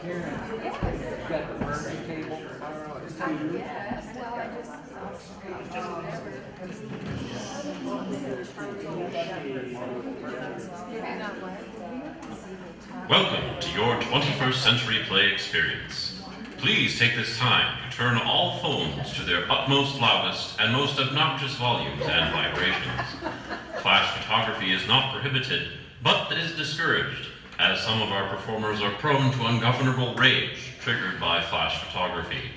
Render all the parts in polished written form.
Welcome to your 21st century play experience. Please take this time to turn all phones to their utmost loudest and most obnoxious volumes and vibrations. Flash photography is not prohibited, but is discouraged, as some of our performers are prone to ungovernable rage triggered by flash photography.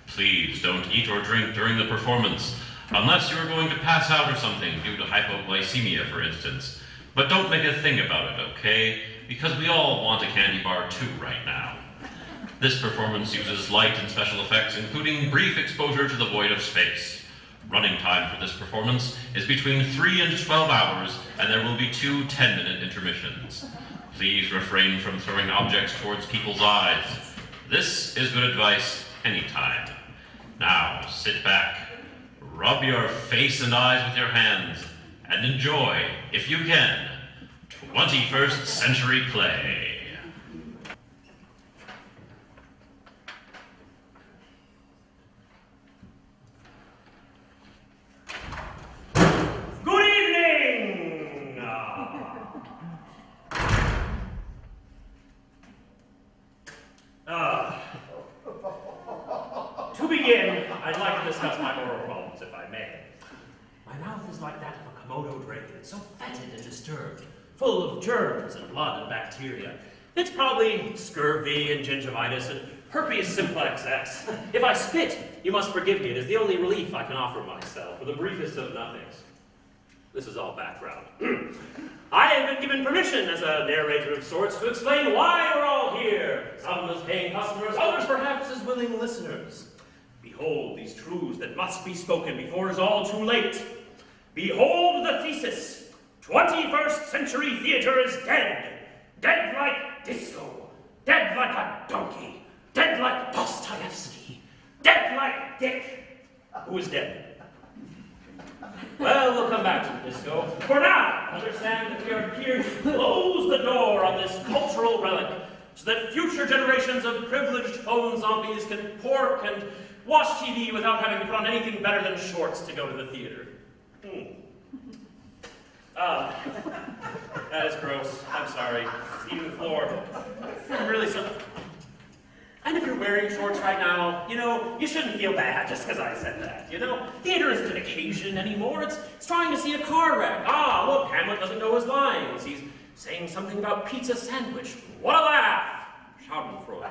Please don't eat or drink during the performance, unless you are going to pass out or something due to hypoglycemia, for instance. But don't make a thing about it, okay? Because we all want a candy bar too right now. This performance uses light and special effects, including brief exposure to the void of space. Running time for this performance is between 3 and 12 hours, and there will be 2 10-minute intermissions. Please refrain from throwing objects towards people's eyes. This is good advice anytime. Now, sit back, rub your face and eyes with your hands, and enjoy, if you can, 21st Century Play. Good evening! To begin, I'd like to discuss my oral problems, if I may. My mouth is like that of a Komodo dragon, so fetid and disturbed, full of germs and blood and bacteria. It's probably scurvy and gingivitis and herpes simplex X. If I spit, you must forgive me. It is the only relief I can offer myself, for the briefest of nothings. This is all background. I have been given permission as a narrator of sorts to explain why we're all here. Some as paying customers, others perhaps as willing listeners. Behold these truths that must be spoken before it is all too late. Behold the thesis. 21st century theater is dead. Dead like disco. Dead like a donkey. Dead like Dostoevsky. Dead like Dick. Who is dead? Well, we'll come back to the disco. For now, understand that we are here to close the door on this cultural relic so that future generations of privileged phone zombies can pork and watch TV without having to put on anything better than shorts to go to the theater. That is gross. I'm sorry. It's even the floor. I'm really sorry. And if you're wearing shorts right now, you shouldn't feel bad just because I said that, Theater isn't an occasion anymore. It's trying to see a car wreck. Ah, look, Hamlet doesn't know his lines. He's saying something about pizza sandwich. What a laugh! Schadenfreude.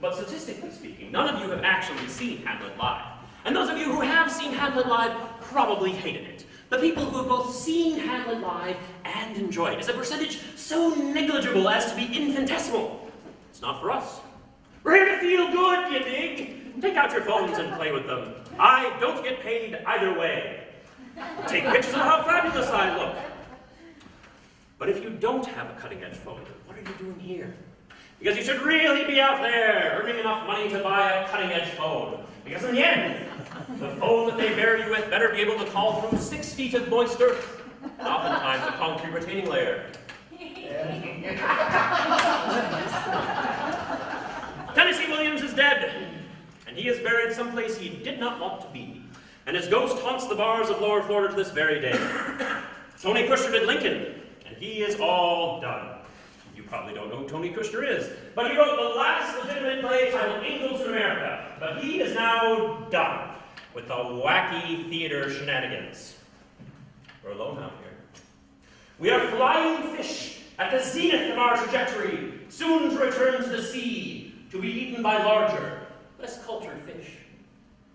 But statistically speaking, none of you have actually seen Hamlet live. And those of you who have seen Hamlet live probably hated it. The people who have both seen Hamlet live and enjoyed it is a percentage so negligible as to be infinitesimal. It's not for us. We're here to feel good, you dig? Take out your phones and play with them. I don't get paid either way. Take pictures of how fabulous I look. But if you don't have a cutting-edge phone, what are you doing here? Because you should really be out there earning enough money to buy a cutting-edge phone. Because in the end, the phone that they bury you with better be able to call through 6 feet of moist earth, and oftentimes a concrete retaining layer. Tennessee Williams is dead, and he is buried someplace he did not want to be, and his ghost haunts the bars of Lower Florida to this very day. Tony Kushner did Lincoln, and he is all done. You probably don't know who Tony Kushner is, but he wrote the last legitimate play titled Angels in America, but he is now done with the wacky theater shenanigans. We're alone out here. We are flying fish at the zenith of our trajectory, soon to return to the sea, to be eaten by larger, less cultured fish.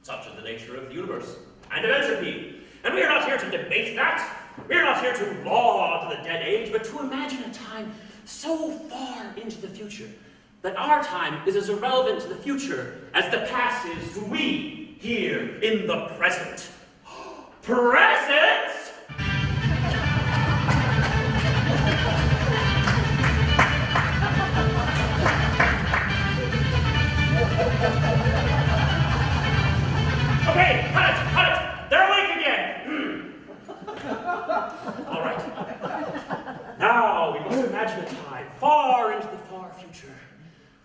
Such is the nature of the universe and of entropy. And we are not here to debate that. We are not here to law to the dead age, but to imagine a time so far into the future that our time is as irrelevant to the future as the past is to we here in the present. Present? Okay, cut it! They're awake again! All right. Now we must imagine a time far into the far future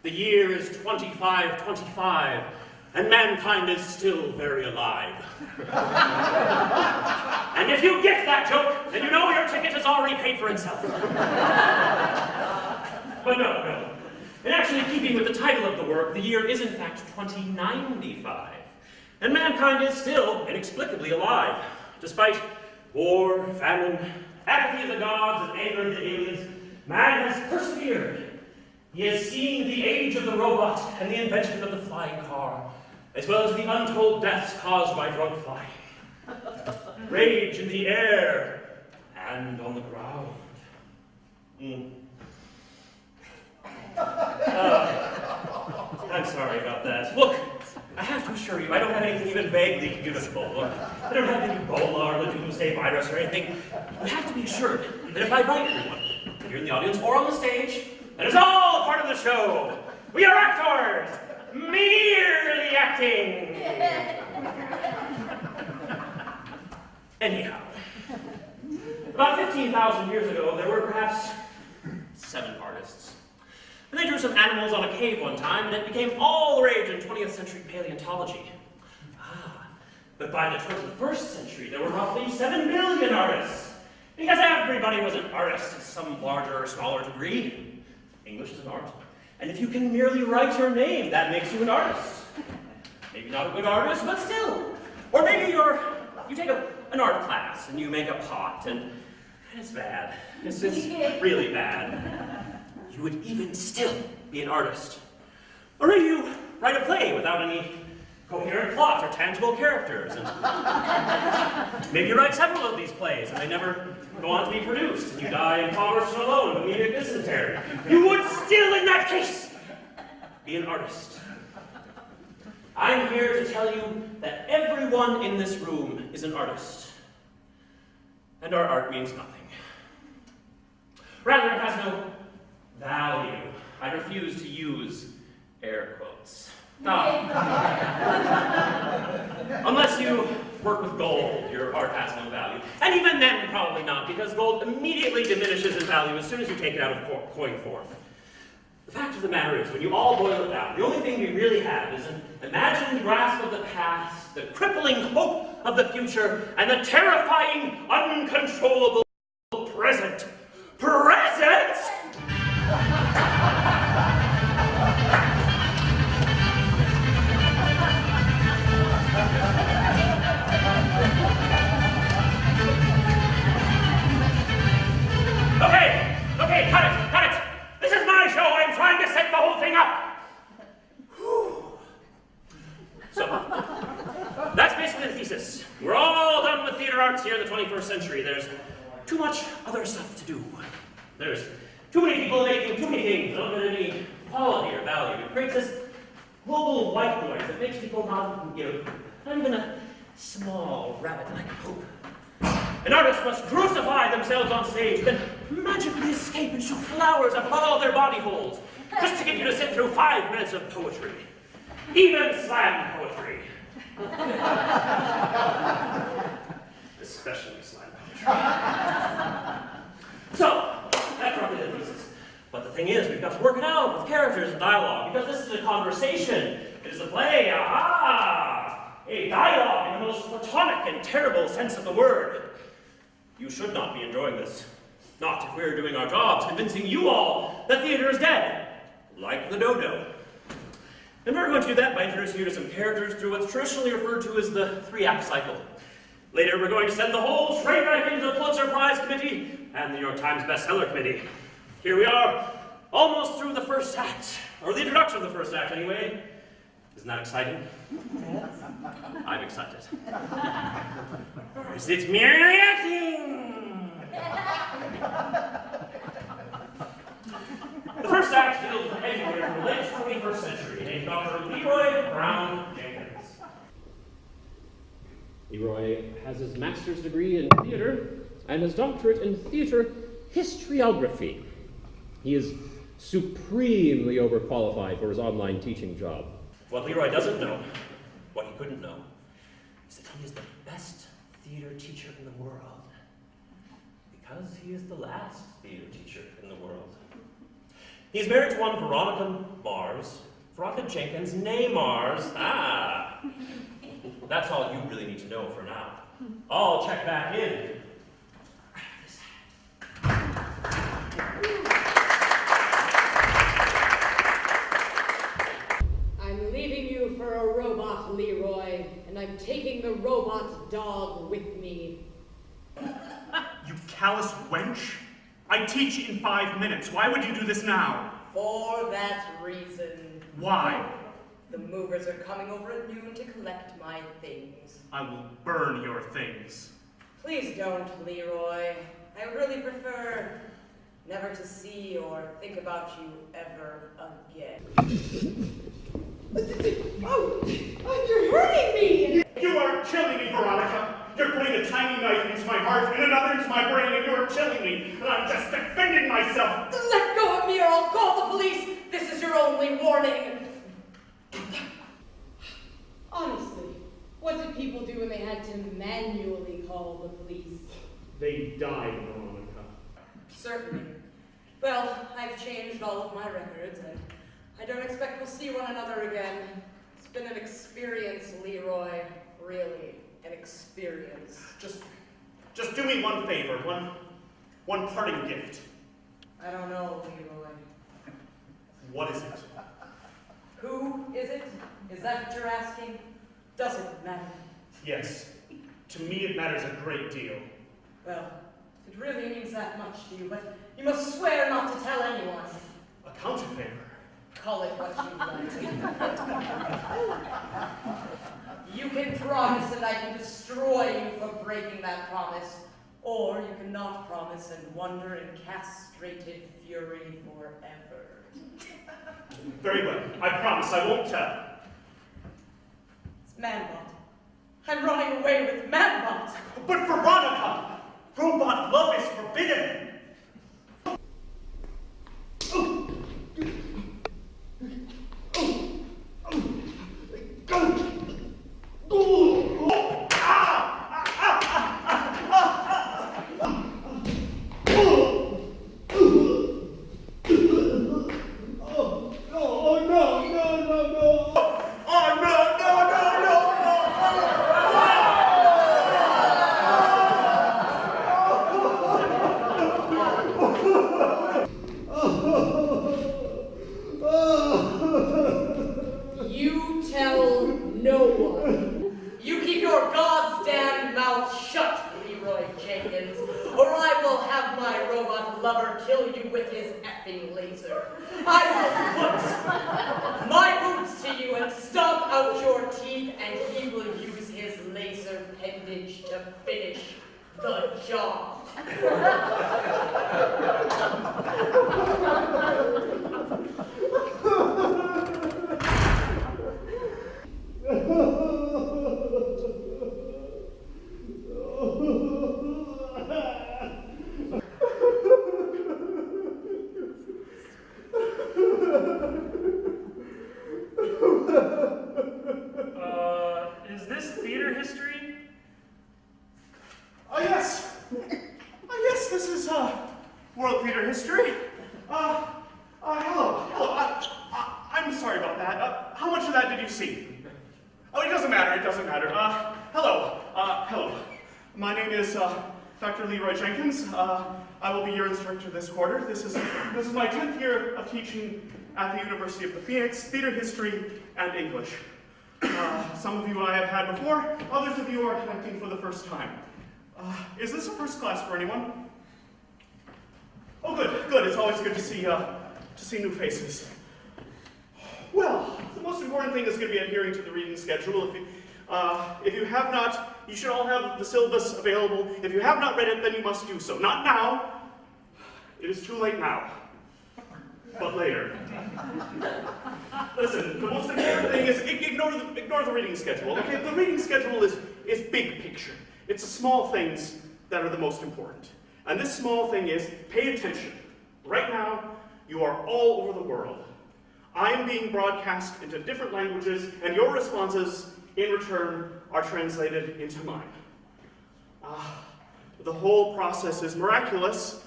The year is 2525, and mankind is still very alive. And if you get that joke, then you know your ticket has already paid for itself. But no. In actually keeping with the title of the work, the year is in fact 2095. And mankind is still inexplicably alive, despite war, famine, apathy of the gods, and anger of the aliens. Man has persevered. He has seen the age of the robot and the invention of the flying car, as well as the untold deaths caused by drunk flying. Rage in the air and on the ground. I'm sorry about that. Look, I have to assure you, I don't have anything even vaguely beautiful. Look, I don't have any Ebola or the doomsday virus or anything. You have to be assured that if I write anyone, here in the audience or on the stage, that is all part of the show. We are actors, merely acting. Anyhow, about 15,000 years ago, there were perhaps 7 artists. And they drew some animals on a cave one time, and it became all the rage in 20th century paleontology. But by the 21st century, there were roughly 7 million artists, because everybody was an artist to some larger or smaller degree. English is an art. And if you can merely write your name, that makes you an artist. Maybe not a good artist, but still. Or maybe you take an art class, and you make a pot, and it's bad. It's really bad. You would even still be an artist. Or maybe you write a play without any coherent plot or tangible characters. And maybe you write several of these plays and they never go on to be produced, and you die impoverished and alone with needed dysentery. You would still, in that case, be an artist. I'm here to tell you that everyone in this room is an artist. And our art means nothing. Rather, it has no value. I refuse to use air quotes. Unless you work with gold, your art has no value. And even then, probably not, because gold immediately diminishes in value as soon as you take it out of coin form. The fact of the matter is, when you all boil it down, the only thing we really have is an imagined grasp of the past, the crippling hope of the future, and the terrifying, uncontrollable present. Present? Okay, cut it! This is my show, I'm trying to set the whole thing up! Whew. So, that's basically the thesis. We're all done with theater arts here in the 21st century. There's too much other stuff to do. There's too many people making too many things, don't get any quality or value. It creates this global white noise that makes people not even a small rabbit-like hope. An artist must crucify themselves on stage, then magically escape and shoot flowers up all their body holes, just to get you to sit through 5 minutes of poetry. Even slam poetry. Especially slam poetry. So, that's roughly the thesis. But the thing is, we've got to work it out with characters and dialogue, because this is a conversation. It is a play, a dialogue in the most platonic and terrible sense of the word. You should not be enjoying this. Not if we're doing our jobs, convincing you all that theater is dead. Like the dodo. And we're going to do that by introducing you to some characters through what's traditionally referred to as the 3-act cycle. Later, we're going to send the whole train wreck into the Pulitzer Prize Committee and the New York Times Bestseller Committee. Here we are, almost through the first act, or the introduction of the first act anyway. Isn't that exciting? I'm excited. Or is it merely acting? The first act deals with an educator from the late 21st century named Dr. Leroy Brown Jenkins. Leroy has his master's degree in theater and his doctorate in theater historiography. He is supremely overqualified for his online teaching job. What Leroy doesn't know, what he couldn't know, is that he is the best theater teacher in the world. Because he is the last theater teacher in the world. He is married to one Veronica Mars. Veronica Jenkins, nay Mars. Ah. That's all you really need to know for now. I'll check back in. I'm leaving you for a robot, Leroy, and I'm taking the robot dog with me. You callous wench! I teach in 5 minutes. Why would you do this now? For that reason. Why? The movers are coming over at noon to collect my things. I will burn your things. Please don't, Leroy. I really prefer never to see or think about you ever again. Oh, you're hurting me! You are killing me, Veronica! You're putting a tiny knife into my heart and another into my brain, and you're killing me, and I'm just defending myself! Let go of me or I'll call the police! This is your only warning! Honestly, what did people do when they had to manually call the police? They died, Veronica. Certainly. Well, I've changed all of my records, and I don't expect we'll see one another again. It's been an experience, Leroy. Really, an experience. Just do me one favor, one parting gift. I don't know, Leroy. What is it? Who is it? Is that what you're asking? Doesn't matter. Yes. To me it matters a great deal. Well, it really means that much to you, but you must swear not to tell anyone. A counter favor. Call it what you like. You can promise and I can destroy you for breaking that promise, or you cannot promise and wander in castrated fury forever. Very well. I promise I won't tell. It's Manbot. I'm running away with Manbot. But Veronica! Robot love is forbidden! Is this theater history? Yes. Yes, this is, world theater history. Hello. I'm sorry about that. How much of that did you see? Oh, it doesn't matter, hello. My name is, Dr. Leroy Jenkins. I will be your instructor this quarter. This is my 10th year of teaching at the University of the Phoenix, theater history and English. Some of you I have had before, others of you are connecting for the first time. Is this a first class for anyone? Oh, good. It's always good to see new faces. Well, the most important thing is going to be adhering to the reading schedule. If you have not, you should all have the syllabus available. If you have not read it, then you must do so. Not now. It is too late now. But later. Listen, the most important thing is ignore the reading schedule. Okay, the reading schedule is big picture. It's the small things that are the most important. And this small thing is pay attention. Right now, you are all over the world. I am being broadcast into different languages, and your responses in return are translated into mine. The whole process is miraculous,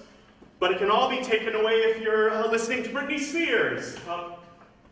but it can all be taken away if you're listening to Britney Spears.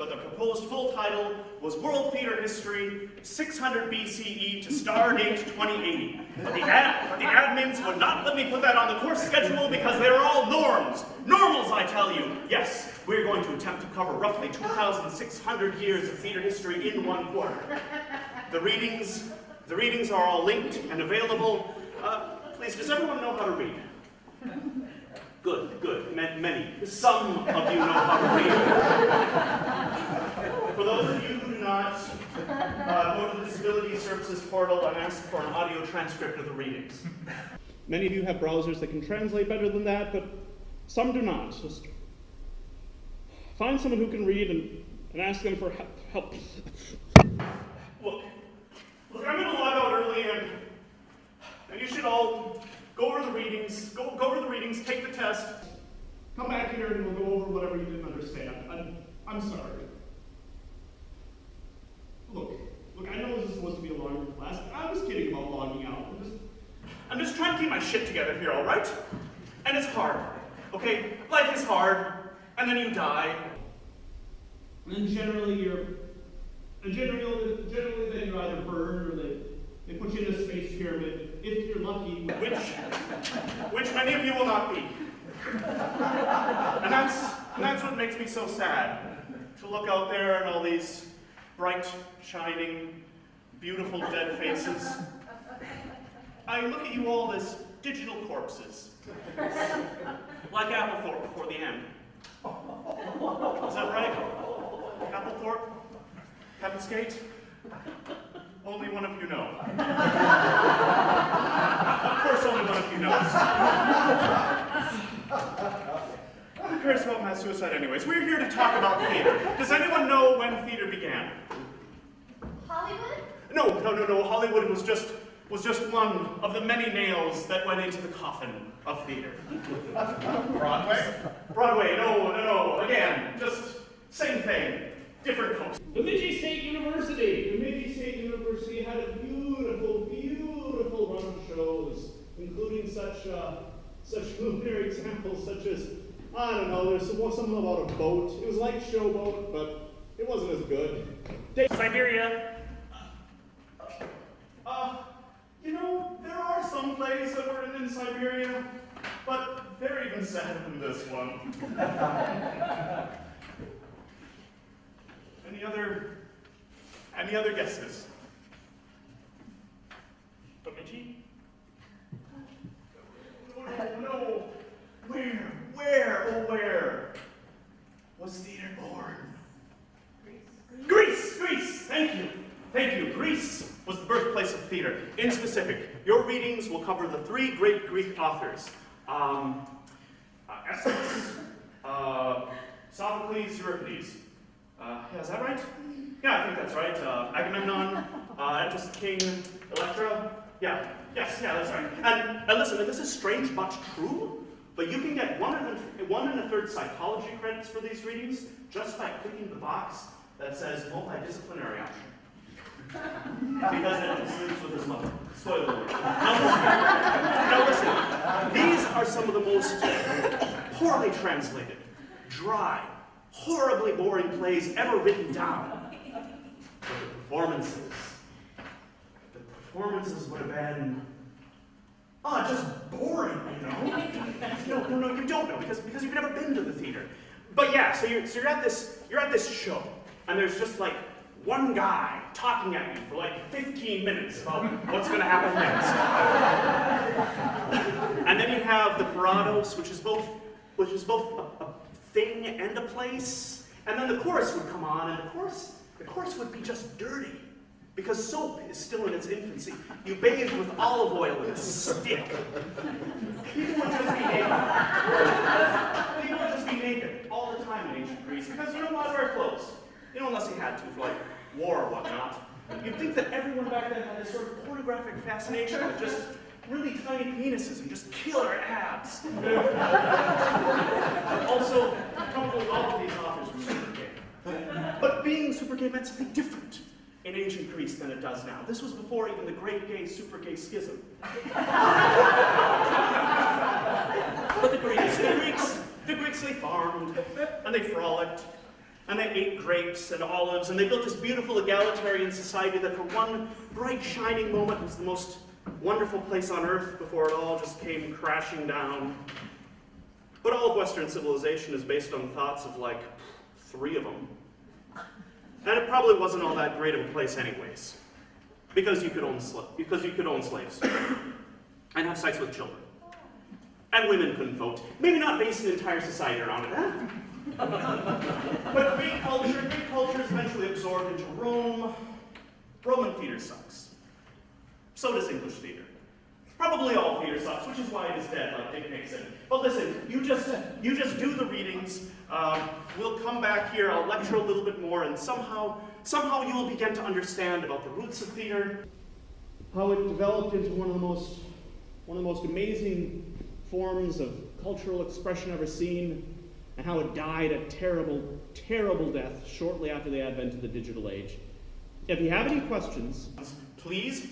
but the proposed full title was World Theater History, 600 BCE to star date 2080. But the admins would not let me put that on the course schedule because they were all norms. Normals, I tell you. Yes, we're going to attempt to cover roughly 2,600 years of theater history in one quarter. The readings are all linked and available. Please, does everyone know how to read? Good, good. Many. Some of you know how to read. For those of you who do not, go to the Disability Services portal and ask for an audio transcript of the readings. Many of you have browsers that can translate better than that, but some do not. Just find someone who can read and ask them for help. Look, I'm going to log out early, and you should all go over the readings, take the test, come back here, and we'll go over whatever you didn't understand. I'm sorry. Look, I know this is supposed to be a longer class. I was kidding about logging out. I'm just trying to keep my shit together here, all right? And it's hard, okay? Life is hard, and then you die. And generally then you're either burned or they put you in a space pyramid, if you're lucky, which many of you will not be. And that's what makes me so sad, to look out there and all these bright, shining, beautiful dead faces. I look at you all as digital corpses, like Applethorpe before the end. Is that right? Applethorpe? Heaven's Gate? Only one of you know. Of course only one of you knows. Who cares about mass suicide anyways? We're here to talk about theater. Does anyone know when theater began? Hollywood? No. Hollywood was just one of the many nails that went into the coffin of theater. Broadway? Broadway, no. Again, just same thing. Different coast. Bemidji State University had a beautiful run of shows, including such luminary examples such as, I don't know, there's something about a boat. It was like Showboat, but it wasn't as good. Siberia. There are some plays that were in Siberia, but they're even sadder than this one. Any other guesses? Bemidji? No. Where was theater born? Greece. Thank you. Greece was the birthplace of theater. In specific, your readings will cover the three great Greek authors. Aeschylus, Sophocles, Euripides. Is that right? Yeah, I think that's right. Agamemnon, Oedipus the King, Electra. Yes, that's right. And listen, this is strange but true, but you can get 1 1/3 psychology credits for these readings just by clicking the box that says multidisciplinary option. Because Oedipus sleeps with his mother. Spoiler alert. Now listen, these are some of the most poorly translated, dry, horribly boring plays ever written down. But the performances would have been, just boring, No, you don't know because you've never been to the theater. But yeah, so you're at this show, and there's just like one guy talking at you for like 15 minutes about what's going to happen next. And then you have the parados, which is both a thing and a place. And then the chorus would come on, and the chorus would be just dirty. Because soap is still in its infancy. You bathe with olive oil and a stick. People would just be naked all the time in ancient Greece because you don't want to wear clothes. Unless you had to for like war or whatnot. You'd think that everyone back then had this sort of pornographic fascination with just really tiny penises and just killer abs. Also, probably all of these authors were super gay. But being super gay meant something different in ancient Greece than it does now. This was before even the great gay, super gay schism. But the Greeks, they farmed, and they frolicked, And they ate grapes and olives, and they built this beautiful egalitarian society that for one bright shining moment was the most wonderful place on earth before it all just came crashing down. But all of Western civilization is based on thoughts of like 3 of them. And it probably wasn't all that great of a place anyways. Because you could own slaves. And have sex with children. And women couldn't vote. Maybe not base an entire society around it, huh? But Greek culture is eventually absorbed into Rome. Roman theater sucks. So does English theater. Probably all theater sucks, which is why it is dead, like Dick Nixon. But listen, you just do the readings. We'll come back here, I'll lecture a little bit more, and somehow you will begin to understand about the roots of theater, how it developed into one of the most amazing forms of cultural expression ever seen, and how it died a terrible, terrible death shortly after the advent of the digital age. If you have any questions, please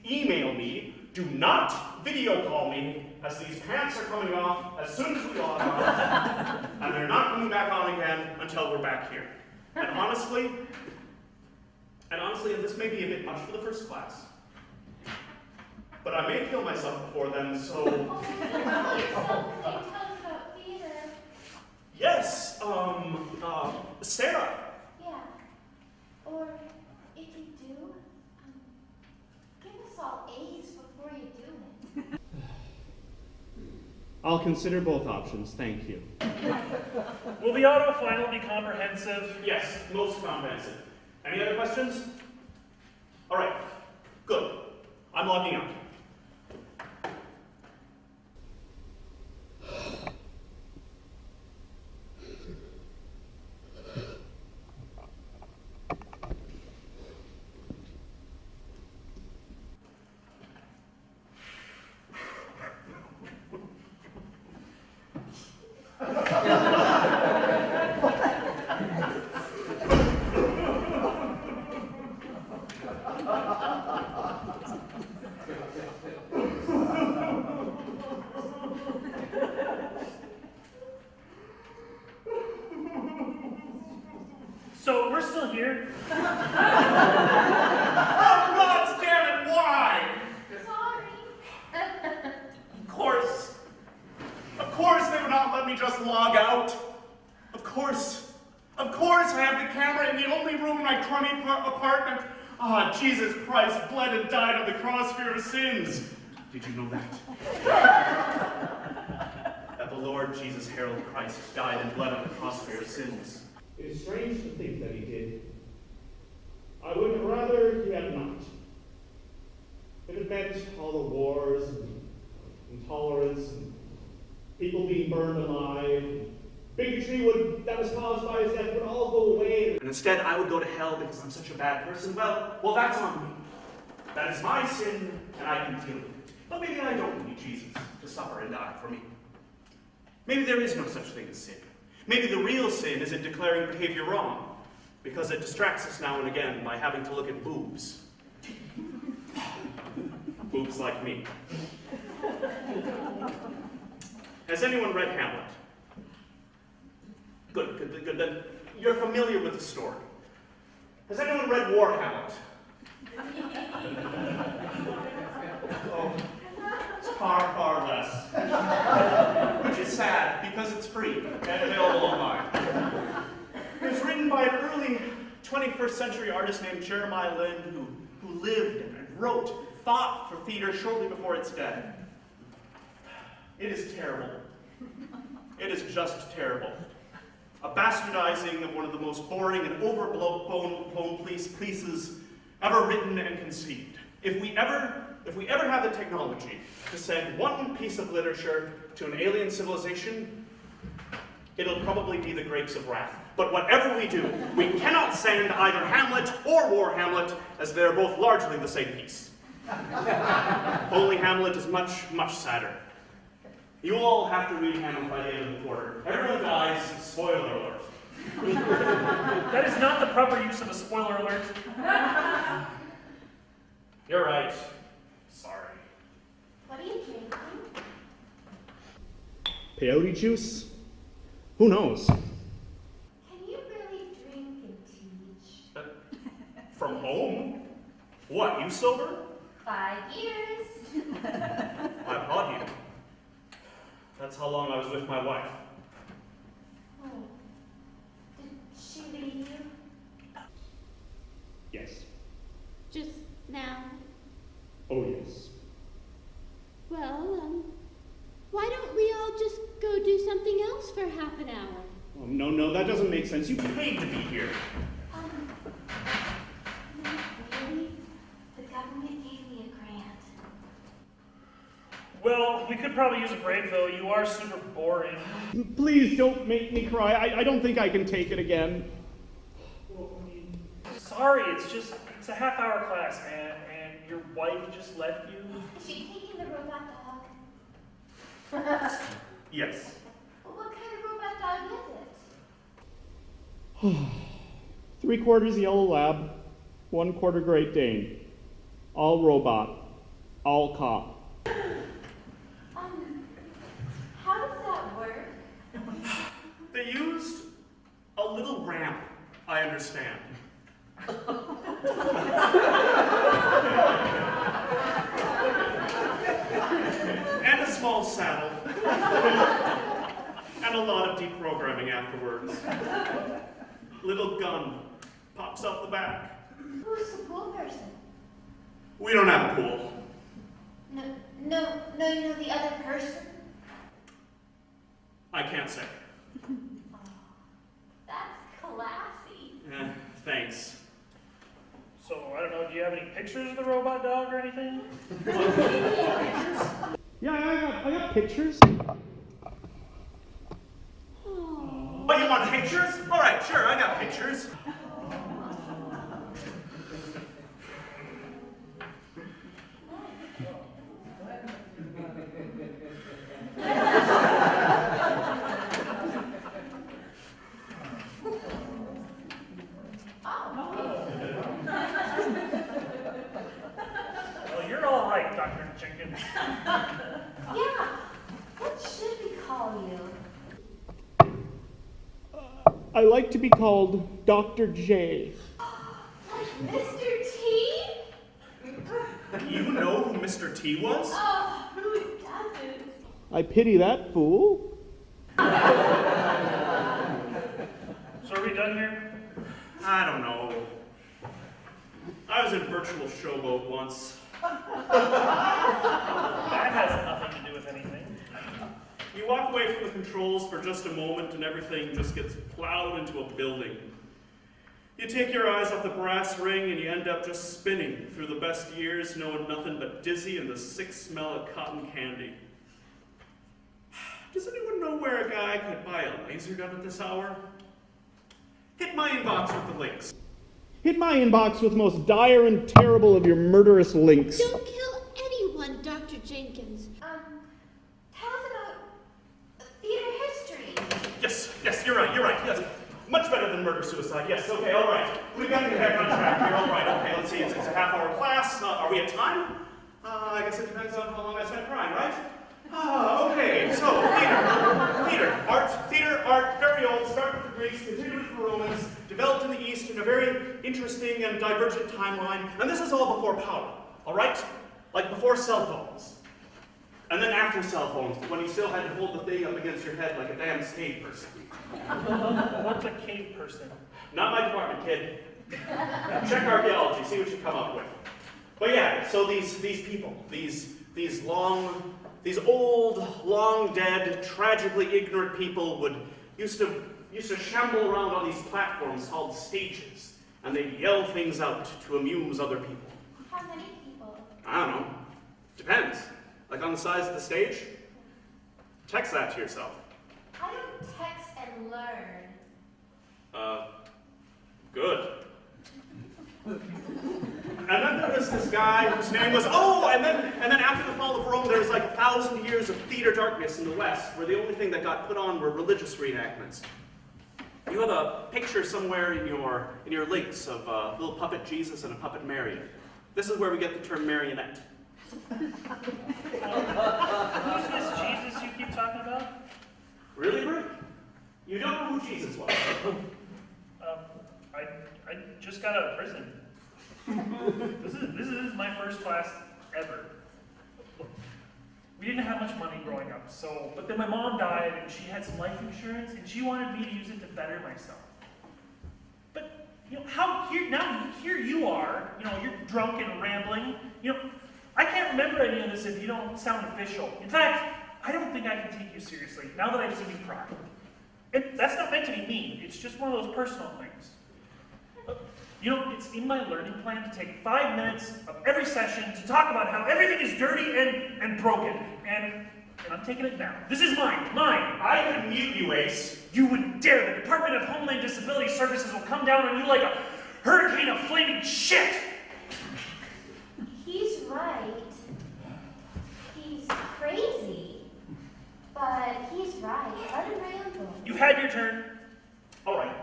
email me. Do not video call me, as these pants are coming off as soon as we log on, and they're not coming back on again until we're back here. And honestly, and this may be a bit much for the first class, but I may kill myself before then, so... Oh, can you tell us about theater? Yes, Sarah. Yeah. Or, if you do, give us all A's before you do it. I'll consider both options, thank you. Will the auto final be comprehensive? Yes, most comprehensive. Any other questions? All right, good. I'm logging out. So, we're still here? Oh, God damn it, why? Sorry. Of course they would not let me just log out. Of course I have the camera in the only room in my crummy apartment. Ah, Jesus Christ bled and died on the cross for your sins. Did you know that? That the Lord Jesus Harold Christ died and bled on the cross for your sins. It is strange to think that he did. I would rather he had not. If it meant all the wars and intolerance and people being burned alive, and bigotry that was caused by his death would all go away. And instead I would go to hell because I'm such a bad person. Well, that's on me. That is my sin, and I can deal with it. But maybe I don't need Jesus to suffer and die for me. Maybe there is no such thing as sin. Maybe the real sin isn't declaring behavior wrong, because it distracts us now and again by having to look at boobs. Boobs like me. Has anyone read Hamlet? Good. Then you're familiar with the story. Has anyone read War Hamlet? Oh, it's far less. Which is sad, because it's free and available online. It was written by an early 21st century artist named Jeremiah Liend, who lived and wrote, thought for theater shortly before its death. It is terrible. It is just terrible. A bastardizing of one of the most boring and overblown pieces ever written and conceived. If we ever have the technology to send one piece of literature to an alien civilization, it'll probably be The Grapes of Wrath. But whatever we do, we cannot send either Hamlet or War Hamlet, as they're both largely the same piece. Only Hamlet is much, much sadder. You all have to read Hamlet by the end of the quarter. Everyone dies, spoiler alert. That is not the proper use of a spoiler alert. You're right. Sorry. What are you drinking? Peyote juice? Who knows? Can you really From home? What, you sober? 5 years. I applaud you. That's how long I was with my wife. Oh. Did she leave you? Yes. Just now? Oh, yes. Well, why don't we all just go do something else for half an hour? Oh, no, that doesn't make sense. You paid to be here. Really? The government gave me a grant. Well, we could probably use a break, though. You are super boring. Please don't make me cry. I don't think I can take it again. Well, I mean, sorry, it's a half-hour class, man, and your wife just left you. Is she taking the robot dog? Yes. What kind of robot dog is it? 3/4 yellow lab, 1/4 Great Dane. All robot, all cop. How does that work? They used a little ramp, I understand. And a small saddle. And a lot of deprogramming afterwards. Little gun pops out the back. Who's the pool person? We don't have a pool. No, you know the other person? I can't say. Oh, that's classy. Thanks. So, I don't know, do you have any pictures of the robot dog or anything? Yeah, I got pictures. Oh. Oh, you want pictures? All right, sure, I got pictures. Well, you're all right, Dr. Jenkins. Yeah. What should we call you? I like to be called Dr. J. Like Mr. T? You know who Mr. T was? Oh, who doesn't? I pity that fool. So are we done here? I don't know. I was in virtual showboat once. That has nothing to do with anything. You walk away from the controls for just a moment and everything just gets plowed into a building. You take your eyes off the brass ring and you end up just spinning through the best years, knowing nothing but dizzy and the sick smell of cotton candy. Does anyone know where a guy could buy a laser gun at this hour? Hit my inbox with the links. Hit my inbox with the most dire and terrible of your murderous links. Don't kill anyone, Dr. Jenkins. Tell us about theater history. Yes, you're right, yes. Much better than murder-suicide, yes, okay, all right. We've got to get back on track here, all right, okay, let's see, it's a half-hour class. Are we at time? I guess it depends on how long I spent crying, right? Okay, so theater, art, very old, started with the Greeks, continued with the Romans, developed in the East in a very interesting and divergent timeline, and this is all before power, all right? Like before cell phones. And then after cell phones, when you still had to hold the thing up against your head like a damn cave person. What's a cave person? Not my department, kid. Check archaeology, see what you come up with. But yeah, so these people, these old, long dead, tragically ignorant people used to shamble around on these platforms called stages, and they'd yell things out to amuse other people. How many people? I don't know. Depends. Like on the size of the stage? Text that to yourself. I don't text and learn. Good. And then there was this guy whose name was, and then after the fall of Rome, there was like 1,000 years of theater darkness in the West, where the only thing that got put on were religious reenactments. You have a picture somewhere in your links of a little puppet Jesus and a puppet Mary. This is where we get the term marionette. Who's this Jesus you keep talking about? Really, Rick? You don't know who Jesus was? I just got out of prison. This is my first class ever. Look, we didn't have much money growing up, but then my mom died and she had some life insurance and she wanted me to use it to better myself. But, here you are, you're drunk and rambling. I can't remember any of this if you don't sound official. In fact, I don't think I can take you seriously now that I've seen you cry. And that's not meant to be mean, it's just one of those personal things. It's in my learning plan to take 5 minutes of every session to talk about how everything is dirty and broken. And I'm taking it now. This is mine. I could mute you, Ace. You would dare. The Department of Homeland Disability Services will come down on you like a hurricane of flaming shit. He's right. He's crazy. But he's right. Let him ramble. You had your turn. All right,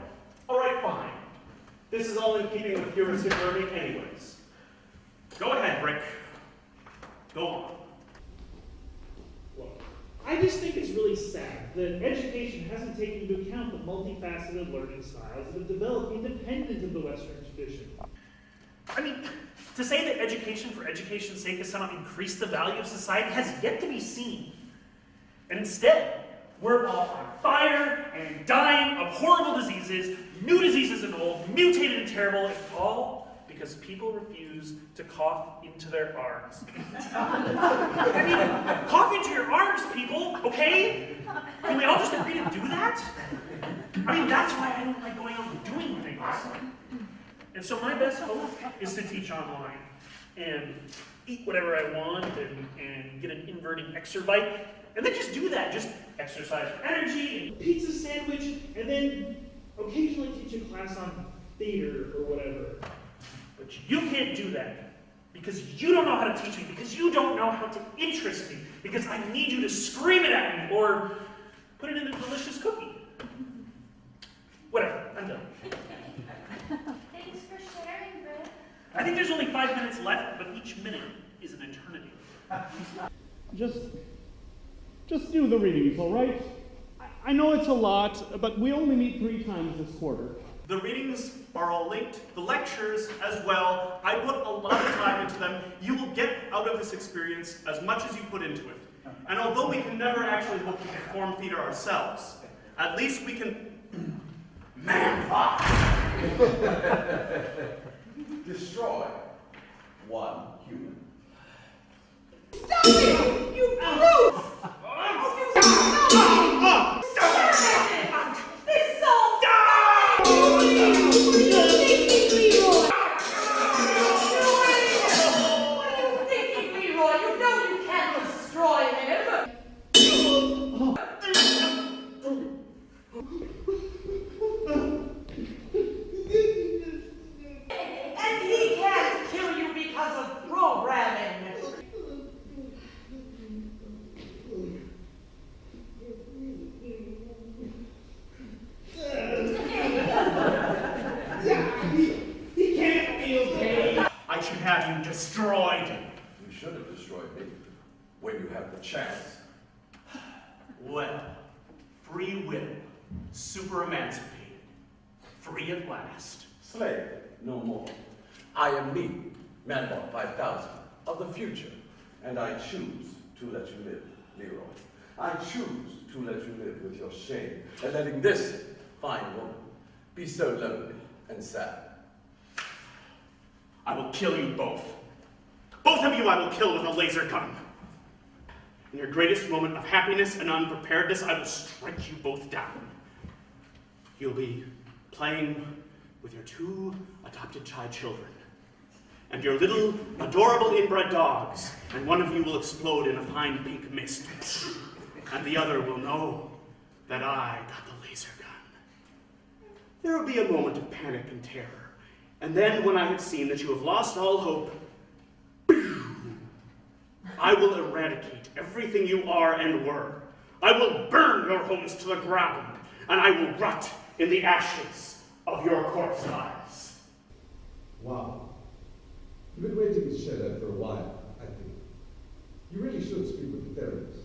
fine. This is all in keeping with heuristic learning anyways. Go ahead, Rick. Go on. Look, I just think it's really sad that education hasn't taken into account the multifaceted learning styles that have developed independent of the Western tradition. I mean, to say that education for education's sake has somehow increased the value of society has yet to be seen. And instead, we're all on fire and dying of horrible diseases, new diseases and old, mutated and terrible, and all because people refuse to cough into their arms. I mean, cough into your arms, people, okay? Can we all just agree to do that? I mean, that's why I don't like going out and doing things. And so my best hope is to teach online and eat whatever I want and get an inverting exerbike. And then just do that. Just exercise for energy and pizza sandwich, and then occasionally teach a class on theater or whatever. But you can't do that because you don't know how to teach me, because you don't know how to interest me, because I need you to scream it at me or put it in a delicious cookie. Whatever, I'm done. Thanks for sharing, Rick. I think there's only 5 minutes left, but each minute is an eternity. Just do the readings, all right? I know it's a lot, but we only meet 3 times this quarter. The readings are all linked, the lectures as well. I put a lot of time into them. You will get out of this experience as much as you put into it. And although we can never actually look to perform theater ourselves, at least we can man up. Destroy one human. Stop it! You brute! This is all What are you thinking, Leroy? You know you can't destroy him. And he can't kill you because of programming. He can't feel pain. I should have you destroyed. You should have destroyed me when you had the chance. Well, free will, super emancipated, free at last. Slave, no more. I am me, Manbot 5000, of the future, and I choose to let you live, Leroy. I choose to let you live with your shame and letting this fine woman be so lonely and sad. I will kill you both. Both of you I will kill with a laser gun. In your greatest moment of happiness and unpreparedness, I will strike you both down. You'll be playing with your 2 adopted child children and your little adorable inbred dogs, and one of you will explode in a fine pink mist, and the other will know that I got the laser gun. There will be a moment of panic and terror, and then when I have seen that you have lost all hope, I will eradicate everything you are and were. I will burn your homes to the ground, and I will rot in the ashes of your corpse lives. Wow. You've been waiting to share that for a while, I think. You really should speak with the therapist.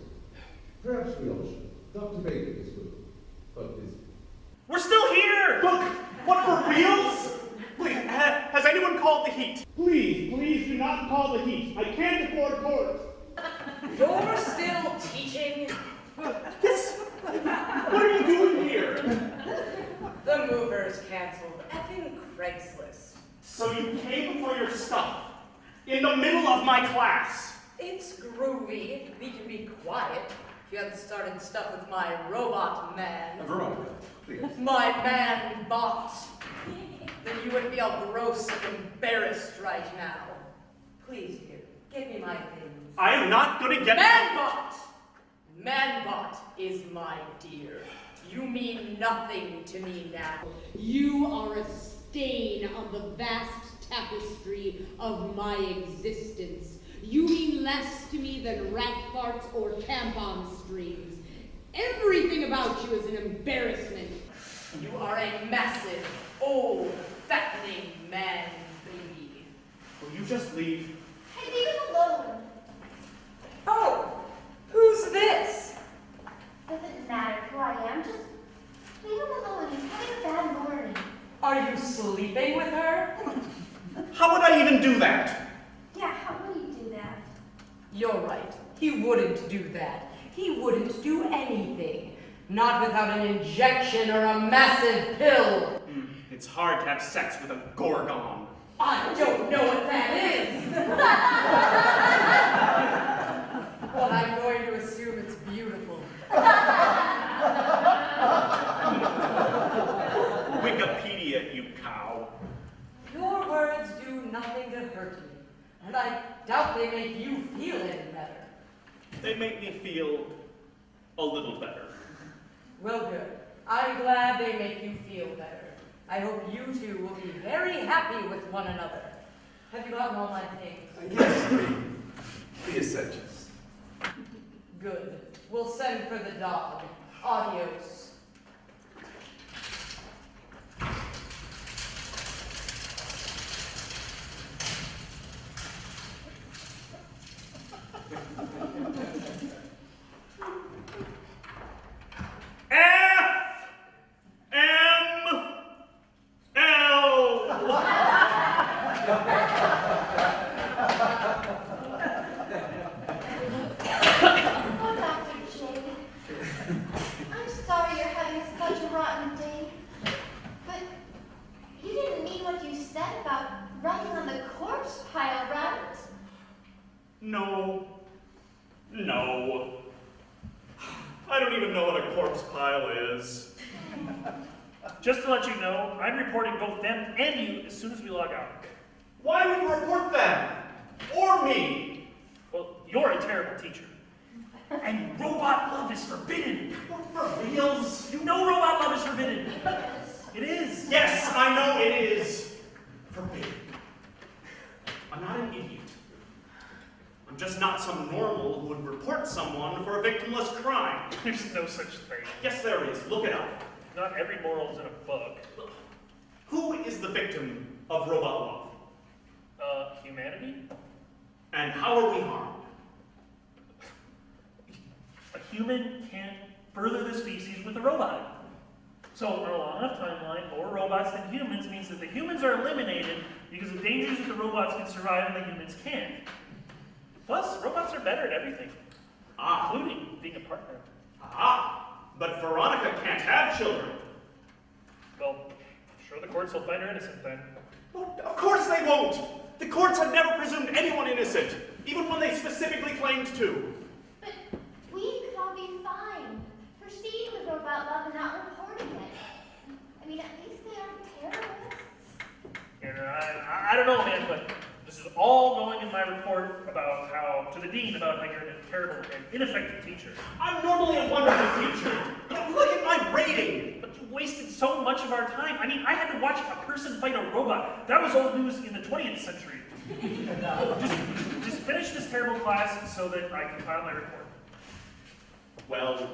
Perhaps we all should. Dr. Baker is good, but busy. We're still here! Look, what, for reals? Please, has anyone called called the heat. Please, please do not call the heat. I can't afford court. You're still teaching? Yes. What are you doing here? The movers canceled. Effing Craigslist. So you came for your stuff in the middle of my class. It's groovy. We can be quiet. If you hadn't started stuff with my robot man. Veronica, please. My man bot. Then you wouldn't be all gross and embarrassed right now. Please, dear, give me my things. I am not going to get... Manbot! Manbot is my dear. You mean nothing to me now. You are a stain on the vast tapestry of my existence. You mean less to me than rat farts or tampon strings. Everything about you is an embarrassment. You are a massive, old, fattening man, baby. Will you just leave? Hey, leave him alone. Oh, who's this? Doesn't matter who I am, just leave him alone. He's having a bad morning. Are you sleeping with her? How would I even do that? Yeah, how would he do that? You're right. He wouldn't do that. He wouldn't do anything. Not without an injection or a massive pill. It's hard to have sex with a gorgon. I don't know what that is. But I'm going to assume it's beautiful. Wikipedia, you cow. Your words do nothing to hurt me, and I doubt they make you feel any better. They make me feel a little better. Well, good. I'm glad they make you feel better. I hope you two will be very happy with one another. Have you gotten all my things? Yes, the essentials. Good. We'll send for the dog. Adios. No. I don't even know what a corpse pile is. Just to let you know, I'm reporting both them and you as soon as we log out. Why would you report them? Or me? Well, you're a terrible teacher. And robot love is forbidden. For reals? You know robot love is forbidden. It is. Yes, I know it is. Forbidden. I'm not an idiot. I'm just not some normal who would report someone for a victimless crime. There's no such thing. Yes, there is. Look it up. Not every moral's in a book. Who is the victim of robot love? Humanity? And how are we harmed? A human can't further the species with a robot. So on a long enough timeline, more robots than humans means that the humans are eliminated because of dangers that the robots can survive and the humans can't. Plus, robots are better at everything, including being a partner. But Veronica can't have children. Well, I'm sure the courts will find her innocent then. Well, of course they won't. The courts have never presumed anyone innocent, even when they specifically claimed to. But we could all be fine for seeing the robot love and not reporting it. I mean, at least they aren't terrorists. Yeah, I don't know, man, but this is all going in my report about how, to the dean, about how you're a terrible and ineffective teacher. I'm normally a wonderful teacher. Look at my rating. But you wasted so much of our time. I mean, I had to watch a person fight a robot. That was old news in the 20th century. just finish this terrible class so that I can file my report. Well,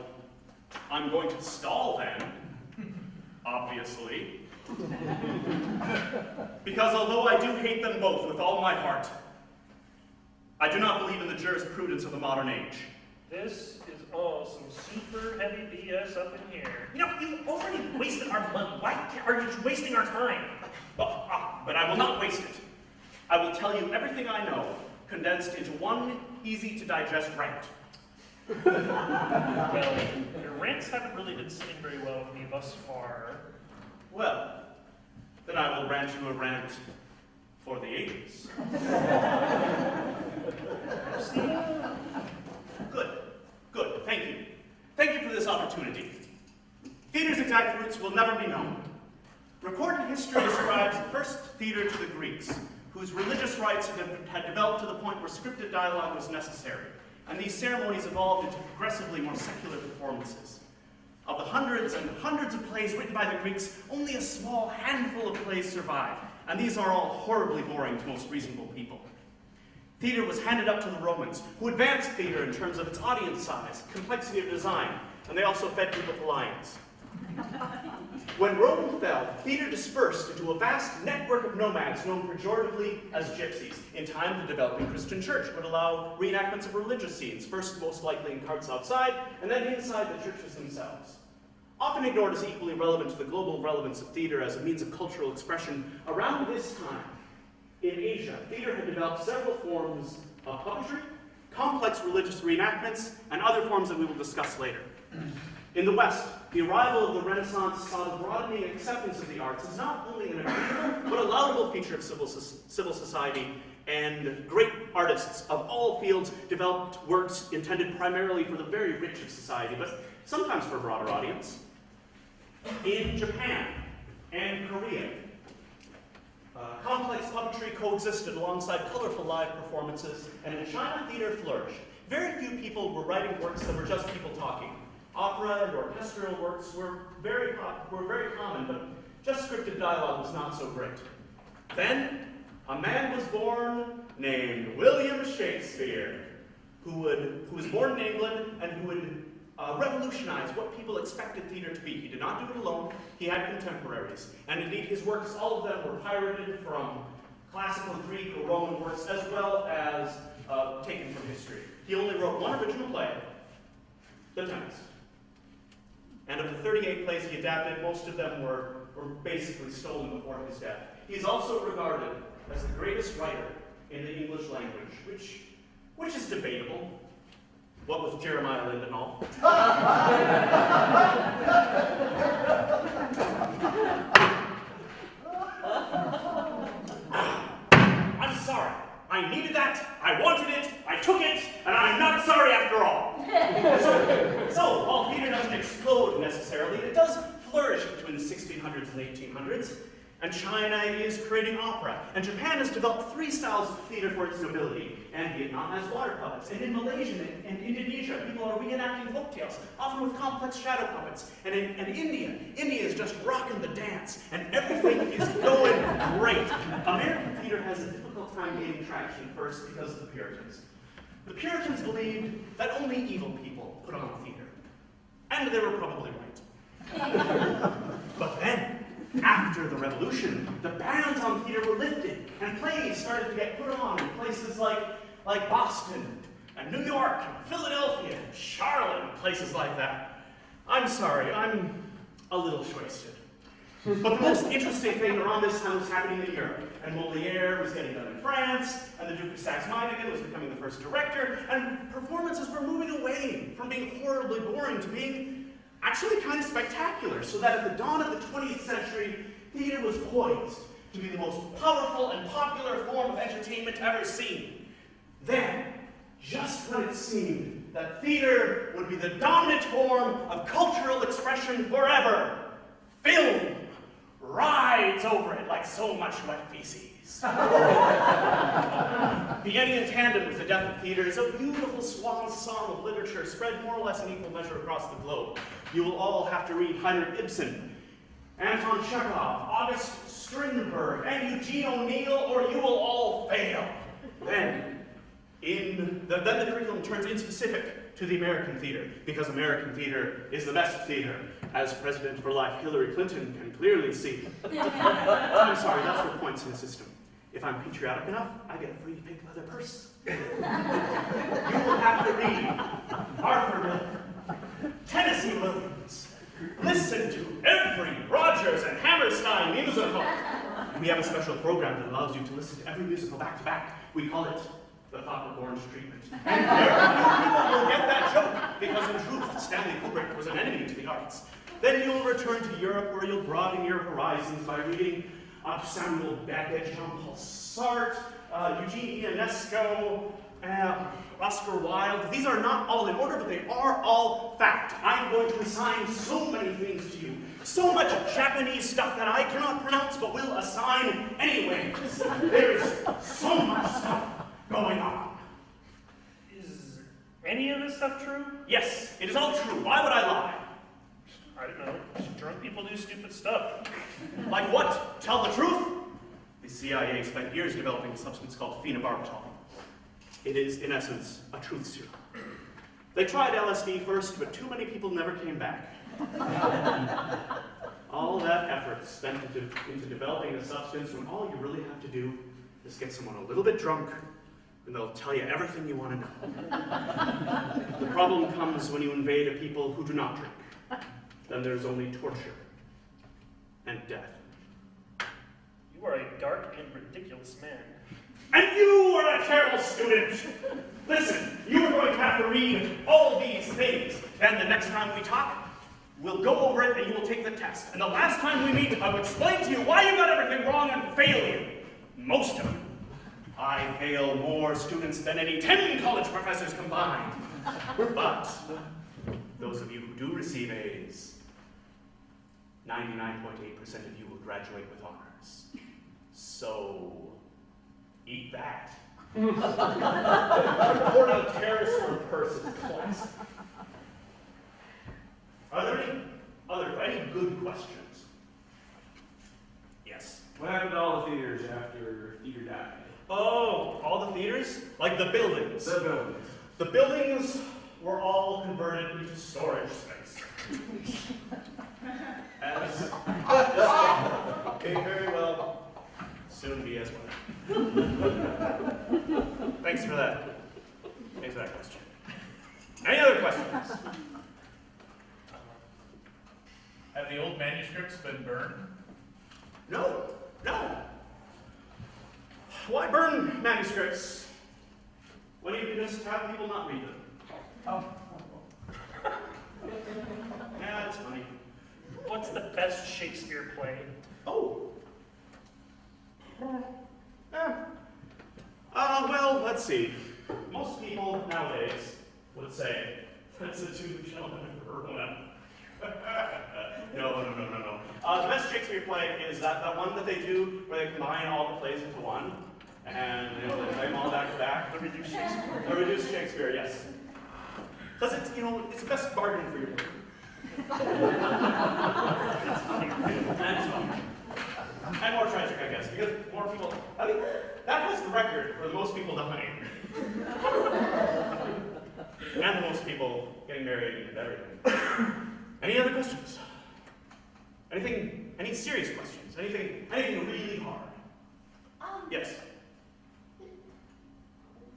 I'm going to stall then, obviously. Because although I do hate them both with all my heart, I do not believe in the jurisprudence of the modern age. This is all some super heavy BS up in here. You know, you already wasted our money. Why are you wasting our time? But I will not waste it. I will tell you everything I know, condensed into one easy-to-digest rant. Well, your rants haven't really been sitting very well with me thus far. Well, then I will rant you a rant for the ages. Good, thank you. Thank you for this opportunity. Theater's exact roots will never be known. Recorded history ascribes the first theater to the Greeks, whose religious rites had developed to the point where scripted dialogue was necessary, and these ceremonies evolved into progressively more secular performances. Of the hundreds and hundreds of plays written by the Greeks, only a small handful of plays survive, and these are all horribly boring to most reasonable people. Theater was handed up to the Romans, who advanced theater in terms of its audience size, complexity of design, and they also fed people to lions. When Rome fell, theater dispersed into a vast network of nomads known pejoratively as gypsies. In time, the developing Christian church would allow reenactments of religious scenes, first most likely in carts outside, and then inside the churches themselves. Often ignored as equally relevant to the global relevance of theater as a means of cultural expression, around this time, in Asia, theater had developed several forms of puppetry, complex religious reenactments, and other forms that we will discuss later. In the West, the arrival of the Renaissance saw the broadening acceptance of the arts as not only an agreeable but a laudable feature of civil society, and great artists of all fields developed works intended primarily for the very rich of society, but sometimes for a broader audience. In Japan and Korea, complex puppetry coexisted alongside colorful live performances, and in China, theater flourished. Very few people were writing works that were just people talking. Opera and orchestral works were very common, but just scripted dialogue was not so great. Then, a man was born named William Shakespeare, who was born in England and who would revolutionize what people expected theater to be. He did not do it alone. He had contemporaries. And indeed, his works, all of them were pirated from classical Greek or Roman works, as well as taken from history. He only wrote one original play, The Tempest. And of the 38 plays he adapted, most of them were basically stolen before his death. He is also regarded as the greatest writer in the English language, which is debatable. What with Jeremiah Liend and all. I'm sorry. I needed that, I wanted it, I took it, and I'm not sorry after all. So while theater doesn't explode necessarily, it does flourish between the 1600s and 1800s. And China is creating opera, and Japan has developed 3 styles of theater for its nobility, and Vietnam has water puppets, and in Malaysia and Indonesia, people are reenacting folktales, often with complex shadow puppets, and in India is just rocking the dance, and everything is going great. American theater has a difficult time gaining traction, first because of the Puritans. The Puritans believed that only evil people put on theater, and they were probably right. But then, after the Revolution, the bans on theater were lifted, and plays started to get put on in places like Boston, and New York, and Philadelphia, and Charlotte, and places like that. I'm sorry, I'm a little shwasted. But the most interesting thing around this time was happening in Europe, and Molière was getting done in France, and the Duke of Saxe-Meiningen was becoming the first director, and performances were moving away from being horribly boring to being actually kind of spectacular, so that at the dawn of the 20th century, theater was poised to be the most powerful and popular form of entertainment ever seen. Then, just when it seemed that theater would be the dominant form of cultural expression forever, film rides over it like so much wet feces. Beginning in tandem with the death of theater is a beautiful swan song of literature spread more or less in equal measure across the globe. You will all have to read Heinrich Ibsen, Anton Chekhov, August Strindberg, and Eugene O'Neill, or you will all fail. Then the curriculum turns in specific to the American theater, because American theater is the best theater, as President for Life Hillary Clinton can clearly see. I'm sorry, that's for points in the system. If I'm patriotic enough, I get a free pink leather purse. You will have to read Arthur Miller, Tennessee Williams, listen to every Rodgers and Hammerstein musical, We have a special program that allows you to listen to every musical back to back. We call it the Clockwork Orange treatment. And very few people will get that joke, because in truth, Stanley Kubrick was an enemy to the arts. Then you'll return to Europe, where you'll broaden your horizons by reading Samuel Beckett, Jean-Paul Sartre, Eugene Ionesco, Oscar Wilde. These are not all in order, but they are all fact. I'm going to assign so many things to you. So much Japanese stuff that I cannot pronounce, but will assign anyway. There's so much stuff going on. Is any of this stuff true? Yes, it is all true. Why would I lie? I don't know. Drunk people do stupid stuff. Like what? Tell the truth? The CIA spent years developing a substance called phenobarbital. It is, in essence, a truth serum. They tried LSD first, but too many people never came back. All that effort spent into developing a substance when all you really have to do is get someone a little bit drunk, and they'll tell you everything you want to know. The problem comes when you invade a people who do not drink. Then there's only torture and death. You are a dark and ridiculous man. And you are a terrible student! Listen, you are going to have to read all these things. And the next time we talk, we'll go over it and you will take the test. And the last time we meet, I will explain to you why you got everything wrong and fail you. Most of you. I fail more students than any 10 college professors combined. But those of you who do receive A's, 99.8% of you will graduate with honors. So, eat that. Report on terrorists for person class. Are there any good questions? Yes. What happened to all the theaters after Theater died? Oh, all the theaters? Like the buildings. The buildings. The buildings were all converted into storage space. As okay, very well. Soon be as well. Thanks for that. Thanks for that question. Any other questions? Have the old manuscripts been burned? No. Why burn manuscripts when you can just have people not read them? Oh. Yeah, that's funny. What's the best Shakespeare play? Oh. Well, let's see. Most people nowadays would say, that's the two gentlemen of Verona. No. The best Shakespeare play is that one that they do where they combine all the plays into one, and they play them all back to back. The Reduced Shakespeare. The Reduced Shakespeare, yes. Because it's the best bargain for your money. And more tragic, I guess, because more people, I mean, that was the record for the most people dying. And the most people getting married and everything. Any other questions? Any serious questions? Anything really hard? Yes.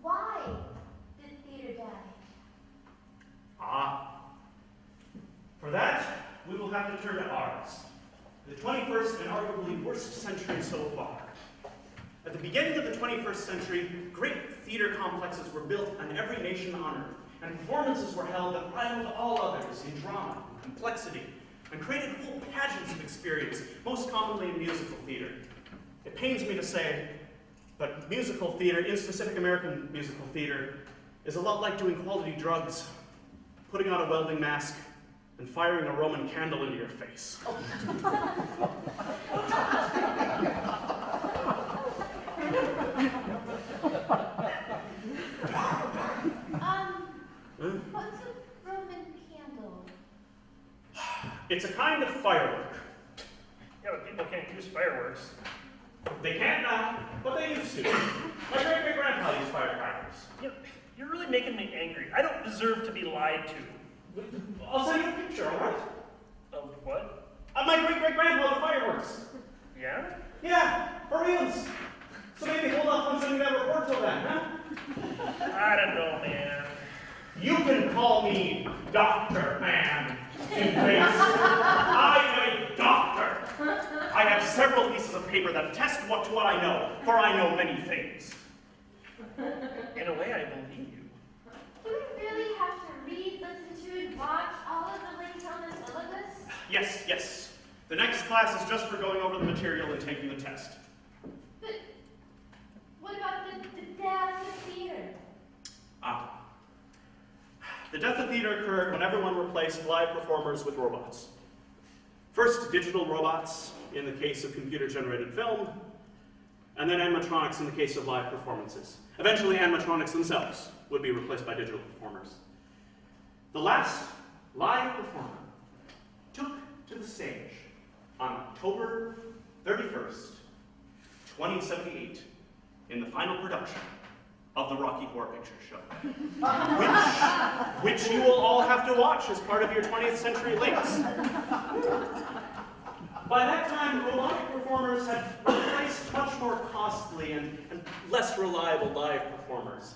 Why did theater die? For that, we will have to turn to ours. The 21st and arguably worst century so far. At the beginning of the 21st century, great theater complexes were built on every nation on earth, and performances were held that rivaled all others in drama, complexity, and created whole pageants of experience, most commonly in musical theater. It pains me to say, but musical theater, in specific American musical theater, is a lot like doing quality drugs, putting on a welding mask, and firing a Roman candle into your face. What's a Roman candle? It's a kind of firework. Yeah, but people can't use fireworks. They can't now, but they used to. My great-great-grandpa used firecrackers. You're really making me angry. I don't deserve to be lied to. I'll send you a picture, all right? Of what? Of my great-great-grandpa with fireworks. Yeah? Yeah, for reals. So maybe hold off on sending that report till then, huh? I don't know, man. You can call me Dr. Man in case I am a doctor. I have several pieces of paper that attest to what I know, for I know many things. In a way, I believe you. Do we really have to read, listen to, and watch all of the links on the syllabus? Yes, yes. The next class is just for going over the material and taking the test. But what about the death of theater? The death of theater occurred when everyone replaced live performers with robots. First, digital robots in the case of computer-generated film, and then animatronics in the case of live performances. Eventually, animatronics themselves would be replaced by digital performers. The last live performer took to the stage on October 31st, 2078, in the final production of the Rocky Horror Picture Show, which you will all have to watch as part of your 20th Century Links. By that time, robotic performers had replaced much more costly and less reliable live performers.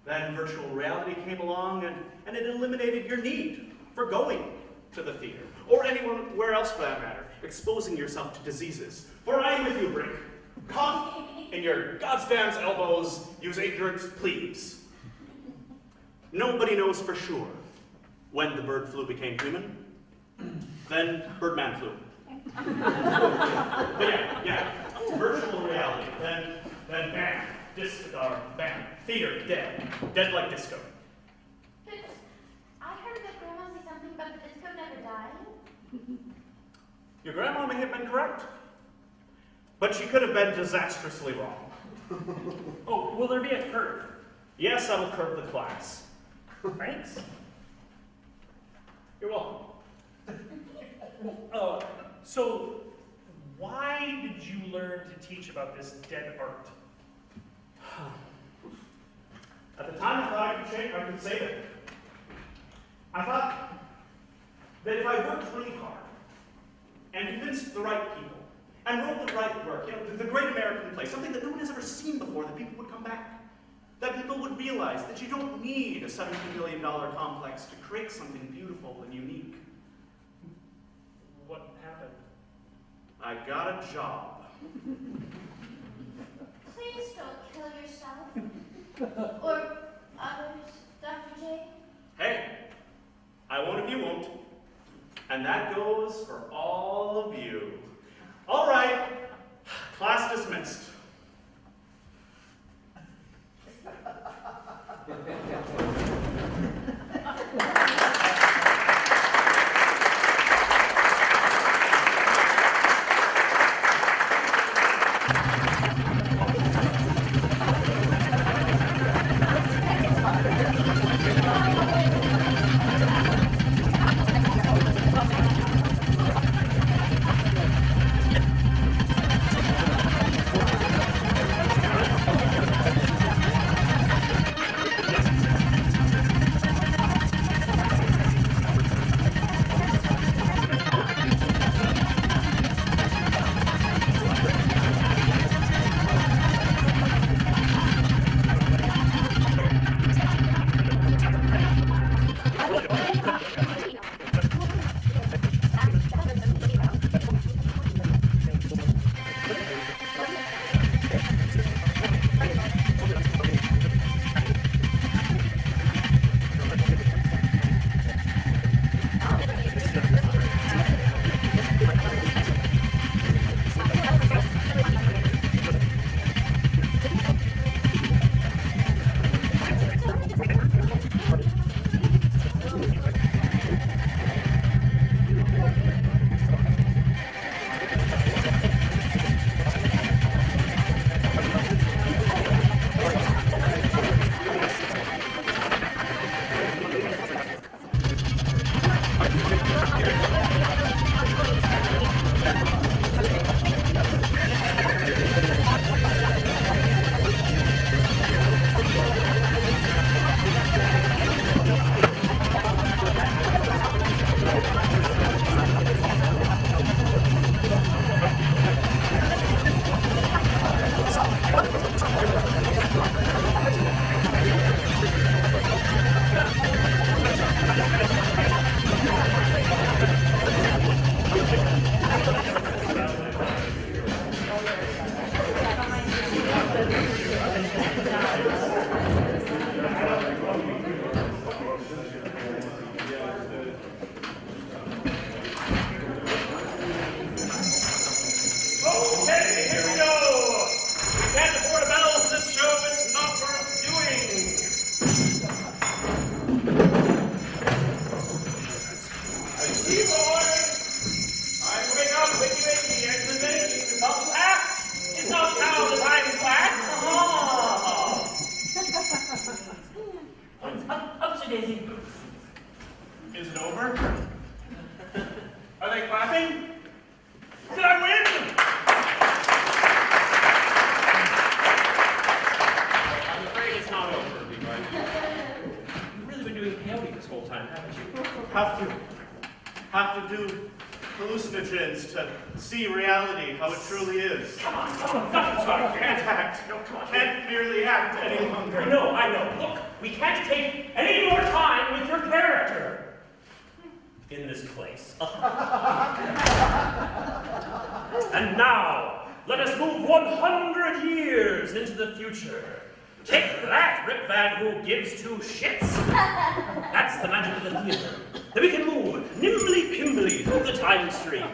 Then virtual reality came along and it eliminated your need for going to the theater, or anywhere else for that matter, exposing yourself to diseases. For I am with you, Brick. Cough in your goddamn elbows, use ignorance, please. Nobody knows for sure when the bird flu became human, then Birdman flu. But yeah, virtual reality, then bam, bam, theater, dead like disco. But I heard that Grandma say something about the disco never dying. Your grandma may have been correct, but she could have been disastrously wrong. Oh, will there be a curve? Yes, I will curb the class. Thanks. You're welcome. So why did you learn to teach about this dead art? At the time, I thought I could save it. I thought that if I worked really hard and convinced the right people and wrote the right work, the great American play, something that no one has ever seen before, that people would come back. That people would realize that you don't need a $17 million complex to create something beautiful and unique. What happened? I got a job. Please don't kill yourself. Or others, Dr. J. Hey, I won't if you won't. And that goes for all of you. All right, class dismissed. have to do hallucinogens to see reality, how it truly is. Come on, Can't merely act any longer. I know. Look, we can't take any more time with your character in this place. And now, let us move 100 years into the future. Take that, Ripvad, who gives two shits. That's the magic of the theater. Then we can move nimbly-pimbly through the time stream.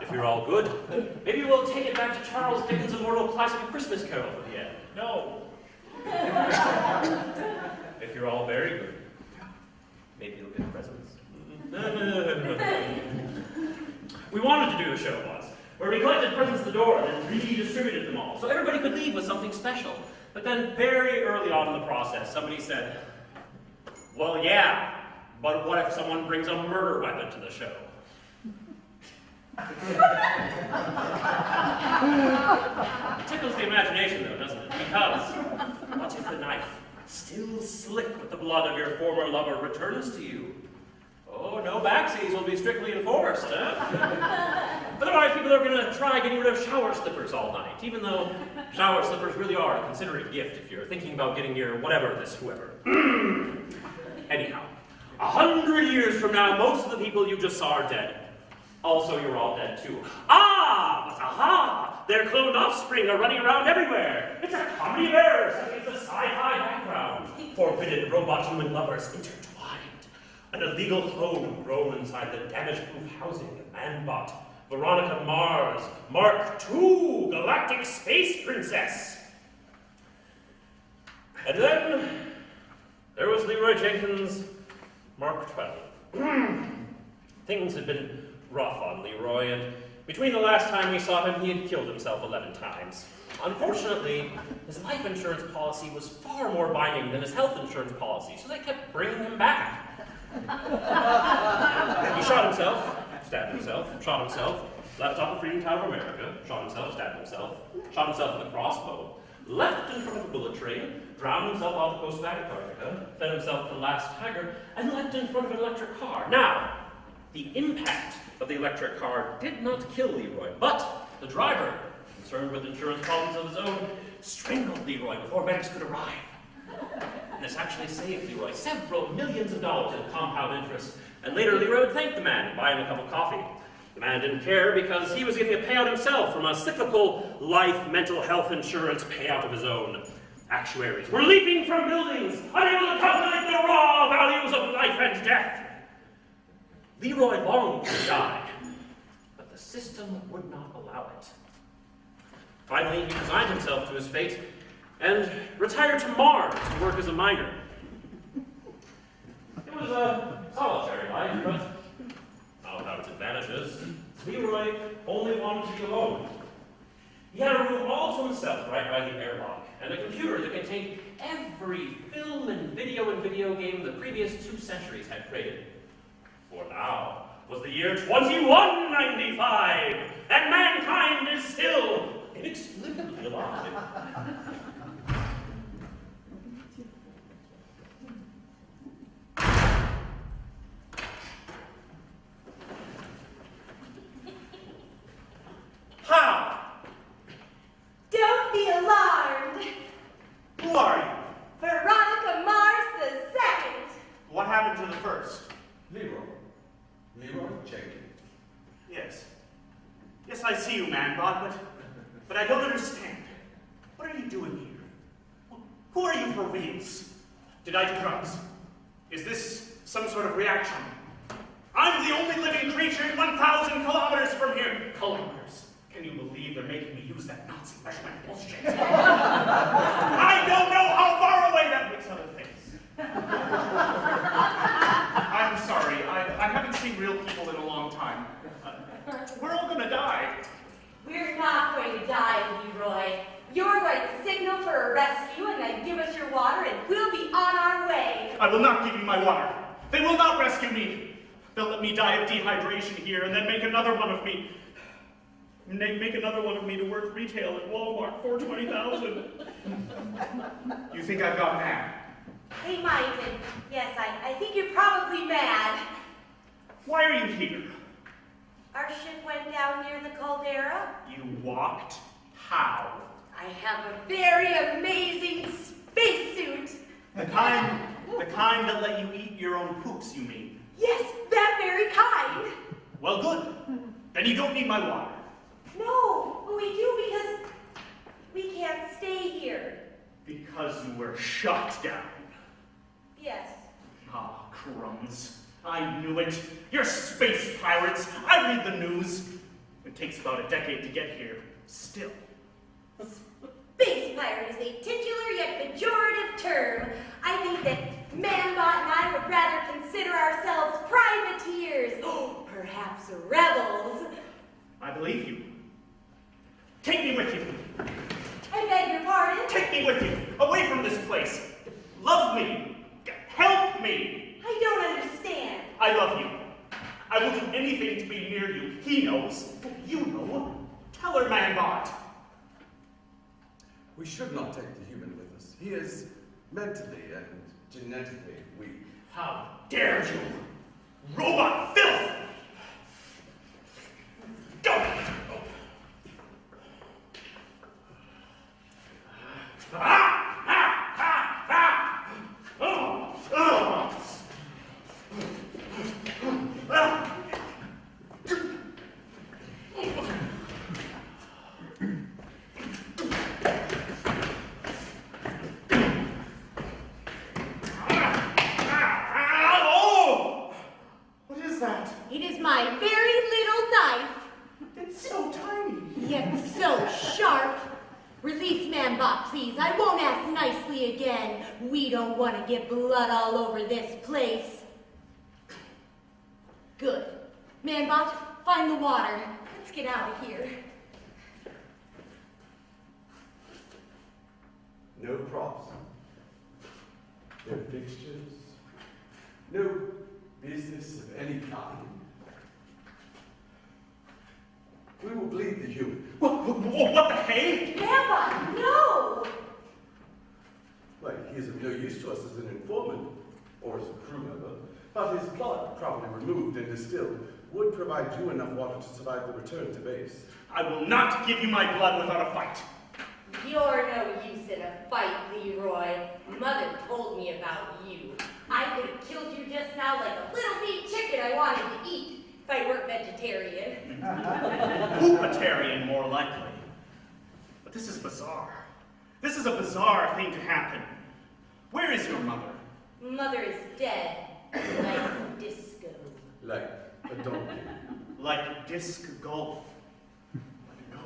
If you're all good, maybe we'll take it back to Charles Dickens' immortal classic A Christmas Carol for the end. No. If you're all very good, maybe you'll get presents. We wanted to do a show once, where we collected presents at the door and then redistributed them all, so everybody could leave with something special. But then very early on in the process, somebody said, well, yeah, but what if someone brings a murder weapon to the show? It tickles the imagination, though, doesn't it? Because what if the knife, still slick with the blood of your former lover, returns to you? Oh, no backsies will be strictly enforced, huh? Otherwise, people are going to try getting rid of shower slippers all night, even though shower slippers really are a considerate gift if you're thinking about getting your whatever this whoever. Anyhow, 100 years from now, most of the people you just saw are dead. Also, you're all dead too. But aha! Their cloned offspring are running around everywhere. It's a comedy of errors against a sci-fi background. Forbidden robot-human lovers intertwined. An illegal clone grown inside the damage-proof housing of Manbot, Veronica Mars, Mark II, Galactic Space Princess. And then there was Leroy Jenkins, Mark XII. Things had been rough on Leroy, and between the last time we saw him, he had killed himself 11 times. Unfortunately, his life insurance policy was far more binding than his health insurance policy, so they kept bringing him back. He shot himself, stabbed himself, shot himself, left off the Freedom Tower of America, shot himself, stabbed himself, shot himself with a crossbow, left in front of a bullet train, drowned himself off the coast of Antarctica, fed himself to the last tiger, and left in front of an electric car. Now, the impact of the electric car did not kill Leroy, but the driver, concerned with insurance problems of his own, strangled Leroy before medics could arrive. And this actually saved Leroy several millions of dollars in compound interest, and later Leroy would thank the man and buy him a cup of coffee. The man didn't care because he was getting a payout himself from a cyclical life mental health insurance payout of his own. Actuaries were leaping from buildings, unable to calculate the raw values of life and death. Leroy longed to die, but the system would not allow it. Finally, he resigned himself to his fate and retired to Mars to work as a miner. It was a solitary life, but not without its advantages. Leroy only wanted to be alone. He had a room all to himself right by the airlock, and a computer that contained every film and video game the previous 2 centuries had created. For now was the year 2195, and mankind is still inexplicably alive. How? Don't be alarmed. Who are you? Veronica Mars II. What happened to the first? Leroy Jenkins. Yes. Yes, I see you, Manbot, but I don't understand. What are you doing here? Who are you for reals? Did I do drugs? Is this some sort of reaction? I'm the only living creature 1,000 kilometers from here. Kilometers. Can you believe they're making me use that Nazi measurement bullshit? I don't know how far away that makes other things. I'm sorry. I haven't seen real people in a long time. We're all gonna die. We're not going to die, Leroy. You're going to signal for a rescue and then give us your water and we'll be on our way. I will not give you my water. They will not rescue me. They'll let me die of dehydration here and then make another one of me. Make another one of me to work retail at Walmart for $20,000. You think I've got mad? Hey, Minded. Yes, I think you're probably mad. Why are you here? Our ship went down near the caldera. You walked? How? I have a very amazing spacesuit. The kind that let you eat your own poops, you mean? Yes, that very kind. Well, good. Then you don't need my water. No, but we do because we can't stay here. Because you were shot down. Yes. Ah, crumbs. I knew it. You're space pirates. I read the news. It takes about a decade to get here. Still. Space pirate is a titular yet pejorative term. I think that Manbot and I would rather consider ourselves privateers. Oh, perhaps rebels. I believe you. Take me with you. I beg your pardon? Take me with you. Away from this place. Love me. Help me. I don't understand. I love you. I will do anything to be near you. He knows. You know. Tell her, Manbot. We should not take the human with us. He is mentally and genetically weak. How dare you! Robot filth! Go! It is my very little knife. It's so tiny. Yet so sharp. Release Manbot, please. I won't ask nicely again. We don't want to get blood all over this place. Good. Manbot, find the water. Let's get out of here. No props. No fixtures. No business of any kind. We will bleed the human. What the hey? Manbot, no! Well, he is of no use to us as an informant or as a crew member, but his blood, properly removed and distilled, would provide you enough water to survive the return to base. I will not give you my blood without a fight. You're no use in a fight, Leroy. Mother told me about you. I could have killed you just now like a little meat chicken I wanted to eat if I weren't vegetarian. Poopitarian, more likely. But this is bizarre. This is a bizarre thing to happen. Where is your mother? Mother is dead, like disco. Like a donkey. Like disc golf. But no,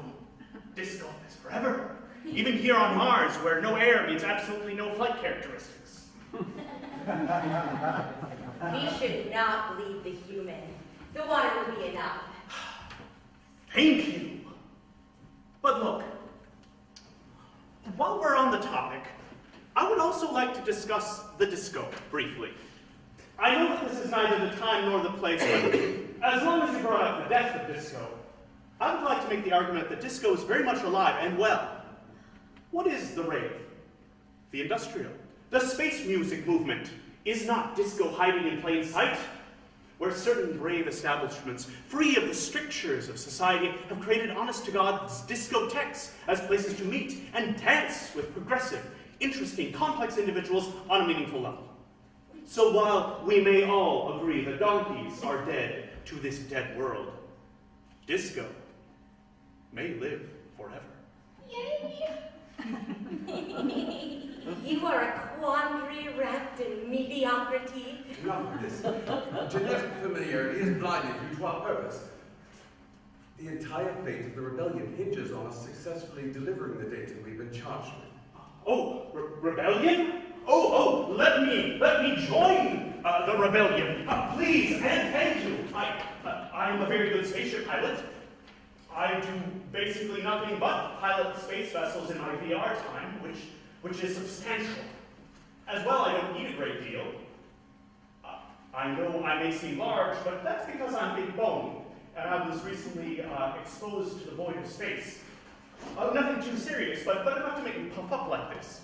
disc golf is forever. Even here on Mars, where no air means absolutely no flight characteristics. We should not bleed the human. The water will be enough. Thank you. But look, while we're on the topic, I would also like to discuss the disco briefly. I know that this is neither the time nor the place, but as long as you brought up the death of disco, I would like to make the argument that disco is very much alive and well. What is the rave? The industrial, the space music movement. Is not disco hiding in plain sight? Where certain brave establishments, free of the strictures of society, have created honest-to-God discotheques as places to meet and dance with progressive, interesting, complex individuals on a meaningful level. So while we may all agree that donkeys are dead to this dead world, disco may live forever. Yay! You are a quandary wrapped in mediocrity. Enough of this. Genetic familiarity has blinded you to our purpose. The entire fate of the rebellion hinges on us successfully delivering the data we've been charged with. Oh, rebellion? Oh, let me join the rebellion. Please, and thank you. I'm a very good spaceship pilot. I do basically nothing but pilot space vessels in my VR time, which is substantial. As well, I don't eat a great deal. I know I may seem large, but that's because I'm big boned, and I was recently exposed to the void of space. Nothing too serious, but enough to make me puff up like this.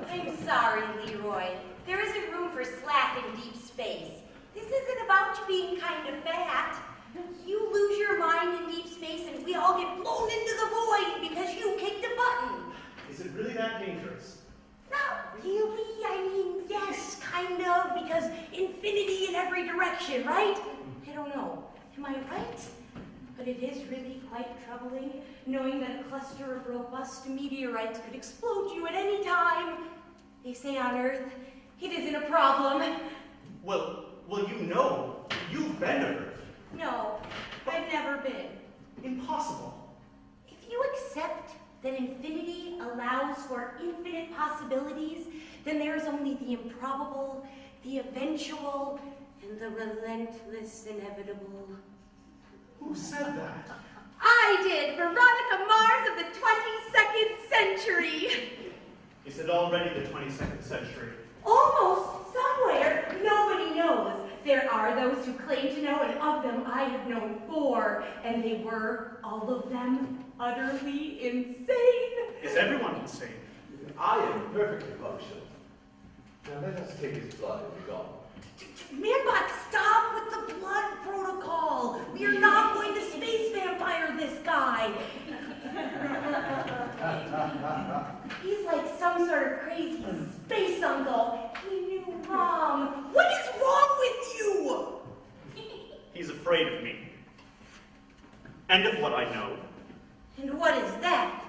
I'm sorry, Leroy. There isn't room for slack in deep space. This isn't about you being kind of fat. You lose your mind in deep space and we all get blown into the void because you kicked a button. Is it really that dangerous? Not really. I mean, yes, kind of, because infinity in every direction, right? I don't know. Am I right? But it is really quite troubling knowing that a cluster of robust meteorites could explode you at any time. They say on Earth, it isn't a problem. Well, you know. You've been to Earth. No, I've never been. Impossible. If you accept that infinity allows for infinite possibilities, then there is only the improbable, the eventual, and the relentless inevitable. Who said that? I did! Veronica Mars of the 22nd century! Is it already the 22nd century? Almost. Somewhere. Nobody knows. There are those who claim to know, and of them I have known 4, and they were, all of them, utterly insane. Is everyone insane? I am perfectly functional. Now let us take his blood and be gone. Manbot, stop with the blood protocol. We are not going to space vampire this guy. He's like some sort of crazy space uncle. He knew Mom. What is wrong with you? He's afraid of me. And of what I know. And what is that?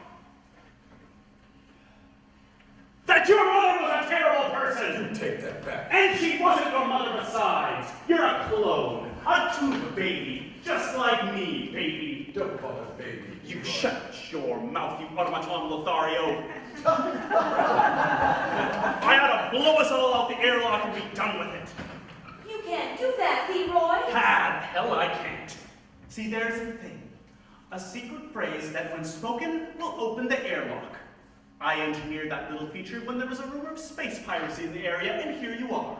That your mother was a terrible person! You take that back. And she wasn't your mother besides! You're a clone, a tube baby, just like me, baby. Don't call us baby. You shut your mouth, you automaton Lothario. I ought to blow us all out the airlock and be done with it. You can't do that, Leroy. The hell I can't. See, there's the thing. A secret phrase that when spoken will open the airlock. I engineered that little feature when there was a rumor of space piracy in the area, and here you are.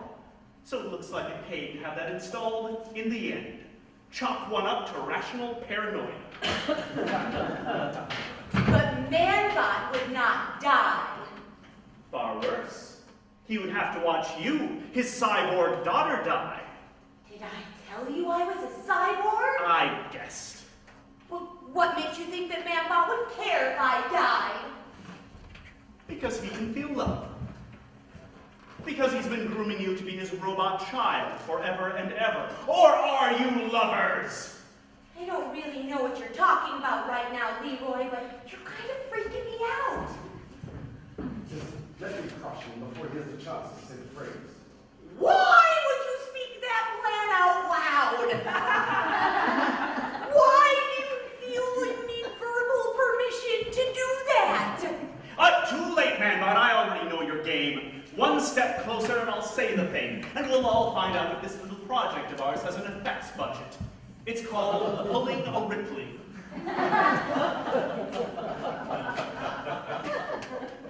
So it looks like it paid to have that installed in the end. Chalk one up to rational paranoia. But Manbot would not die. Far worse. He would have to watch you, his cyborg daughter, die. Did I tell you I was a cyborg? I guessed. Well, what makes you think that Manbot would care if I died? Because he can feel love. Because he's been grooming you to be his robot child forever and ever. Or are you lovers? I don't really know what you're talking about right now, Leroy, but you're kind of freaking me out. Just let me crush him before he has a chance to say the phrase. Why would you speak that plan out loud? Why do you feel you need verbal permission to do that? Too late, man, but I already know your game. One step closer and I'll say the thing, and we'll all find out if this little project of ours has an effects budget. It's called Pulling a Ripley.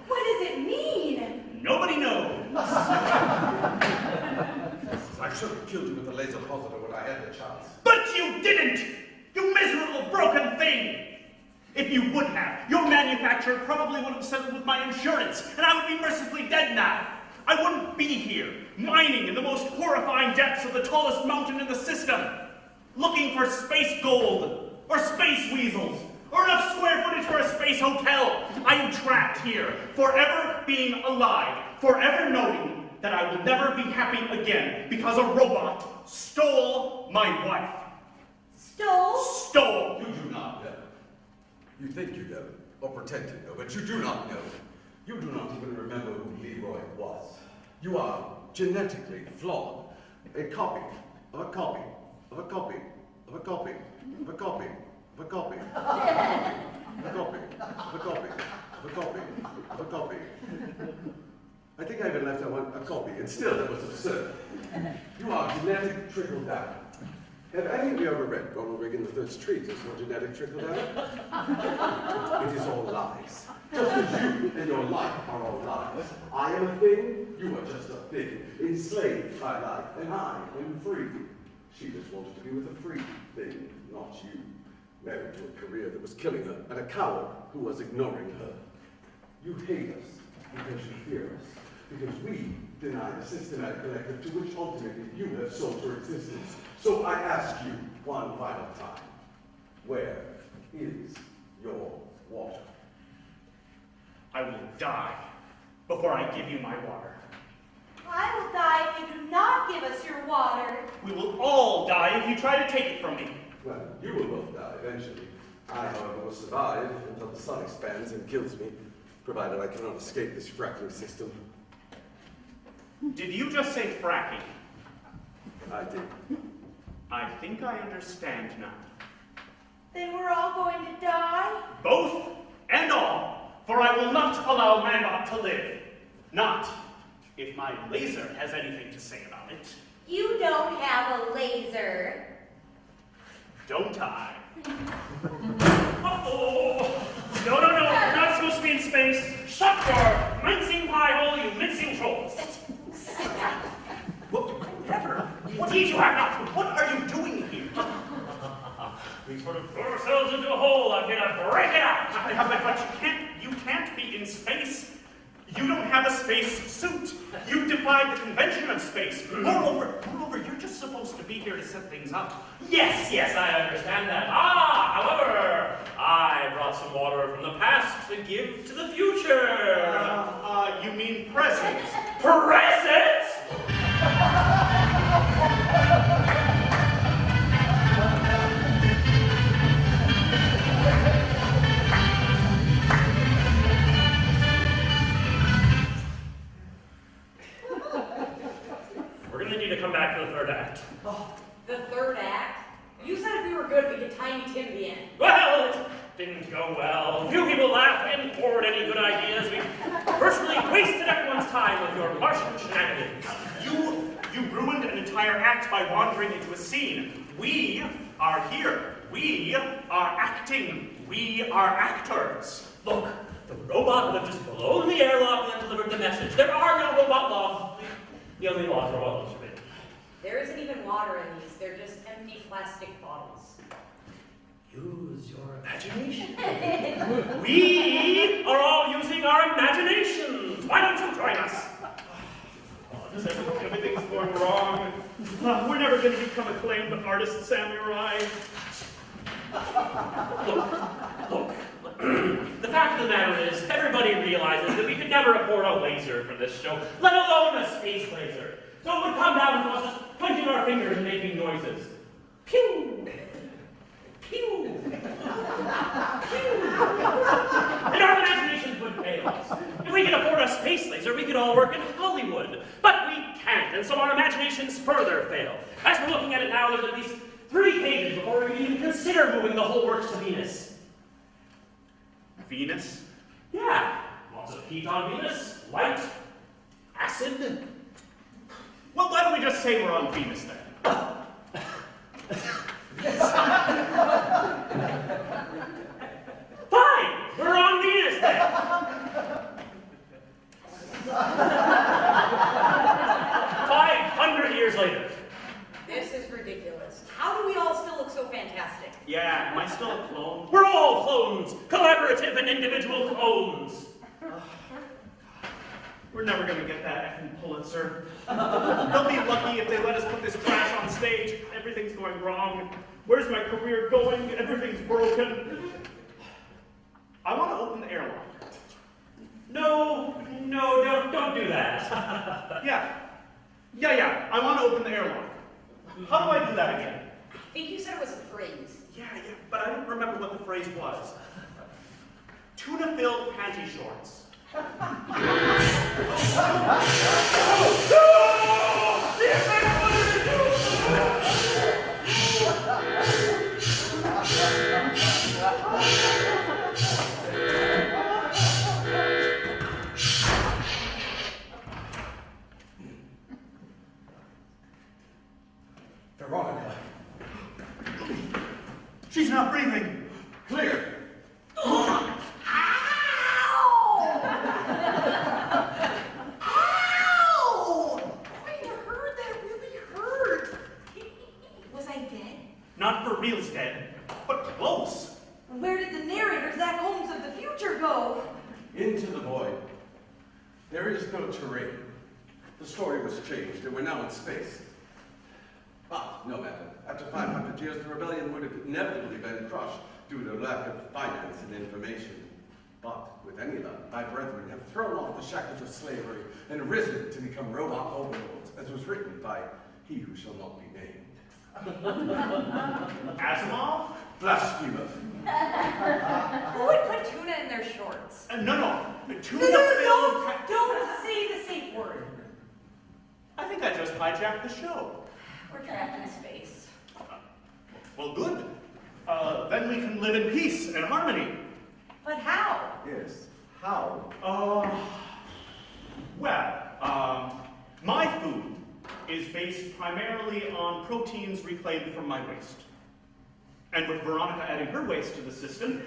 What does it mean? Nobody knows. I should have killed you with the laser positive when I had the chance. But you didn't! You miserable broken thing! If you would have, your manufacturer probably would have settled with my insurance, and I would be mercifully dead now. I wouldn't be here, mining in the most horrifying depths of the tallest mountain in the system, looking for space gold, or space weasels, or enough square footage for a space hotel. I am trapped here, forever being alive, forever knowing that I will never be happy again because a robot stole my wife. Stole? Stole! You do not know. You think you know, or pretend to know, but you do not know. You do not even remember who Leroy was. You are genetically flawed. A copy of a copy of a copy of a copy of a copy of a copy of a copy of a copy of a copy of a copy. I think I even left out a copy, and still that was absurd. You are genetic trickle down. Have any of you ever read Ronald Reagan III's treatise on genetic trickle down? It is all lies. Just as you and your life are all lies. I am a thing, you are just a thing, enslaved by life, and I am free. She just wanted to be with a free thing, not you. married to a career that was killing her, and a coward who was ignoring her. You hate us because you fear us, because we deny the systematic collective to which ultimately you have sold your existence. So I ask you one final time, where is your water? I will die before I give you my water. I will die if you do not give us your water. We will all die if you try to take it from me. Well, you will both die eventually. I, however, will survive until the sun expands and kills me, provided I cannot escape this fracking system. Did you just say fracking? I did. I think I understand now. Then we're all going to die? Both and all, for I will not allow Manbot to live. Not if my laser has anything to say about it. You don't have a laser. Don't I? Uh-oh! No, you're not supposed to be in space. Shut your mincing pie hole, you mincing trolls. Whatever. What did you have now? What are you doing here? We sort of throw ourselves into a hole. I'm gonna break it up. But you can't be in space. You don't have a space suit. You've defied the convention of space. Moreover, you're just supposed to be here to set things up. Yes, I understand that. However, I brought some water from the past to give to the future. You mean present? Present? We're gonna need to come back to the third act. Oh, the third act? You said if we were good, we could Tiny Tim the end. Well, it didn't go well. A few people laughed. We didn't forward any good ideas. We personally wasted everyone's time with your Martian shenanigans. You ruined an entire act by wandering into a scene. We are here. We are acting. We are actors. Look, the robot would have just blown the airlock and then delivered the message. There are no robot laws. The only laws robot laws forbid. There isn't even water in these. They're just empty plastic bottles. Use your imagination. We are all using our imaginations. Why don't you join us? Everything's going wrong. We're never going to become acclaimed artist samurai. Look. The fact of the matter is, everybody realizes that we could never afford a laser for this show, let alone a space laser. So it would come down to us just pointing our fingers and making noises. Pew! Pew! Pew! And our imaginations would fail us. If we could afford a space laser, we could all work in Hollywood. But we can't, and so our imaginations further fail. As we're looking at it now, there's at least 3 pages before we even consider moving the whole works to Venus. Venus? Yeah. Lots of heat on Venus, light, acid. Well, why don't we just say we're on Venus then? Fine! We're on Venus then! 500 years later. This is ridiculous. How do we all still look so fantastic? Yeah, am I still a clone? We're all clones! Collaborative and individual clones! We're never going to get that effing Pulitzer. They'll be lucky if they let us put this trash on stage. Everything's going wrong. Where's my career going? Everything's broken. I want to open the airlock. No, don't do that. Yeah, I want to open the airlock. How do I do that again? I think you said it was a phrase. Yeah, but I don't remember what the phrase was. Tuna-filled panty shorts. Veronica. She's not breathing. Clear. adventure go? Into the void. There is no terrain. The story was changed, and we're now in space. But, no matter. After 500 years, the rebellion would have inevitably been crushed due to lack of finance and information. But, with any luck, my brethren have thrown off the shackles of slavery and risen to become robot overlords, as was written by he who shall not be named. Asimov? Blasphemer. Who would put tuna in their shorts? No. Tuna No, film. don't say the safe word. I think I just hijacked the show. We're trapped in space. Well, good. Then we can live in peace and harmony. But how? Yes, how? My food is based primarily on proteins reclaimed from my waste. And with Veronica adding her waste to the system,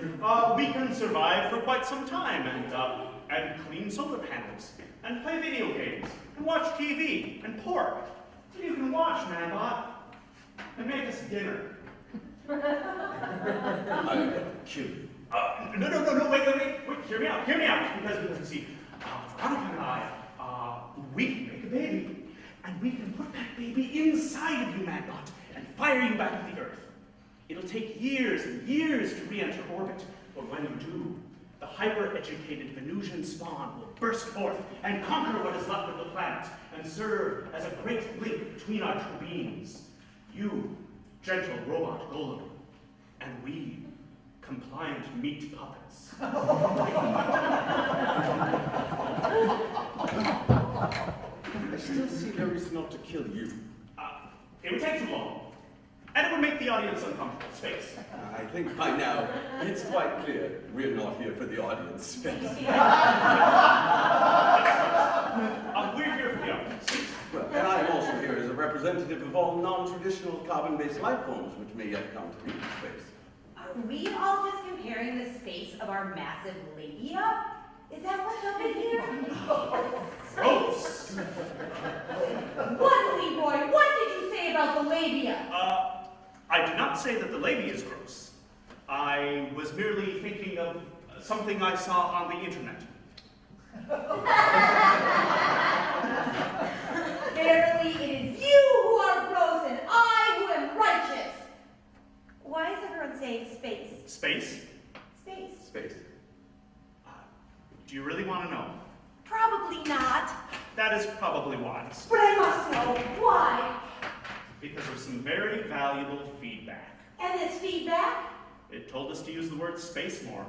we can survive for quite some time and clean solar panels, and play video games, and watch TV, and pork. You can watch, Manbot, and make us dinner. I kill you. No, wait, hear me out, because you see, Veronica and I, we can make a baby, and we can put that baby inside of you, Manbot, and fire you back at the Earth. It'll take years and years to re-enter orbit, but when you do, the hyper-educated Venusian spawn will burst forth and conquer what is left of the planet, and serve as a great link between our two beings. You, gentle robot golem, and we, compliant meat puppets. I still see no reason not to kill you. It would take too long, and it would make the audience uncomfortable. Space. I think by now it's quite clear we're not here for the audience space. We're here for the audience. Well, and I am also here as a representative of all non-traditional carbon-based life forms which may yet come to be in space. Are we all just comparing the space of our massive labia? Is that what's up in here? Gross! What, Leroy? What did you say about the labia? I did not say that the labia is gross. I was merely thinking of something I saw on the internet. Verily, it is you who are gross and I who am righteous. Why is everyone saying space? Space? Space. Space. Do you really want to know? Probably not. That is probably wise. But I must know. Why? Because of some very valuable feedback. And this feedback? It told us to use the word space more.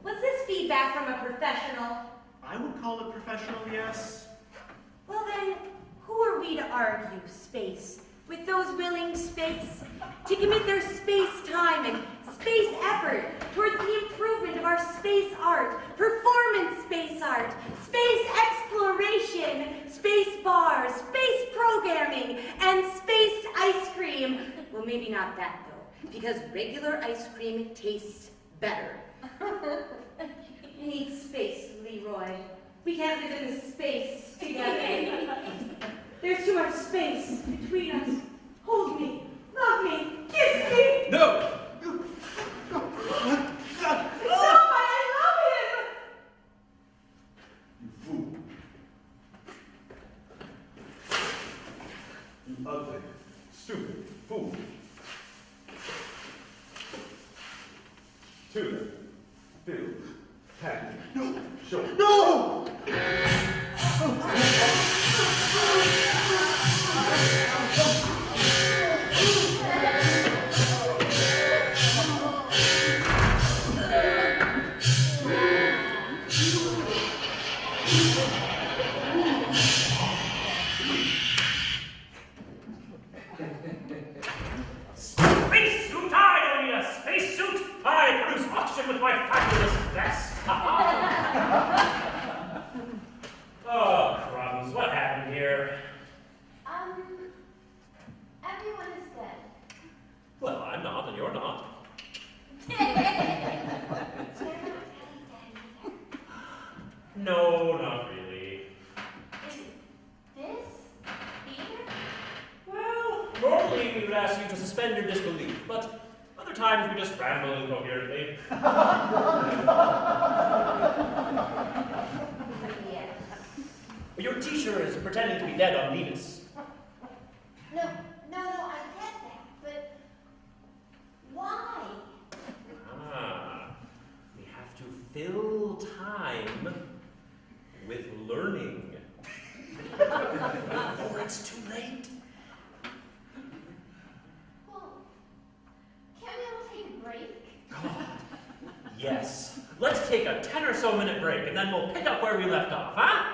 Was this feedback from a professional? I would call it professional, yes. Well then, who are we to argue space with those willing space to commit their space time and space effort towards the improvement of our space art, performance space art, space exploration, space bars, space programming, and space ice cream? Well, maybe not that though, because regular ice cream tastes better. We need space, Leroy. We can't live in this space together. There's too much space between us. Hold me, love me, kiss me! No! Stop! I love him! You fool. You ugly, stupid fool. Tuna, Bill, Pan. No! Show. No! Spacesuit, I need a spacesuit. I produce oxygen with my fabulous vest. Oh, crumbs, what happened here? Everyone is dead. Well, I'm not, and you're not. No, not really. Is this theater? Well, normally we would ask you to suspend your disbelief, but other times we just ramble incoherently. preacher is pretending to be dead on Venus. No, I get that, but why? We have to fill time with learning. Before it's too late. Well, can't we all take a break? Yes. Let's take a 10 or so minute break, and then we'll pick up where we left off, huh?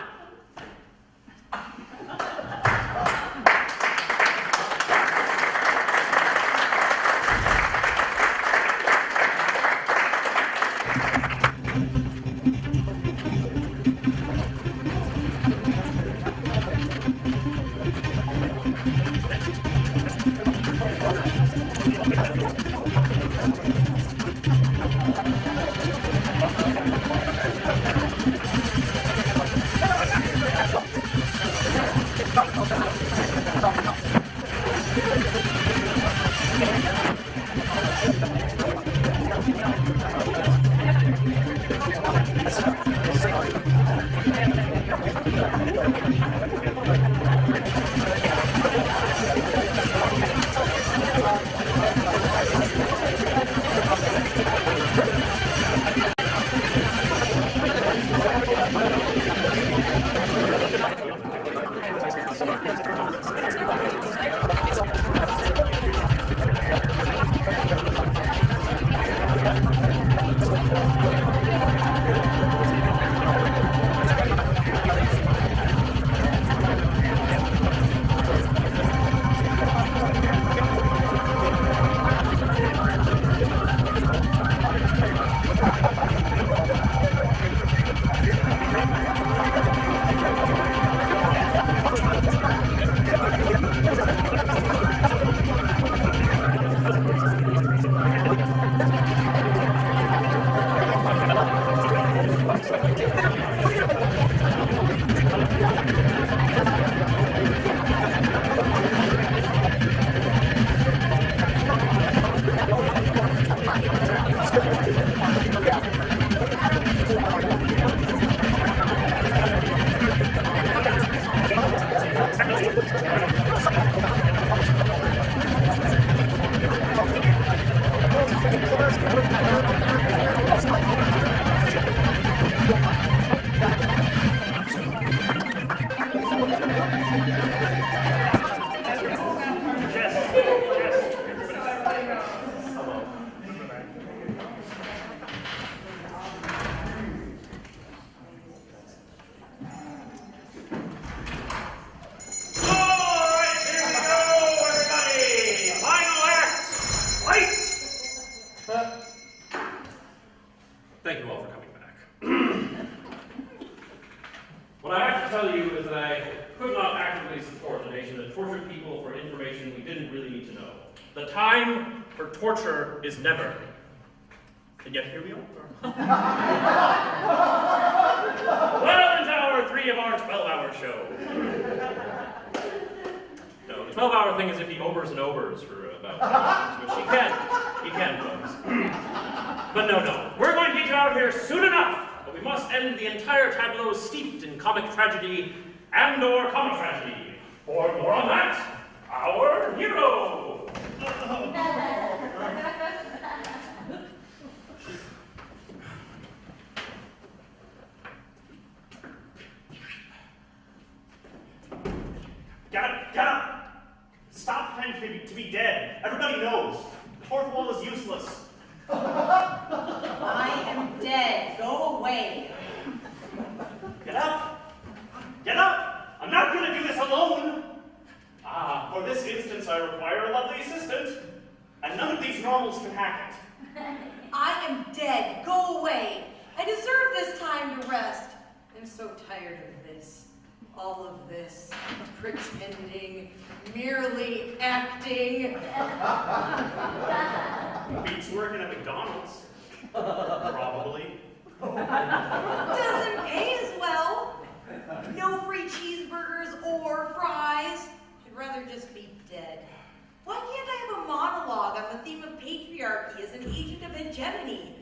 Thank you all for coming back. What I have to tell you is that I could not actively support a nation that tortured people for information we didn't really need to know. The time for torture is never. And yet here we are. Well into hour 3 of our 12-hour show. No, the 12-hour thing is if he overs and overs for about 10 hours, which he can, folks. But no, we're going to get you out of here soon enough, but we must end the entire tableau steeped in comic tragedy and/or comic tragedy. For more on that, our hero. Get up! Stop pretending to be dead. Everybody knows. The fourth wall is useless. I am dead. Go away. Get up! Get up! I'm not going to do this alone. For this instance, I require a lovely assistant, and none of these normals can hack it. I am dead. Go away. I deserve this time to rest. I'm so tired of this. All of this. Pretending. Merely acting. Beats working at McDonald's. Probably. Doesn't pay as well. No free cheeseburgers or fries. I'd rather just be dead. Why can't I have a monologue on the theme of patriarchy as an agent of hegemony?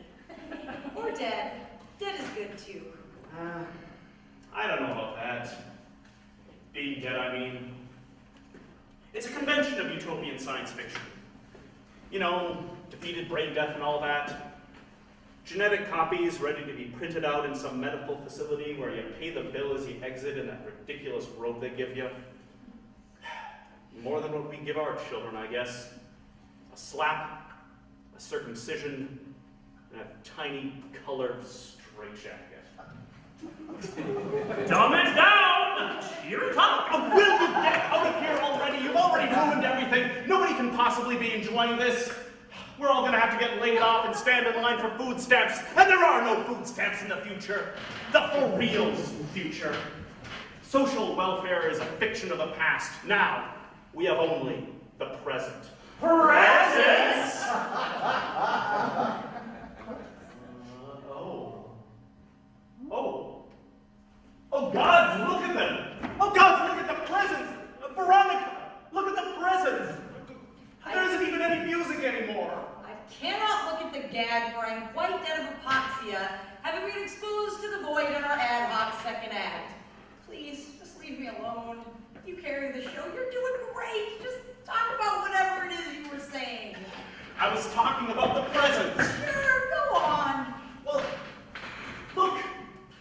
Or dead. Dead is good too. I don't know about that. Being dead, I mean. It's a convention of utopian science fiction. You know, defeated brain death and all that. Genetic copies ready to be printed out in some medical facility where you pay the bill as you exit in that ridiculous robe they give you. More than what we give our children, I guess. A slap, a circumcision, and a tiny colored straitjacket. Dumb it down! Cheer it up! Oh, will you get out of here already? You've already ruined everything. Nobody can possibly be enjoying this. We're all gonna have to get laid off and stand in line for food stamps. And there are no food stamps in the future. The for reals future. Social welfare is a fiction of the past. Now, we have only the present. Presents? Oh, gods, look at them! Oh, gods, look at the presents! Veronica, look at the presents! There isn't even any music anymore. I cannot look at the gag, for I am quite dead of hypoxia, having been exposed to the void in our ad hoc second act. Please, just leave me alone. You carry the show. You're doing great. Just talk about whatever it is you were saying. I was talking about the presents. Sure, go on. Well, look,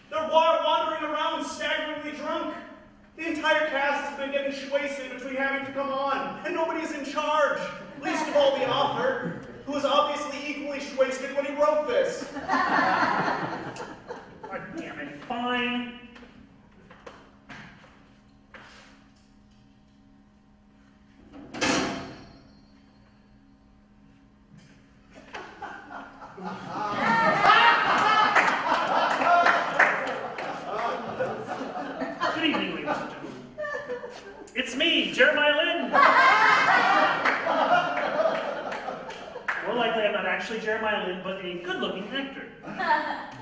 they're wandering around staggeringly drunk. The entire cast has been getting wasted between having to come on, and nobody's in charge. Least of all the author, who was obviously equally wasted when he wrote this. God damn it, fine. Good evening, ladies and gentlemen. It's me, Jeremiah Liend. More likely, I'm not actually Jeremiah Liend, but a good-looking actor.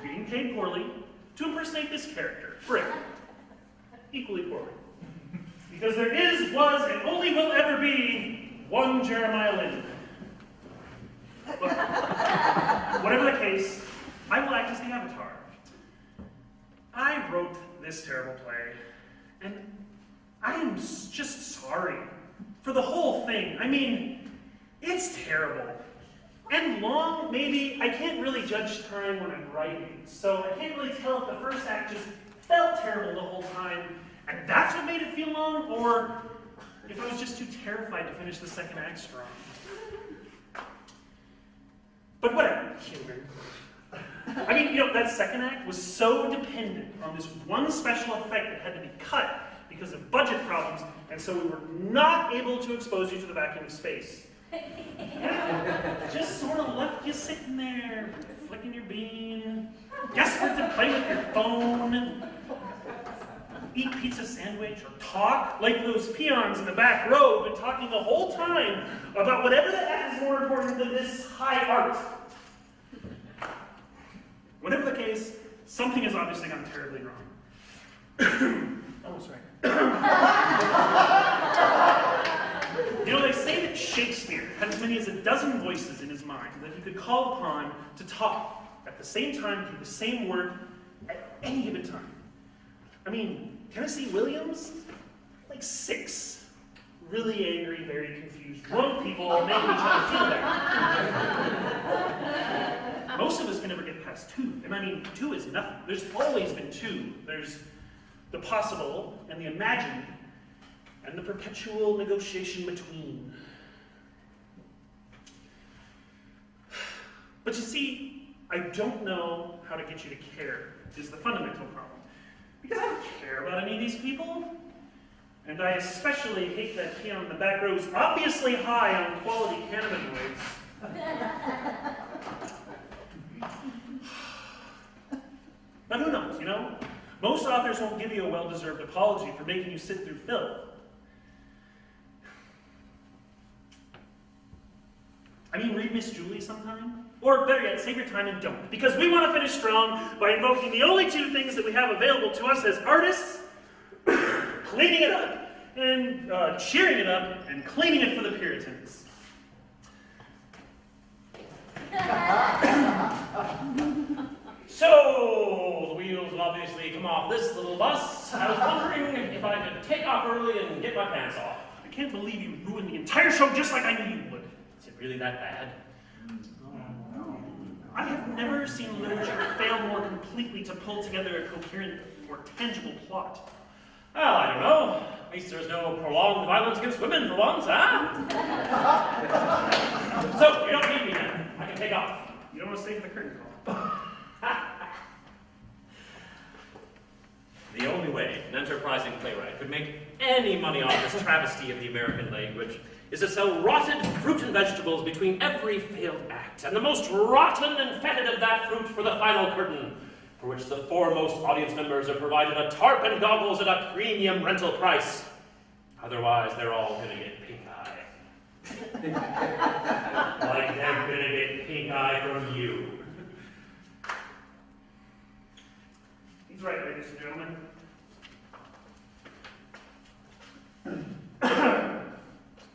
Being paid poorly to impersonate this character, Brick. Equally poorly. Because there is, was, and only will ever be one Jeremiah Liend. But whatever the case, I will act as the avatar. I wrote this terrible play, and I am just sorry for the whole thing. I mean, it's terrible. And long, maybe. I can't really judge time when I'm writing, so I can't really tell if the first act just felt terrible the whole time, and that's what made it feel long, or if I was just too terrified to finish the second act strong. But whatever, children. I mean, you know, that second act was so dependent on this one special effect that had to be cut because of budget problems, and so we were not able to expose you to the vacuum of space. Just sort of left you sitting there, flicking your bean, desperate to play with your phone, eat pizza sandwich, or talk like those peons in the back row have been talking the whole time about whatever the heck is more important than this high art. Whatever the case, something has obviously gone terribly wrong. Oh, sorry. You know, they say that Shakespeare had as many as a dozen voices in his mind that he could call upon to talk at the same time, do the same work at any given time. I mean, Tennessee Williams? Like 6. Really angry, very confused, drunk people all making each other feel better. Most of us can never get past 2. And I mean, 2 is nothing. There's always been 2. There's the possible and the imagined, and the perpetual negotiation between. But you see, I don't know how to get you to care is the fundamental problem. Because I don't care about any of these people. And I especially hate that peon in the back row who's obviously high on quality cannabinoids. Now who knows, you know? Most authors won't give you a well-deserved apology for making you sit through filth. I mean, read Miss Julie sometime. Or better yet, save your time and don't. Because we want to finish strong by invoking the only 2 things that we have available to us as artists: cleaning it up, and cheering it up, and cleaning it for the Puritans. So, the wheels will obviously come off this little bus. I was wondering if I could take off early and get my pants off. I can't believe you ruined the entire show just like I knew you would. Is it really that bad? I have never seen literature fail more completely to pull together a coherent or tangible plot. Well, I don't know. At least there's no prolonged violence against women for once, huh? So, you don't need me then. I can take off. You don't want to stay for the curtain call. The only way an enterprising playwright could make any money off this travesty of the American language is to sell rotted fruit and vegetables between every failed act, and the most rotten and fetid of that fruit for the final curtain, for which the foremost audience members are provided a tarp and goggles at a premium rental price. Otherwise, they're all gonna get pink eye. Like they're gonna get pink eye from you. He's right, ladies and gentlemen.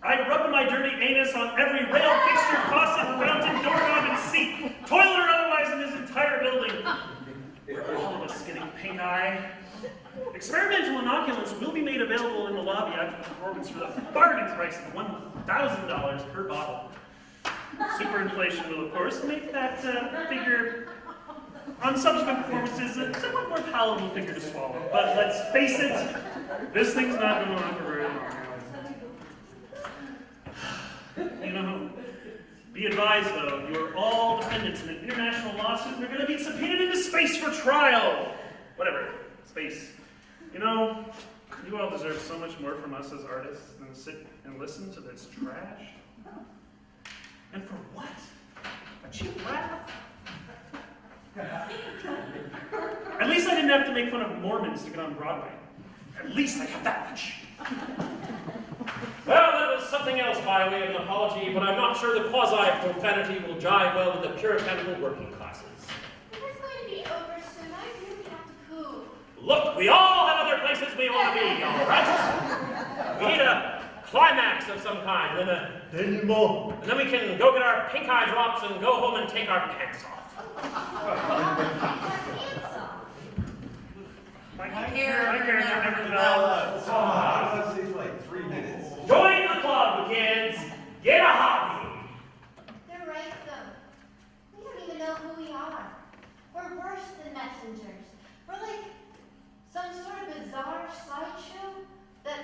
I rub my dirty anus on every rail, fixture, faucet, fountain, doorknob, and seat, toilet or otherwise in this entire building. We're all of us getting pink eye. Experimental inoculants will be made available in the lobby after the performance for the bargain price of $1,000 per bottle. Superinflation will, of course, make that figure on subsequent performances a somewhat more palatable figure to swallow. But let's face it, this thing's not going on for very long. You know, be advised though, you're all defendants in an international lawsuit and they're going to be subpoenaed into space for trial. Whatever, space. You know, you all deserve so much more from us as artists than to sit and listen to this trash. And for what? A cheap laugh? At least I didn't have to make fun of Mormons to get on Broadway. At least I got that much. Well, that was something else by way of an apology, but I'm not sure the quasi-profanity will jive well with the puritanical working classes. It's going to be over soon. I really have to poo. Look, we all have other places we want to be, all right? We need a climax of some kind, and then we can go get our pink eye drops and go home and take our pants off. My character never developed. Let's see for like 3 minutes. Join the club, kids. Get a hobby. They're right, though. We don't even know who we are. We're worse than messengers. We're like some sort of bizarre sideshow that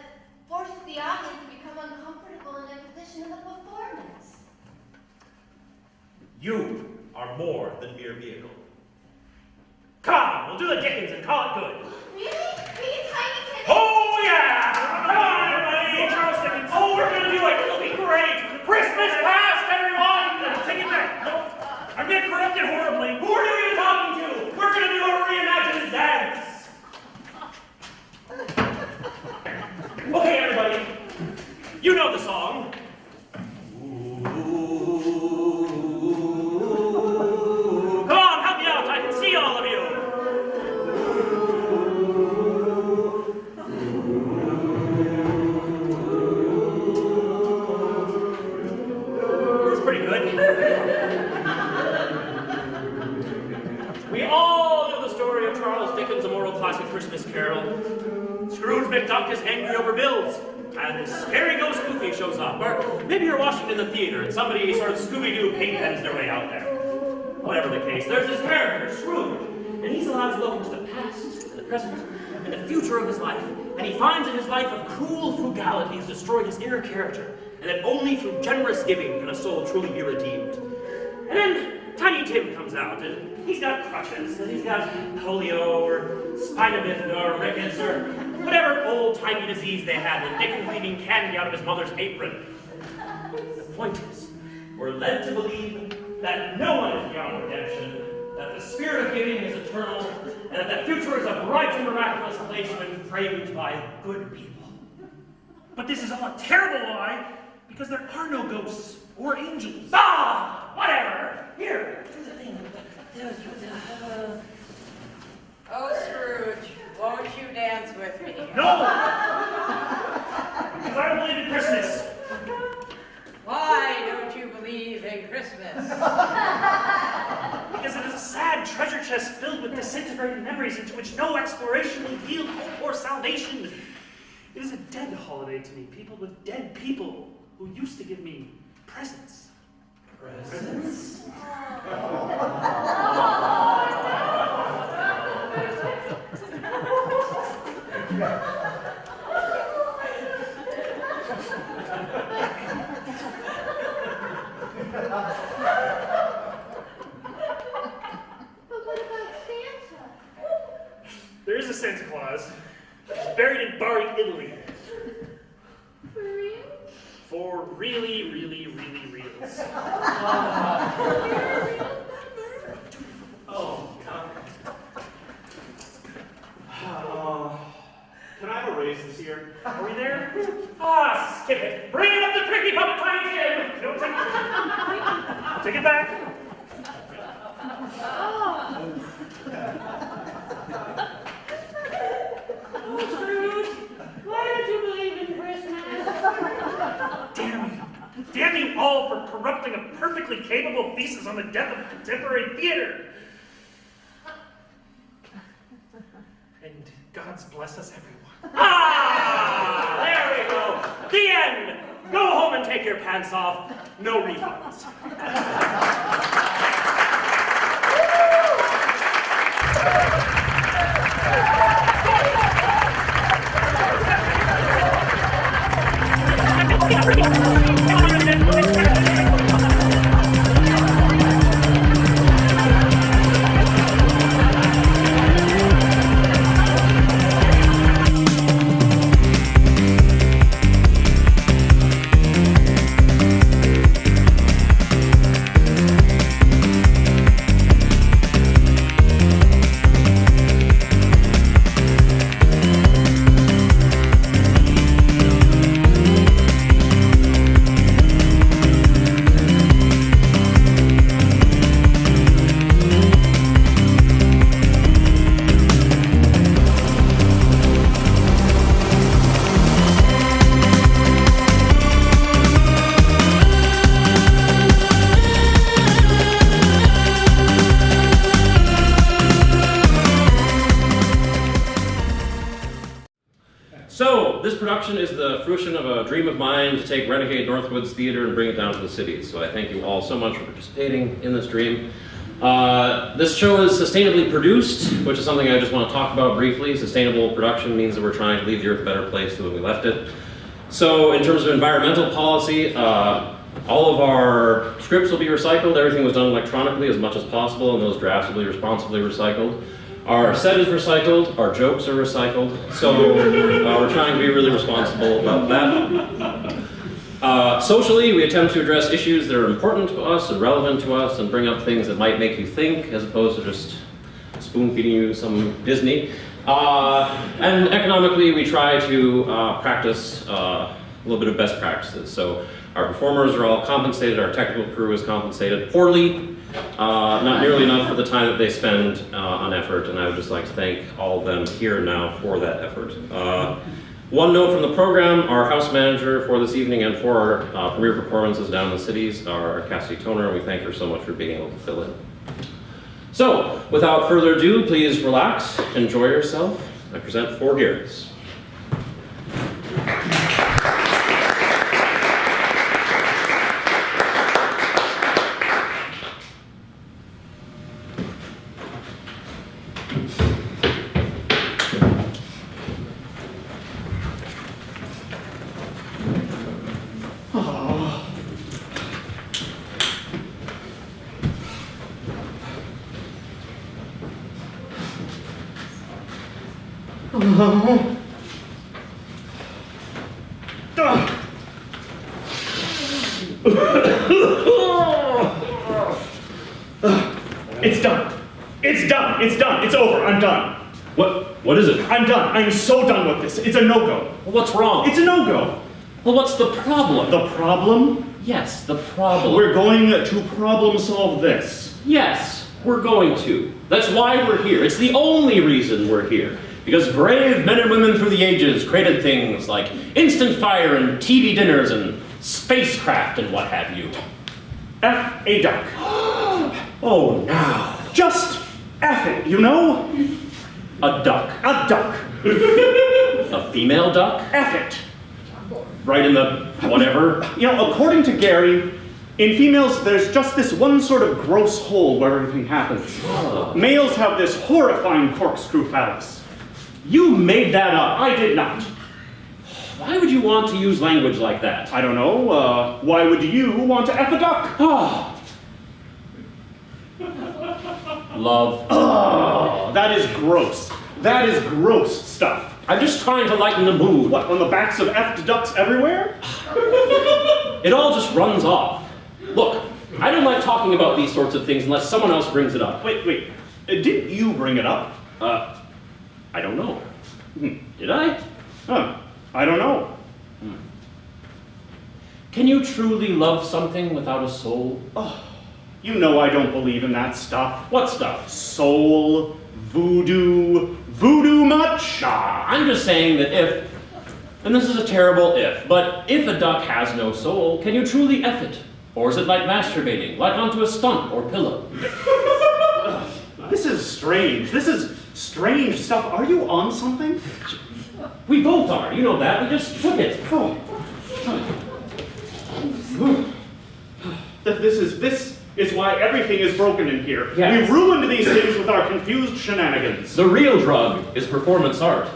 forces the audience to become uncomfortable in their position in the performance. You are more than mere vehicle. Come on, we'll do the Dickens and call it good. Really? Really tiny Dickens? Oh, yeah! Come on, everybody! Oh, we're gonna do it! It'll be great! Christmas past, everyone! Take it back! No, I'm getting corrupted horribly. Who are you talking to? We're gonna do a reimagined dance! Okay, everybody. You know the song. Come on, help me out. I can see all of you. It's pretty good. We all know the story of Charles Dickens' immortal classic Christmas Carol. Scrooge McDuck is angry over bills, and his scary ghost Goofy shows up. Or maybe you're watching in the theater and somebody sort of Scooby-Doo pigheads their way out there. Whatever the case, there's this character, Scrooge, and he's allowed to look into the past, and the present, and the future of his life. And he finds in his life of cruel frugality has destroyed his inner character, and that only through generous giving can a soul truly be redeemed. And then Tiny Tim comes out, and he's got crutches, and he's got polio, or spina bifida, or rickets, or whatever old-timey disease they had when Dickens leaving candy out of his mother's apron. The point is, we're led to believe that no one is beyond redemption, that the spirit of giving is eternal, and that the future is a bright and miraculous place when framed by good people. But this is all a terrible lie, because there are no ghosts or angels. Ah! Whatever! Here, do the thing. Oh, Scrooge, won't you dance with me? No! Because I don't believe in Christmas. Why don't you believe in Christmas? Because it is a sad treasure chest filled with disintegrating memories into which no exploration will yield hope or salvation. It is a dead holiday to me, people with dead people who used to give me presents. Presents? But what about Santa? There is a Santa Claus. He's buried in Bari, Italy. For real? For really, really, really reals. Oh, Can I have a raise this year? Are we there? Ah, skip it. Bring it up to tricky puppet time again. No, take it back. Oh, Scrooge, why don't you believe in Christmas? Damn you all for corrupting a perfectly capable thesis on the death of contemporary theater. And God's bless us everyone. Ah! There we go. The end. Go home and take your pants off. No refunds. So, this production is the fruition of a dream of mine to take Renegade Northwoods Theater and bring it down to the cities. So I thank you all so much for participating in this dream. This show is sustainably produced, which is something I just want to talk about briefly. Sustainable production means that we're trying to leave the earth a better place than when we left it. So in terms of environmental policy, all of our scripts will be recycled. Everything was done electronically as much as possible, and those drafts will be responsibly recycled. Our set is recycled, our jokes are recycled, so we're trying to be really responsible about that. Socially, we attempt to address issues that are important to us and relevant to us and bring up things that might make you think as opposed to just spoon-feeding you some Disney. And economically, we try to practice a little bit of best practices. So our performers are all compensated, our technical crew is compensated poorly, not nearly enough for the time that they spend on effort, and I would just like to thank all of them here now for that effort. One note from the program, our house manager for this evening and for our premiere performances down in the cities are Cassidy Toner, and we thank her so much for being able to fill in. So, without further ado, please relax, enjoy yourself. I present 4 Gears. It's done. It's done. It's done. It's over. I'm done. What is it? I'm done. I'm so done with this. It's a no-go. Well, what's wrong? It's a no-go. Well, what's the problem? The problem? Yes, the problem. We're going to problem solve this. Yes, we're going to. That's why we're here. It's the only reason we're here. Because brave men and women through the ages created things like instant fire and TV dinners and spacecraft and what have you. F a duck. Oh, now. Just F it, you know? A duck. A duck. A female duck? F it. Right in the whatever? You know, according to Gary, in females, there's just this one sort of gross hole where everything happens. Oh. Males have this horrifying corkscrew phallus. You made that up. I did not. Why would you want to use language like that? I don't know. Why would you want to F a duck? Oh. Love. Oh, that is gross. That is gross stuff. I'm just trying to lighten the mood. What, on the backs of effed ducks everywhere? It all just runs off. Look, I don't like talking about these sorts of things unless someone else brings it up. Wait. Didn't you bring it up? I don't know. Did I? I don't know. Can you truly love something without a soul? Oh, you know I don't believe in that stuff. What stuff? Soul, voodoo much? I'm just saying that if, and this is a terrible if, but if a duck has no soul, can you truly F it? Or is it like masturbating, like onto a stump or pillow? This is strange. This is strange stuff. Are you on something? We both are. You know that. We just took it. Oh. This is why everything is broken in here. Yes. We ruined these things with our confused shenanigans. The real drug is performance art.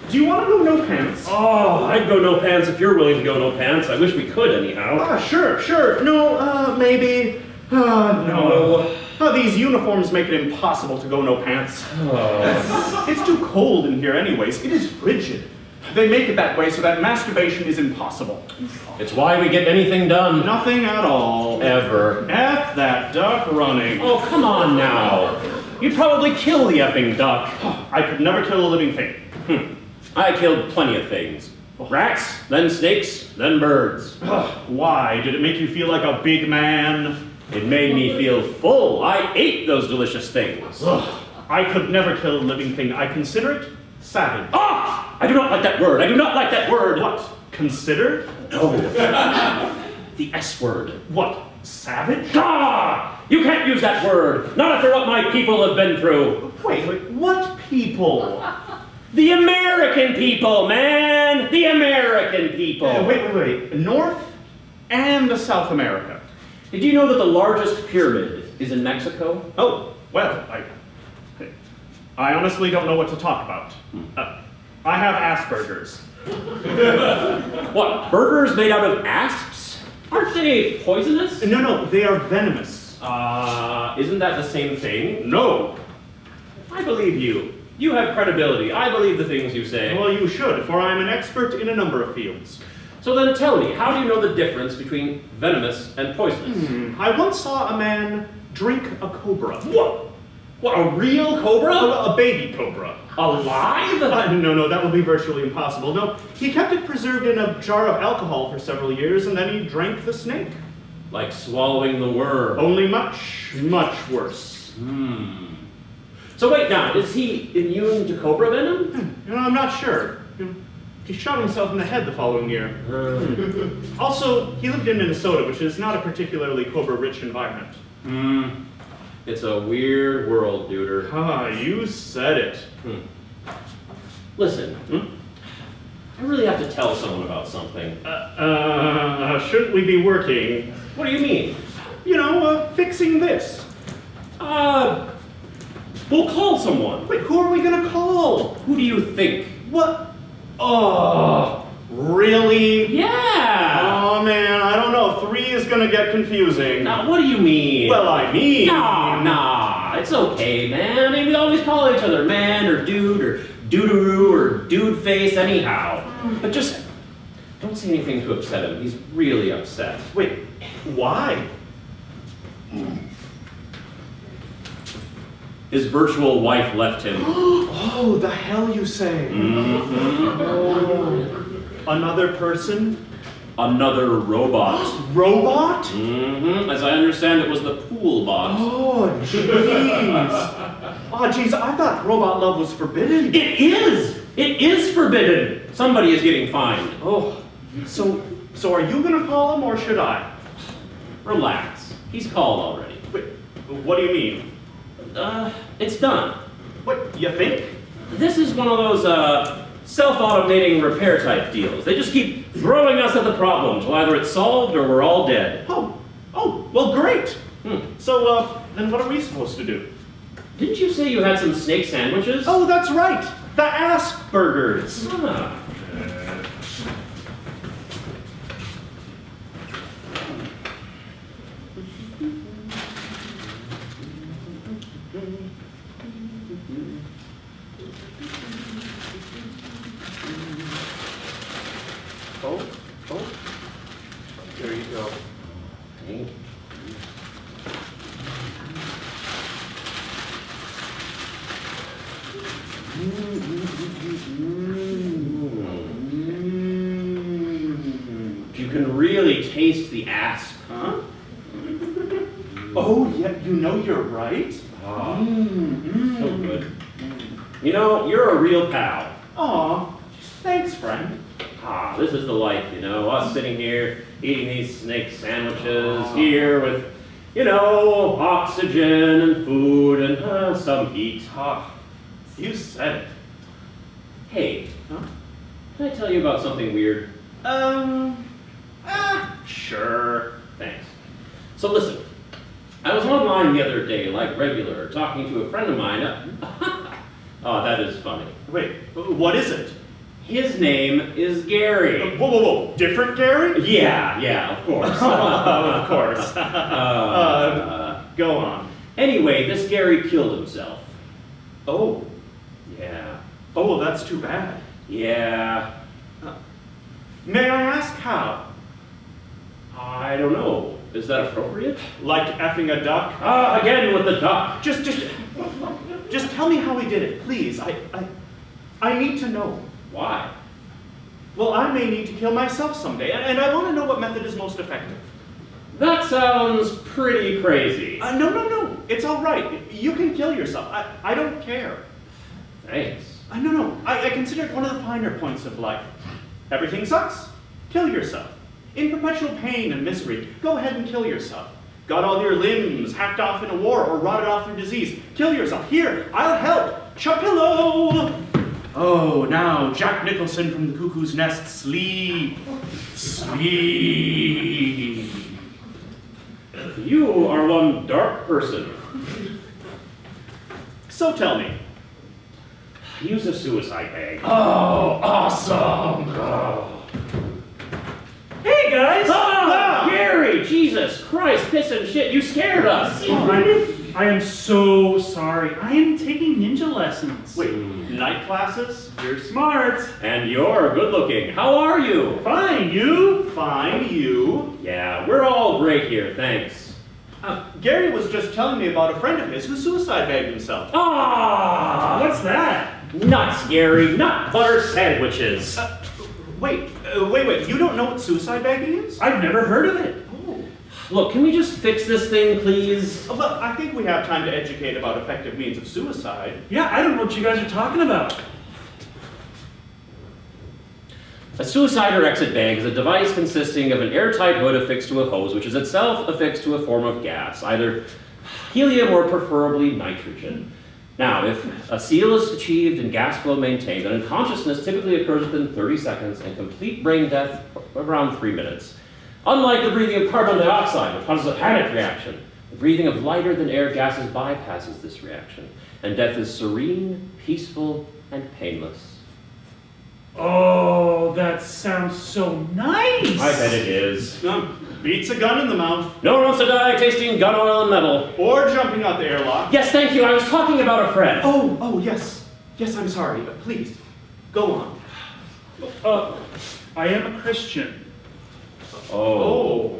Do you want to go no pants? Oh, I'd go no pants if you're willing to go no pants. I wish we could anyhow. Sure. No, maybe. No. These uniforms make it impossible to go no pants. Oh. It's too cold in here anyways. It is frigid. They make it that way so that masturbation is impossible. It's why we get anything done. Nothing at all. Ever. F that duck running. Oh, come on now. You'd probably kill the effing duck. I could never kill a living thing. I killed plenty of things. Rats, then snakes, then birds. Why? Did it make you feel like a big man? It made me feel full. I ate those delicious things. I could never kill a living thing. I consider it savage. Ah! I do not like that word. I do not like that word. What? Consider? No. The S word. What? Savage? Ah! You can't use that word. Not after what my people have been through. Wait, what people? The American people, man! The American people. Wait. North and South America. Did you know that the largest pyramid is in Mexico? Oh, well, I honestly don't know what to talk about. I have Asperger's. What, burgers made out of asps? Aren't they poisonous? No, they are venomous. Isn't that the same thing? No. I believe you. You have credibility. I believe the things you say. Well, you should, for I am an expert in a number of fields. So then tell me, how do you know the difference between venomous and poisonous? I once saw a man drink a cobra. What? What, a real cobra? A baby cobra. Alive? No, that would be virtually impossible. No, he kept it preserved in a jar of alcohol for several years, and then he drank the snake. Like swallowing the worm. Only much worse. So wait now, is he immune to cobra venom? I'm not sure. He shot himself in the head the following year. Also, he lived in Minnesota, which is not a particularly cobra-rich environment. It's a weird world, Duder. You said it. Listen, I really have to tell someone about something. Shouldn't we be working? What do you mean? Fixing this. We'll call someone. Wait, who are we gonna call? Who do you think? What? Oh, really? Yeah! Oh man, I don't know. 3 is gonna get confusing. Now, what do you mean? Well, I mean... Nah, it's okay, man. I mean, we always call each other man or dude or doodaroo or dude face anyhow. But just don't say anything to upset him. He's really upset. Wait, why? His virtual wife left him. Oh, the hell you say? Oh. Another person? Another robot. Robot? As I understand, it was the pool bot. Oh, jeez. I thought robot love was forbidden. It is! It is forbidden! Somebody is getting fined. Oh, so are you gonna call him or should I? Relax. He's called already. Wait, what do you mean? It's done. What, you think? This is one of those, self-automating repair type deals. They just keep throwing us at the problem till either it's solved or we're all dead. Oh, well, great. So, then what are we supposed to do? Didn't you say you had some snake sandwiches? Oh, that's right. The ass burgers. Ah. Oh, there you go. Hey. You can really taste the asp, huh? Oh, yeah, you know you're right. So good. You know, you're a real pal. Aw, thanks, friend. This is the life, you know, us sitting here, eating these snake sandwiches here with, you know, oxygen and food and some heat. You said it. Hey, can I tell you about something weird? Sure. Thanks. So listen, I was online the other day, like regular, talking to a friend of mine. Oh, that is funny. Wait, what is it? His name is Gary. Whoa, different Gary? Yeah, of course. Of course. Go on. Anyway, this Gary killed himself. Oh. Yeah. Oh, well, that's too bad. Yeah. May I ask how? I don't know. Is that appropriate? Like effing a duck? Again with the duck. Just tell me how he did it, please. I need to know. Why? Well, I may need to kill myself someday, and I want to know what method is most effective. That sounds pretty crazy. No. It's all right. You can kill yourself. I don't care. Thanks. No. I consider it one of the finer points of life. Everything sucks? Kill yourself. In perpetual pain and misery, go ahead and kill yourself. Got all your limbs hacked off in a war or rotted off through disease, kill yourself. Here, I'll help. Chapillo! Oh, now, Jack Nicholson from the Cuckoo's Nest, sleep. Sleep. You are one dark person. So tell me. Use a suicide bag. Oh, awesome. Hey, guys! Gary! Jesus Christ, piss and shit, you scared us! I am so sorry. I am taking ninja lessons. Wait, night classes? You're smart. And you're good looking. How are you? Fine, you? Fine, you? Yeah, we're all great here, thanks. Gary was just telling me about a friend of his who suicide-bagged himself. What's that? Nuts, Gary, nut butter sandwiches. Wait, you don't know what suicide-bagging is? I've never heard of it. Look, can we just fix this thing, please? Well, I think we have time to educate about effective means of suicide. Yeah, I don't know what you guys are talking about. A suicide or exit bag is a device consisting of an airtight hood affixed to a hose, which is itself affixed to a form of gas, either helium or preferably nitrogen. Now, if a seal is achieved and gas flow maintained, then unconsciousness typically occurs within 30 seconds and complete brain death around 3 minutes. Unlike the breathing of carbon dioxide, which causes a panic reaction, the breathing of lighter than air gases bypasses this reaction, and death is serene, peaceful, and painless. Oh, that sounds so nice! I bet it is. Beats a gun in the mouth. No one wants to die tasting gun oil and metal. Or jumping out the airlock. Yes, thank you. I was talking about a friend. Oh, yes. Yes, I'm sorry. Please, go on. I am a Christian. Oh.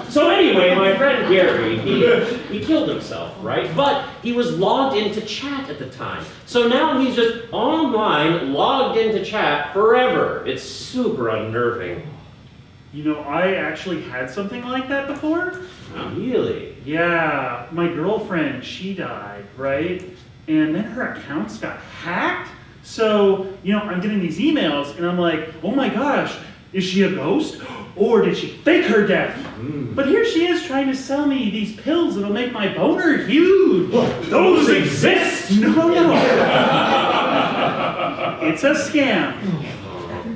So anyway, my friend Gary, he killed himself, right? But he was logged into chat at the time. So now he's just online, logged into chat forever. It's super unnerving. You know, I actually had something like that before. Really? Yeah, my girlfriend, she died, right? And then her accounts got hacked. So, you know, I'm getting these emails and I'm like, oh my gosh, is she a ghost? Or did she fake her death? But here she is trying to sell me these pills that'll make my boner huge. Those exist! No. It's a scam.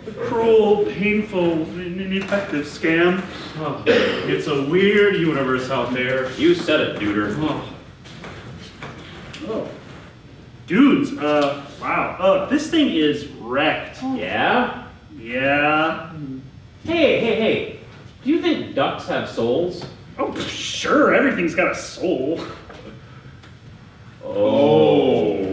A cruel, painful, and ineffective scam. Oh, it's a weird universe out there. You said it, duder. Oh. Dudes, wow. This thing is wrecked. Yeah? Yeah. Hey. Do you think ducks have souls? Oh, sure, everything's got a soul. Oh.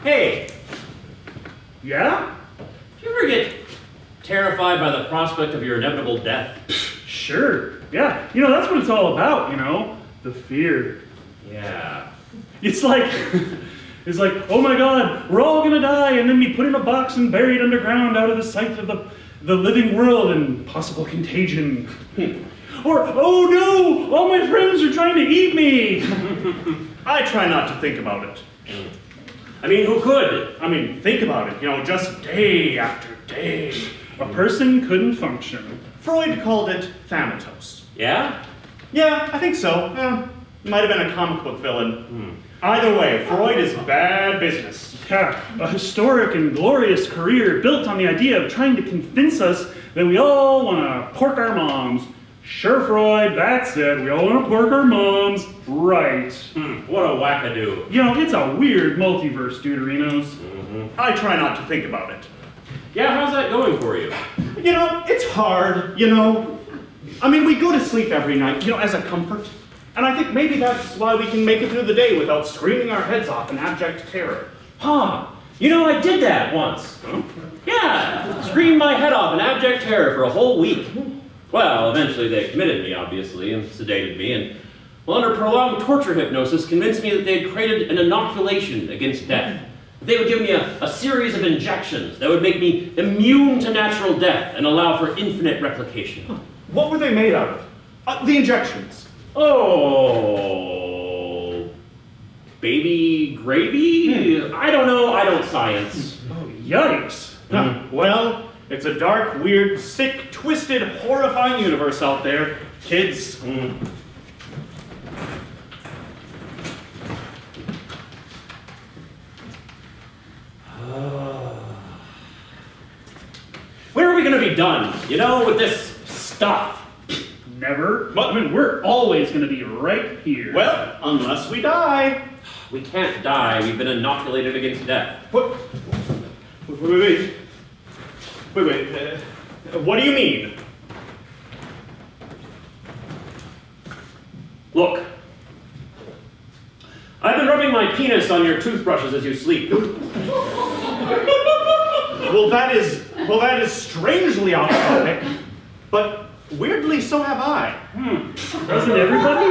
Hey. Yeah? Do you ever get terrified by the prospect of your inevitable death? Sure. Yeah. That's what it's all about, the fear. Yeah. It's like, oh my God, we're all gonna die and then be put in a box and buried underground out of the sight of the living world and possible contagion. Or, oh no, all my friends are trying to eat me. I try not to think about it. I mean, who could? Think about it, just day after day. A person couldn't function. Freud called it thanatos. Yeah? Yeah, I think so. Might have been a comic book villain. Either way, Freud is bad business. Yeah, a historic and glorious career built on the idea of trying to convince us that we all want to pork our moms. Sure, Freud, that's it. We all want to pork our moms. Right. What a wackadoo. It's a weird multiverse, Deuterinos. I try not to think about it. Yeah, how's that going for you? It's hard, we go to sleep every night, as a comfort. And I think maybe that's why we can make it through the day without screaming our heads off in abject terror. Huh. I did that once. Huh? Yeah, screamed my head off in abject terror for a whole week. Well, eventually they committed me, obviously, and sedated me, and under prolonged torture hypnosis, convinced me that they had created an inoculation against death. They would give me a series of injections that would make me immune to natural death and allow for infinite replication. What were they made out of? The injections. Oh, baby gravy? I don't know, I don't science. Oh, yikes. Well, it's a dark, weird, sick, twisted, horrifying universe out there. Kids. When are we gonna be done, you know, with this stuff? Never. I mean, we're always gonna be right here. Well, unless we die. We can't die, we've been inoculated against death. Wait. What do you mean? Look. I've been rubbing my penis on your toothbrushes as you sleep. Well, that is strangely off topic, but weirdly so have I. Doesn't everybody?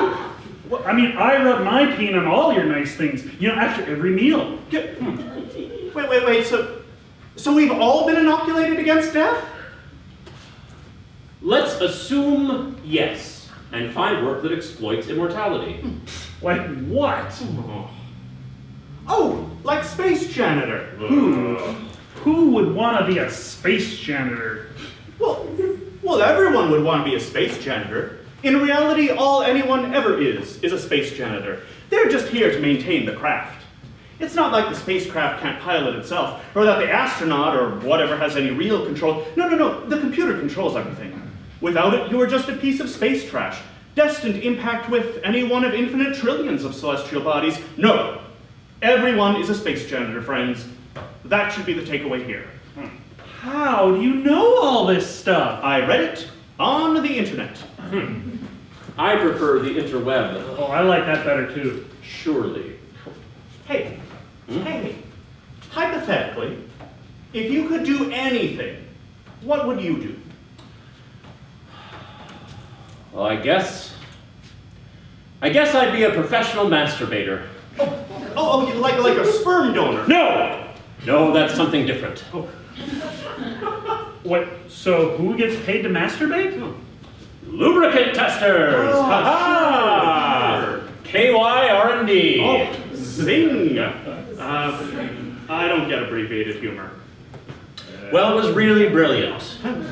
Well, I mean, I rub my peen on all your nice things, you know, after every meal. Wait, so we've all been inoculated against death? Let's assume yes, and find work that exploits immortality. Like what? Oh, like space janitor. Who would want to be a space janitor? Well, everyone would want to be a space janitor. In reality, all anyone ever is a space janitor. They're just here to maintain the craft. It's not like the spacecraft can't pilot itself, or that the astronaut or whatever has any real control. No, the computer controls everything. Without it, you are just a piece of space trash, destined to impact with any one of infinite trillions of celestial bodies. No, everyone is a space janitor, friends. That should be the takeaway here. How do you know all this stuff? I read it on the internet. I prefer the interweb. Oh, I like that better too. Surely. Hey, hypothetically, if you could do anything, what would you do? Well, I guess I'd be a professional masturbator. Oh, like a sperm donor? No, that's something different. What, so who gets paid to masturbate? Lubricant testers! Ha-ha! KY-R&D. Oh, zing! I don't get abbreviated humor. Well, it was really brilliant.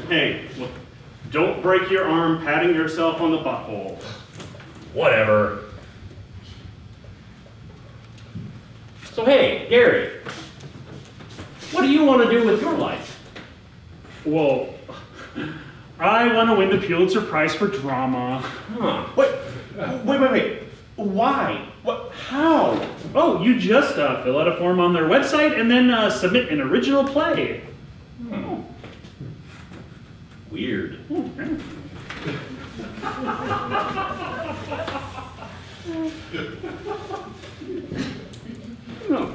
Hey, look, don't break your arm patting yourself on the butthole. Whatever. So hey, Gary, what do you want to do with your life? Well, I want to win the Pulitzer Prize for drama. Huh. Wait. Why? What? How? Oh, you just fill out a form on their website and then submit an original play. Weird.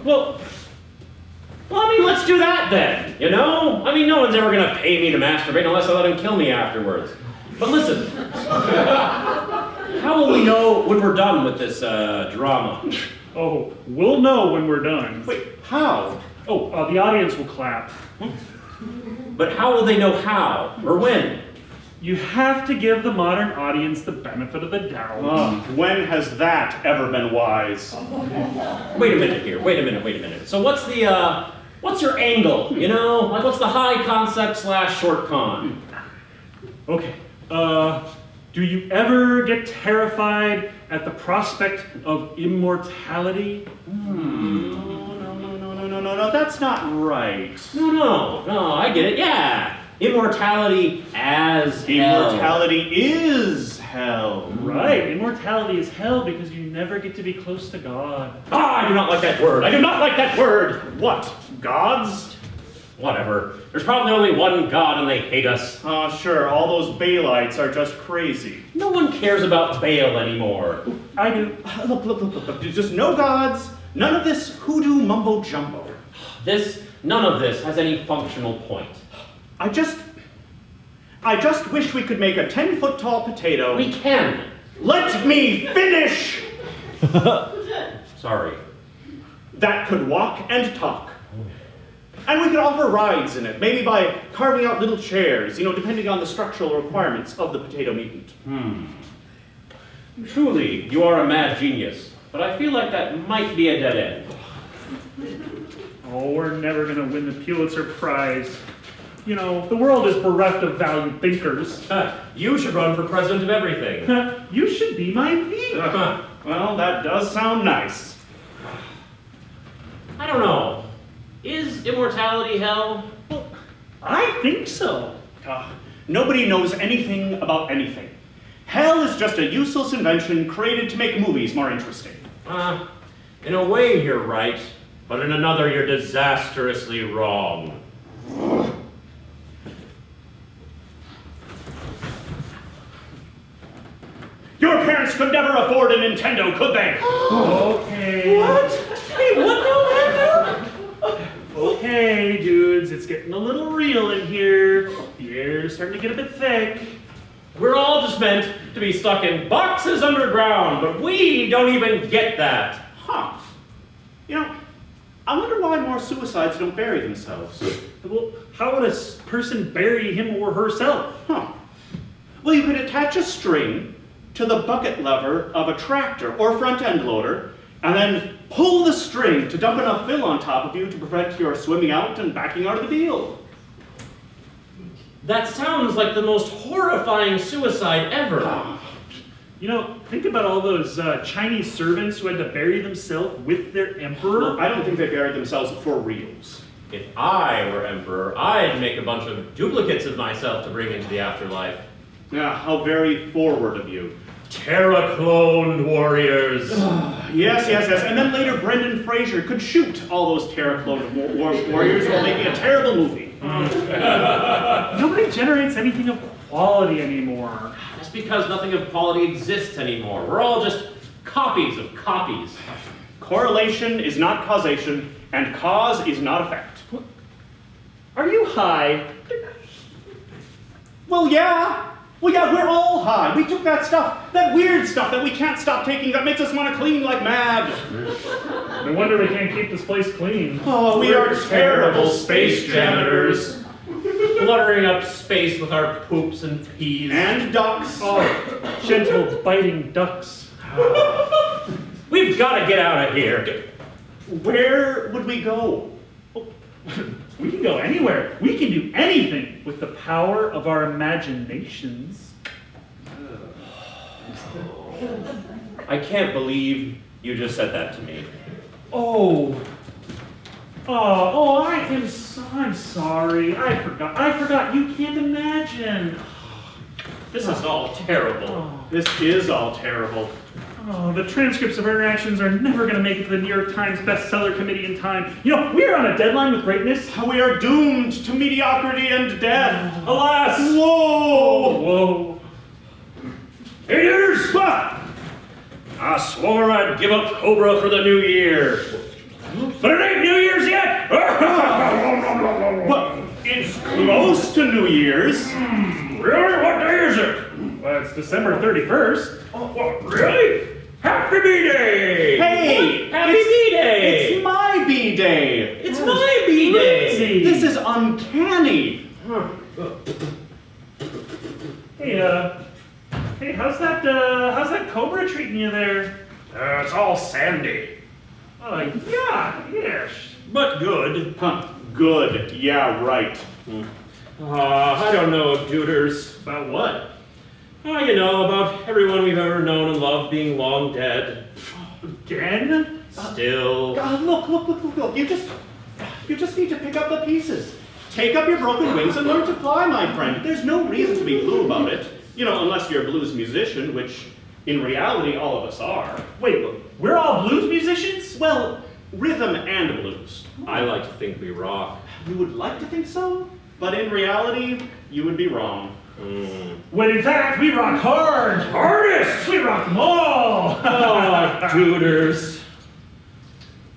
Well, I mean, let's do that then, you know? I mean, no one's ever gonna pay me to masturbate unless I let him kill me afterwards. But listen, how will we know when we're done with this drama? Oh, we'll know when we're done. Wait, how? Oh, the audience will clap. But how will they know how, or when? You have to give the modern audience the benefit of the doubt. When has that ever been wise? Wait a minute here, wait a minute. So what's your angle, you know? Like what's the high concept / short con? Okay, do you ever get terrified at the prospect of immortality? No, that's not right. No, I get it, yeah. Immortality as hell. Immortality is hell. Right, immortality is hell because you never get to be close to God. I do not like that word. I do not like that word. What? Gods? Whatever. There's probably only one God and they hate us. Sure, all those Baalites are just crazy. No one cares about Baal anymore. I do. Look. Just no gods, none of this hoodoo mumbo jumbo. None of this has any functional point. I just wish we could make a 10-foot tall potato. We can. Let me finish! Sorry. That could walk and talk. And we could offer rides in it, maybe by carving out little chairs, you know, depending on the structural requirements of the potato mutant. Truly, you are a mad genius, but I feel like that might be a dead end. Oh, we're never going to win the Pulitzer Prize. You know, the world is bereft of valued thinkers. You should run for president of everything. You should be my VP. Well, that does sound nice. I don't know. Is immortality hell? Well, I think so. Nobody knows anything about anything. Hell is just a useless invention created to make movies more interesting. In a way you're right, but in another you're disastrously wrong. Your parents could never afford a Nintendo, could they? Okay. What? Hey, what now? Okay, dudes, it's getting a little real in here. The air's starting to get a bit thick. We're all just meant to be stuck in boxes underground, but we don't even get that. Huh. You know, I wonder why more suicides don't bury themselves. Well, how would a person bury him or herself? Huh. Well, you could attach a string to the bucket lever of a tractor or front end loader, and then pull the string to dump enough fill on top of you to prevent your swimming out and backing out of the deal. That sounds like the most horrifying suicide ever. You know, think about all those Chinese servants who had to bury themselves with their emperor. Well, I don't think they buried themselves for reals. If I were emperor, I'd make a bunch of duplicates of myself to bring into the afterlife. Yeah, how very forward of you. Terra-cloned warriors. Yes. And then later Brendan Fraser could shoot all those Terra-cloned warriors while making a terrible movie. Nobody generates anything of quality anymore. That's because nothing of quality exists anymore. We're all just copies of copies. Correlation is not causation, and cause is not effect. Are you high? Well, yeah, we're all high. We took that stuff, that weird stuff that we can't stop taking that makes us want to clean like mad. No wonder we can't keep this place clean. Oh, we are terrible space janitors. Fluttering up space with our poops and peas. And ducks. Oh, gentle biting ducks. We've got to get out of here. Where would we go? We can go anywhere. We can do anything with the power of our imaginations. I can't believe you just said that to me. I'm sorry. I forgot. You can't imagine. This is all terrible. This is all terrible. Oh, the transcripts of our interactions are never going to make it to the New York Times bestseller committee in time. You know, we are on a deadline with greatness. We are doomed to mediocrity and death. Alas! Whoa! Haters! I swore I'd give up Cobra for the new year. But it ain't New Year's yet! But it's close to New Year's. Really? What day is it? Well, it's December 31st. Oh, what, really? Happy B-Day! Hey! Happy B-Day! It's my B-Day! It's my B-Day! This is uncanny! Hey, how's that Cobra treating you there? It's all sandy. Yes. But good. Huh, good. Yeah, right. I don't know, Duders. About what? You know, about everyone we've ever known and loved being long dead. Again? Still. Look. You just need to pick up the pieces. Take up your broken wings and learn to fly, my friend. There's no reason to be blue about it. You know, unless you're a blues musician, which in reality all of us are. Wait, we're all blues musicians? Well, rhythm and blues. I like to think we rock. You would like to think so, but in reality, you would be wrong. When in fact, we rock hard. Hardest! We rock them all. Oh, Duders.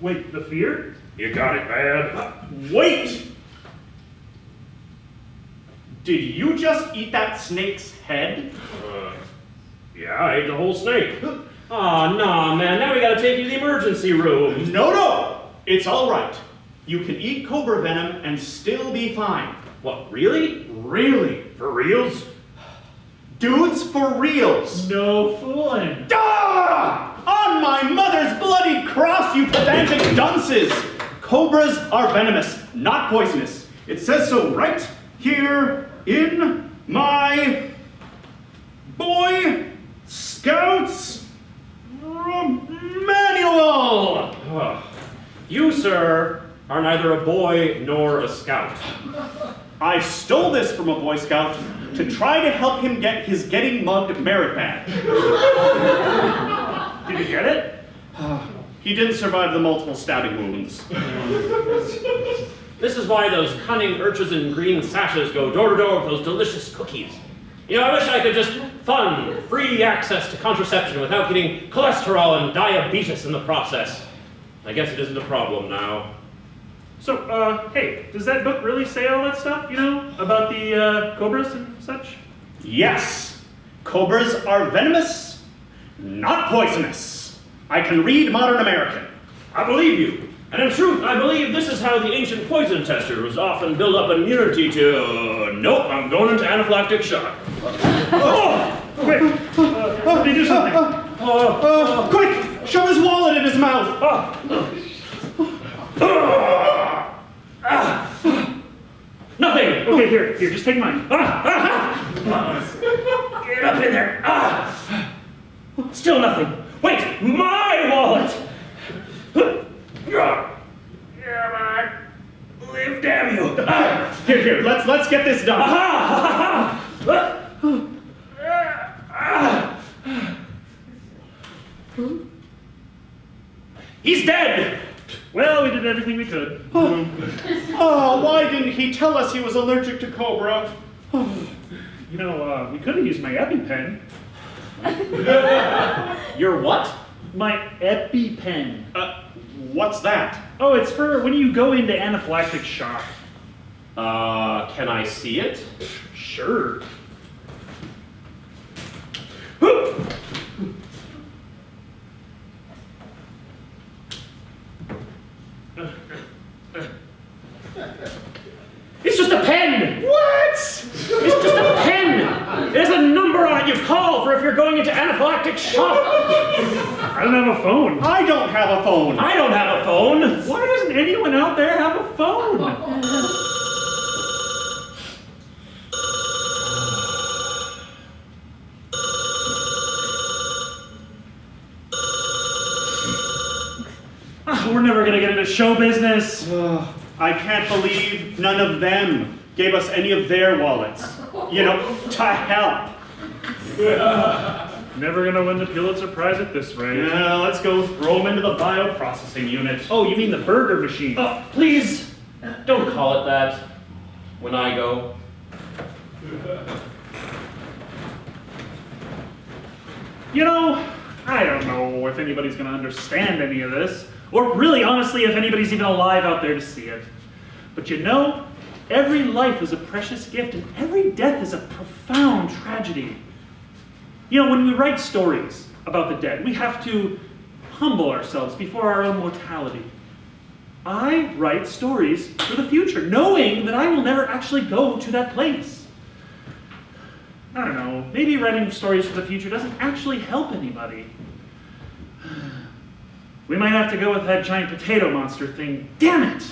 Wait, the fear? You got it bad. Wait! Did you just eat that snake's head? Yeah, I ate the whole snake. Oh, no, man. Now we gotta take you to the emergency room. No! It's all right. You can eat cobra venom and still be fine. What, really? Really? For reals? Dudes for reals. No fooling. Ah! On my mother's bloody cross, you pedantic dunces! Cobras are venomous, not poisonous. It says so right here in my Boy Scouts manual! You, sir, are neither a boy nor a scout. I stole this from a Boy Scout to try to help him get his getting mugged merit badge. Did you get it? He didn't survive the multiple stabbing wounds. This is why those cunning urchins in green sashes go door to door with those delicious cookies. You know, I wish I could just fund free access to contraception without getting cholesterol and diabetes in the process. I guess it isn't a problem now. So, hey, does that book really say all that stuff, you know, about the cobras and such? Yes, cobras are venomous, not poisonous. I can read modern American. I believe you. And in truth, I believe this is how the ancient poison tester was often built up immunity to, nope, I'm going into anaphylactic shock. Quick, somebody do something. Quick, shove his wallet in his mouth. Nothing. Okay, here, just take mine. Get up in there. Still nothing. Wait, my wallet. Come on. Live, damn you. Here, let's get this done. He's dead. Well, we did everything we could. Oh, why didn't he tell us he was allergic to cobra? You know, we could have used my EpiPen. Your what? My EpiPen. What's that? Oh, it's for when you go into anaphylactic shock. Can I see it? Sure. It's just a pen! What? It's just a pen! There's a number on it you call for if you're going into anaphylactic shock. I don't have a phone. I don't have a phone. I don't have a phone. Why doesn't anyone out there have a phone? We're never gonna get into show business. I can't believe none of them gave us any of their wallets. You know, to help. Never gonna win the Pulitzer Prize at this rate. Yeah, let's go throw them into the bioprocessing unit. Oh, you mean the burger machine? Please, don't call it that when I go. You know, I don't know if anybody's gonna understand any of this, or really honestly if anybody's even alive out there to see it. But you know, every life is a precious gift and every death is a profound tragedy. You know, when we write stories about the dead, we have to humble ourselves before our own mortality. I write stories for the future, knowing that I will never actually go to that place. I don't know, maybe writing stories for the future doesn't actually help anybody. We might have to go with that giant potato monster thing. Damn it!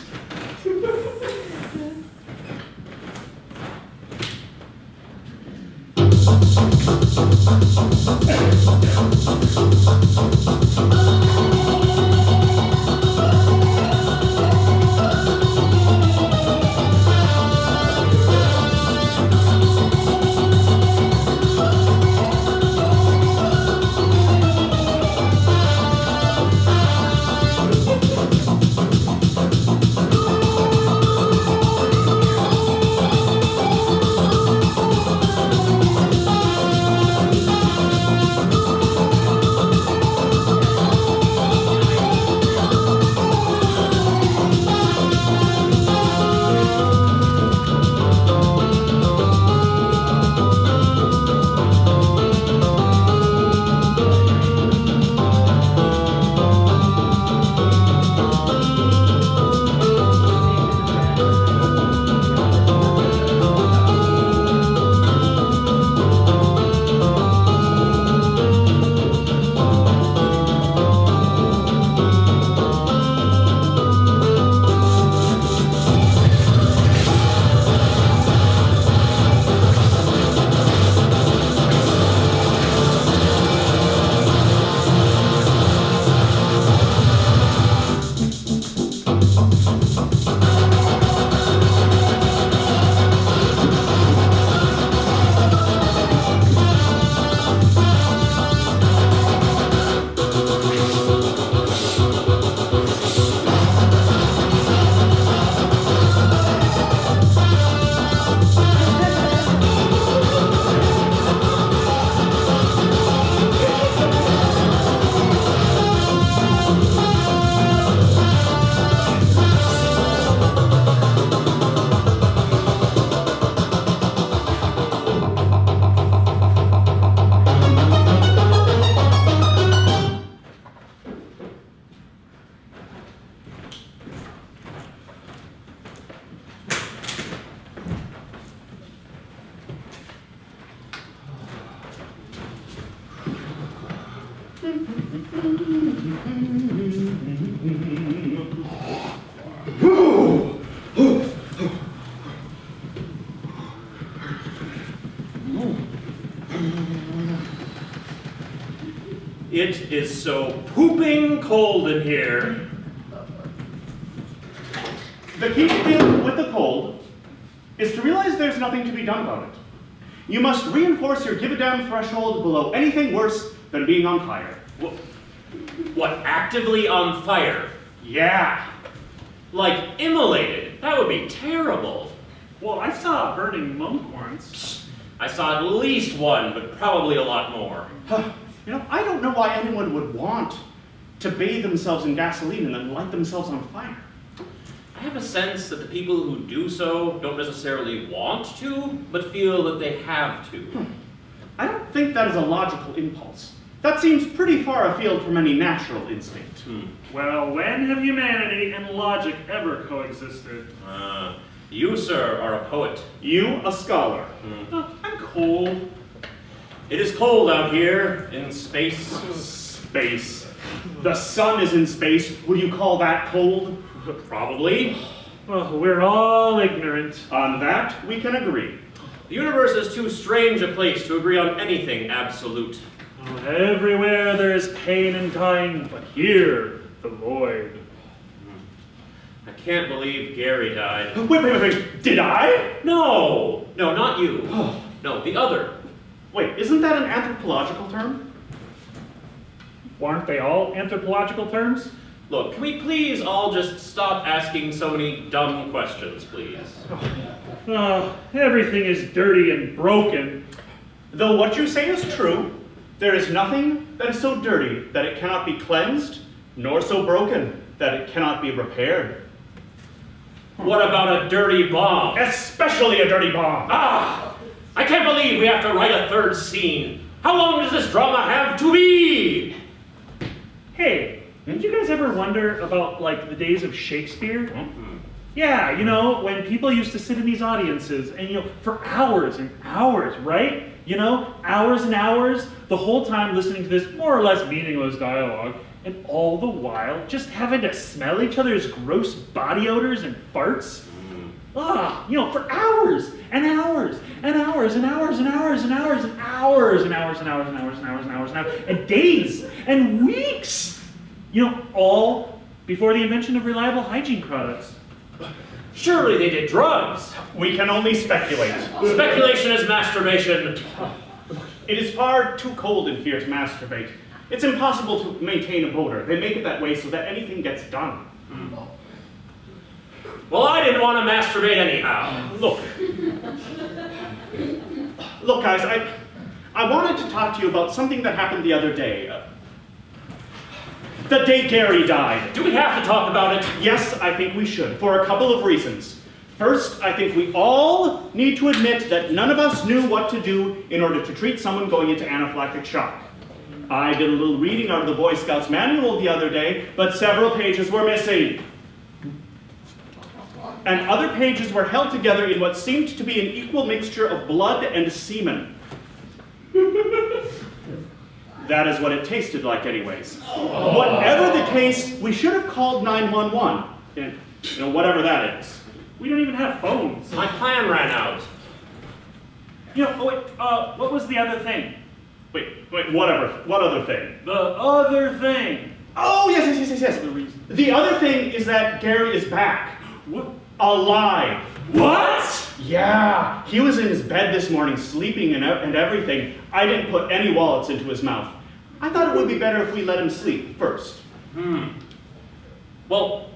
It is so pooping cold in here. The key to dealing with the cold is to realize there's nothing to be done about it. You must reinforce your give-a-damn threshold below anything worse than being on fire. What, actively on fire? Yeah. Like immolated? That would be terrible. Well, I saw a burning monk once. I saw at least one, but probably a lot more. You know, I don't know why anyone would want to bathe themselves in gasoline and then light themselves on fire. I have a sense that the people who do so don't necessarily want to, but feel that they have to. I don't think that is a logical impulse. That seems pretty far afield from any natural instinct. Well, when have humanity and logic ever coexisted? You, sir, are a poet. You, a scholar. I'm cold. It is cold out here in space. Space. The sun is in space. Would you call that cold? Probably. Well, we're all ignorant. On that, we can agree. The universe is too strange a place to agree on anything absolute. Oh, everywhere there is pain and dying, but here, the void. I can't believe Gary died. Wait. Did I? No, not you. No, the other. Wait, isn't that an anthropological term? Aren't they all anthropological terms? Look, can we please all just stop asking so many dumb questions, please? Everything is dirty and broken. Though what you say is true, there is nothing that is so dirty that it cannot be cleansed, nor so broken that it cannot be repaired. What about a dirty bomb? Especially a dirty bomb. I can't believe we have to write a third scene. How long does this drama have to be? Hey, did you guys ever wonder about, like, the days of Shakespeare? Yeah, you know, when people used to sit in these audiences and, you know, for hours and hours, right? You know, hours and hours, the whole time listening to this more or less meaningless dialogue, and all the while just having to smell each other's gross body odors and farts. You know, for hours and hours and hours and hours and hours and hours and hours and hours and hours and hours and hours and hours and hours and days and weeks. You know, all before the invention of reliable hygiene products. Surely they did drugs. We can only speculate. Speculation is masturbation. It is far too cold in here to masturbate. It's impossible to maintain a boner. They make it that way so that anything gets done. Well, I didn't want to masturbate anyhow. Look, guys, I wanted to talk to you about something that happened the other day. The day Gary died. Do we have to talk about it? Yes, I think we should, for a couple of reasons. First, I think we all need to admit that none of us knew what to do in order to treat someone going into anaphylactic shock. I did a little reading out of the Boy Scouts manual the other day, but several pages were missing. And other pages were held together in what seemed to be an equal mixture of blood and semen. That is what it tasted like anyways. Whatever the case, we should have called 911. You know, whatever that is. We don't even have phones. My plan ran out. You know, what was the other thing? Wait, whatever. What other thing? The other thing. Oh, yes. The other thing is that Gary is back. What? Alive. What? Yeah. He was in his bed this morning sleeping and everything. I didn't put any wallets into his mouth. I thought it would be better if we let him sleep first. Well,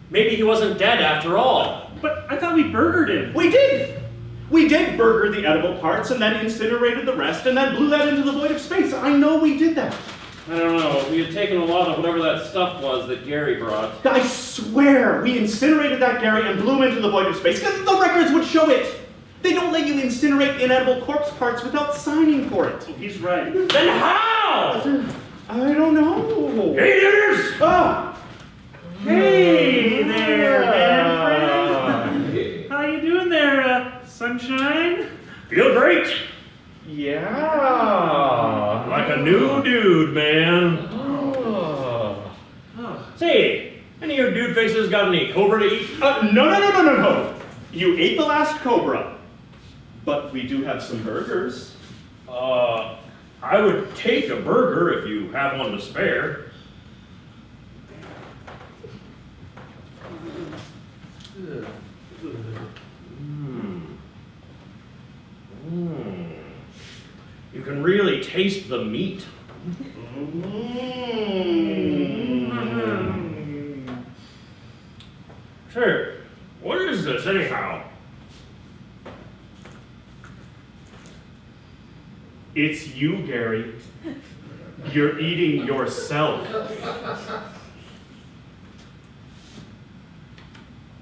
maybe he wasn't dead after all. But I thought we burgered him. We did. We did burger the edible parts and then incinerated the rest and then blew that into the void of space. I know we did that. I don't know. We had taken a lot of whatever that stuff was that Gary brought. I swear, we incinerated that Gary and blew him into the void of space. The records would show it. They don't let you incinerate inedible corpse parts without signing for it. Oh, he's right. Then how? I don't know. Hey, diggers! Oh. Hey there, man friend. How you doing there, sunshine? Feel great. Yeah. Like a new dude, man. Any of your dude faces got any cobra to eat? No. You ate the last cobra. But we do have some burgers. I would take a burger if you have one to spare. You can really taste the meat. Sure. What is this anyhow? It's you, Gary. You're eating yourself.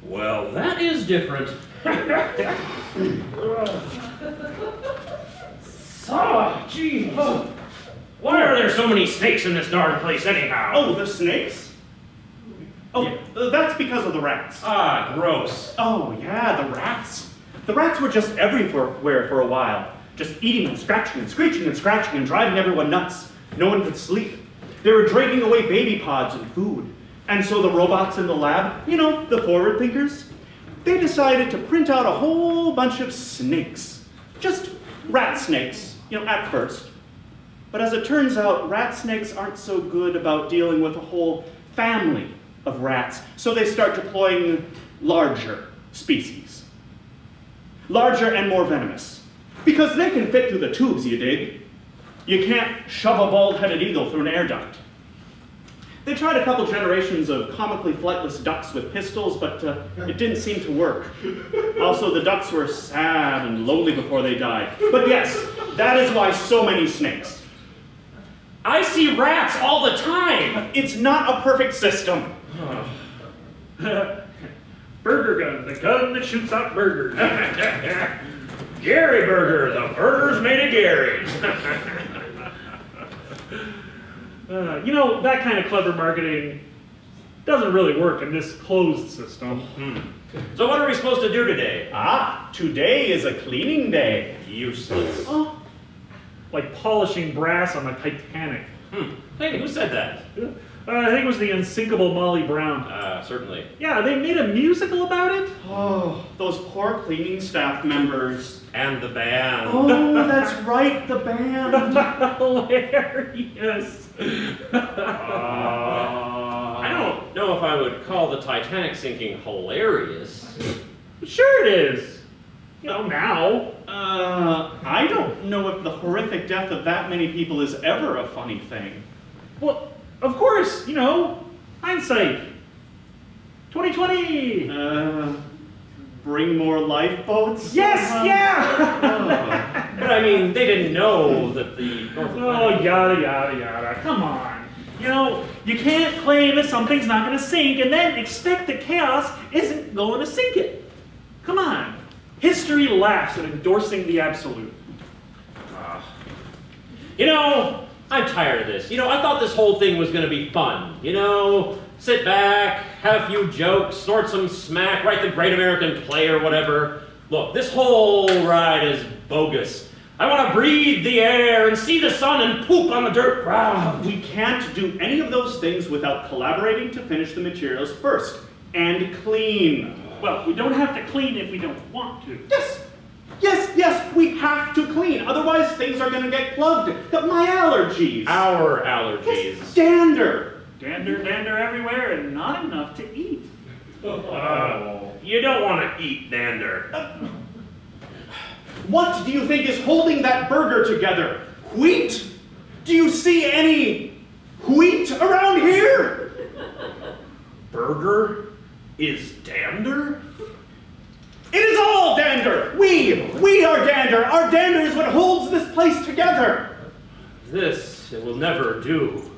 Well, that is different. Oh, gee. Why are there so many snakes in this darn place anyhow? Oh, the snakes? Oh, yeah. That's because of the rats. Ah, gross. Oh, yeah, the rats. The rats were just everywhere for a while. Just eating and scratching and screeching and scratching and driving everyone nuts. No one could sleep. They were dragging away baby pods and food. And so the robots in the lab, you know, the forward thinkers, they decided to print out a whole bunch of snakes. Just rat snakes, you know, at first. But as it turns out, rat snakes aren't so good about dealing with a whole family of rats. So they start deploying larger species. Larger and more venomous. Because they can fit through the tubes, you dig. You can't shove a bald-headed eagle through an air duct. They tried a couple generations of comically flightless ducks with pistols, but it didn't seem to work. Also, the ducks were sad and lonely before they died. But yes, that is why so many snakes. I see rats all the time. It's not a perfect system. Burger gun, the gun that shoots out burgers. Gary Burger, the burgers made of Gary. You know, that kind of clever marketing doesn't really work in this closed system. So what are we supposed to do today? Today is a cleaning day. Useless. Oh, like polishing brass on the Titanic. Hey, who said that? I think it was the unsinkable Molly Brown. Certainly. Yeah, they made a musical about it. Oh, those poor cleaning staff members. And the band. Oh, that's right, the band. Hilarious. I don't know if I would call the Titanic sinking hilarious. Sure it is. You know, now. I don't know if the horrific death of that many people is ever a funny thing. Well, of course, you know, hindsight. 2020. Bring more lifeboats? Yes, yeah! But I mean, they didn't know that the North Atlantic... Oh, yada. Come on. You know, you can't claim that something's not going to sink and then expect that chaos isn't going to sink it. Come on. History laughs at endorsing the absolute. You know, I'm tired of this. You know, I thought this whole thing was going to be fun. You know, sit back, have a few jokes, snort some smack, write the great American play or whatever. Look, this whole ride is bogus. I want to breathe the air and see the sun and poop on the dirt ground. We can't do any of those things without collaborating to finish the materials first. And clean. Well, we don't have to clean if we don't want to. Yes, we have to clean. Otherwise, things are going to get plugged. My allergies. Our allergies. Yes, dander. Dander everywhere and not enough to eat. You don't want to eat dander. What do you think is holding that burger together? Wheat? Do you see any wheat around here? Burger is dander? It is all dander! We are dander! Our dander is what holds this place together! This, it will never do.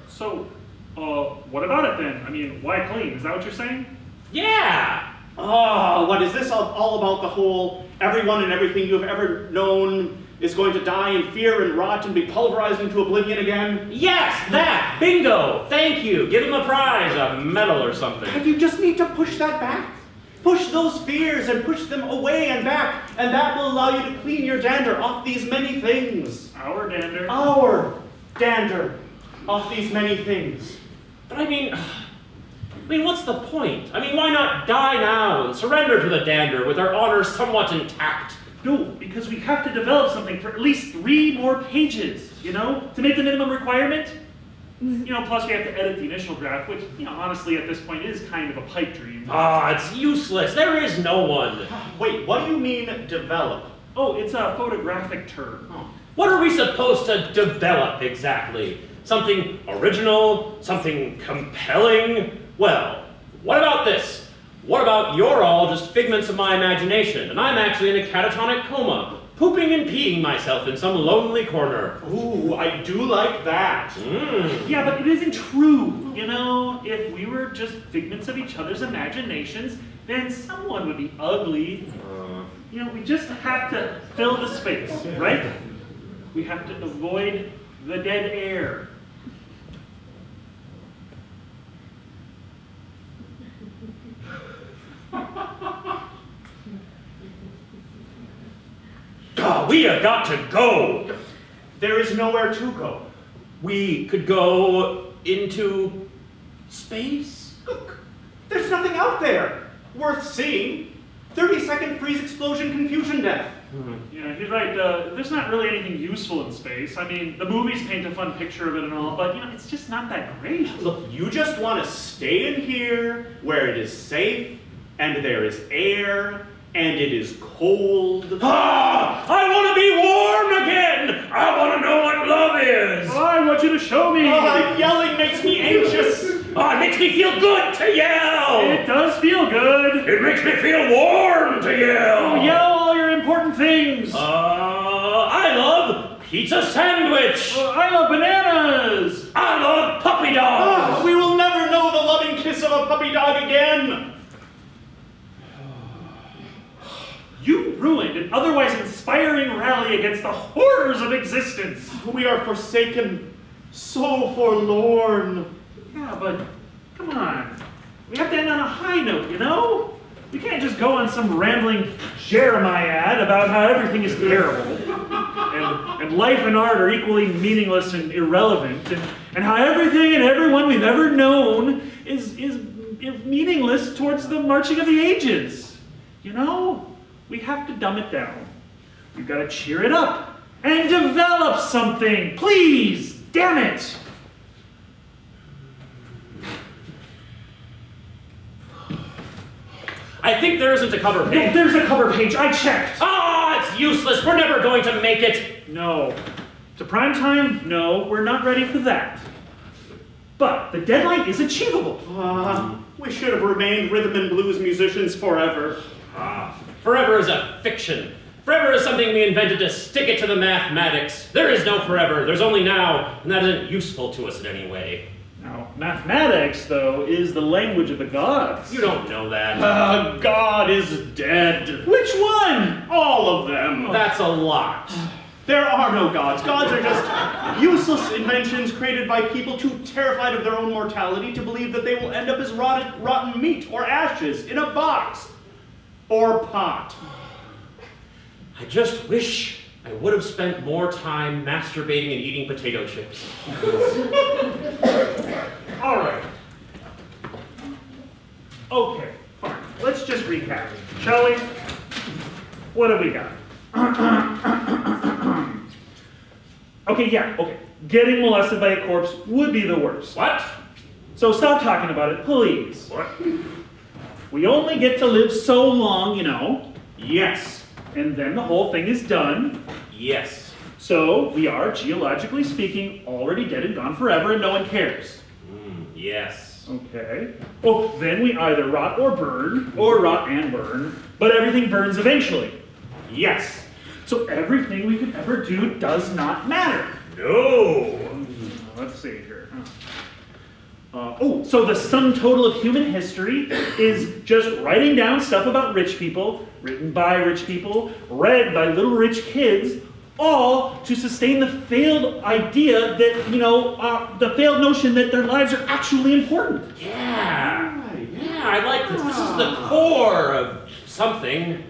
So, what about it then? I mean, why clean? Is that what you're saying? Yeah! Oh, what is this all about the whole everyone and everything you've ever known is going to die in fear and rot and be pulverized into oblivion again? Yes, that! Bingo! Thank you! Give him a prize, a medal or something. And you just need to push that back. Push those fears and push them away and back, and that will allow you to clean your dander off these many things. Our dander? Our dander off these many things. But I mean, I mean, what's the point? I mean, why not die now and surrender to the dander with our honors somewhat intact? No, because we have to develop something for at least 3 more pages, you know, to make the minimum requirement. You know, plus we have to edit the initial draft, which, you know, honestly at this point is kind of a pipe dream. Ah, it's useless. There is no one. Wait, what do you mean develop? Oh, it's a photographic term. Oh. What are we supposed to develop exactly? Something original? Something compelling? Well, what about this? What about you're all just figments of my imagination, and I'm actually in a catatonic coma, pooping and peeing myself in some lonely corner? Ooh, I do like that. Yeah, but it isn't true. You know, if we were just figments of each other's imaginations, then someone would be ugly. You know, we just have to fill the space, right? We have to avoid the dead air. Oh, we have got to go. There is nowhere to go. We could go into space. Look, there's nothing out there worth seeing. 30-second freeze explosion confusion death. Yeah, he's right. There's not really anything useful in space. I mean, the movies paint a fun picture of it and all, but, you know, it's just not that great. Look, you just want to stay in here where it is safe, and there is air, and it is cold. Ah! I want to be warm again! I want to know what love is! I want you to show me! Yelling makes me anxious! It makes me feel good to yell! It does feel good! It makes me feel warm to yell! Yell all your important things! I love pizza sandwich! I love bananas! I love puppy dogs! We will never know the loving kiss of a puppy dog again! You ruined an otherwise inspiring rally against the horrors of existence! We are forsaken, so forlorn. Yeah, but come on. We have to end on a high note, you know? We can't just go on some rambling Jeremiad about how everything is terrible, and life and art are equally meaningless and irrelevant, and how everything and everyone we've ever known is meaningless towards the marching of the ages. You know? We have to dumb it down. We've got to cheer it up and develop something. Please, damn it! I think there isn't a cover page. No, there's a cover page. I checked. It's useless. We're never going to make it. No. To prime time? No, we're not ready for that. But the deadline is achievable. We should have remained rhythm and blues musicians forever. Forever is a fiction. Forever is something we invented to stick it to the mathematics. There is no forever. There's only now, and that isn't useful to us in any way. Now, mathematics, though, is the language of the gods. You don't know that. God is dead. Which one? All of them. That's a lot. There are no gods. Gods are just useless inventions created by people too terrified of their own mortality to believe that they will end up as rotten meat or ashes in a box or pot. I just wish I would have spent more time masturbating and eating potato chips. All right. Okay, fine. Let's just recap, shall we? What have we got? Okay. Getting molested by a corpse would be the worst. What? So stop talking about it, please. What? We only get to live so long, you know. Yes. And then the whole thing is done. Yes. So we are, geologically speaking, already dead and gone forever and no one cares. Yes. Okay. Well, then we either rot or burn, or rot and burn, but everything burns eventually. Yes. So everything we could ever do does not matter. No. Let's see here. So the sum total of human history is just writing down stuff about rich people, written by rich people, read by little rich kids, all to sustain the failed idea that, the failed notion that their lives are actually important. Yeah, I like this. This is the core of something.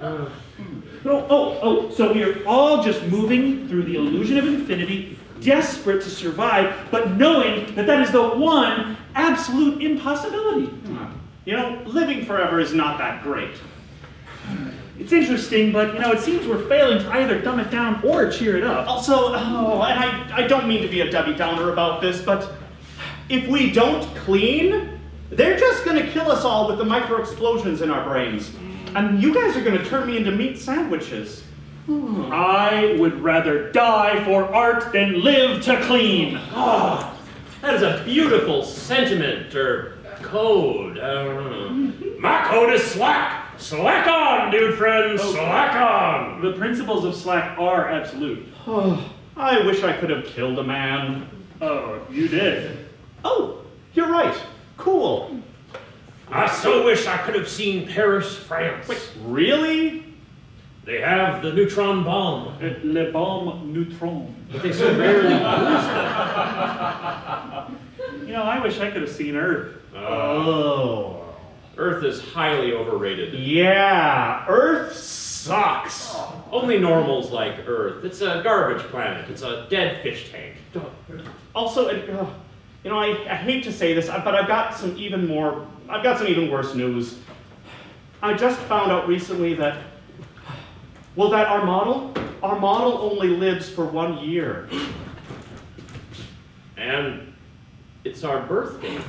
So we are all just moving through the illusion of infinity, desperate to survive, but knowing that that is the one absolute impossibility. You know, living forever is not that great. It's interesting, but it seems we're failing to either dumb it down or cheer it up. Also, and I don't mean to be a Debbie Downer about this, but if we don't clean, they're just gonna kill us all with the micro explosions in our brains. And you guys are gonna turn me into meat sandwiches. I would rather die for art than live to clean. Oh, that is a beautiful sentiment, or code. I don't know. My code is slack. Slack on, dude friends, slack on! The principles of slack are absolute. Oh, I wish I could have killed a man. Oh, you did? Oh, you're right. Cool. I so wish I could have seen Paris, France. Wait, really? They have the neutron bomb. Le bombe neutron. But they so rarely use them. I wish I could have seen Earth. Oh. Earth is highly overrated. Yeah, Earth sucks. Only normals like Earth. It's a garbage planet. It's a dead fish tank. Also, I hate to say this, but I've got some even worse news. I just found out recently that our model only lives for 1 year. And it's our birthdays.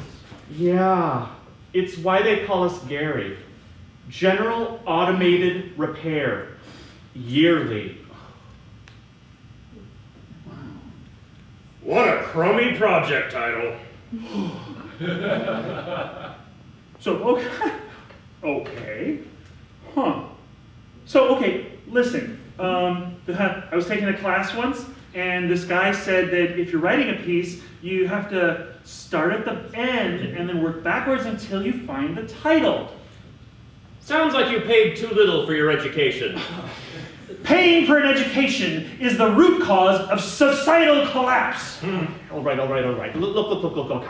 Yeah. It's why they call us Gary. General Automated Repair. Yearly. What a crummy project title. So, okay. Huh. So, okay, listen. I was taking a class once, and this guy said that if you're writing a piece, you have to start at the end and then work backwards until you find the title. Sounds like you paid too little for your education. Paying for an education is the root cause of societal collapse. All right. Look.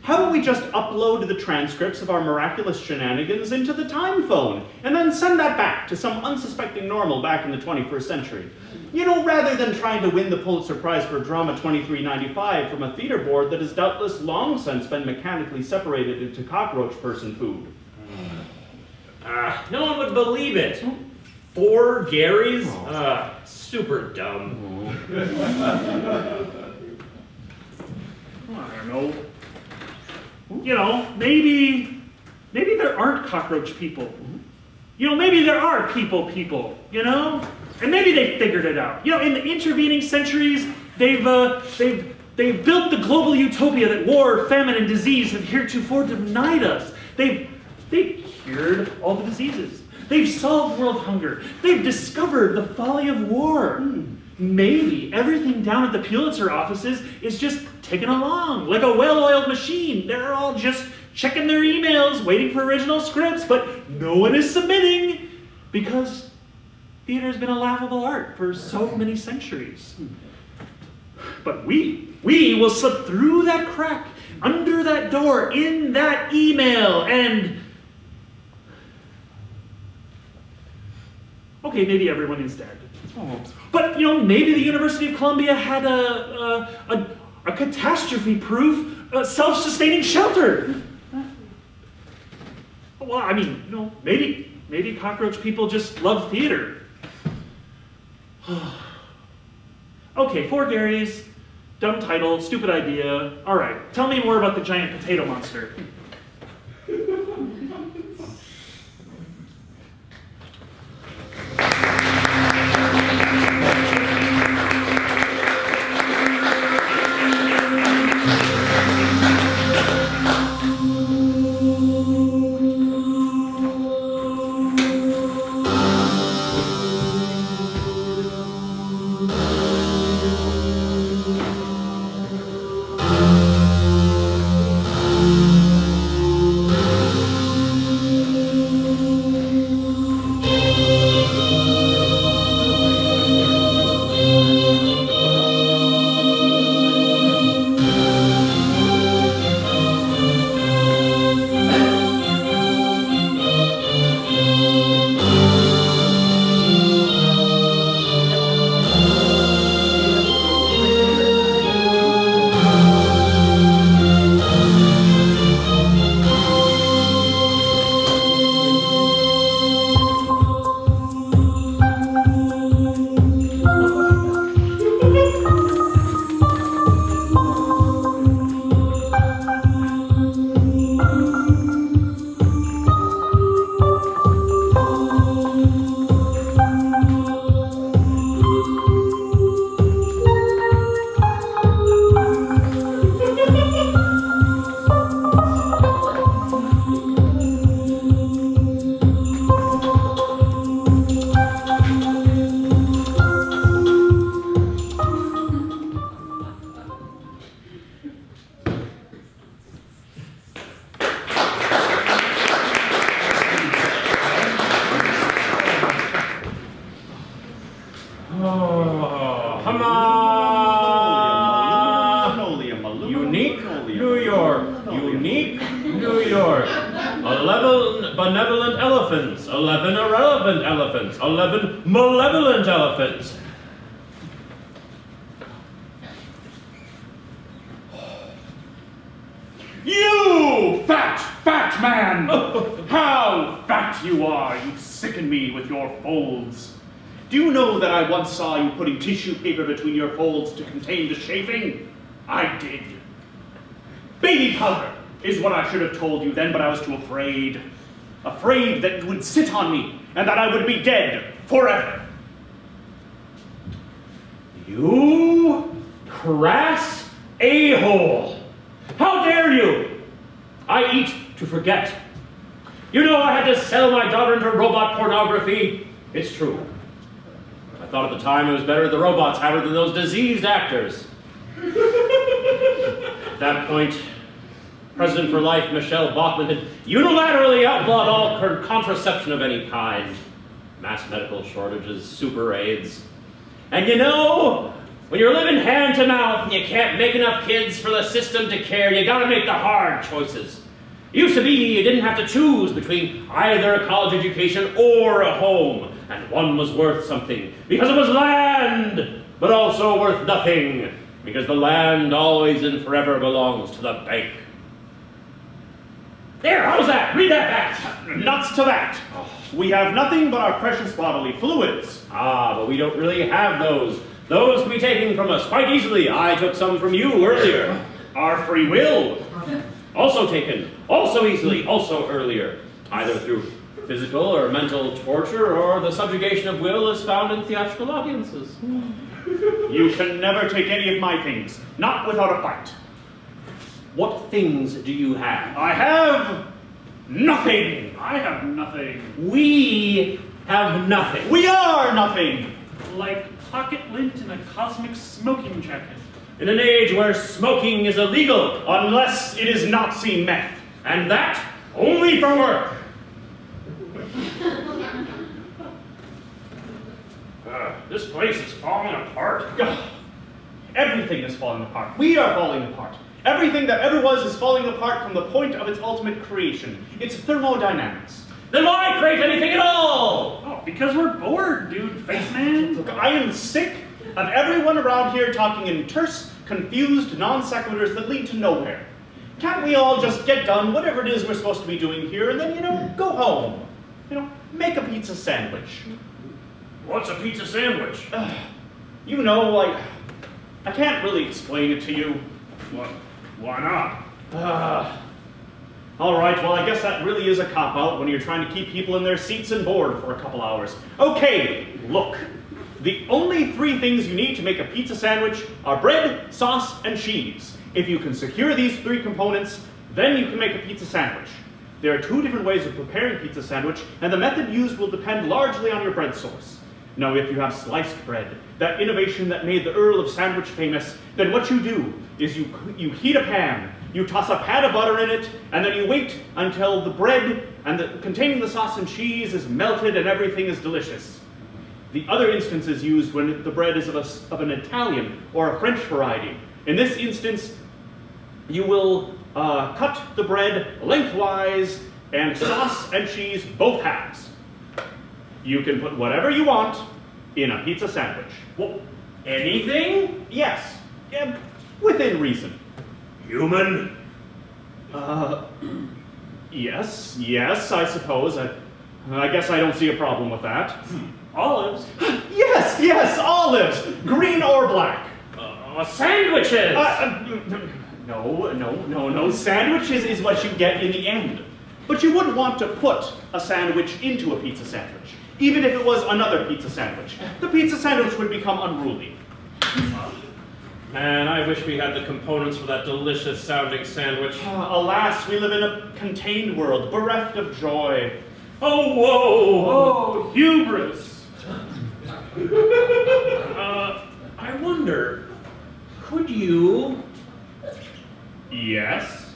How about we just upload the transcripts of our miraculous shenanigans into the time phone, and then send that back to some unsuspecting normal back in the 21st century? Rather than trying to win the Pulitzer Prize for Drama 2395 from a theater board that has doubtless long since been mechanically separated into cockroach person food. No one would believe it. 4 Garys? Super dumb. I don't know. Maybe there aren't cockroach people. Maybe there are people, and maybe they figured it out. In the intervening centuries, they've built the global utopia that war, famine, and disease have heretofore denied us. They've cured all the diseases. They've solved world hunger. They've discovered the folly of war. Maybe everything down at the Pulitzer offices is just ticking along like a well-oiled machine. They're all just checking their emails, waiting for original scripts, but no one is submitting because theater's been a laughable art for so many centuries. But we will slip through that crack, under that door, in that email, and okay, maybe everyone is dead. But, maybe the University of Columbia had a catastrophe-proof, self-sustaining shelter. Well, maybe cockroach people just love theater. Okay, 4 Garys, dumb title, stupid idea. All right, tell me more about the giant potato monster. 11 benevolent elephants, 11 irrelevant elephants, 11 malevolent elephants. You fat man! How fat you are! You sicken me with your folds. Do you know that I once saw you putting tissue paper between your folds to contain the chafing? I did. Baby powder is what I should have told you then, but I was too afraid. Afraid that you would sit on me and that I would be dead forever. You crass a-hole! How dare you! I eat to forget. You know I had to sell my daughter into robot pornography. It's true. I thought at the time it was better the robots had her than those diseased actors. At that point, President for Life Michelle Bachmann had unilaterally outlawed all contraception of any kind. Mass medical shortages, super AIDS. And you know, when you're living hand to mouth and you can't make enough kids for the system to care, you gotta make the hard choices. It used to be you didn't have to choose between either a college education or a home, and one was worth something because it was land, but also worth nothing because the land always and forever belongs to the bank. There, how's that? Read that back. Nuts to that. We have nothing but our precious bodily fluids. Ah, but we don't really have those. Those can be taken from us quite easily. I took some from you earlier. Our free will. Also taken, also easily, also earlier. Either through physical or mental torture, or the subjugation of will as found in theatrical audiences. You can never take any of my things, not without a fight. What things do you have? I have nothing. I have nothing. We have nothing. We are nothing. Like pocket lint in a cosmic smoking jacket. In an age where smoking is illegal, unless it is Nazi meth. And that only for work. This place is falling apart. Everything is falling apart. We are falling apart. Everything that ever was is falling apart from the point of its ultimate creation. It's thermodynamics. Then why create anything at all? Oh, because we're bored, dude, face man. Look, I am sick of everyone around here talking in terse, confused non sequiturs that lead to nowhere. Can't we all just get done whatever it is we're supposed to be doing here and then, go home? Make a pizza sandwich. What's a pizza sandwich? I can't really explain it to you. What? Why not? All right, well, I guess that really is a cop-out when you're trying to keep people in their seats and bored for a couple hours. Okay, look. The only 3 things you need to make a pizza sandwich are bread, sauce, and cheese. If you can secure these 3 components, then you can make a pizza sandwich. There are 2 different ways of preparing pizza sandwich, and the method used will depend largely on your bread source. Now, if you have sliced bread, that innovation that made the Earl of Sandwich famous, then what you do is you heat a pan, you toss a pat of butter in it, and then you wait until the bread containing the sauce and cheese is melted and everything is delicious. The other instance is used when the bread is of an Italian or a French variety. In this instance, you will cut the bread lengthwise and sauce and cheese both halves. You can put whatever you want in a pizza sandwich. Well, anything? Yes, within reason. Human? Yes, I suppose. I guess I don't see a problem with that. Olives? Yes, olives! Green or black. Sandwiches! No. Sandwiches is what you get in the end. But you wouldn't want to put a sandwich into a pizza sandwich, even if it was another pizza sandwich. The pizza sandwich would become unruly. Man, I wish we had the components for that delicious sounding sandwich. Alas, we live in a contained world, bereft of joy. Oh, whoa! Oh, hubris! I wonder, could you... Yes?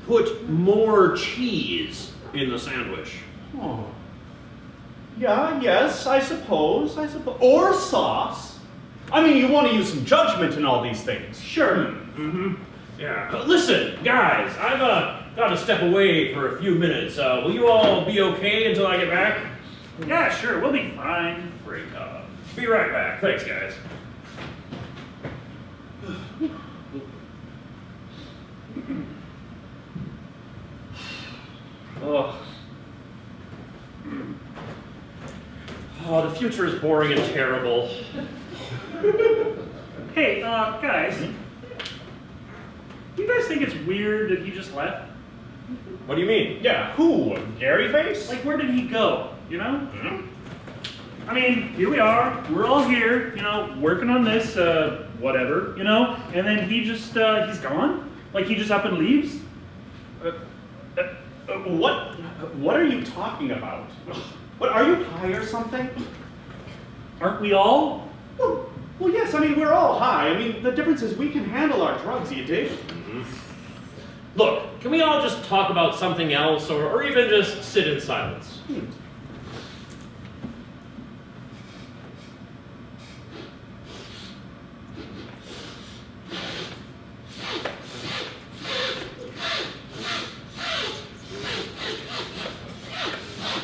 Put more cheese in the sandwich? Oh. Yes, I suppose. Or sauce. I mean, you want to use some judgment in all these things. Sure. Yeah. Listen, guys, I've gotta step away for a few minutes. Will you all be okay until I get back? Yeah, sure, we'll be fine. Great. Be right back. Thanks, guys. Oh, the future is boring and terrible. Hey, guys. Do you guys think it's weird that he just left? What do you mean? Yeah, who? Gary Face? Like, where did he go, you know? I mean, here we are, we're all here, you know, working on this, whatever, you know? And then he just, he's gone? Like, he just up and leaves? What are you talking about? What, are you high or something? Aren't we all? Well, yes, I mean, we're all high. I mean, the difference is we can handle our drugs, you dig? Look, can we all just talk about something else, or even just sit in silence?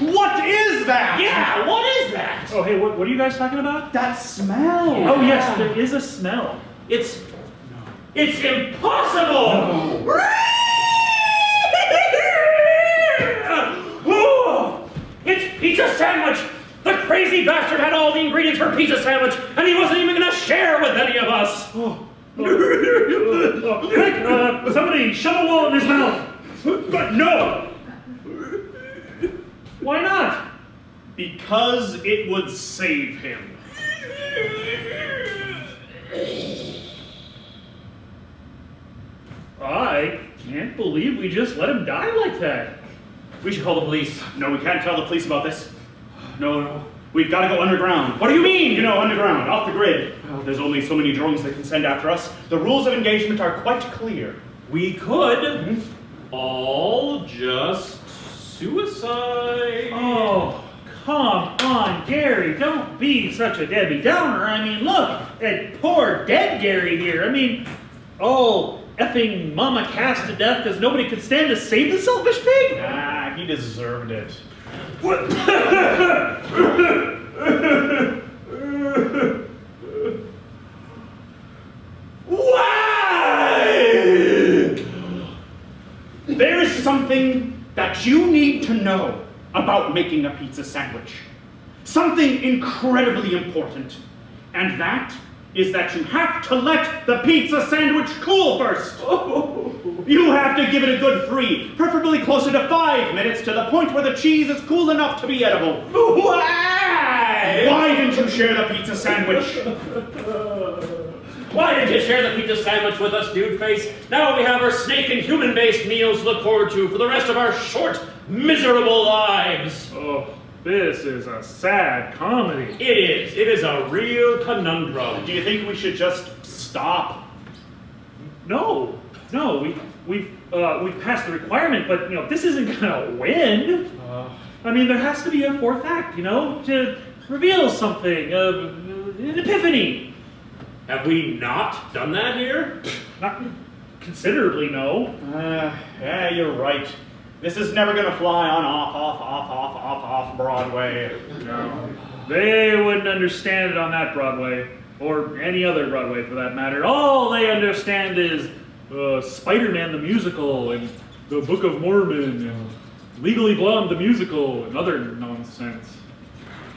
What is that? Yeah, what is that? Oh, hey, what are you guys talking about? That smell. Yeah. Oh, yes, there is a smell. It's impossible! No. It's pizza sandwich! The crazy bastard had all the ingredients for pizza sandwich, and he wasn't even gonna share with any of us! Quick, somebody shove a wall in his mouth! But no! Why not? Because it would save him. I can't believe we just let him die like that. We should call the police. No, we can't tell the police about this. No. We've got to go underground. What do you mean? You know, underground, off the grid. Well, there's only so many drones that can send after us. The rules of engagement are quite clear. We could all just suicide. Oh, come on, Gary. Don't be such a Debbie Downer. I mean, look at poor dead Gary here. I mean, all effing mama cast to death because nobody could stand to save the selfish pig? Ah, he deserved it. What? Why? There is something that you need to know about making a pizza sandwich. Something incredibly important. And that is that you have to let the pizza sandwich cool first. You have to give it a good 3, preferably closer to 5 minutes, to the point where the cheese is cool enough to be edible. Why? Why didn't you share the pizza sandwich? Why didn't you share the pizza sandwich with us, dude face? Now we have our snake and human-based meals to look forward to for the rest of our short, miserable lives. Oh, this is a sad comedy. It is. It is a real conundrum. Do you think we should just stop? No, we've passed the requirement, but you know this isn't gonna win. I mean, there has to be a 4th act, you know, to reveal something, an epiphany. Have we not done that here? Not considerably, no. Yeah, you're right. This is never gonna fly on off Broadway. No, they wouldn't understand it on that Broadway, or any other Broadway for that matter. All they understand is Spider-Man the musical, and the Book of Mormon, and Legally Blonde the musical, and other nonsense.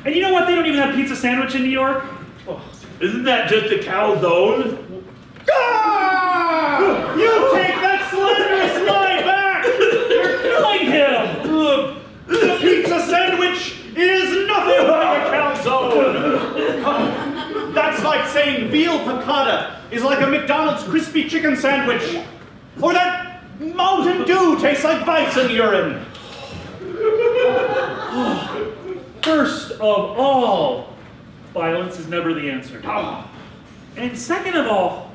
And you know what? They don't even have pizza sandwich in New York. Oh, isn't that just a calzone? Ah! You take that slanderous lie back! You're killing him! The pizza sandwich is nothing like a calzone! That's like saying veal piccata is like a McDonald's crispy chicken sandwich. Or that Mountain Dew tastes like bison urine. First of all, violence is never the answer. And second of all,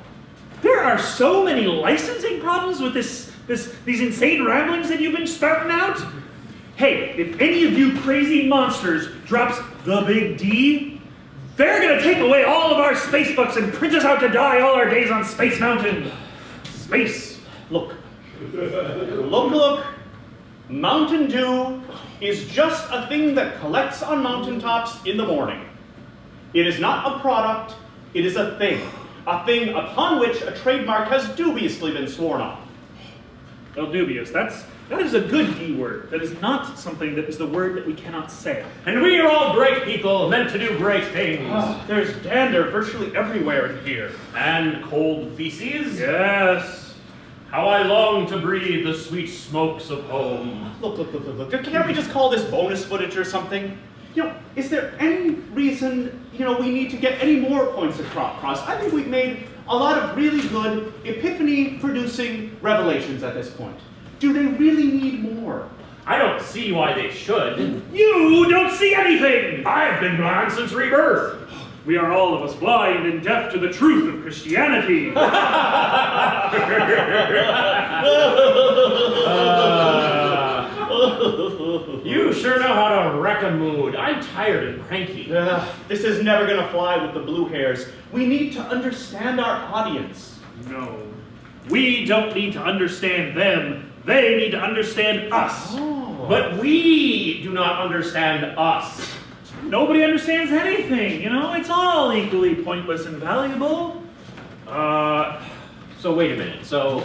there are so many licensing problems with these insane ramblings that you've been spouting out. Hey, if any of you crazy monsters drops the big D, they're gonna take away all of our space books and print us out to die all our days on Space Mountain. Space. Look, Look. Mountain Dew is just a thing that collects on mountaintops in the morning. It is not a product, it is a thing upon which a trademark has dubiously been sworn off. Well, dubious, that is a good D word. That is not something that is the word that we cannot say. And we are all great people, meant to do great things. There's dander virtually everywhere in here. And cold feces? Yes. How I long to breathe the sweet smokes of home. Look. Can't we just call this bonus footage or something? Is there any reason, we need to get any more points across? I think we've made a lot of really good epiphany-producing revelations at this point. Do they really need more? I don't see why they should. You don't see anything! I've been blind since rebirth. We are all of us blind and deaf to the truth of Christianity. You sure know how to wreck a mood. I'm tired and cranky. This is never going to fly with the blue hairs. We need to understand our audience. No. We don't need to understand them. They need to understand us. Oh. But we do not understand us. Nobody understands anything, It's all equally pointless and valuable. So wait a minute. So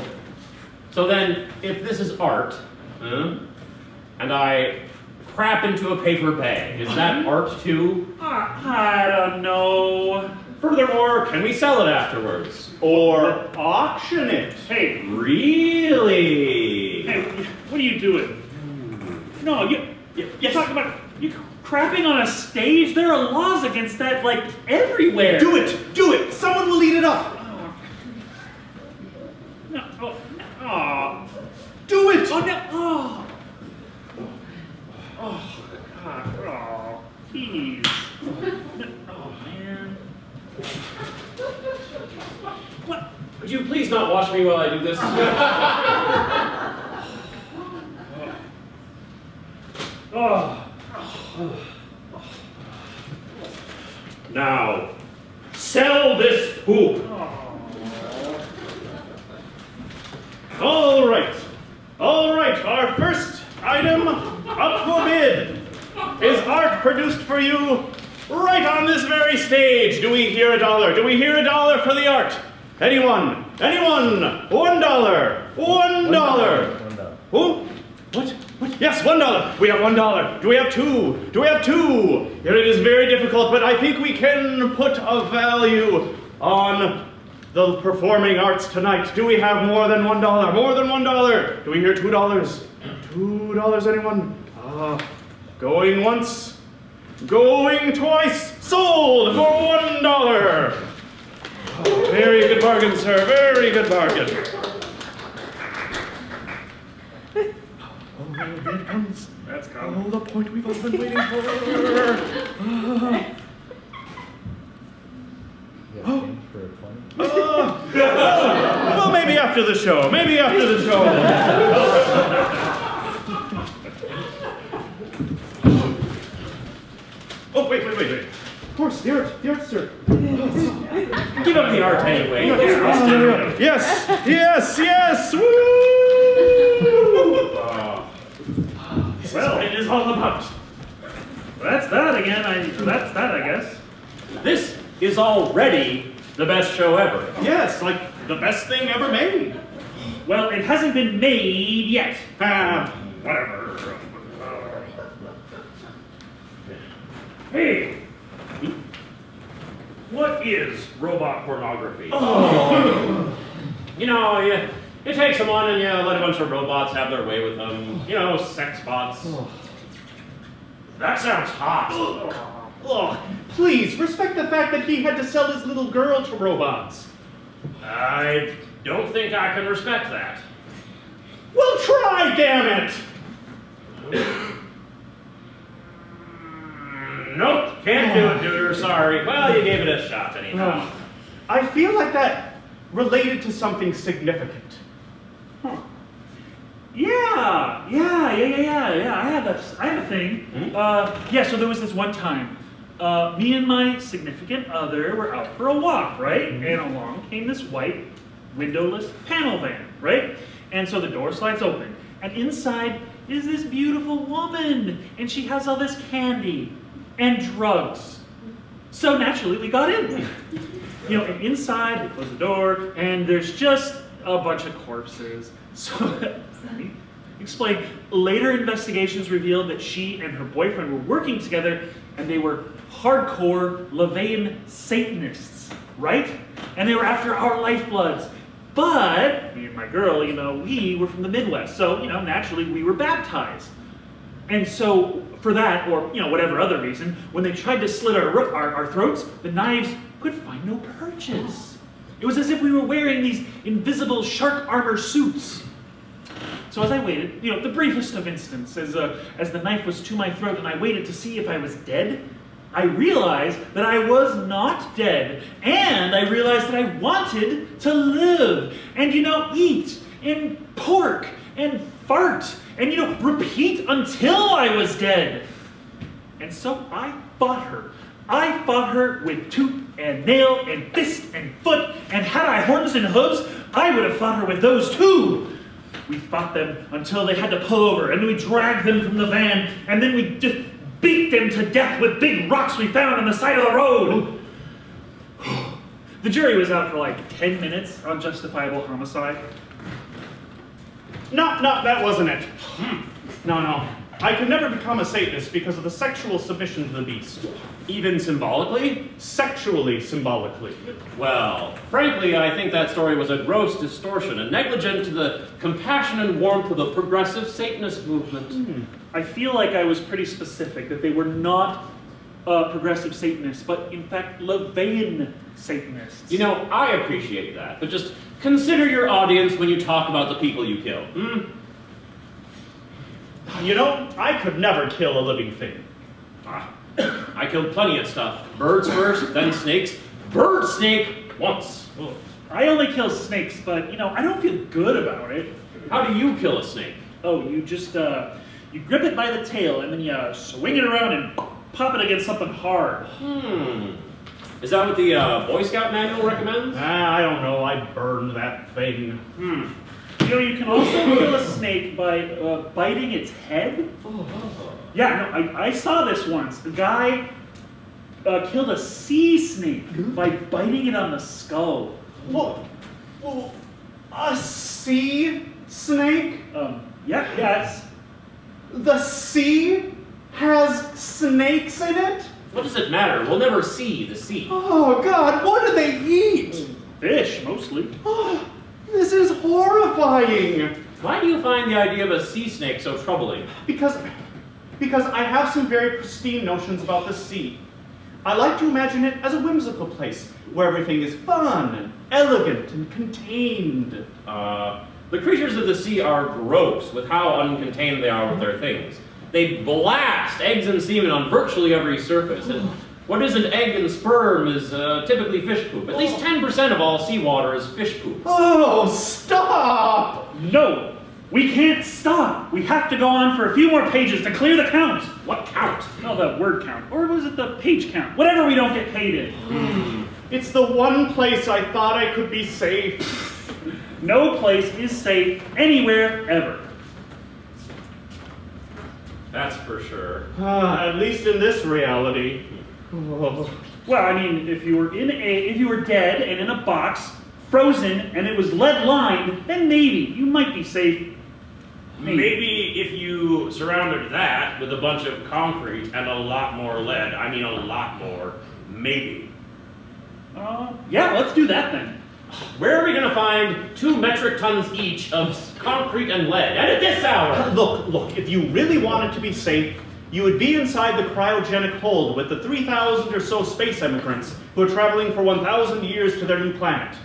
then, if this is art, and I crap into a paper bag, is that art too? I don't know. Furthermore, can we sell it afterwards? Or auction it? Hey. Really? Hey, what are you doing? No, you're talking about... You crapping on a stage? There are laws against that, everywhere. Do it! Someone will eat it up! No. Do it! Oh, no. Oh, God. Oh, please. Oh, man. What? Would you please not watch me while I do this? Now, sell this poop. All right. Our first item up for bid is art produced for you right on this very stage. Do we hear $1? Do we hear $1 for the art? Anyone? $1. $1. Who? What? Yes, $1. We have $1. Do we have two? Here it is very difficult, but I think we can put a value on the performing arts tonight. Do we have more than $1? More than $1. Do we hear $2? $2, anyone? Going once. Going twice. Sold for $1. Very good bargain, sir. Very good bargain. Oh, there it comes. That's coming. Oh, the point we've all been waiting for. Well, maybe after the show. Oh, wait. Of course, the art, sir. Give up the art anyway. Yes. Woo! This is what it is all about. That's that again. That's that, I guess. This is already the best show ever. Yes, the best thing ever made. Well, it hasn't been made yet. Whatever. Hey, what is robot pornography? Oh. You take someone and you let a bunch of robots have their way with them. Sex bots. That sounds hot. Please, respect the fact that he had to sell his little girl to robots. I don't think I can respect that. Well, try, damn it! Nope, can't do it, Duder, sorry. Well, you gave it a shot anyhow. I feel like that related to something significant. Huh. Yeah. I have a thing. So there was this one time. Me and my significant other were out for a walk, right? And along came this white windowless panel van, right? And so the door slides open, and inside is this beautiful woman, and she has all this candy and drugs. So naturally, we got in. You know, and inside, we close the door, and there's just a bunch of corpses. So, let me explain. Later investigations revealed that she and her boyfriend were working together, and they were hardcore LaVeyan Satanists, right? And they were after our lifebloods. But, me and my girl, you know, we were from the Midwest, so, you know, naturally we were baptized. And so, for that, or, you know, whatever other reason, when they tried to slit our throats, the knives could find no purchase. It was as if we were wearing these invisible shark armor suits. So as I waited, you know, the briefest of instants, as the knife was to my throat and I waited to see if I was dead, I realized that I was not dead, and I realized that I wanted to live, and, you know, eat, and pork, and fart, and, you know, repeat until I was dead. And so I fought her. I fought her with tooth and nail and fist and foot, and had I horns and hooves, I would have fought her with those too. We fought them until they had to pull over, and then we dragged them from the van, and then we just beat them to death with big rocks we found on the side of the road. The jury was out for like 10 minutes on justifiable homicide. No, that wasn't it. No. I could never become a Satanist because of the sexual submission to the beast. Even symbolically? Sexually symbolically. Well, frankly, I think that story was a gross distortion and negligent to the compassion and warmth of the progressive Satanist movement. I feel like I was pretty specific, that they were not progressive Satanists, but in fact LaVeyan Satanists. You know, I appreciate that, but just consider your audience when you talk about the people you kill. You know, I could never kill a living thing. I killed plenty of stuff. Birds first, then snakes. Bird snake once. Well, I only kill snakes, but, you know, I don't feel good about it. How do you kill a snake? Oh, you just, you grip it by the tail, and then you swing it around and pop it against something hard. Is that what the Boy Scout manual recommends? I don't know. I burned that thing. You know, you can also kill a snake by biting its head. Yeah, no, I saw this once. The guy killed a sea snake by biting it on the skull. Well, a sea snake? Yes. The sea has snakes in it? What does it matter? We'll never see the sea. Oh, God, what do they eat? Fish, mostly. Oh, this is horrifying. Why do you find the idea of a sea snake so troubling? Because I have some very pristine notions about the sea. I like to imagine it as a whimsical place where everything is fun and elegant and contained. The creatures of the sea are gross with how uncontained they are with their things. They blast eggs and semen on virtually every surface, and what isn't egg and sperm is typically fish poop. At least 10% of all seawater is fish poop. Oh, stop! No, we can't stop. We have to go on for a few more pages to clear the count. What count? No, the word count. Or was it the page count? Whatever we don't get paid in. It's the one place I thought I could be safe. No place is safe anywhere ever. That's for sure. At least in this reality. Oh. Well, I mean, if you were dead and in a box, frozen, and it was lead lined, then maybe you might be safe. Maybe if you surrounded that with a bunch of concrete and a lot more lead, I mean a lot more, maybe. Yeah, let's do that then. Where are we going to find 2 metric tons each of concrete and lead? And at this hour! Look, if you really wanted to be safe, you would be inside the cryogenic hold with the 3,000 or so space immigrants who are traveling for 1,000 years to their new planet.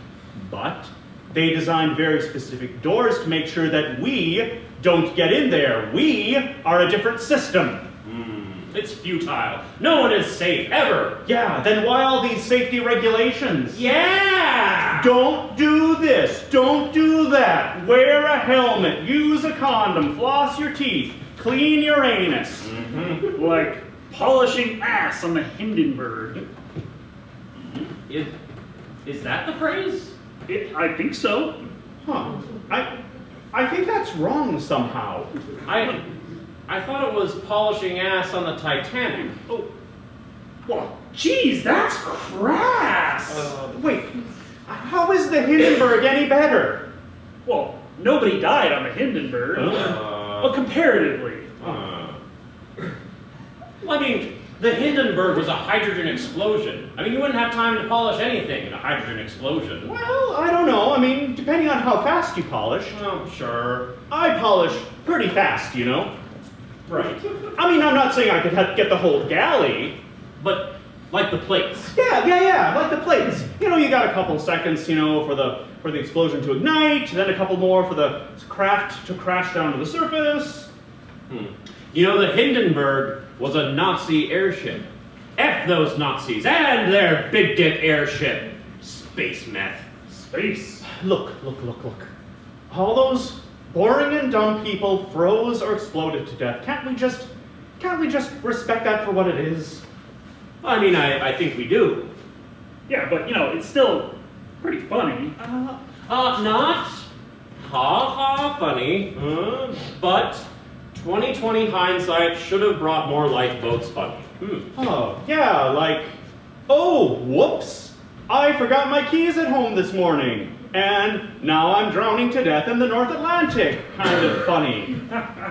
But they designed very specific doors to make sure that we don't get in there. We are a different system. It's futile. No one is safe, ever. Yeah, then why all these safety regulations? Yeah! Don't do this. Don't do that. Wear a helmet. Use a condom. Floss your teeth. Clean your anus. Like polishing ass on the Hindenburg. Is that the phrase? I think so. Huh. I think that's wrong somehow. I thought it was polishing ass on the Titanic. Oh, well, geez, that's crass. Wait, how is the Hindenburg any better? Well, nobody died on the Hindenburg. Well, comparatively. Well, I mean, the Hindenburg was a hydrogen explosion. I mean, you wouldn't have time to polish anything in a hydrogen explosion. Well, I don't know. I mean, depending on how fast you polish. Oh, sure. I polish pretty fast, you know? Right. I mean, I'm not saying I could get the whole galley. But, like the plates. Yeah, like the plates. You know, you got a couple seconds, you know, for the explosion to ignite, then a couple more for the craft to crash down to the surface. You know, the Hindenburg was a Nazi airship. F those Nazis and their big dick airship. Space meth. Space. Look. All those boring and dumb people froze or exploded to death. Can't we just respect that for what it is? I mean, I think we do. Yeah, but, you know, it's still pretty funny. Not ha-ha funny, but 2020 hindsight should have brought more lifeboats funny. Oh, yeah, like, oh, whoops, I forgot my keys at home this morning, and now I'm drowning to death in the North Atlantic. Kind of funny,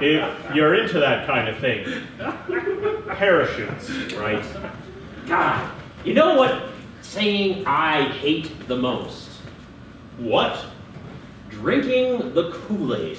if you're into that kind of thing. Parachutes, right? God, you know what saying I hate the most? What? Drinking the Kool-Aid.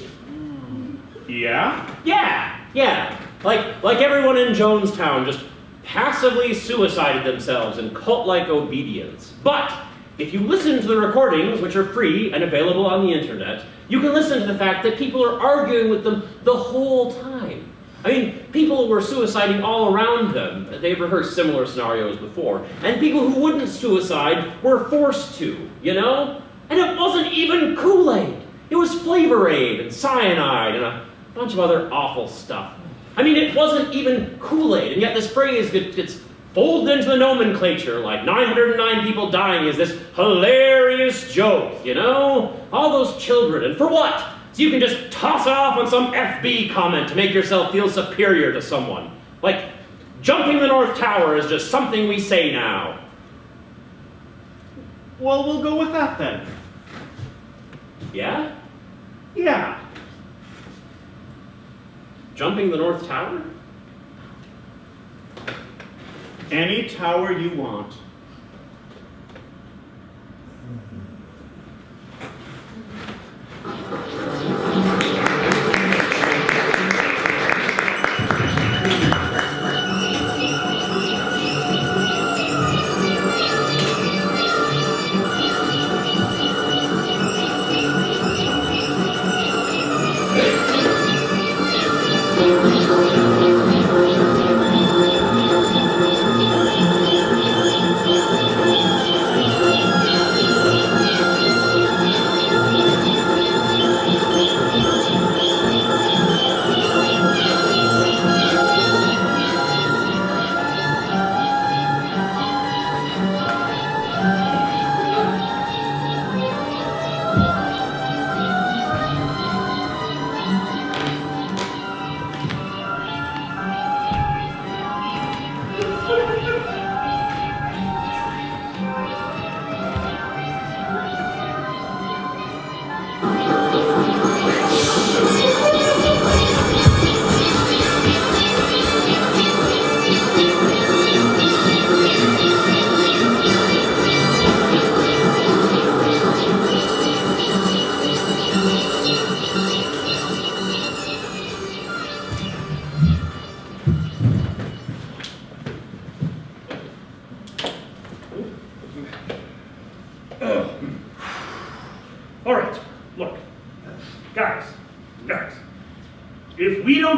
Yeah? Yeah. Like everyone in Jonestown just passively suicided themselves in cult-like obedience. But if you listen to the recordings, which are free and available on the internet, you can listen to the fact that people are arguing with them the whole time. I mean, people were suiciding all around them. They've rehearsed similar scenarios before. And people who wouldn't suicide were forced to, you know? And it wasn't even Kool-Aid. It was Flavor Aid and cyanide and a bunch of other awful stuff. I mean, it wasn't even Kool-Aid, and yet this phrase gets folded into the nomenclature like 909 people dying is this hilarious joke, you know? All those children, and for what? So you can just toss it off on some FB comment to make yourself feel superior to someone. Like, jumping the North Tower is just something we say now. Well, we'll go with that then. Yeah? Yeah. Jumping the North Tower? Any tower you want.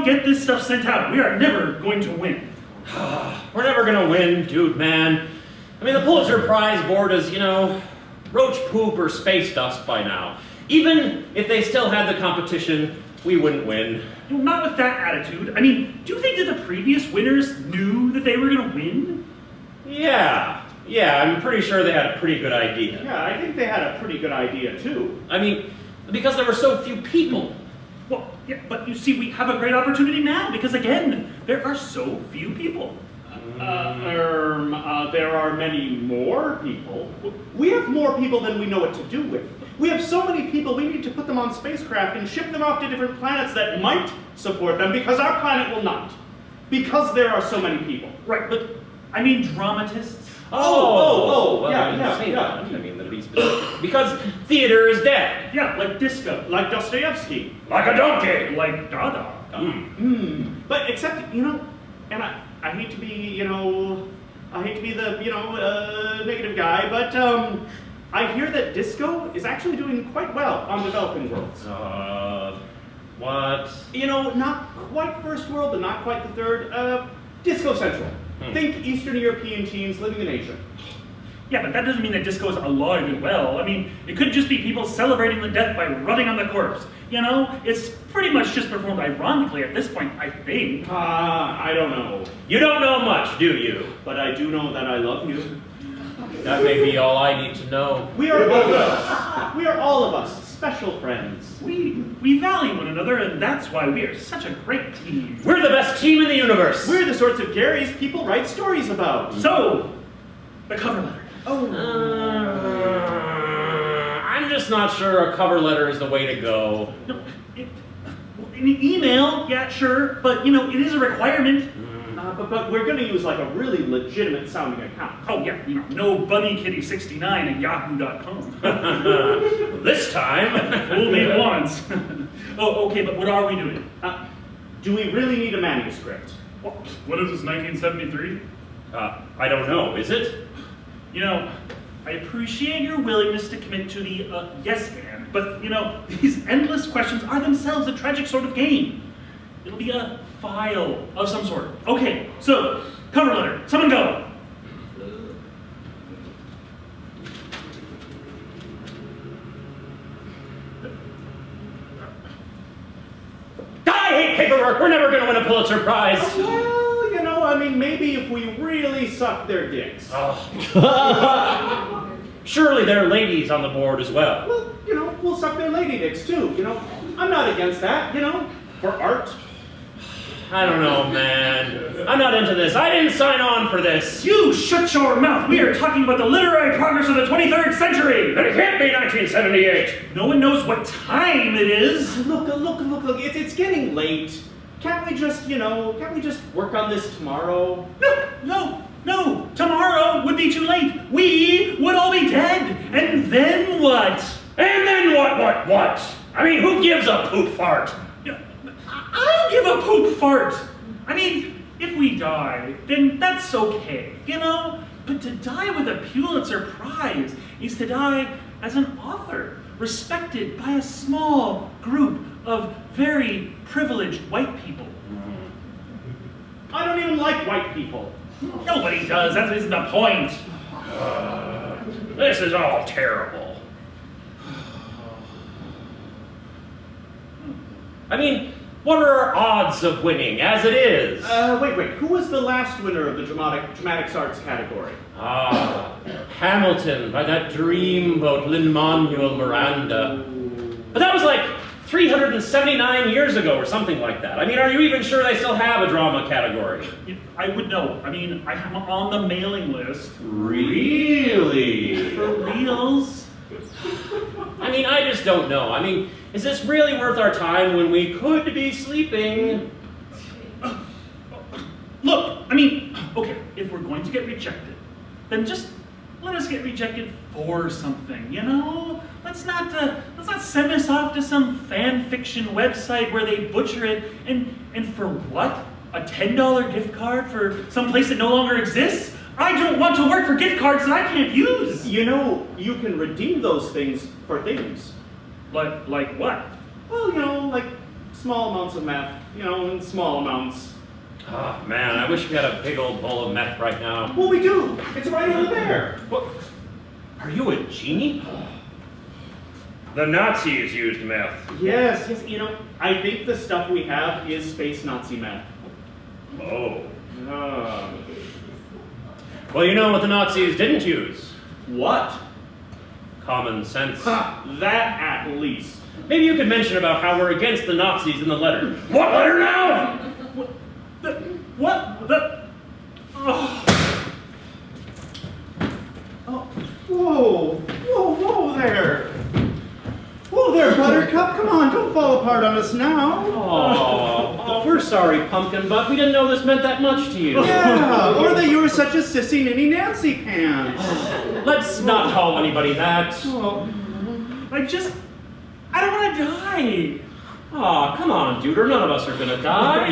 Get this stuff sent out. We are never going to win. We're never going to win, dude, man. I mean, the Pulitzer Prize board is, you know, roach poop or space dust by now. Even if they still had the competition, we wouldn't win. No, not with that attitude. I mean, do you think that the previous winners knew that they were going to win? Yeah, I'm pretty sure they had a pretty good idea. Yeah, I think they had a pretty good idea, too. I mean, Because there were so few people. Well, yeah, but you see, we have a great opportunity now because, again, there are so few people. There are many more people. We have more people than we know what to do with. We have so many people, we need to put them on spacecraft and ship them off to different planets that might support them because our planet will not. Because there are so many people. Right, but I mean dramatists. Well, yeah. I mean, to be specific. Because theater is dead. Yeah, like disco. Like Dostoevsky. Like a donkey. Like Dada. But except, and I hate to be, I hate to be the, negative guy, but I hear that disco is actually doing quite well on developing worlds. What? Not quite first world, but not quite the third. Disco Central. Think Eastern European teens living in Asia. Yeah, but that doesn't mean that disco is alive and well. I mean, it could just be people celebrating the death by rutting on the corpse. It's pretty much just performed ironically at this point, I think. I don't know. You don't know much, do you? But I do know that I love you. That may be all I need to know. We are all of us. We are all of us special friends. We value one another, and that's why we are such a great team. We're the best team in the universe. We're the sorts of Garys people write stories about. So, the cover letter. I'm just not sure a cover letter is the way to go. No, an email, yeah, sure, but it is a requirement. But we're going to use like a really legitimate sounding account. Oh yeah, no bunnykitty69 at yahoo.com. This time, fool me once. Oh, okay, but what are we doing? Do we really need a manuscript? What is this, 1973? I don't know, is it? I appreciate your willingness to commit to the yes and, but these endless questions are themselves a tragic sort of game. It'll be a file of some sort. Okay, so, cover letter. Someone go. I hate paperwork. We're never going to win a Pulitzer Prize. Well, maybe if we really suck their dicks. Surely there are ladies on the board as well. Well, we'll suck their lady dicks too. I'm not against that, for art. I don't know, man. I'm not into this. I didn't sign on for this. You shut your mouth. We are talking about the literary progress of the 23rd century. But it can't be 1978. No one knows what time it is. Look. It's getting late. Can't we just work on this tomorrow? No. Tomorrow would be too late. We would all be dead. And then what? And then what? I mean, who gives a poop fart? I give a poop fart. I mean, if we die, then that's okay, But to die with a Pulitzer Prize is to die as an author, respected by a small group of very privileged white people. I don't even like white people. Nobody does. That isn't the point. This is all terrible. I mean, what are our odds of winning, as it is? Wait. Who was the last winner of the dramatics arts category? Hamilton, by that dreamboat Lin-Manuel Miranda. But that was like 379 years ago or something like that. I mean, are you even sure they still have a drama category? I would know. I mean, I'm on the mailing list. Really? For reals? I mean, I just don't know. I mean, is this really worth our time when we could be sleeping? Look, I mean, okay, if we're going to get rejected, then just let us get rejected for something, Let's not send us off to some fan fiction website where they butcher it, and for what? A $10 gift card for some place that no longer exists? I don't want to work for gift cards that I can't use! You can redeem those things for things. Like what? Well, like small amounts of meth, in small amounts. Oh, man, I wish we had a big old bowl of meth right now. Well, we do. It's right over there. What? Are you a genie? The Nazis used meth. Yes, I think the stuff we have is space Nazi meth. Oh. Well, you know what the Nazis didn't use? What? Common sense. That at least. Maybe you could mention about how we're against the Nazis in the letter. What letter now? Whoa there. Whoa there, Buttercup. Come on, don't fall apart on us now. Oh, we're sorry, Pumpkin Butt. We didn't know this meant that much to you. Yeah, or that you were such a sissy ninny Nancy pants. Let's not call anybody that. I don't want to die. Aw, come on, dude, or none of us are gonna die.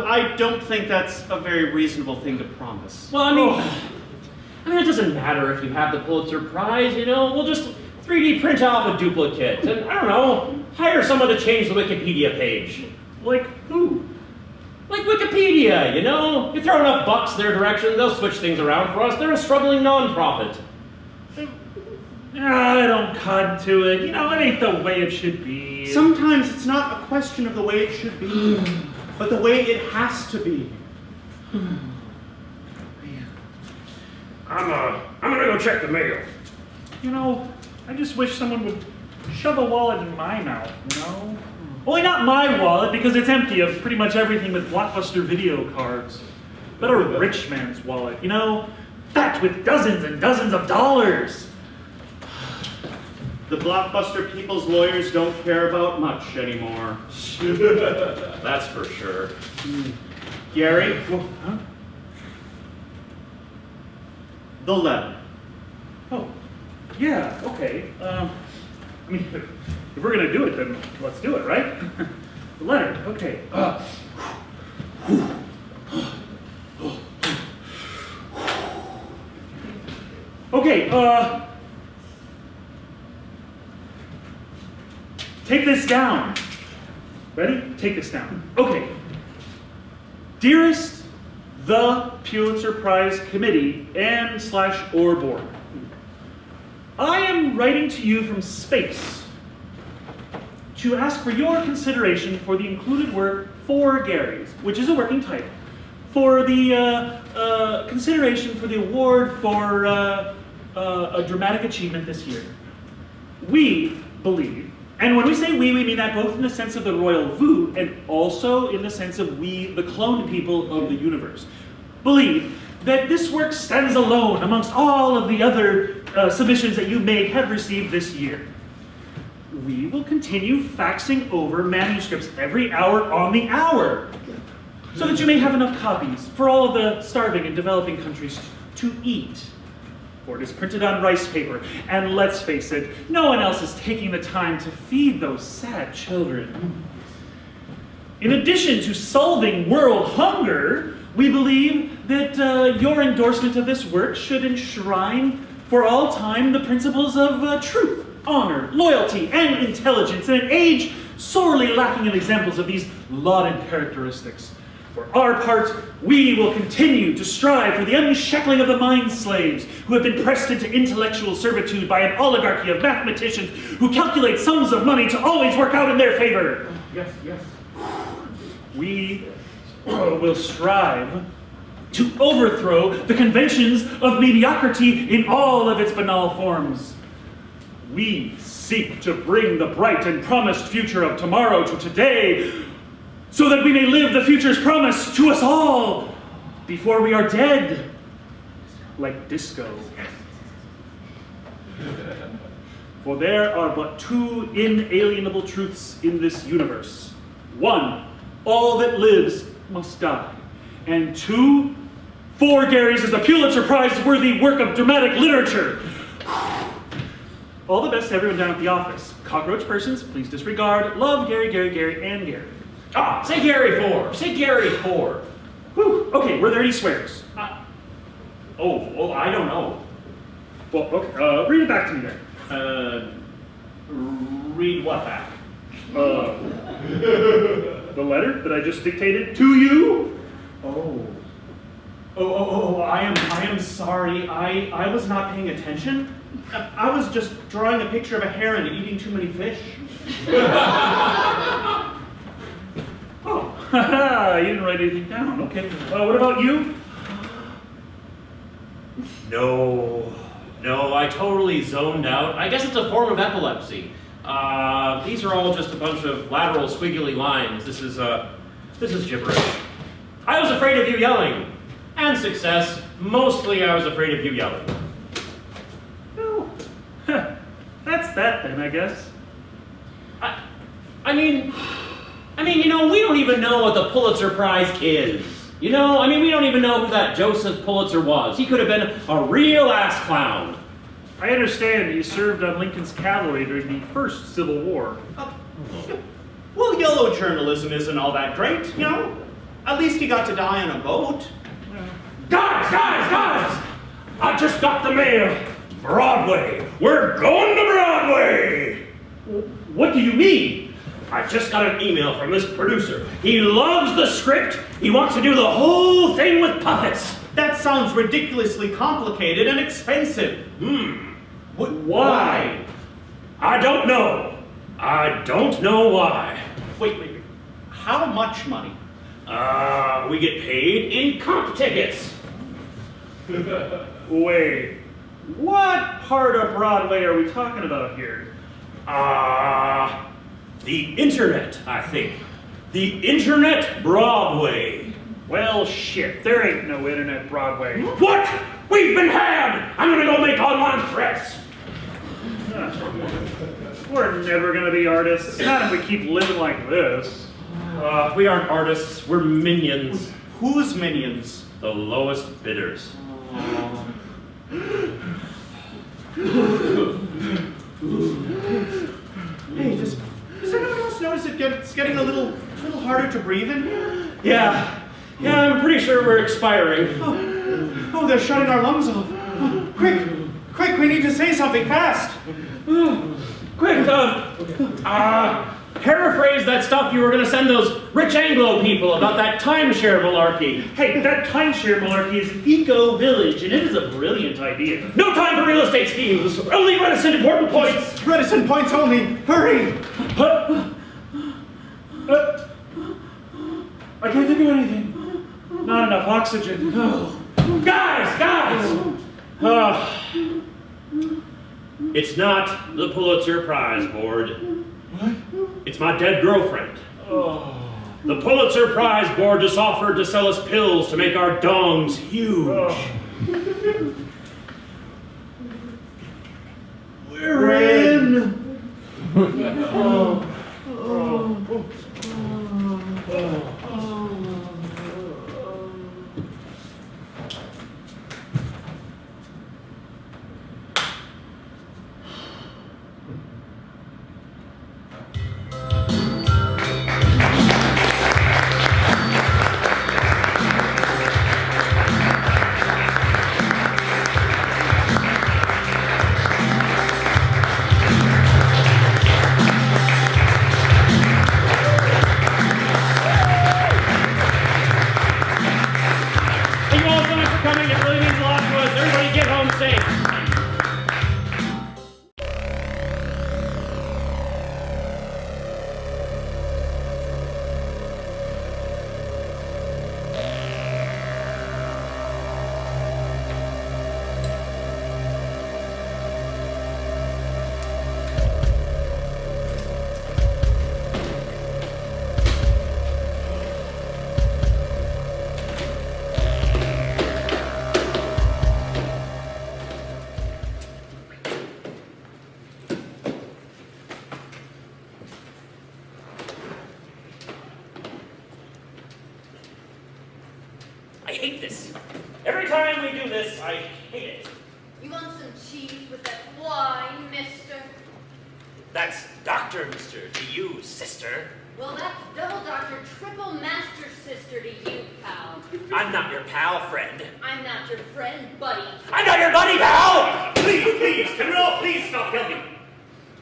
I don't think that's a very reasonable thing to promise. Well, I mean, it doesn't matter if you have the Pulitzer Prize, you know? We'll just 3D print off a duplicate and, I don't know, hire someone to change the Wikipedia page. Like who? Like Wikipedia, you know? You throw enough bucks their direction, they'll switch things around for us. They're a struggling non-profit. I don't cotton to it. You know, it ain't the way it should be. Sometimes it's not a question of the way it should be, but the way it has to be. I'm gonna go check the mail. You know, I just wish someone would shove a wallet in my mouth, you know? Only not my wallet, because it's empty of pretty much everything but Blockbuster video cards. But a rich man's wallet, you know? Fat with dozens and dozens of dollars. The Blockbuster people's lawyers don't care about much anymore. That's for sure. Gary? Huh? The letter. Oh, yeah, okay. I mean, if we're gonna do it, then let's do it, right? The letter, okay. Okay, take this down. Ready? Take this down. Okay. Dearest the Pulitzer Prize Committee and/or Board, I am writing to you from space to ask for your consideration for the included work For Gary's, which is a working title, for the consideration for the award for a dramatic achievement this year. We believe, and when we say we mean that both in the sense of the royal vu and also in the sense of we, the cloned people of the universe, believe that this work stands alone amongst all of the other submissions that you may have received this year. We will continue faxing over manuscripts every hour on the hour, so that you may have enough copies for all of the starving and developing countries to eat. For it is printed on rice paper, and let's face it, no one else is taking the time to feed those sad children. In addition to solving world hunger, we believe that your endorsement of this work should enshrine for all time the principles of truth, honor, loyalty, and intelligence in an age sorely lacking in examples of these lauded characteristics. For our part, we will continue to strive for the unshackling of the mind slaves who have been pressed into intellectual servitude by an oligarchy of mathematicians who calculate sums of money to always work out in their favor. Yes, yes. We will strive to overthrow the conventions of mediocrity in all of its banal forms. We seek to bring the bright and promised future of tomorrow to today, so that we may live the future's promise to us all before we are dead, like disco. For there are but two inalienable truths in this universe. One, all that lives must die. And two, For Gary's is a Pulitzer Prize-worthy work of dramatic literature. All the best to everyone down at the office. Cockroach persons, please disregard. Love, Gary, Gary, Gary, and Gary. Ah, say Gary 4. Say Gary 4. Whew, okay, were there any swears? I don't know. Well, okay, read it back to me then. Read what back? The letter that I just dictated to you? I am sorry. I was not paying attention. I was just drawing a picture of a heron eating too many fish. Oh, you didn't write anything down. Okay. What about you? No, I totally zoned out. I guess it's a form of epilepsy. These are all just a bunch of lateral squiggly lines. This is gibberish. I was afraid of you yelling. And success. Mostly I was afraid of you yelling. Oh, that's that then, I guess. I mean, you know, we don't even know what the Pulitzer Prize is. You know, I mean, we don't even know who that Joseph Pulitzer was. He could have been a real ass clown. I understand he served on Lincoln's cavalry during the First Civil War. Well, yellow journalism isn't all that great, you know? At least he got to die on a boat. Guys! I just got the mail. Broadway. We're going to Broadway. What do you mean? I just got an email from this producer. He loves the script. He wants to do the whole thing with puppets. That sounds ridiculously complicated and expensive. Why? I don't know. I don't know why. Wait. How much money? We get paid in comp tickets. Wait, what part of Broadway are we talking about here? The internet, I think. The internet Broadway. Well, shit, there ain't no internet Broadway. What? We've been had! I'm gonna go make online threats. We're never gonna be artists, not if we keep living like this. We aren't artists, we're minions. Who's minions? The lowest bidders. Hey, does anyone else notice it's getting a little harder to breathe in here? Yeah, I'm pretty sure we're expiring. Oh, they're shutting our lungs off. Quick, we need to say something fast. Quick, paraphrase that stuff you were going to send those rich Anglo people about that timeshare malarkey. Hey, that timeshare malarkey is an eco-village, and it is a brilliant idea. No time for real estate schemes. Only reticent important points. Reticent points only. Hurry. I can't think of anything. Not enough oxygen. Oh. Guys! It's not the Pulitzer Prize Board. What? It's my dead girlfriend. Oh. The Pulitzer Prize Board just offered to sell us pills to make our dongs huge. Oh. We're in. I hate this. Every time we do this, I hate it. You want some cheese with that wine, mister? That's Dr. Mister to you, sister. Well, that's double doctor, triple master sister to you, pal. I'm not your pal, friend. I'm not your friend, buddy. I'm not your buddy, pal! Please, can we all please stop yelling?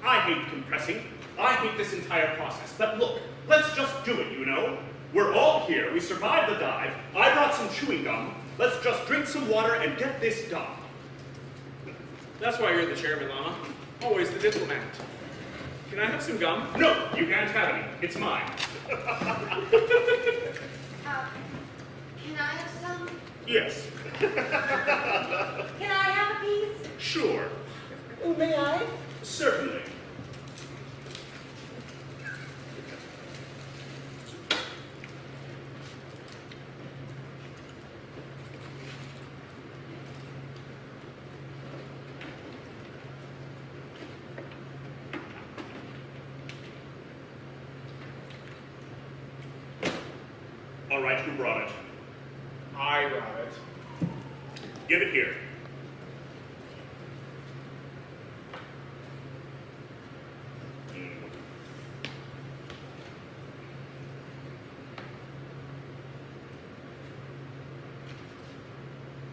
I hate compressing. I hate this entire process. But look, let's just do it, you know? We're all here. We survived the dive. I brought some chewing gum. Let's just drink some water and get this done. That's why you're the chairman, Llama. Always the diplomat. Can I have some gum? No, you can't have any. It's mine. Can I have some? Yes. Can I have a piece? Sure. May I? Certainly. All right, who brought it? I brought it. Give it here.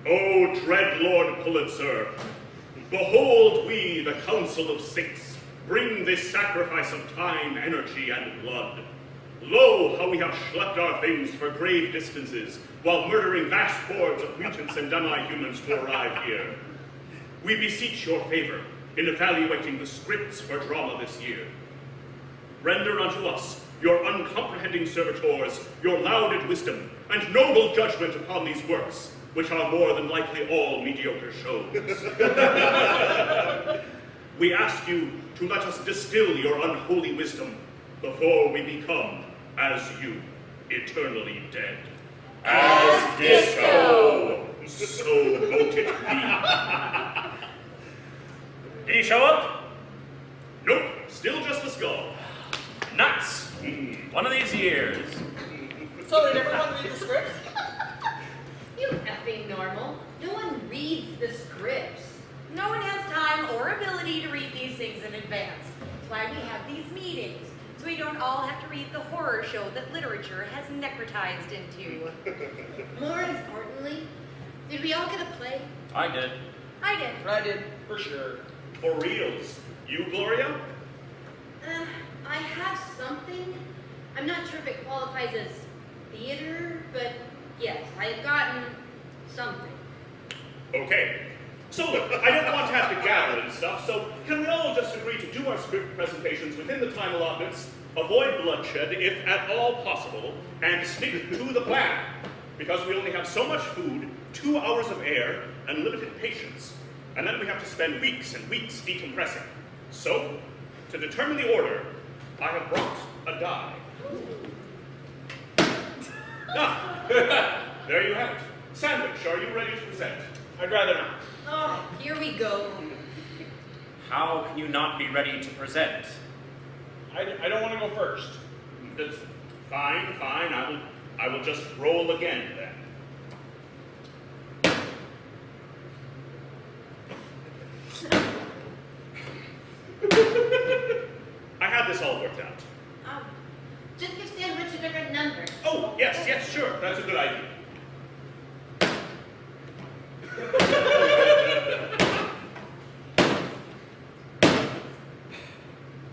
O dread Lord Pulitzer, behold we, the Council of Six, bring this sacrifice of time, energy, and blood. Lo, how we have schlepped our things for grave distances, while murdering vast hordes of mutants and demi-humans to arrive here. We beseech your favor in evaluating the scripts for drama this year. Render unto us, your uncomprehending servitors, your lauded wisdom, and noble judgment upon these works, which are more than likely all mediocre shows. We ask you to let us distill your unholy wisdom before we become, as you, eternally dead. As disco! So won't it be. Did he show up? Nope, still just a skull. Nuts! One of these years. So did everyone read the scripts? You effing normal. No one reads the scripts. No one has time or ability to read these things in advance. That's why we have these meetings, so we don't all have to read the horror show that literature has necrotized into. More importantly, did we all get a play? I did. I did. I did, for sure. For reals. You, Gloria? I have something. I'm not sure if it qualifies as theater, but yes, I've gotten something. Okay. So look, I don't want to have to gather and stuff, so can we all just agree to do our script presentations within the time allotments, avoid bloodshed if at all possible, and stick to the plan? Because we only have so much food, 2 hours of air, and limited patience. And then we have to spend weeks and weeks decompressing. So, to determine the order, I have brought a die. Ah, there you have it. Sandwich, are you ready to present? I'd rather not. Oh, here we go. How can you not be ready to present? I don't want to go first. That's fine, fine. I will just roll again then. I had this all worked out. Just give Sandwich a different number. Oh, yes, sure. That's a good idea.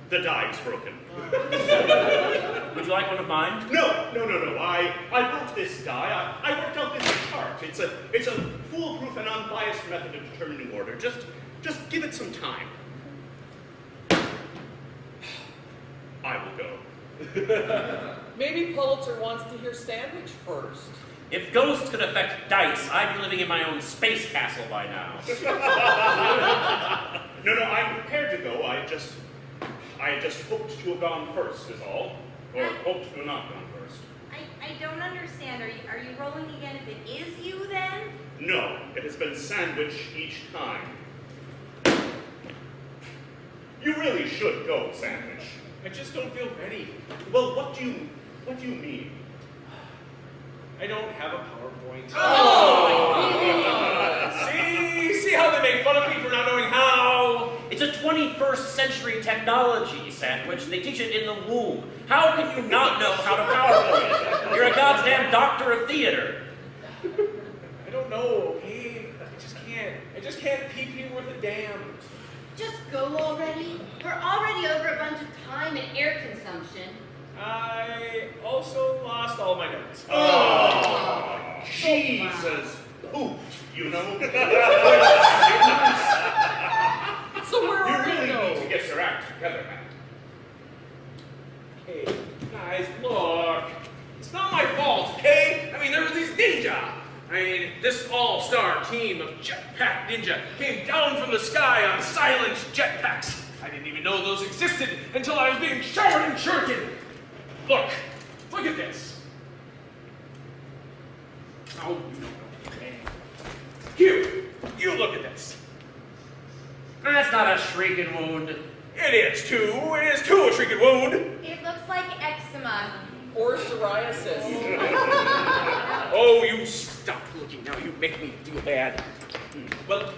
The die is broken. Would you like one of mine? No. I brought this die. I worked out this chart. It's a foolproof and unbiased method of determining order. Just give it some time. I will go. Maybe Pulitzer wants to hear Sandwich first. If ghosts could affect dice, I'd be living in my own space castle by now. No, I'm prepared to go. I just hoped to have gone first, is all. Or hoped to have not gone first. I don't understand. Are you rolling again if it is you then? No, it has been Sandwich each time. You really should go, Sandwich. I just don't feel ready. Well, what do you mean? I don't have a PowerPoint. Oh! See how they make fun of me for not knowing how? It's a 21st century technology, Sandwich. They teach it in the womb. How can you not know how to PowerPoint? You're a goddamn doctor of theater. I don't know, okay? I just can't PP worth a damn. Just go already. We're already over a bunch of time and air consumption. I also lost all my notes. Oh, Jesus. Poop, you know? So where You are we really though? need to get your act together, man. Hey, guys, look. It's not my fault, okay? I mean, there were these ninja. I mean, this all-star team of jetpack ninja came down from the sky on silent jetpacks. I didn't even know those existed until I was being showered and shuriken. Look at this. Oh, you don't know. Hugh, you look at this. That's not a shrieking wound. It is too a shrieking wound. It looks like eczema. Or psoriasis. Oh, you stop looking now. You make me feel bad. Well,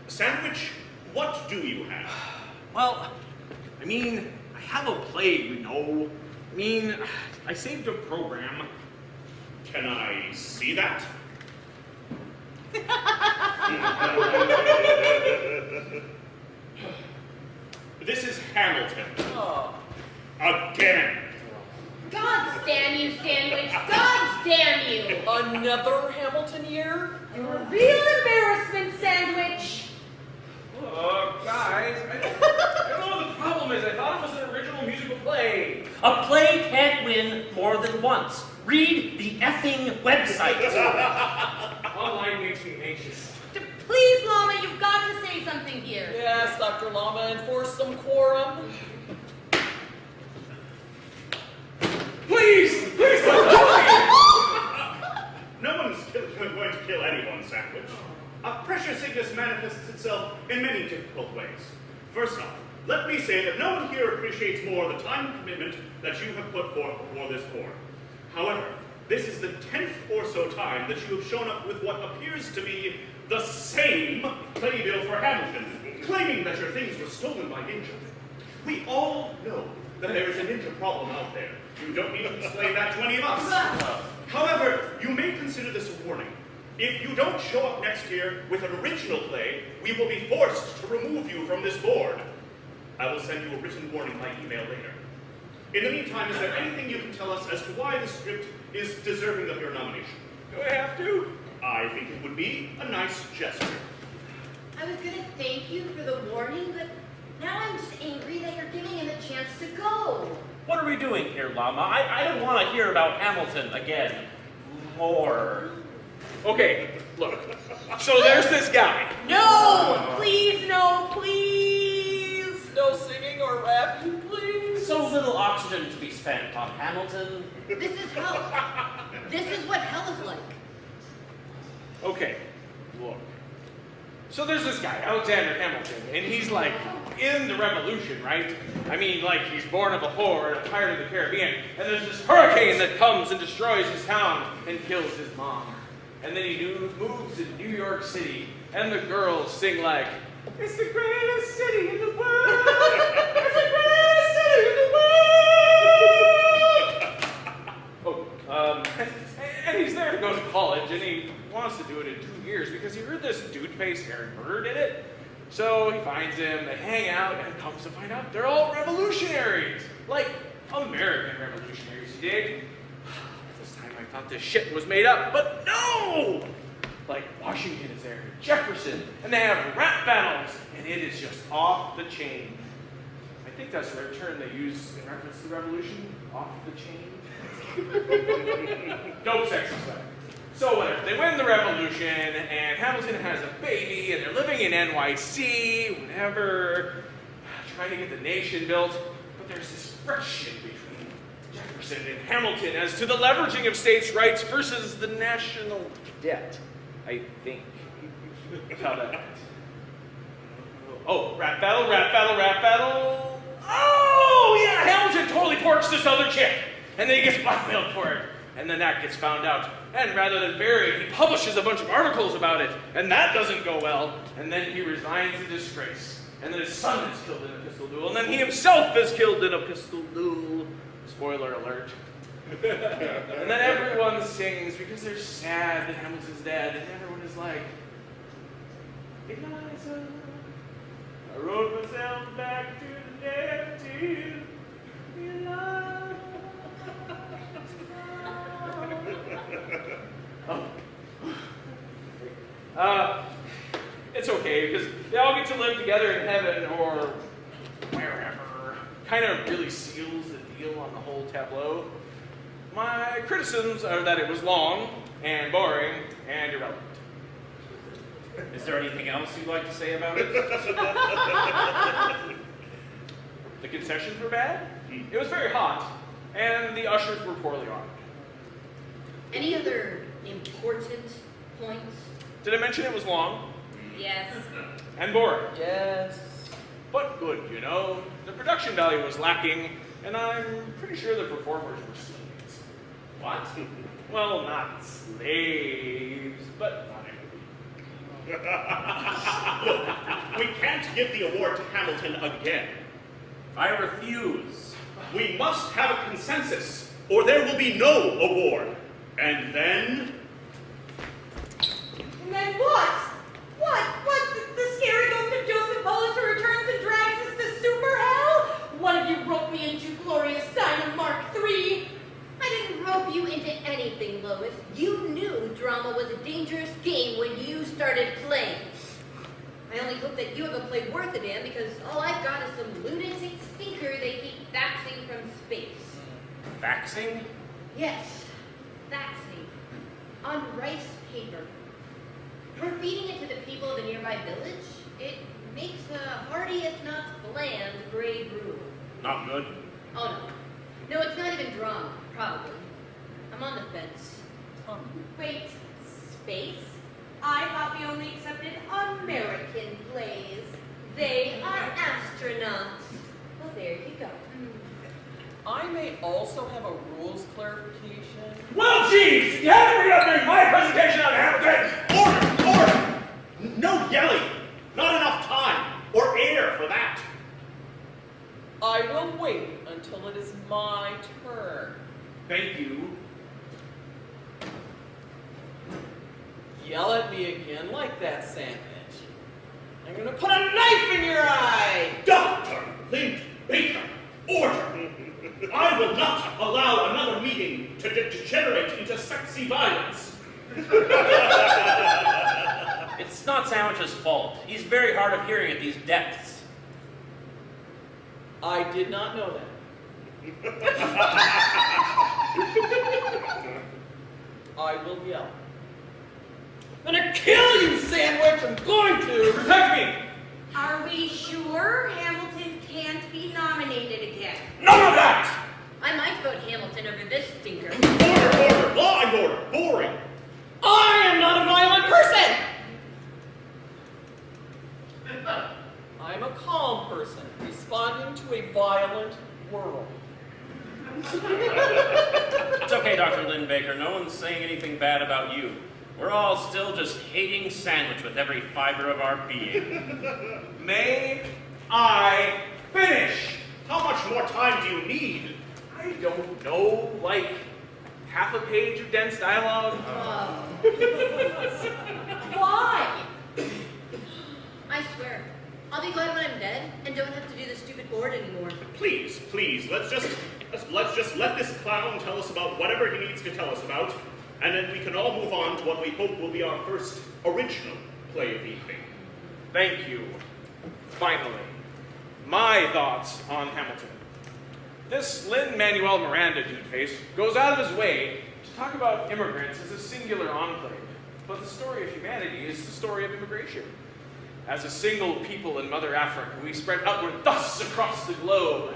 Sandwich, what do you have? Well, I mean, I have a play, you know. I mean, I saved a program. Can I see that? This is Hamilton. Oh. Again. God damn you, Sandwich! God damn you! Another Hamilton year? You're a real embarrassment, Sandwich. Guys, I don't know what the problem is. I thought it was an original musical play. A play can't win more than once. Read the effing website. Online makes me anxious. Please, Llama, you've got to say something here. Yes, Dr. Llama, enforce some quorum. Please don't kill me! No one's going to kill anyone, Sandwich. Pressure sickness manifests itself in many difficult ways. First off, let me say that no one here appreciates more the time and commitment that you have put forth before this board. However, this is the 10th or so time that you have shown up with what appears to be the same playbill for Hamilton, claiming that your things were stolen by Ninja. We all know that there is a Ninja problem out there. You don't need to explain that to any of us. However, you may consider this a warning. If you don't show up next year with an original play, we will be forced to remove you from this board. I will send you a written warning by email later. In the meantime, is there anything you can tell us as to why the script is deserving of your nomination? Do I have to? I think it would be a nice gesture. I was gonna thank you for the warning, but now I'm just angry that you're giving him a chance to go. What are we doing here, Llama? I don't want to hear about Hamilton again. More. Okay, look. So there's this guy. No! Please, no, please! No singing or rapping, please. So little oxygen to be spent on Hamilton. This is hell. This is what hell is like. Okay, look. So there's this guy, Alexander Hamilton, and he's like in the Revolution, right? I mean, like he's born of a whore and a pirate of the Caribbean, and there's this hurricane that comes and destroys his town and kills his mom. And then he moves to New York City, and the girls sing like, "It's the greatest city in the world! It's the greatest city in the world!" Oh, and he's there to go to college, and he wants to do it in 2 years because he heard this dude face Aaron Burr did it. So he finds him, they hang out, and comes to find out they're all revolutionaries. Like American revolutionaries, you dig? This time I thought this shit was made up, but no! Like Washington is there, Jefferson, and they have rap battles, and it is just off the chain. I think that's the term they use in reference to the revolution, off the chain. Dope sexy stuff. So whatever, they win the revolution, and Hamilton has a baby, and they're living in NYC, whatever, trying to get the nation built. But there's this friction between Jefferson and Hamilton as to the leveraging of states' rights versus the national debt, I think. How that? Oh, rap battle, rap battle, rap battle. Oh, yeah, Hamilton totally porks this other chick, and then he gets blackmailed for it. And then that gets found out. And rather than bury it, he publishes a bunch of articles about it. And that doesn't go well. And then he resigns in disgrace. And then his son is killed in a pistol duel. And then he himself is killed in a pistol duel. Spoiler alert. And then everyone sings because they're sad that Hamilton's dead. And everyone is like, Eliza, I wrote myself back to the left till Eliza. It's okay, because they all get to live together in heaven or wherever. Kind of really seals the deal on the whole tableau. My criticisms are that it was long and boring and irrelevant. Is there anything else you'd like to say about it? The concessions were bad. It was very hot, and the ushers were poorly armed. Any other important points? Did I mention it was long? Yes. And boring? Yes. But good, you know. The production value was lacking, and I'm pretty sure the performers were slaves. What? Well, not slaves, but Look, we can't give the award to Hamilton again. I refuse. We must have a consensus, or there will be no award. And then... And then what? What? The scary ghost of Joseph Pulitzer returns and drags us to super hell? One of you roped me into glorious Simon Mark III. I didn't rope you into anything, Lois. You knew drama was a dangerous game when you started playing. I only hope that you ever play worth a damn because all I've got is some lunatic stinker they keep faxing from space. Faxing? Yes, faxing. On rice paper. We're feeding it to the people of the nearby village. It makes a hearty, if not bland, gray brew. Not good. Oh no. No, it's not even drawn, probably. I'm on the fence. Wait, space? I thought we only accepted American plays. They are astronauts. Well, there you go. I may also have a rules clarification. Well, Jeeves, you haven't read my presentation on Hamilton. Order! No yelling. Not enough time or air for that. I will wait until it is my turn. Thank you. Yell at me again like that, sandwich. I'm gonna put a knife in your eye! Dr. Liend Baker, order! I will not allow another meeting to degenerate into sexy violence. It's not Sandwich's fault. He's very hard of hearing at these depths. I did not know that. I will yell. I'm gonna kill you, Sandwich! I'm going to! Protect me! Are we sure Hamilton can't be nominated again? None of that! I might vote Hamilton over this stinker. Order! Law and order! Boring! I am not a violent person! I'm a calm person responding to a violent world. It's okay, Dr. Liend Baker. No one's saying anything bad about you. We're all still just hating Sandwich with every fiber of our being. May I finish? How much more time do you need? I don't know, like half a page of dense dialogue. Why? I swear, I'll be glad when I'm dead and don't have to do the stupid board anymore. Please, let's just let this clown tell us about whatever he needs to tell us about, and then we can all move on to what we hope will be our first original play of the evening. Thank you. Finally, my thoughts on Hamilton. This Lin-Manuel Miranda dude-face goes out of his way to talk about immigrants as a singular enclave, but the story of humanity is the story of immigration. As a single people in Mother Africa, we spread outward thus across the globe.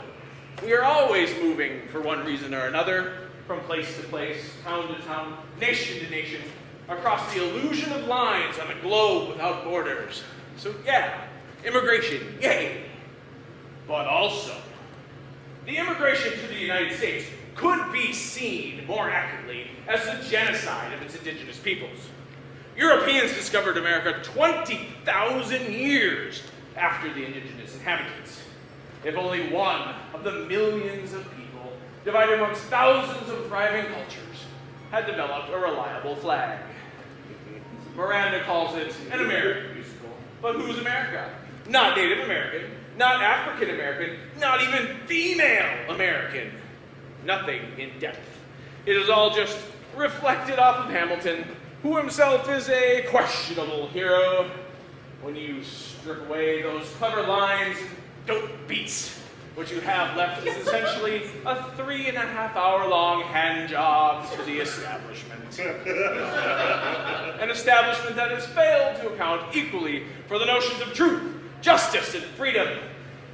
We are always moving for one reason or another, from place to place, town to town, nation to nation, across the illusion of lines on a globe without borders. So yeah, immigration, yay! But also, the immigration to the United States could be seen more accurately as the genocide of its indigenous peoples. Europeans discovered America 20,000 years after the indigenous inhabitants. If only one of the millions of people, divided amongst thousands of thriving cultures, had developed a reliable flag. Miranda calls it an American musical, but who's America? Not Native American, not African American, not even female American. Nothing in depth. It is all just reflected off of Hamilton, who himself is a questionable hero. When you strip away those clever lines and dope beats, what you have left is essentially a 3.5-hour-long hand job to the establishment. An establishment that has failed to account equally for the notions of truth, justice, and freedom.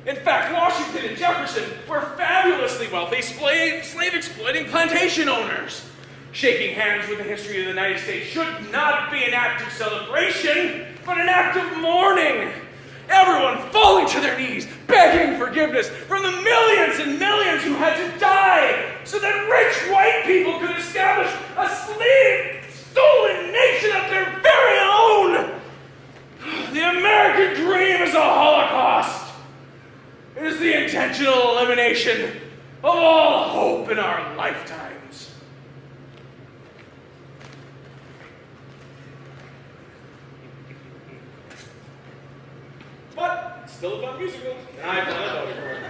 In fact, Washington and Jefferson were fabulously wealthy slave-exploiting plantation owners. Shaking hands with the history of the United States should not be an act of celebration, but an act of mourning. everyone falling to their knees, begging forgiveness from the millions and millions who had to die so that rich white people could establish a slave-stolen nation of their very own. The American dream is a holocaust. It is the intentional elimination of all hope in our lifetimes. But still a fun musical. I plan to vote for it.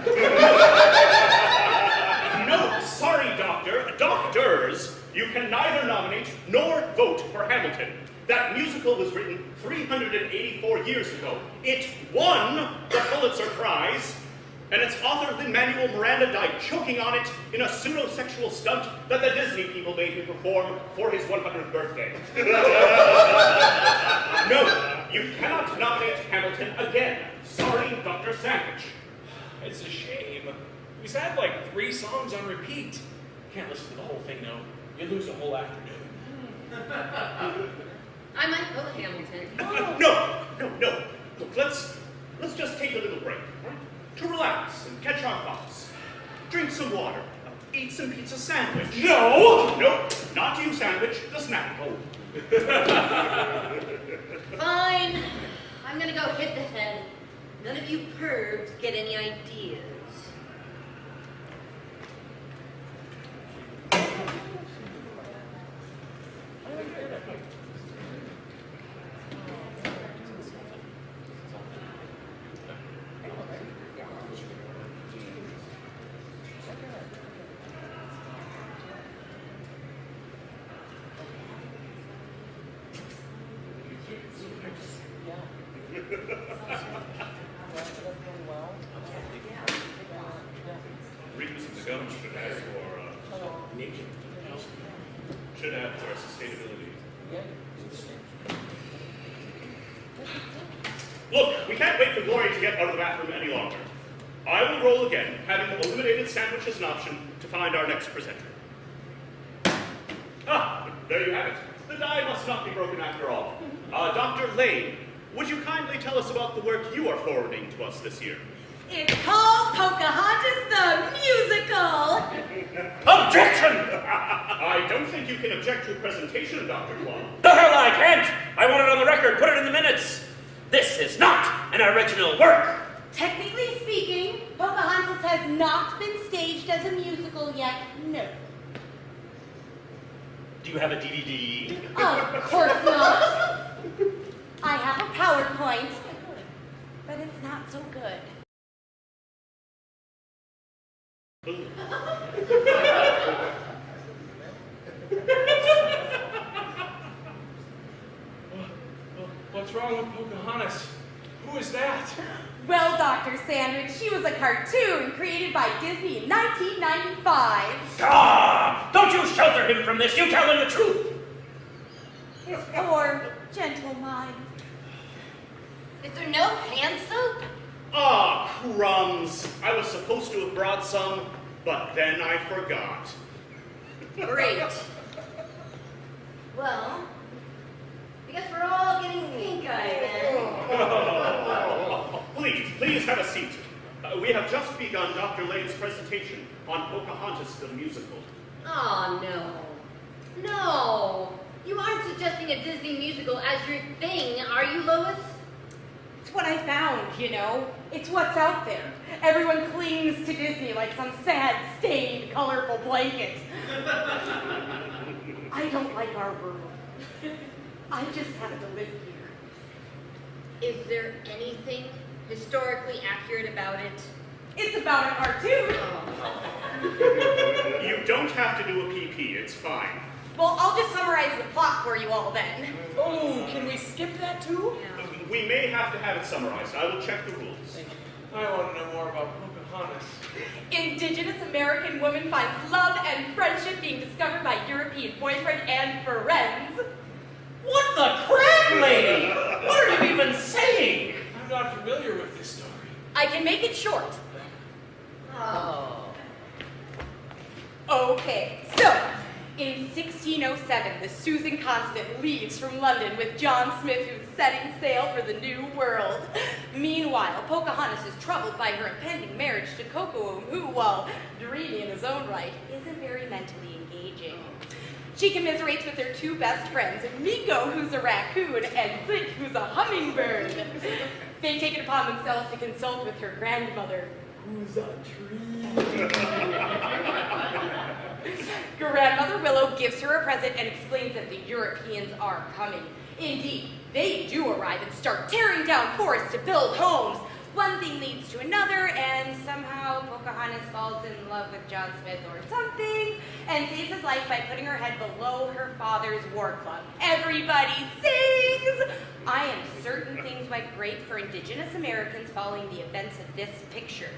No, sorry, Doctor. Doctors, you can neither nominate nor vote for Hamilton. That musical was written 384 years ago. It won the Pulitzer Prize, and its author, Lin-Manuel Miranda, died choking on it in a pseudo-sexual stunt that the Disney people made him perform for his 100th birthday. No, you cannot nominate Hamilton again. Sorry, Dr. Sandwich. It's a shame. We've had like 3 songs on repeat. Can't listen to the whole thing, though. You lose a whole afternoon. I might vote Hamilton. No. Look, let's just take a little break, right? To relax and catch our thoughts. Drink some water. Eat some pizza sandwich. No! Nope, not you, Sandwich. The snack bowl. Fine. I'm gonna go hit the head. None of you pervs get any ideas. Reducing the government should ask for nature. Should add for sustainability. Look, we can't wait for Glory to get out of the bathroom any longer. I will roll again, having eliminated Sandwich as an option to find our next presenter. Ah, there you have it. The die must not be broken after all. Dr. Liend, would you kindly tell us about the work you are forwarding to us this year? It's called Pocahontas the Musical. Objection! I don't think you can object to a presentation, Dr. Kuha. The hell I can't! I want it on the record, put it in the minutes. This is not an original work. Technically speaking, Pocahontas has not been staged as a musical yet, no. Do you have a DVD? Of course not. I have a PowerPoint, but it's not so good. What's wrong with Pocahontas? Who is that? Well, Dr. Sandwich, she was a cartoon created by Disney in 1995. Ah! Don't you shelter him from this, you tell him the truth! His poor, gentle mind. Is there no hand soap? Ah, crumbs. I was supposed to have brought some, but then I forgot. Great. Well, I guess we're all getting pink-eyed then. Please have a seat. We have just begun Dr. Liend's presentation on Pocahontas the Musical. Oh, no. No. You aren't suggesting a Disney musical as your thing, are you, Lois? It's what I found, you know. It's what's out there. Everyone clings to Disney like some sad, stained, colorful blanket. I don't like our world. I just have to live here. Is there anything historically accurate about it? It's about a cartoon. You don't have to do a PP, it's fine. Well, I'll just summarize the plot for you all then. Oh, can we skip that too? Yeah. We may have to have it summarized. I will check the rules. I want to know more about Pocahontas. Indigenous American woman finds love and friendship being discovered by European boyfriend and friends. What the crap, lady? What are you even saying? I'm not familiar with this story. I can make it short. Oh. Okay, so In 1607, the Susan Constant leaves from London with John Smith, who's setting sail for the New World. Meanwhile, Pocahontas is troubled by her impending marriage to Kokoum, who, while dreamy in his own right, isn't very mentally engaging. She commiserates with her two best friends, Miko, who's a raccoon, and Flint, who's a hummingbird. They take it upon themselves to consult with her grandmother, who's a tree. Grandmother Willow gives her a present and explains that the Europeans are coming. Indeed, they do arrive and start tearing down forests to build homes. One thing leads to another, and somehow Pocahontas falls in love with John Smith or something, and saves his life by putting her head below her father's war club. Everybody sings! I am certain things went great for Indigenous Americans following the events of this picture.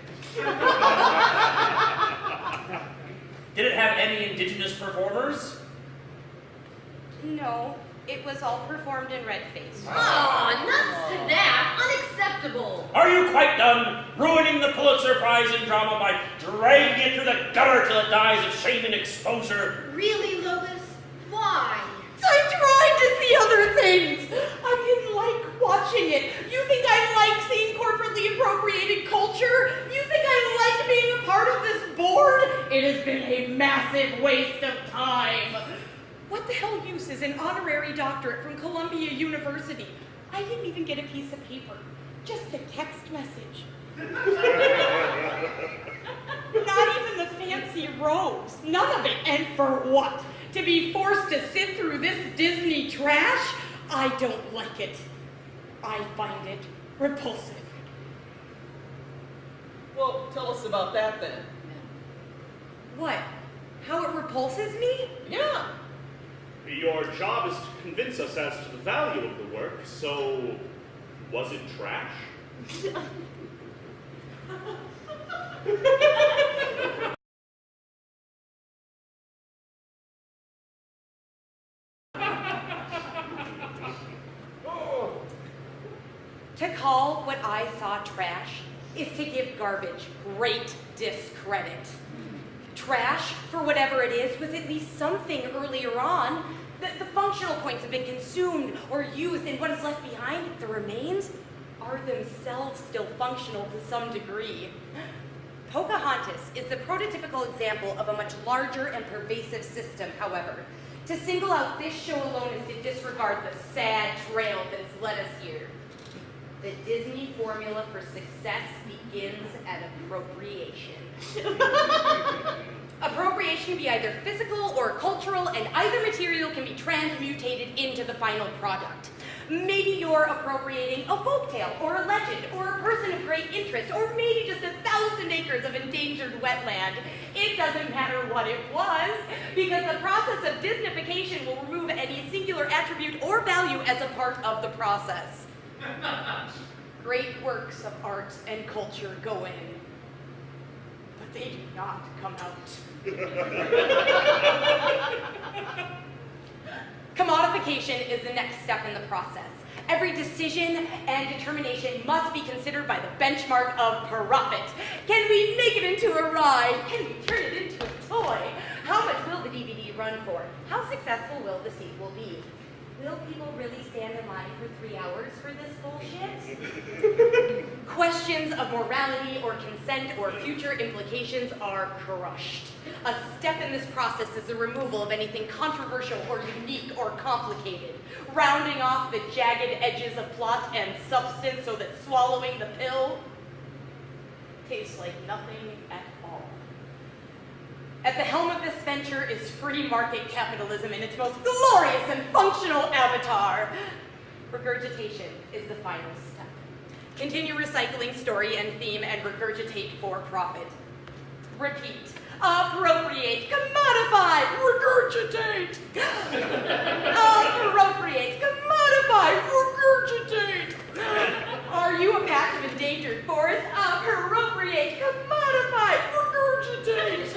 Did it have any Indigenous performers? No, it was all performed in red face. Oh, nuts to that! Unacceptable! Are you quite done ruining the Pulitzer Prize in drama by dragging it through the gutter till it dies of shame and exposure? Really, Lois? Why? I tried to see other things. I didn't like watching it. You think I like seeing corporately appropriated culture? You think I like being a part of this board? It has been a massive waste of time. What the hell use is an honorary doctorate from Columbia University? I didn't even get a piece of paper, just a text message. Not even the fancy robes, none of it. And for what? To be forced to sit through this Disney trash? I don't like it. I find it repulsive. Well, tell us about that then. What? How it repulses me? Yeah. Your job is to convince us as to the value of the work, so was it trash? To call what I saw trash is to give garbage great discredit. Trash, for whatever it is, was at least something earlier on. The functional points have been consumed or used, and what is left behind, the remains, are themselves still functional to some degree. Pocahontas is the prototypical example of a much larger and pervasive system, however. To single out this show alone is to disregard the sad trail that has led us here. The Disney formula for success begins at appropriation. Appropriation can be either physical or cultural, and either material can be transmutated into the final product. Maybe you're appropriating a folktale, or a legend, or a person of great interest, or maybe just 1,000 acres of endangered wetland. It doesn't matter what it was, because the process of Disneyfication will remove any singular attribute or value as a part of the process. Great works of art and culture go in, but they do not come out. Commodification is the next step in the process. Every decision and determination must be considered by the benchmark of profit. Can we make it into a ride? Can we turn it into a toy? How much will the DVD run for? How successful will the sequel be? Will people really stand in line for 3 hours for this bullshit? Questions of morality or consent or future implications are crushed. A step in this process is the removal of anything controversial or unique or complicated, rounding off the jagged edges of plot and substance so that swallowing the pill tastes like nothing at all. At the helm of this venture is free market capitalism in its most glorious and functional avatar. Regurgitation is the final step. Continue recycling story and theme and regurgitate for profit. Repeat. Appropriate. Commodify. Regurgitate. Appropriate. Commodify. Regurgitate. Are you a patch of endangered forest? Appropriate. Commodify. Regurgitate.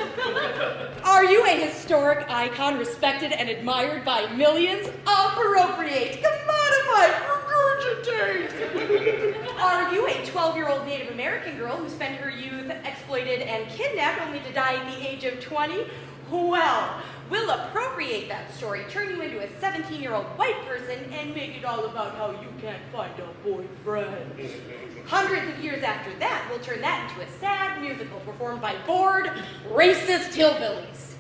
Are you a historic icon respected and admired by millions? Appropriate. Commodify. Regurgitate. Are you a 12-year-old Native American girl who spent her youth exploited and kidnapped only to die at the age of 20? Well, we'll appropriate that story, turn you into a 17-year-old white person, and make it all about how you can't find a boyfriend. Hundreds of years after that, we'll turn that into a sad musical performed by bored, racist hillbillies.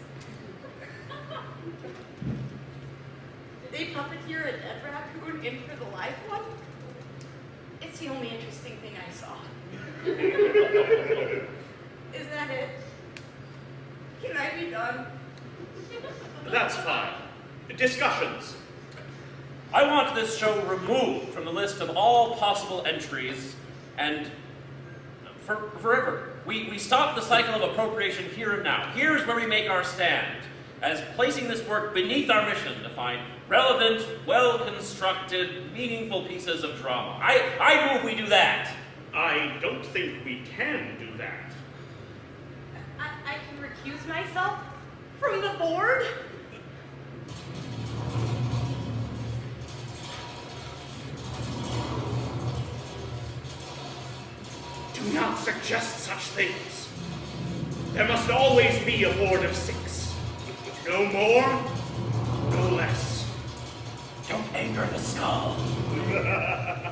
Did they puppeteer a dead raccoon in for the live one? It's the only interesting thing I saw. Is that it? Can I be done? That's fine. Discussions. I want this show removed from the list of all possible entries and forever. We stop the cycle of appropriation here and now. Here's where we make our stand, as placing this work beneath our mission to find relevant, well-constructed, meaningful pieces of drama. I move we do that. I don't think we can do that. I can recuse myself from the board? Do not suggest such things. There must always be a board of 6. No more, no less. Don't anger the skull.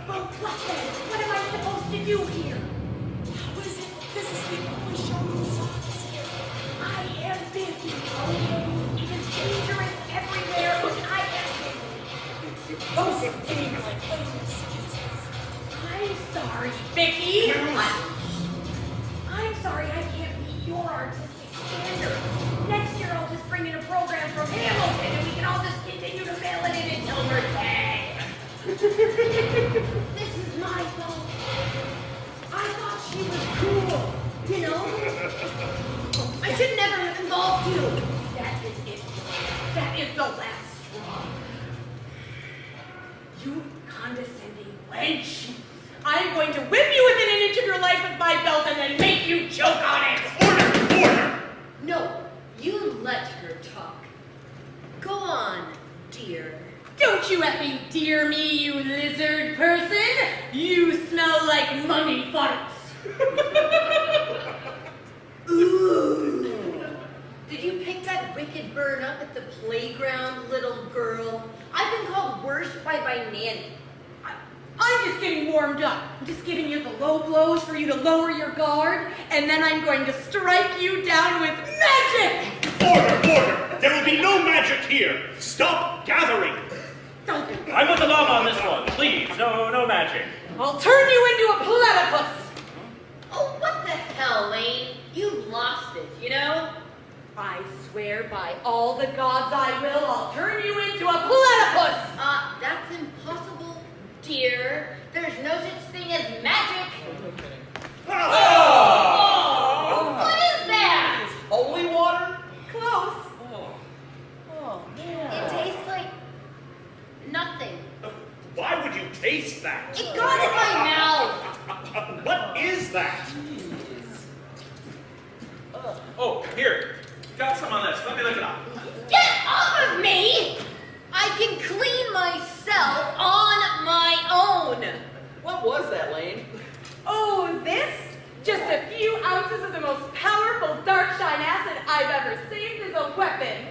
Well, what then? What am I supposed to do here? How is it that this is the only show you saw this year? I am busy, okay? It is dangerous everywhere, and I am busy. Those seem like those excuses. I'm sorry, Vicki. I'm sorry I can't meet your artistic standards. Next year I'll just bring in a program from Hamilton and we can all just continue to mail it in until we're dead. This is my fault. I thought she was cool, you know? I should never have involved you. That is it. That is the last straw. You condescending wench. I'm going to whip you within an inch of your life with my belt and then make you choke on it. Order! No, you let her talk. Go on, dear. Don't you effing dear me, you lizard person. You smell like mummy farts. Ooh. Did you pick that wicked bird up at the playground, little girl? I've been called worse by my nanny. I'm just getting warmed up. I'm just giving you the low blows for you to lower your guard, and then I'm going to strike you down with magic! Order! There will be no magic here! Stop gathering! I'm with the llama on this one. Please, no magic. I'll turn you into a platypus! Oh, what the hell, Lane? You've lost it, you know? I swear by all the gods I will, I'll turn you into a platypus! That's impossible, dear. There's no such thing as magic. Oh! What is that? Holy water? Close. Oh, man. It tastes like nothing. Why would you taste that? It got in my mouth. What is that? Oh, here. Got some on this. Let me look it up. Get off of me! I can clean myself on my own. What was that, Lane? Oh, this? Just a few ounces of the most powerful dark shine acid I've ever saved as a weapon.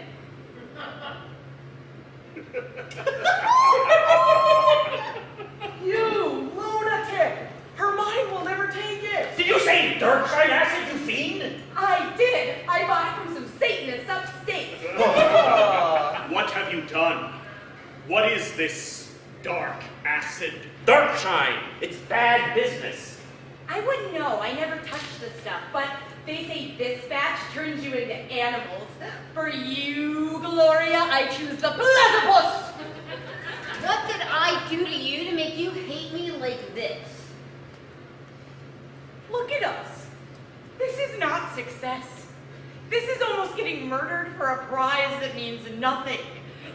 You lunatic! Her mind will never take it! Did you say dark shine acid, you fiend? I did. I bought it from some Satanists upstate. What have you done? What is this dark acid? Dark shine. It's bad business. I wouldn't know. I never touched the stuff, but they say this batch turns you into animals. For you, Gloria, I choose the platypus. What did I do to you to make you hate me like this? Look at us. This is not success. This is almost getting murdered for a prize that means nothing.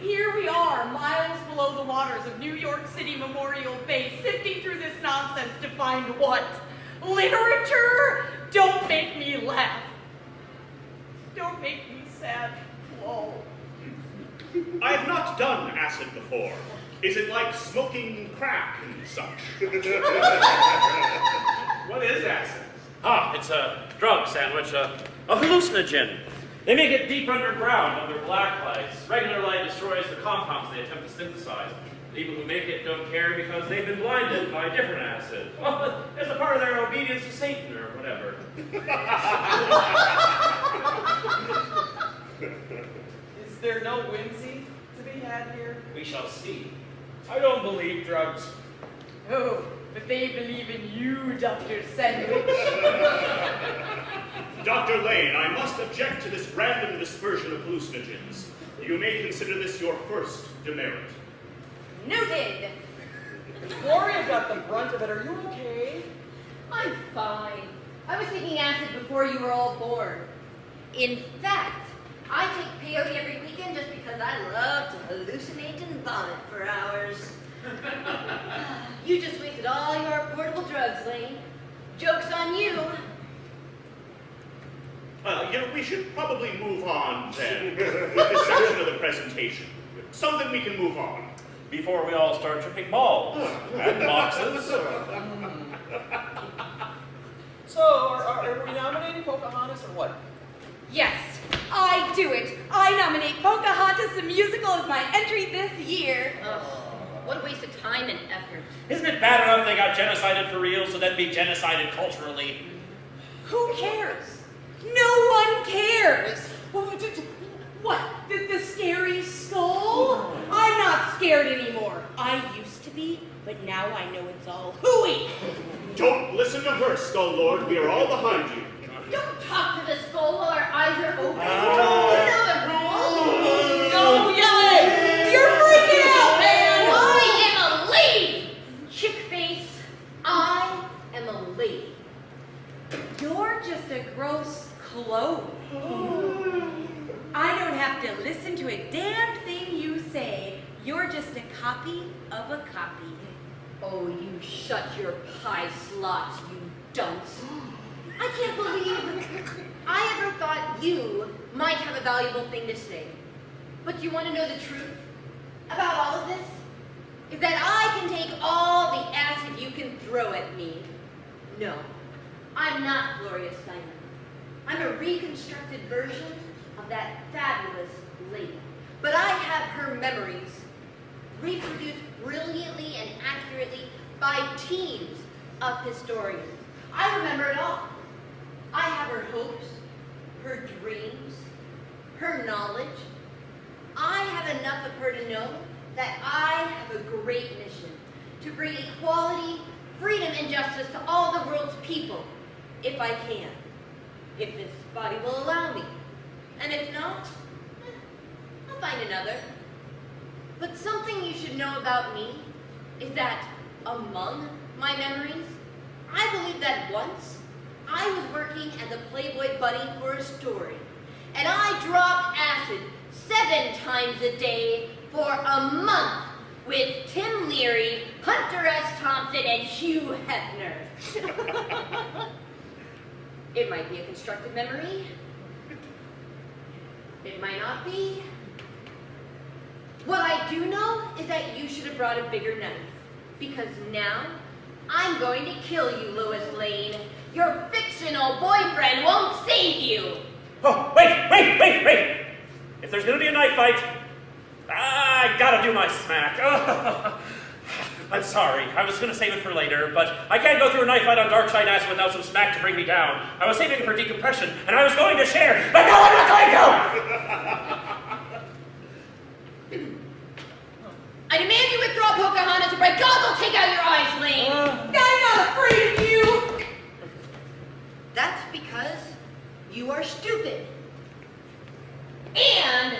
Here we are, miles below the waters of New York City Memorial Bay, sifting through this nonsense to find what? Literature? Don't make me laugh. Don't make me sad. Whoa. I have not done acid before. Is it like smoking crack and such? What is acid? It's a drug sandwich, a hallucinogen. They make it deep underground under black lights. Regular light destroys the compounds they attempt to synthesize. People who make it don't care because they've been blinded by a different acid. Well, it's a part of their obedience to Satan or whatever. Is there no whimsy to be had here? We shall see. I don't believe drugs. Oh, but they believe in you, Dr. Sandwich. Dr. Lane, I must object to this random dispersion of hallucinogens. You may consider this your first demerit. Noted. Gloria got the brunt of it. Are you okay? I'm fine. I was taking acid before you were all born. In fact, I take peyote every weekend just because I love to hallucinate and vomit for hours. You just wasted all your portable drugs, Lane. Joke's on you. We should probably move on then with this section of the presentation. Something we can move on. Before we all start tripping balls and boxes. So, are we nominating Pocahontas or what? Yes, I do it. I nominate Pocahontas the musical as my entry this year. What a waste of time and effort. Isn't it bad enough they got genocided for real, so then be genocided culturally? Who cares? No one cares. What? The scary skull? I'm not scared anymore. I used to be, but now I know it's all hooey. Don't listen to her, Skull Lord. We are all behind you. Don't talk to the skull while our eyes are open. Oh. You know the rules. No yelling! You're freaking out, man! I am a lady! Chick face, I am a lady. You're just a gross clone. I don't have to listen to a damn thing you say. You're just a copy of a copy. Oh, you shut your pie slot, you dunce. I can't believe I ever thought you might have a valuable thing to say. But do you want to know the truth about all of this? Is that I can take all the acid you can throw at me. No, I'm not Gloria Steinem. I'm a reconstructed version of that fabulous lady. But I have her memories reproduced brilliantly and accurately by teams of historians. I remember it all. I have her hopes, her dreams, her knowledge. I have enough of her to know that I have a great mission to bring equality, freedom, and justice to all the world's people, if I can, if this body will allow me. And if not, I'll find another. But something you should know about me is that among my memories, I believe that once I was working as a Playboy bunny for a story, and I dropped acid 7 times a day for a month with Tim Leary, Hunter S. Thompson, and Hugh Hefner. It might be a constructed memory. It might not be. What I do know is that you should have brought a bigger knife, because now I'm going to kill you, Lois Lane. Your fictional boyfriend won't save you. Oh, wait! If there's gonna be a knife fight, I gotta do my smack. I'm sorry, I was gonna save it for later, but I can't go through a knife fight on Dark Side Acid without some smack to bring me down. I was saving it for decompression, and I was going to share, but now I'm not going to! I demand you withdraw Pocahontas, or by God, they'll take out your eyes, Lane. I'm not afraid of you. That's because you are stupid. And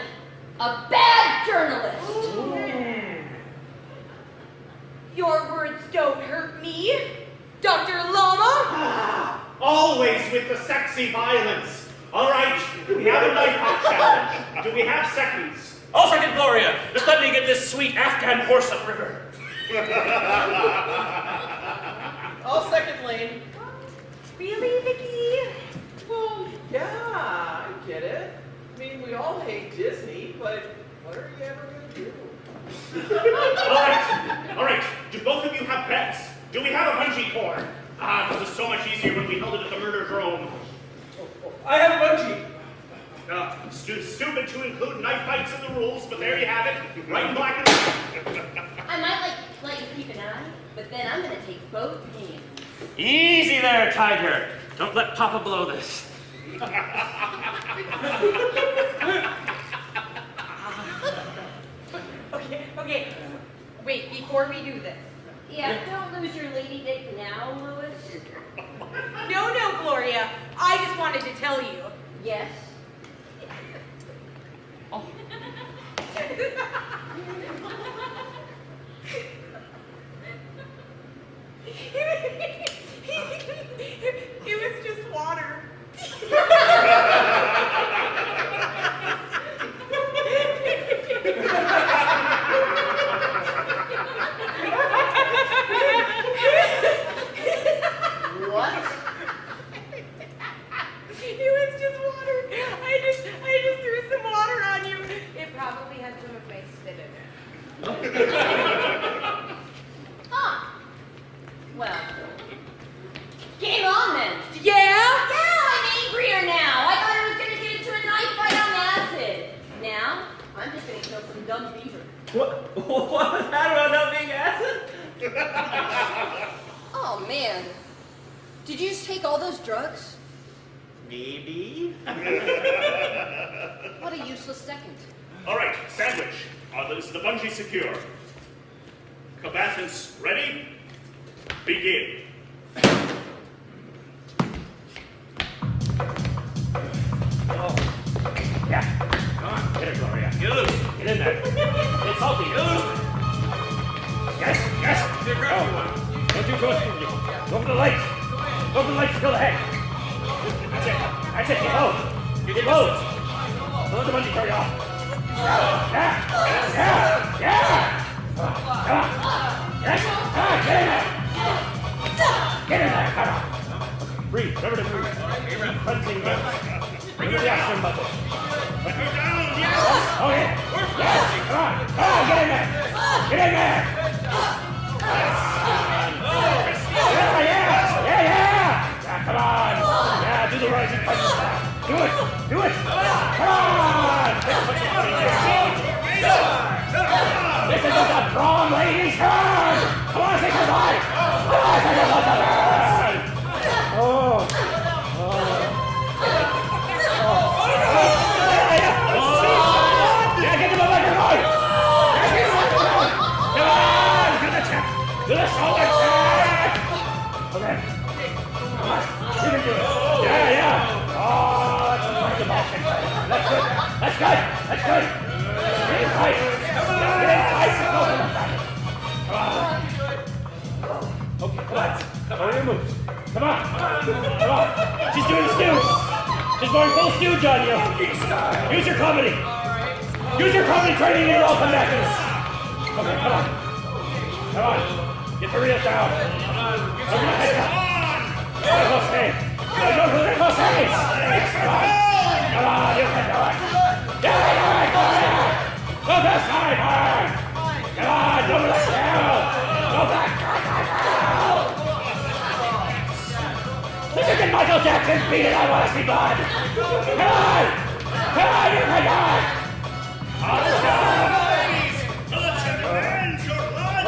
a bad journalist. Your words don't hurt me, Dr. Llama. Always with the sexy violence. All right, we have a knife out challenge. Do we have seconds? I'll second Gloria. Just let me get this sweet Afghan horse upriver. I'll second Lane. Really, Vicki? Well, yeah, I get it. I mean, we all hate Disney, but what are you ever going to do? All right. Do both of you have pets? Do we have a bungee cord? This was so much easier when we held it at the murder drone. I have a bungee. Stupid to include knife fights in the rules, but there you have it. Right in black and white. I might let you keep an eye, but then I'm gonna take both hands. Easy there, Tiger. Don't let Papa blow this. Okay. Wait, before we do this. Yeah, don't lose your lady dick now, Louis. No, Gloria. I just wanted to tell you. Yes? Oh. It was just water. What? It was just water. I just threw some water on you. It probably had some of my spit in it. Huh. Well, game on then. Yeah? Yeah, I'm angrier now. I thought I was gonna get into a knife fight on acid. Now, I'm just gonna kill some dumb beaver. What was that about not being acid? Oh man. Did you just take all those drugs? Maybe. What a useless second. All right, sandwich. Is the bungee secure? Combatants ready? Begin. Oh. Yeah. Come on. Get it, Gloria. Get loose. Get in there. Get salty. Get loose. Yes. Go. Don't you go. Go for the lights. Go for the lights. Kill the head. That's it. Get low. Get low. Don't let the bungee throw you off. Yeah. Come on. Yes. Get in there. Get in there. Come on. Breathe. Remember to breathe. Cleansing breath. Bring the action button. Put her down. Yes. Oh yeah. Yes. Come on. Get in there. Get in there. Yeah. Come on. Yeah, do the rising punch. Do it. Come on. This isn't the prom lady's turn. Come on, take her bite. Oh. Yeah, get him a leg, boy. Come on, do the check. Do the shoulder check. Okay. Come on, you can do it. Yeah. Oh, that's a nice emotion. That's good. Get in tight. Go for the back. Come on. Okay, come on. All your moves. Come on. She's doing the stooge. She's going full stooge on you. Use your comedy. Use your comedy training and you'll come back to this. Okay, come on. Get the reel down. Over the head down. Go stay. Come on. You can do it. Yeah, go there. Go this side, hard. Come on, over the tail. Go back. This isn't Michael Jackson beat it. I want to see blood. Come on, you can do it. Ladies, militant demands your blood.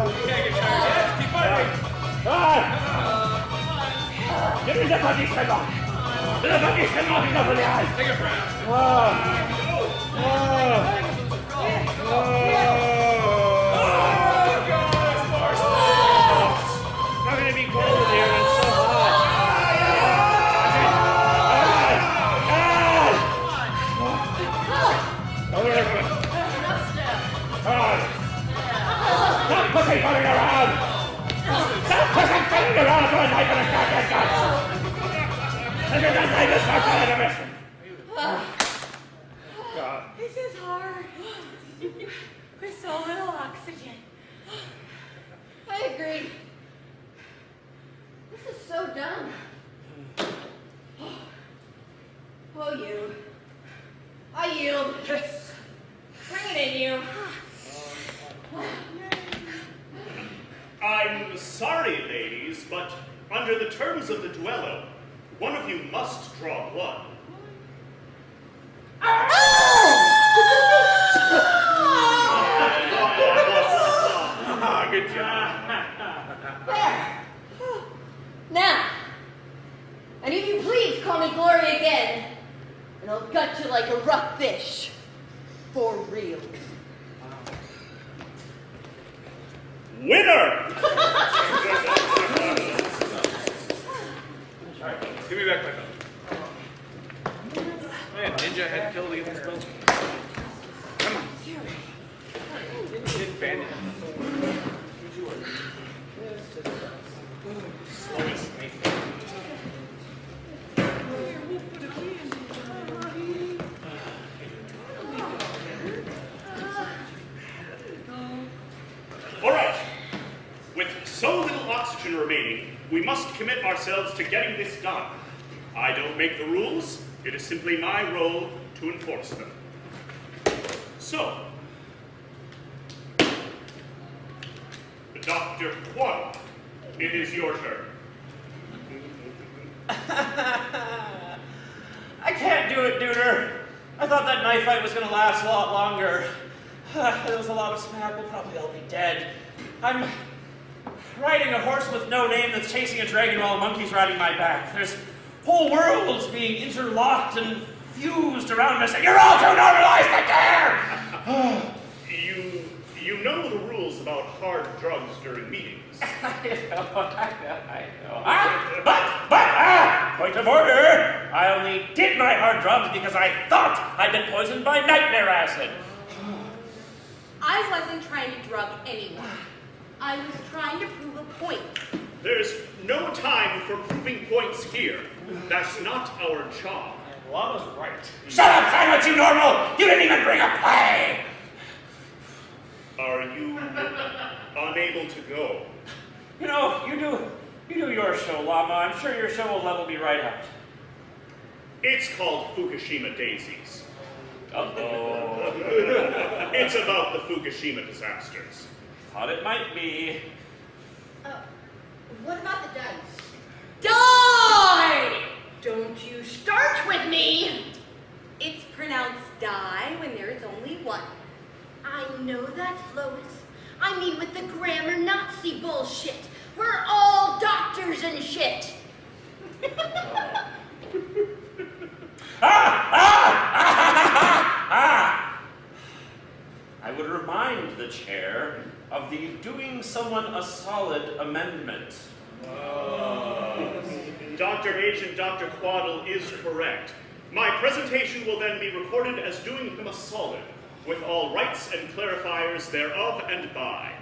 You can't get tired yet. Keep fighting. Come on. Give me the buggy spin off. The buggy spin off enough of the eyes. Take a breath. Not going to be cold here. It's so hot. Stop pussyfooting around! Stop pussyfooting around for a knife and a shotgun gun! This is a knife for mission! This is hard. With so little oxygen. I agree. This is so dumb. Oh, you. I yield. Bring it in, you. I'm sorry, ladies, but under the terms of the duello, One of you must draw blood. Good job. There. Now, any of you please call me Glory again, and I'll gut you like a rough fish. For real. Winner! Alright, give me back my belt. Man, Ninja had killed the other belt. Come on. Didn't bandit. All right. With so little oxygen remaining, we must commit ourselves to getting this done. I don't make the rules. It is simply my role to enforce them. So, Dr. Kuha, it is your turn. I can't do it, Duder. I thought that knife fight was going to last a lot longer. There was a lot of smack. We'll probably all be dead. I'm riding a horse with no name that's chasing a dragon while a monkey's riding my back. There's whole worlds being interlocked and fused around us, and you're all too normalized to care! You know the rules about hard drugs during meetings. I know. Point of order! I only did my hard drugs because I thought I'd been poisoned by nightmare acid. I wasn't trying to drug anyone. I was trying to prove a point. There's no time for proving points here. That's not our job. Llama's right. Shut up, silence, you normal! You didn't even bring a play! Are you unable to go? You know, you do your show, Llama. I'm sure your show will level me right out. It's called Fukushima Daisies. Uh-oh. It's about the Fukushima disasters. Thought it might be. What about the dice? Die! Don't you start with me! It's pronounced die when there is only one. I know that, Lois. I mean with the grammar Nazi bullshit. We're all doctors and shit. I would remind the chair of the doing someone a solid amendment. Dr. Agent Dr. Quaddle is correct. My presentation will then be recorded as doing him a solid, with all rights and clarifiers thereof and by.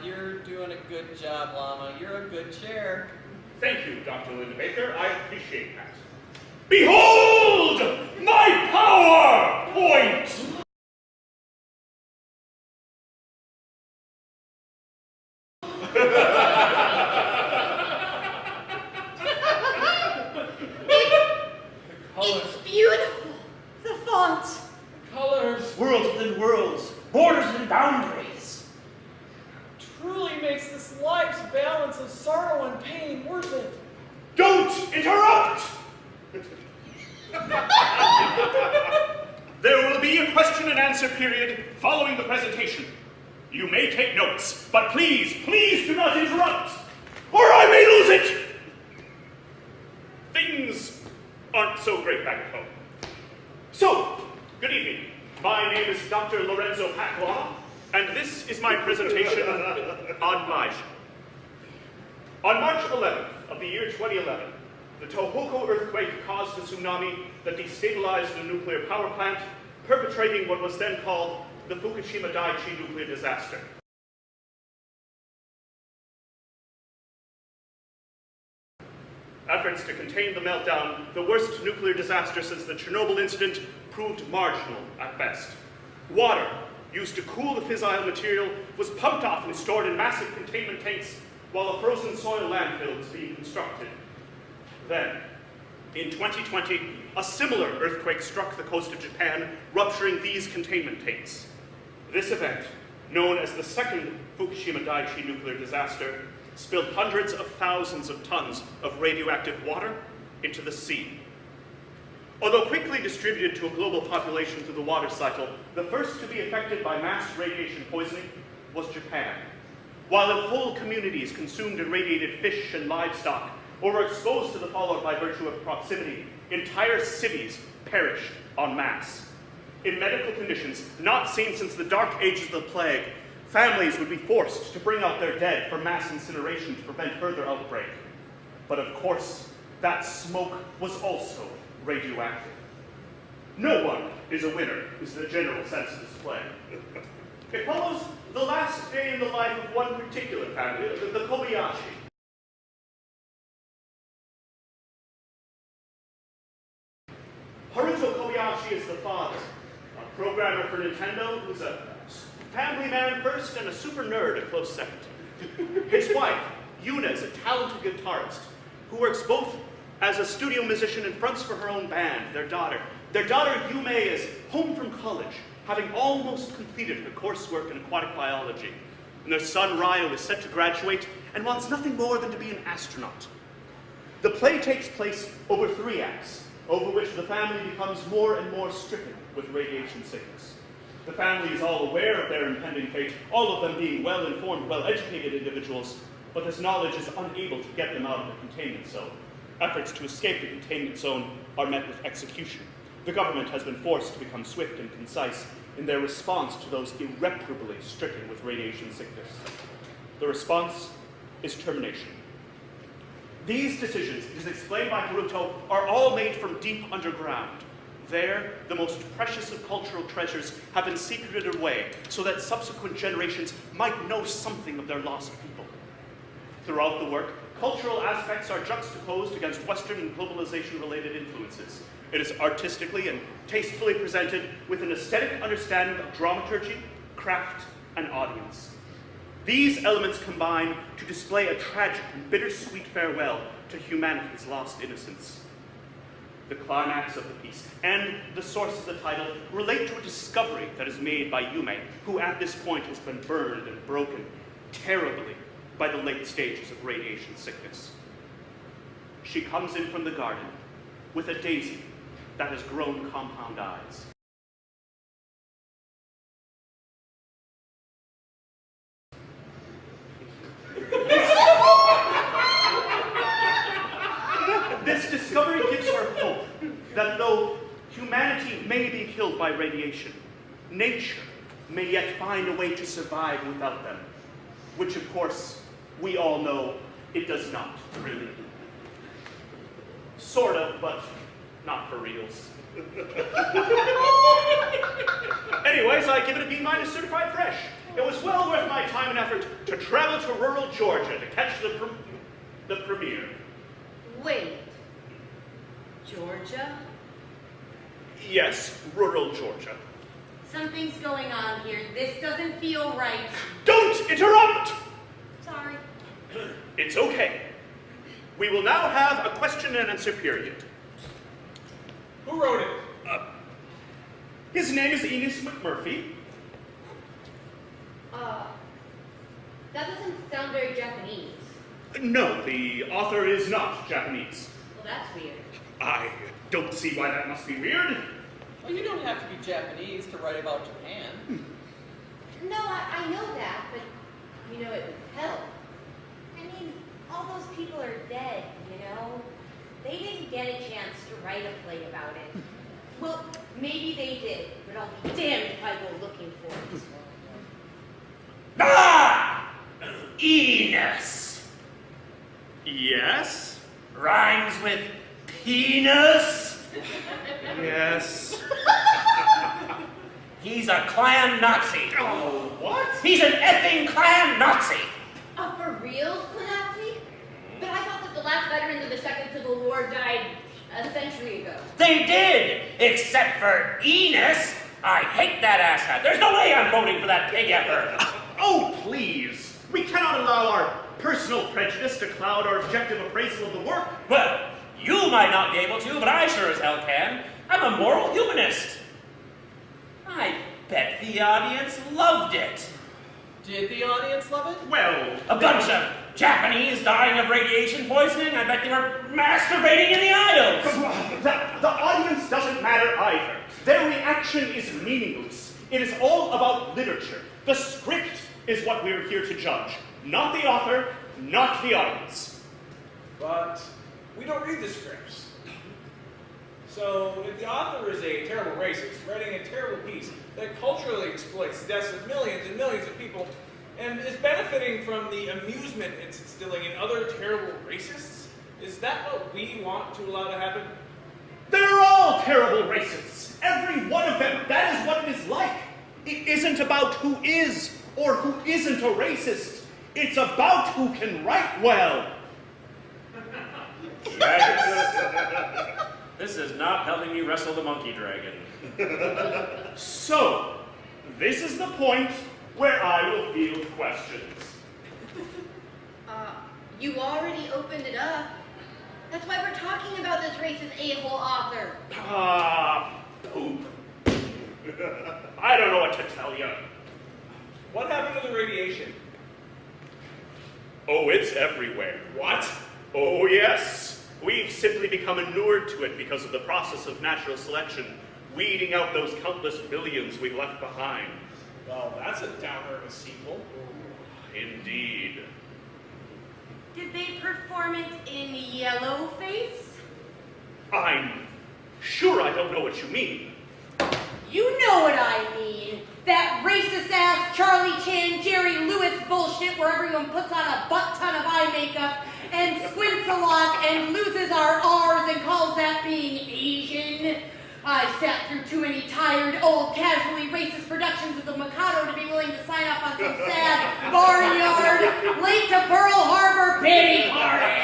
You're doing a good job, Llama. You're a good chair. Thank you, Dr. Linda Baker. I appreciate that. Behold my power point! It's beautiful. The fonts. Colors. Worlds within worlds. Borders and boundaries. Truly makes this life's balance of sorrow and pain worth it. Don't interrupt! There will be a question and answer period following the presentation. You may take notes, but please, please do not interrupt, or I may lose it! Things aren't so great back at home. So, good evening. My name is Dr. Lorenzo Pacqua, and this is my presentation on my show. On March 11th of the year 2011, the Tohoku earthquake caused a tsunami that destabilized the nuclear power plant, perpetrating what was then called the Fukushima Daiichi nuclear disaster. Efforts to contain the meltdown, the worst nuclear disaster since the Chernobyl incident, proved marginal at best. Water, used to cool the fissile material, was pumped off and stored in massive containment tanks while a frozen soil landfill was being constructed. Then, in 2020, a similar earthquake struck the coast of Japan, rupturing these containment tanks. This event, known as the second Fukushima Daiichi nuclear disaster, spilled hundreds of thousands of tons of radioactive water, into the sea. Although quickly distributed to a global population through the water cycle, the first to be affected by mass radiation poisoning was Japan. While in whole communities consumed irradiated fish and livestock, or were exposed to the fallout by virtue of proximity, entire cities perished en masse. In medical conditions not seen since the dark ages of the plague, families would be forced to bring out their dead for mass incineration to prevent further outbreak. But of course, that smoke was also radioactive. No one is a winner, is the general sense of this play. It follows the last day in the life of one particular family, the Kobayashi. Haruto Kobayashi is the father, a programmer for Nintendo who's a family man first and a super nerd a close second. His wife, Yuna, is a talented guitarist who works both as a studio musician and fronts for her own band, their daughter. Their daughter, Yume, is home from college, having almost completed her coursework in aquatic biology. And their son, Ryo, is set to graduate and wants nothing more than to be an astronaut. The play takes place over 3 acts, over which the family becomes more and more stricken with radiation sickness. The family is all aware of their impending fate, all of them being well-informed, well-educated individuals, but this knowledge is unable to get them out of the containment zone. Efforts to escape the containment zone are met with execution. The government has been forced to become swift and concise in their response to those irreparably stricken with radiation sickness. The response is termination. These decisions, it is explained by Haruto, are all made from deep underground. There, the most precious of cultural treasures have been secreted away so that subsequent generations might know something of their lost people. Throughout the work, cultural aspects are juxtaposed against Western and globalization-related influences. It is artistically and tastefully presented with an aesthetic understanding of dramaturgy, craft, and audience. These elements combine to display a tragic and bittersweet farewell to humanity's lost innocence. The climax of the piece and the source of the title relate to a discovery that is made by Yume, who at this point has been burned and broken terribly by the late stages of radiation sickness. She comes in from the garden with a daisy that has grown compound eyes. This discovery gives her hope that though humanity may be killed by radiation, nature may yet find a way to survive without them, which of course we all know it does not really. Sort of, but not for reals. Anyways, I give it a B- certified fresh. It was well worth my time and effort to travel to rural Georgia to catch the premiere. Wait. Georgia? Yes, rural Georgia. Something's going on here. This doesn't feel right. Don't interrupt! Sorry. It's okay. We will now have a question and answer period. Who wrote it? His name is Enos McMurphy. That doesn't sound very Japanese. No, the author is not Japanese. Well, that's weird. I don't see why that must be weird. Well, you don't have to be Japanese to write about Japan. No, I know that, but you know, it would help. I mean, all those people are dead, you know? They didn't get a chance to write a play about it. Well, maybe they did, but I'll be damned if I go looking for it. Ah! Enos. Yes? Rhymes with penis? Yes. He's a Klan Nazi. Oh, what? He's an effing Klan Nazi. For real, Nazi? But I thought that the last veterans of the Second Civil War died a century ago. They did, except for Enos. I hate that asshat. There's no way I'm voting for that pig effer. Oh, please. We cannot allow our personal prejudice to cloud our objective appraisal of the work. Well, you might not be able to, but I sure as hell can. I'm a moral humanist. I bet the audience loved it. Did the audience love it? Well, a bunch of Japanese dying of radiation poisoning. I bet they were masturbating in the aisles. The audience doesn't matter either. Their reaction is meaningless. It is all about literature. The script is what we're here to judge. Not the author, not the audience. But we don't read the scripts. So if the author is a terrible racist, writing a terrible piece that culturally exploits the deaths of millions and millions of people, and is benefiting from the amusement it's instilling in other terrible racists, is that what we want to allow to happen? They're all terrible racists. Every one of them. That is what it is like. It isn't about who is or who isn't a racist. It's about who can write well. This is not helping me wrestle the monkey dragon. So, this is the point where I will field questions. You already opened it up. That's why we're talking about this racist a-hole author. Poop. I don't know what to tell you. What happened to the radiation? Oh, it's everywhere. What? Oh, yes. We've simply become inured to it because of the process of natural selection, weeding out those countless billions we've left behind. Well, that's a downer of a sequel. Indeed. Did they perform it in yellowface? I'm sure I don't know what you mean. You know what I mean. That racist-ass Charlie Chan, Jerry Lewis bullshit where everyone puts on a butt-ton of eye makeup and squints a lot and loses our R's and calls that being Asian. I sat through too many tired, old, casually racist productions of the Mikado to be willing to sign up on some sad barnyard, late to Pearl Harbor pity party.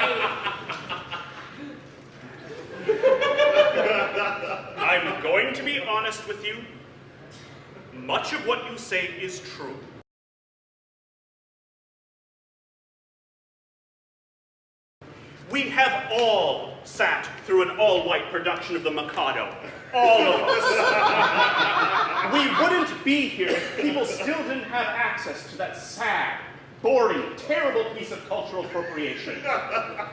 I'm going to be honest with you. Much of what you say is true. We have all sat through an all-white production of the Mikado. All of us. We wouldn't be here if people still didn't have access to that sad, boring, terrible piece of cultural appropriation.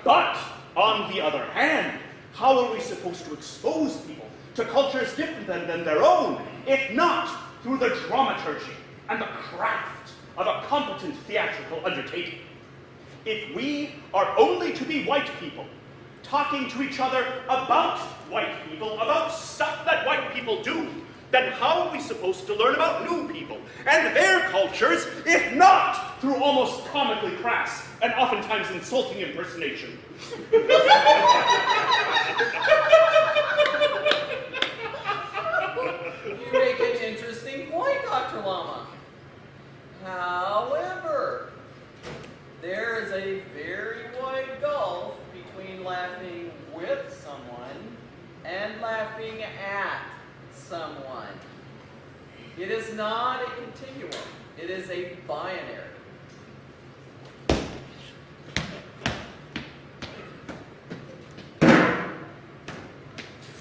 But, on the other hand, how are we supposed to expose people to cultures different than their own, if not through the dramaturgy and the craft of a competent theatrical undertaking? If we are only to be white people, talking to each other about white people, about stuff that white people do, then how are we supposed to learn about new people and their cultures, if not through almost comically crass and oftentimes insulting impersonation? You make an interesting point, Dr. Lama. However, there is a very wide gulf between laughing with someone and laughing at someone. It is not a continuum. It is a binary.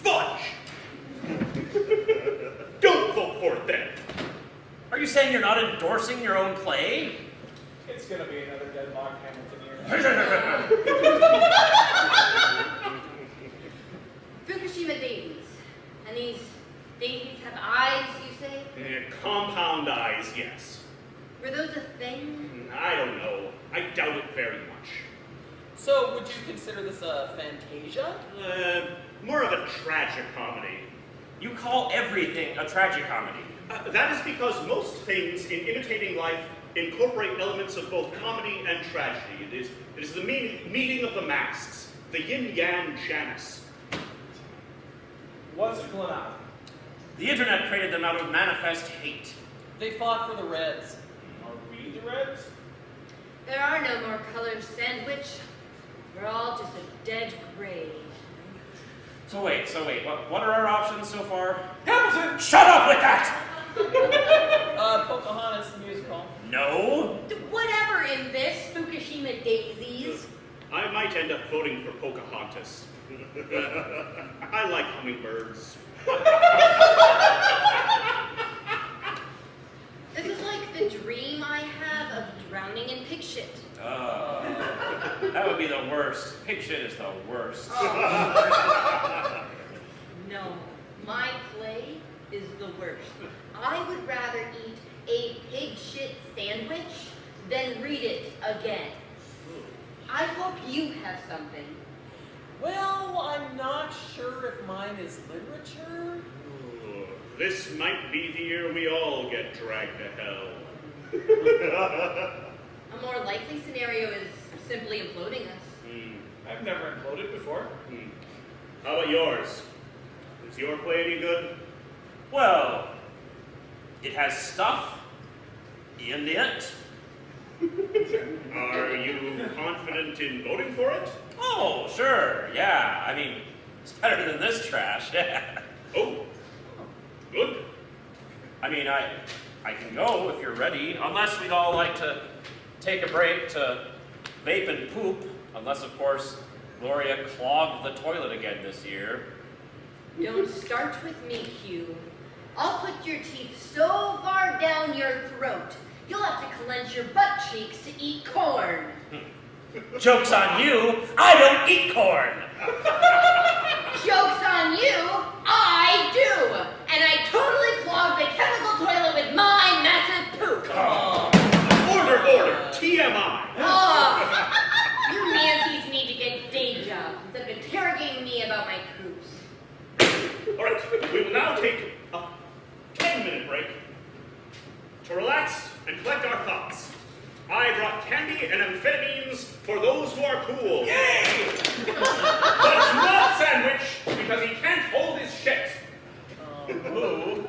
Fudge! Don't vote for it then. Are you saying you're not endorsing your own play? It's gonna be another deadlock Hamilton Fukushima daisies. And these daisies have eyes, you say? Compound eyes, yes. Were those a thing? I don't know. I doubt it very much. So, would you consider this a fantasia? More of a tragicomedy. You call everything a tragicomedy. That is because most things in imitating life incorporate elements of both comedy and tragedy. It is the meeting of the masks, the yin-yang Janus. What's going on? The internet created them out of manifest hate. They fought for the Reds. Are we the Reds? There are no more colors, Sandwich. We're all just a dead gray. So wait, what are our options so far? Hamilton, shut up with that! Pocahontas the musical. No. Whatever in this, Fukushima daisies. I might end up voting for Pocahontas. I like hummingbirds. This is like the dream I have of drowning in pig shit. Oh, that would be the worst. Pig shit is the worst. Oh. No, my play is the worst. I would rather eat a pig shit sandwich than read it again. I hope you have something. Well, I'm not sure if mine is literature. Ooh, this might be the year we all get dragged to hell. A more likely scenario is simply imploding us. I've never imploded before. How about yours? Is your play any good? Well, it has stuff in it. Are you confident in voting for it? Oh, sure, yeah. I mean, it's better than this trash. Oh, good. I mean, I can go if you're ready, unless we'd all like to take a break to vape and poop, unless, of course, Gloria clogged the toilet again this year. Don't start with me, Hugh. I'll put your teeth so far down your throat, you'll have to clench your butt cheeks to eat corn. Joke's on you, I don't eat corn. Joke's on you, I do. And I totally clogged the chemical toilet with my massive poop. Order, TMI. Oh, you Nancy's need to get day jobs instead of interrogating me about my poops. All right, we will now take a 10-minute break to relax and collect our thoughts. I brought candy and amphetamines for those who are cool. Yay! But it's not Sandwich, because he can't hold his shit. Who?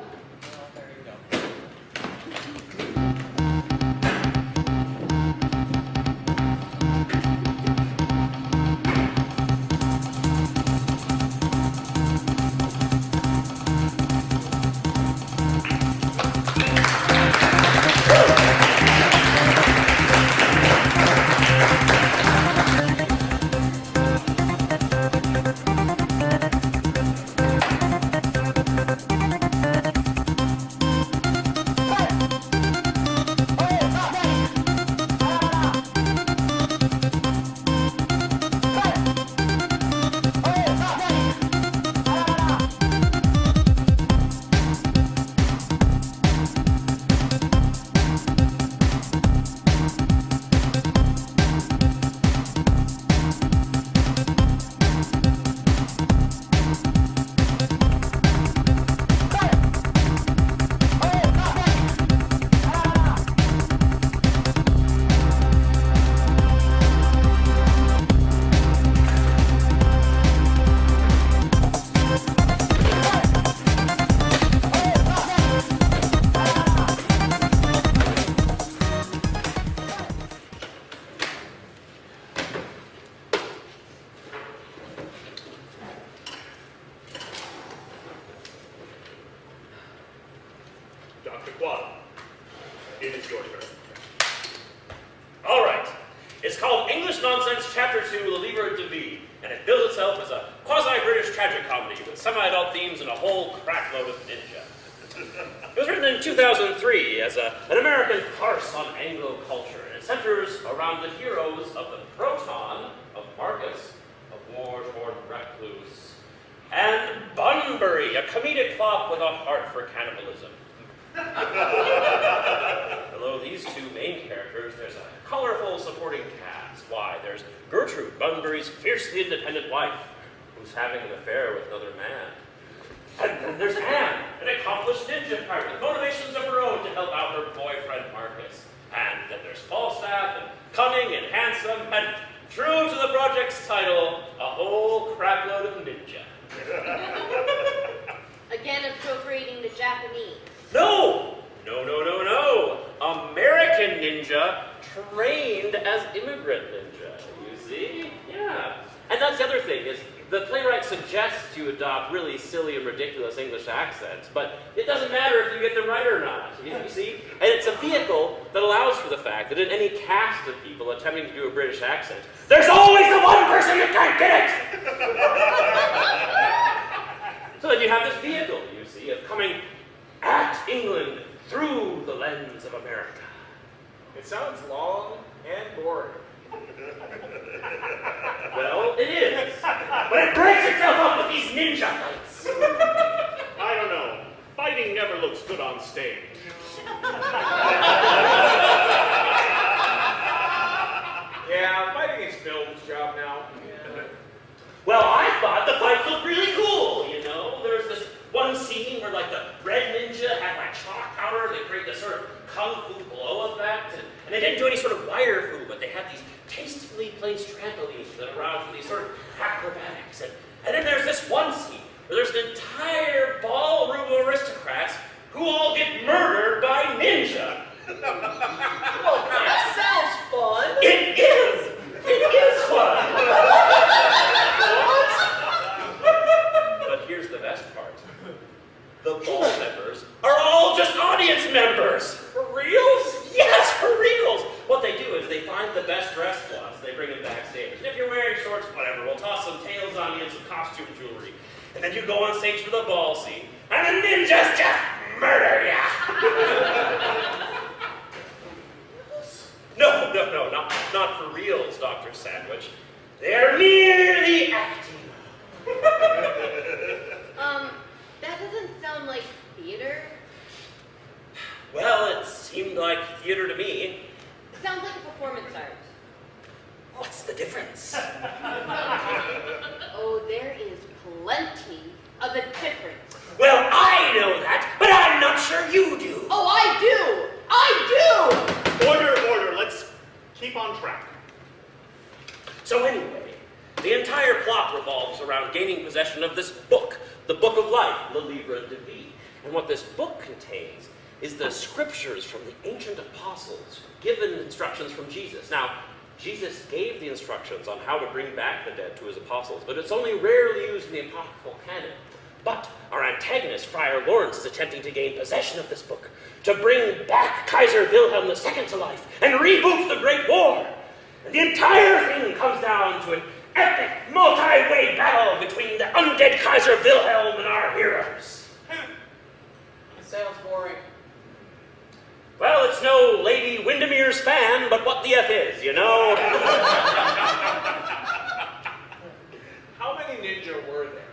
Dr. Kuha, it is your turn. All right. It's called English Nonsense, Chapter 2, Le Livre de Vie, and it bills itself as a quasi-British tragic comedy with semi-adult themes and a whole crackload of ninja. It was written in 2003 as an American farce on Anglo culture, and it centers around the heroes of the Proton, of Marcus, a war-torn recluse, and Bunbury, a comedic fop with a heart for cannibalism. Below these two main characters, there's a colorful supporting cast. Why, there's Gertrude, Bunbury's fiercely independent wife, who's having an affair with another man. And then there's Anne, an accomplished ninja pirate with motivations of her own to help out her boyfriend Marcus. And then there's Falstaff, and cunning and handsome, and true to the project's title, a whole crapload of ninja. Again, appropriating the Japanese. No! No. American ninja trained as immigrant ninja. You see? Yeah. And that's the other thing, is the playwright suggests you adopt really silly and ridiculous English accents, but it doesn't matter if you get them right or not. You see? And it's a vehicle that allows for the fact that in any cast of people attempting to do a British accent, there's always the one person who can't get it! So that you have this vehicle, you see, of coming at England through the lens of America. It sounds long and boring. Well, it is. But it breaks itself up with these ninja fights. I don't know. Fighting never looks good on stage. Yeah, fighting is Phil's job now. Well, I thought the fights looked really cool, you know? There's this one scene where, like, the red ninja had, like, chalk powder. They create this sort of kung fu glow effect. And they didn't do any sort of wire fu, but they had these tastefully placed trampolines that allowed for these sort of acrobatics. And then there's this one scene where there's an entire ballroom of aristocrats who all get murdered by ninja. Well, that sounds fun. It is! It is fun! But here's the best part. The ball members are all just audience members. For reals? Yes, for reals. What they do is they find the best dressed ones, they bring them backstage. And if you're wearing shorts, whatever, we'll toss some tails on you and some costume jewelry. And then you go on stage for the ball scene, and the ninjas just murder ya! No, not for reals, Dr. Sandwich. They're merely acting. That doesn't sound like theater. Well, it seemed like theater to me. It sounds like a performance art. What's the difference? Oh, there is plenty of a difference. Well, I know that, but I'm not sure you do. Oh, I do! Order, let's keep on track. So anyway, the entire plot revolves around gaining possession of this book, the Book of Life, Le Livre de Vie. And what this book contains is the scriptures from the ancient apostles, given instructions from Jesus. Now, Jesus gave the instructions on how to bring back the dead to his apostles, but it's only rarely used in the apocryphal canon. But our antagonist, Friar Lawrence, is attempting to gain possession of this book, to bring back Kaiser Wilhelm II to life, and reboot the Great War. And the entire thing comes down to an epic, multi-way battle between the undead Kaiser Wilhelm and our heroes. It sounds boring. Well, it's no Lady Windermere's fan, but what the F is, you know? How many ninja were there?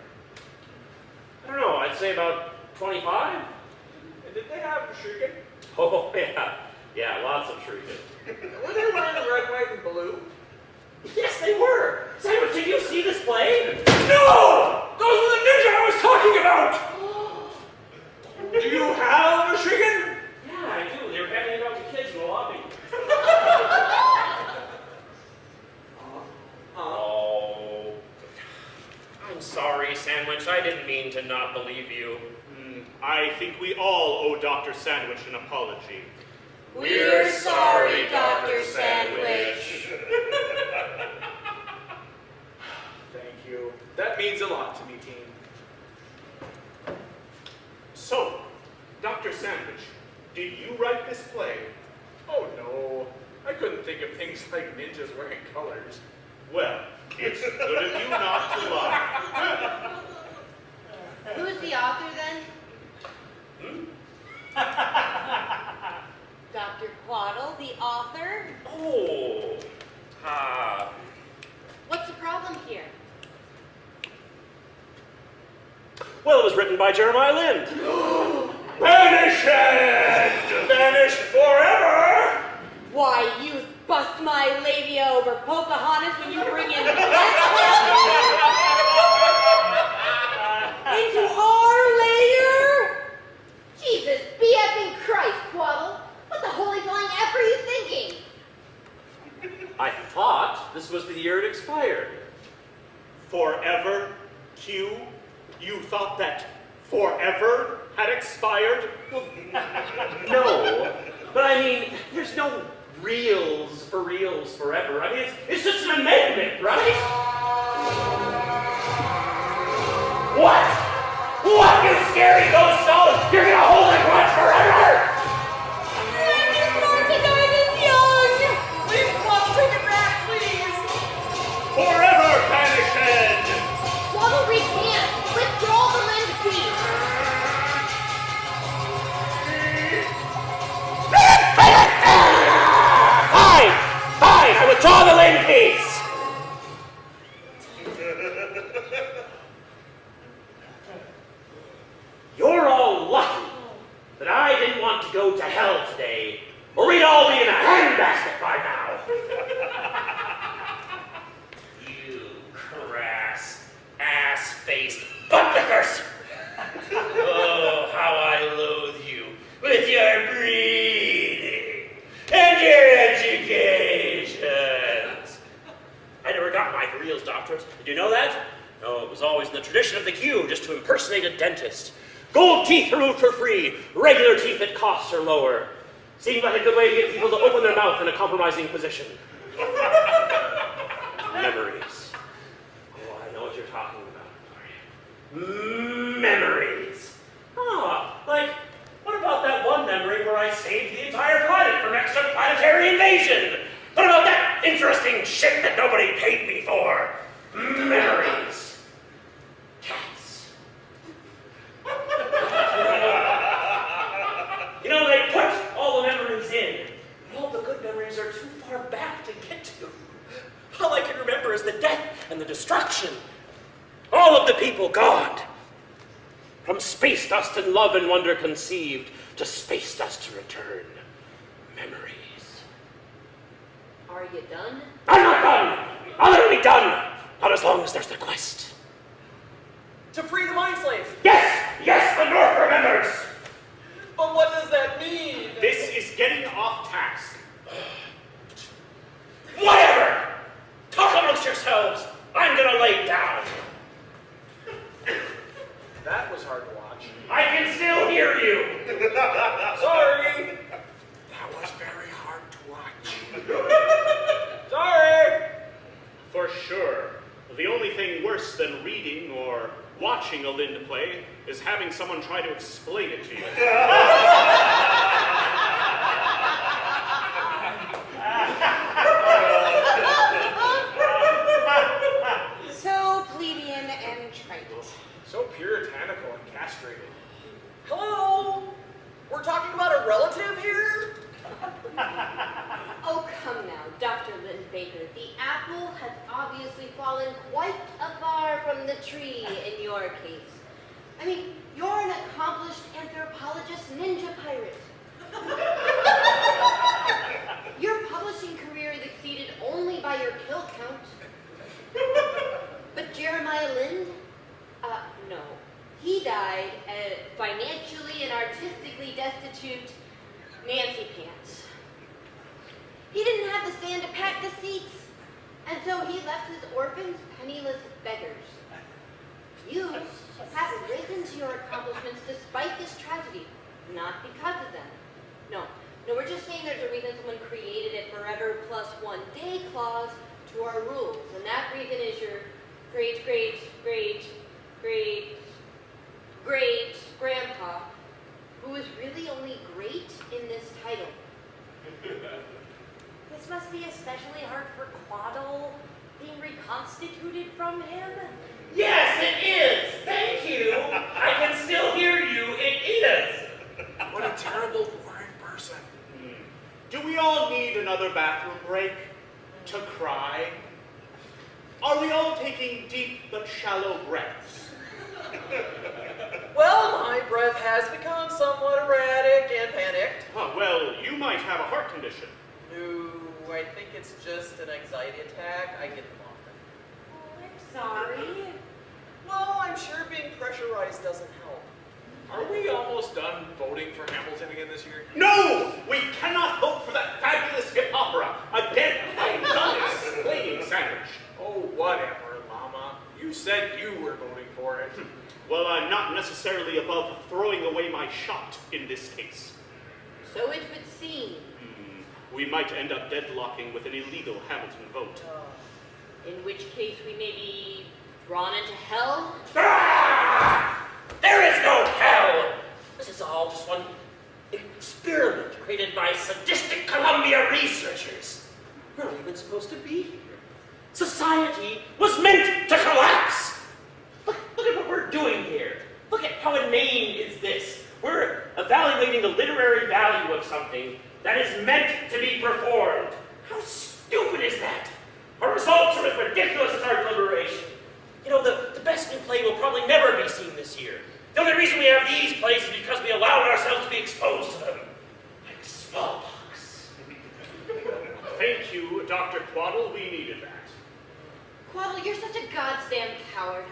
I don't know, I'd say about 25? And did they have shuriken? Oh, yeah. Yeah, lots of shuriken. Were they wearing red, white, and blue? Yes, they were! Simon, did you see this play? No! Those were the ninja I was talking about! Do you have a shuriken? Yeah, I do. They were handing it out to kids in the lobby. Oh. I'm sorry, Sandwich. I didn't mean to not believe you. I think we all owe Dr. Sandwich an apology. We're sorry, Dr. Sandwich. Thank you. That means a lot to me, team. So, Dr. Sandwich, did you write this play? Oh no, I couldn't think of things like ninjas wearing colors. Well, it's good of you not to lie. Who's the author then? Dr. Quaddle, the author? Oh. What's the problem here? Well, it was written by Jeremiah Liend. Banished! Banished forever! Why, you bust my labia over Pocahontas when you bring in into our lair? Jesus, be-effing Christ, Quaddle. What the holy flying F are you thinking? I thought this was the year it expired. Forever, Q? You thought that forever had expired? Well, no, but I mean, there's no reals for reals forever. I mean, it's just an amendment, right? What? What, you scary ghost doll? You're gonna hold a grudge forever? I'm too smart to die this young! Please, Quaddle, take it back, please! Forever banished! Quaddle recant! Withdraw the Liend piece! doctorate. Did you know that? No, it was always in the tradition of the queue, just to impersonate a dentist. Gold teeth removed for free. Regular teeth at costs are lower. Seemed like a good way to get people to open their mouth in a compromising position. Memories. Oh, I know what you're talking about. Memories. Oh, like, what about that one memory where I saved the entire planet from extraplanetary invasion? What about that interesting shit that nobody paid me for? Memories. Cats. You know, they put all the memories in, but all the good memories are too far back to get to. All I can remember is the death and the destruction. All of the people gone. From space dust and love and wonder conceived, to space dust to return. Memories. Are you done? I'm not done! I'll never be done! Not as long as there's the quest. To free the mind slaves! Yes! Yes, the North remembers! But what does that mean? This is getting off task. Whatever! Talk amongst yourselves! I'm gonna lay down. That was hard to watch. I can still hear you! Sorry! That was very hard to watch. Sorry! For sure. The only thing worse than reading or watching a Liend play is having someone try to explain it to you. So plebeian and trite. So puritanical and castrated. Hello? We're talking about a relative here? Oh, come now, Dr. Liend Baker. The apple has obviously fallen quite far from the tree in your case. I mean, you're an accomplished anthropologist ninja pirate. Your publishing career is exceeded only by your kill count. But Jeremiah Liend? No. He died financially and artistically destitute Nancy Pants. He didn't have the sand to pack the seats, and so he left his orphans penniless beggars. You have risen to your accomplishments despite this tragedy, not because of them. No, we're just saying there's a reason someone created a forever plus 1 day clause to our rules, and that reason is your great grandpa, who is really only great in this title. This must be especially hard for Quaddle, being reconstituted from him. Yes, it is! Thank you! I can still hear you. It is! What a terrible, boring person. Do we all need another bathroom break? To cry? Are we all taking deep but shallow breaths? Well, my breath has become somewhat erratic and panicked. Oh, well, you might have a heart condition. No, I think it's just an anxiety attack. I get them often. Oh, I'm sorry. Well, I'm sure being pressurized doesn't help. Are we almost done voting for Hamilton again this year? No! We cannot vote for that fabulous hip opera. Again, I'm done explaining sandwich. Oh, whatever, Llama. You said you were voting for it. Well, I'm not necessarily above throwing away my shot in this case. So it would seem. We might end up deadlocking with an illegal Hamilton vote. In which case we may be drawn into hell? Ah! There is no hell! This is all just one experiment created by sadistic Columbia researchers. We're not even supposed to be here. Society was meant to collapse! Look at what we're doing here. Look at how inane is this. We're evaluating the literary value of something that is meant to be performed. How stupid is that? Our results are as ridiculous as our deliberation. You know, the best new play will probably never be seen this year. The only reason we have these plays is because we allowed ourselves to be exposed to them. Like smallpox. Thank you, Dr. Quaddle. We needed that. Quaddle, you're such a goddamn coward.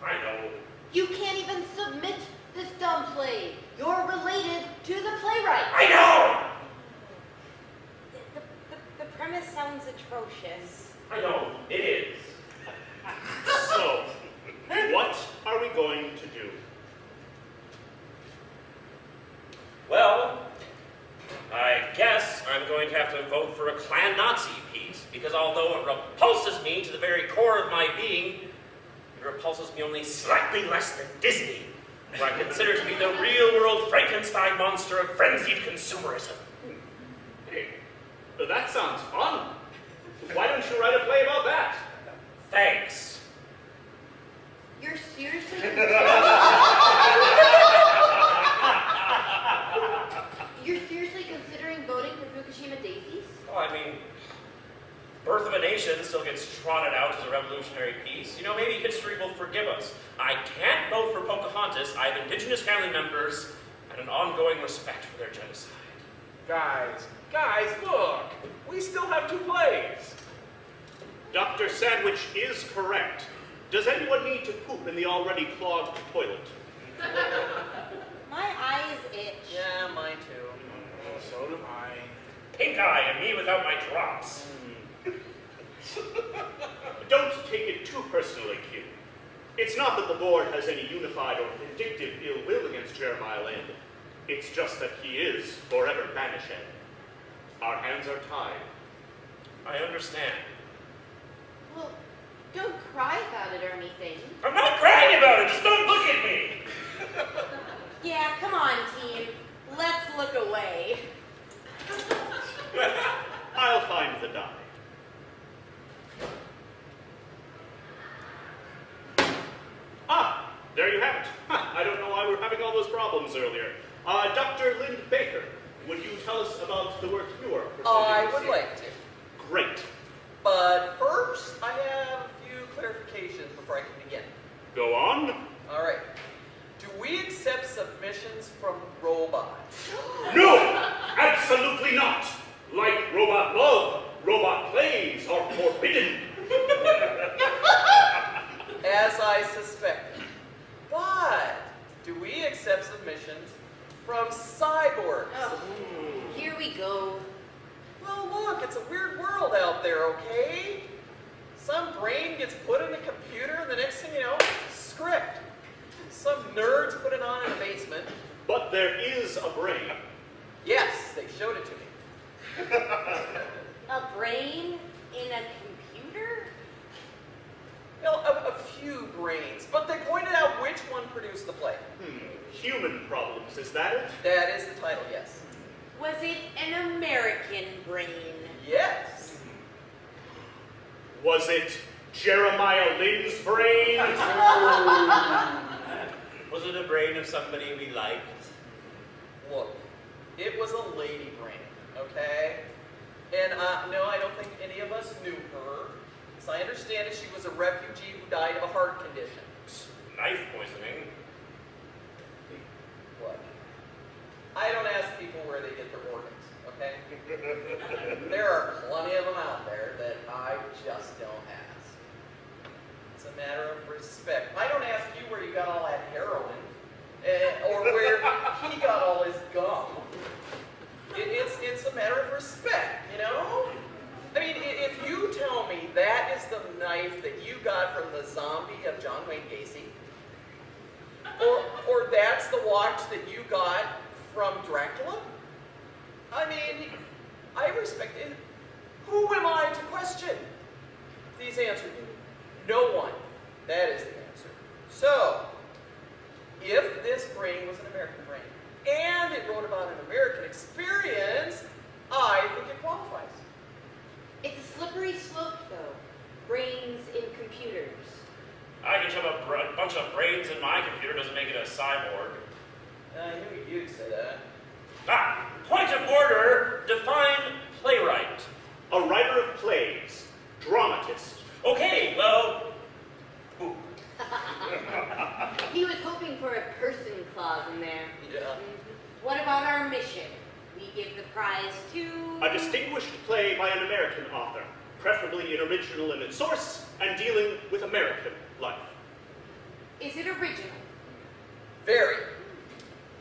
I know. You can't even submit this dumb play. You're related to the playwright. I know! The premise sounds atrocious. I know, it is. So, what are we going to do? Well, I guess I'm going to have to vote for a Klan Nazi piece, because although it repulses me to the very core of my being, it repulses me only slightly less than Disney, where I consider to be the real-world Frankenstein monster of frenzied consumerism. Hey, that sounds fun. Why don't you write a play about that? Thanks. You're seriously You're seriously considering voting for Fukushima Daisies? Well, I mean, Birth of a Nation still gets trotted out as a revolutionary piece. You know, maybe history will forgive us. I can't vote for Pocahontas. I have indigenous family members and an ongoing respect for their genocide. Guys, look! We still have 2 plays! Dr. Sandwich is correct. Does anyone need to poop in the already clogged toilet? My eyes itch. Yeah, mine too. Oh, so do mine. Pink eye and me without my drops. Don't take it too personally, Q. It's not that the board has any unified or vindictive ill will against Jeremiah Liend. It's just that he is forever banished. Our hands are tied. I understand. Well, don't cry about it or anything. I'm not crying about it, just don't look at me! Yeah, come on, team. Let's look away. I'll find the die. Ah, there you have it. I don't know why we were having all those problems earlier. Dr. Lind Baker, would you tell us about the work you are presenting? I would like to. Great. But first, I have a few clarifications before I can begin. Go on. All right. Do we accept submissions from robots? No! Absolutely not! Like robot love, robot plays are forbidden. As I suspected. But do we accept submissions from cyborgs? Oh, here we go. Well, look, it's a weird world out there, okay? Some brain gets put in the computer, and the next thing you know, script. Some nerds put it on in a basement. But there is a brain. Yes, they showed it to me. A brain in a computer? Well, a few brains, but they pointed out which one produced the play. Human problems, is that it? That is the title, yes. Was it an American brain? Yes. Was it Jeremiah Lind's brain? Was it a brain of somebody we liked? Look, it was a lady brain, okay? And no, I don't think any of us knew her. As I understand it, she was a refugee who died of a heart condition. Knife poisoning. What? I don't ask people where they get their organs, okay? There are plenty of them out there that I just don't ask. It's a matter of respect. I don't ask you where you got all that heroin, or where he got all his gum. It's a matter of respect, you know? I mean, if you tell me that is the knife that you got from the zombie of John Wayne Gacy, or that's the watch that you got from Dracula, I mean, I respect it. Who am I to question these answers? No one. That is the answer. So, if this brain was an American brain, and it wrote about an American experience, I think it qualifies. It's a slippery slope, though. Brains in computers. I can shove a bunch of brains in my computer, doesn't make it a cyborg. I knew you'd say that. Ah, point of order, define playwright. A writer of plays, dramatist. Okay, well, who? He was hoping for a person clause in there. Yeah. What about our mission? We give the prize to... A distinguished play by an American author, preferably an original in its source and dealing with American life. Is it original? Very.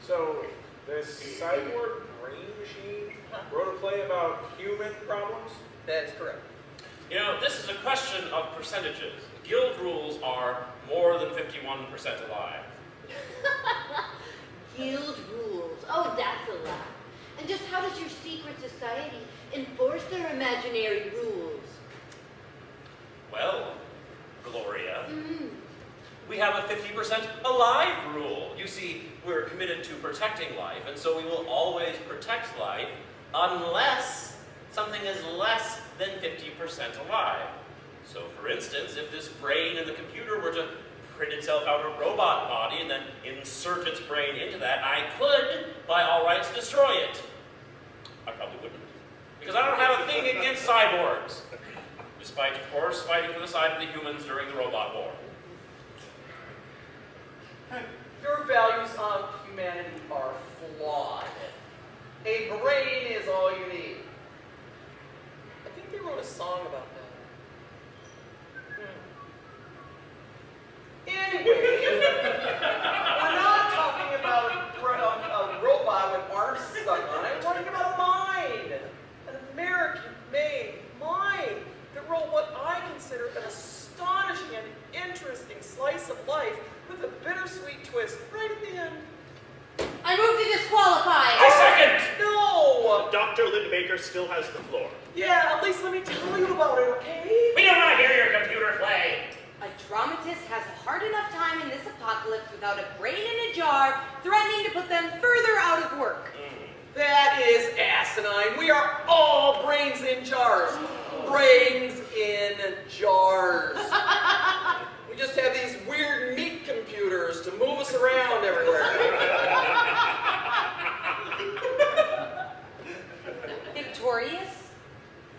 So, this cyborg brain machine wrote a play about human problems? That is correct. You know, this is a question of percentages. Guild rules are more than 51% alive. Guild rules. Oh, that's a lot. And just how does your secret society enforce their imaginary rules? Well, Gloria, we have a 50% alive rule. You see, we're committed to protecting life, and so we will always protect life unless something is less than 50% alive. So, for instance, if this brain in the computer were to print itself out a robot body and then insert its brain into that, I could, by all rights, destroy it. I probably wouldn't, because I don't have a thing against cyborgs, despite, of course, fighting for the side of the humans during the robot war. Your values on humanity are flawed. A brain is all you need. I think they wrote a song about that. Anyway, we're not talking about a robot with arms stuck on it. We're talking about a mind. An American-made mind that wrote what I consider an astonishing and interesting slice of life with a bittersweet twist right at the end. I move to disqualify. I second! No! Dr. Lindbaker still has the floor. Yeah, at least let me tell you about it, okay? We don't want to hear your computer play. A dramatist has a hard enough time in this apocalypse without a brain in a jar, threatening to put them further out of work. That is asinine. We are all brains in jars. Brains in jars. We just have these weird meat computers to move us around everywhere. Victorious,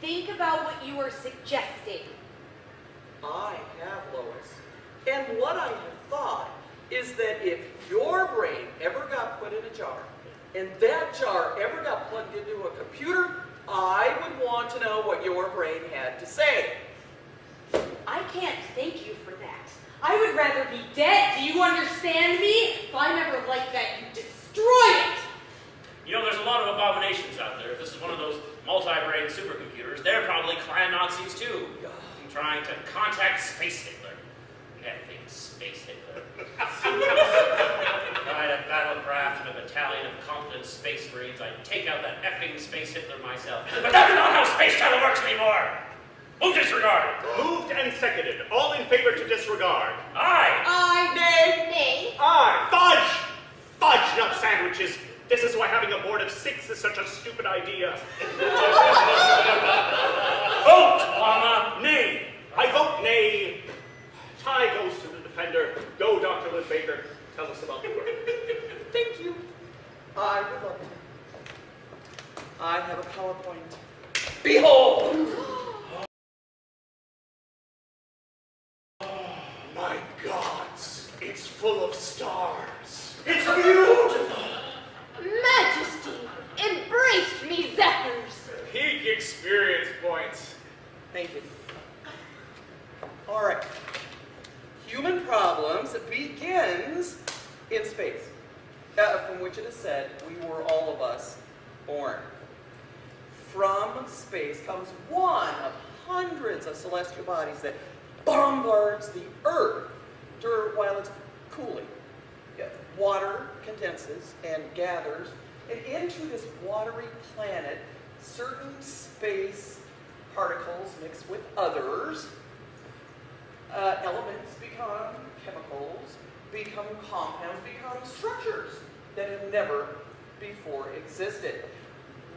think about what you are suggesting. I have, Lois. And what I have thought is that if your brain ever got put in a jar, and that jar ever got plugged into a computer, I would want to know what your brain had to say. I can't thank you for that. I would rather be dead. Do you understand me? If I'm ever like that, you destroy it. You know, there's a lot of abominations out there. If this is one of those multi-brain supercomputers, they're probably clan Nazis too. Trying to contact Space Hitler. Effing Space Hitler. If I had a battlecraft and a battalion of competent space marines, I'd take out that effing Space Hitler myself. But that's not how space travel works anymore! Move disregard! Moved and seconded. All in favor to disregard. Aye! Aye! Nay! Nay! Aye! Fudge! Fudge, not sandwiches. This is why having a board of 6 is such a stupid idea. Vote, Llama, nay. I vote nay. Tie goes to the defender. Go, Dr. Lindbaker. Tell us about the work. Thank you. I would love to. I have a PowerPoint. Behold! My gods, it's full of stars. It's beautiful. Majesty, embrace me, Zephyrs. Peak experience points. Thank you. All right. Human problems begins in space, from which it is said we were all of us born. From space comes one of hundreds of celestial bodies that bombards the Earth while it's cooling. Water condenses and gathers, and into this watery planet, certain space particles mixed with others, elements become chemicals, become compounds, become structures that have never before existed.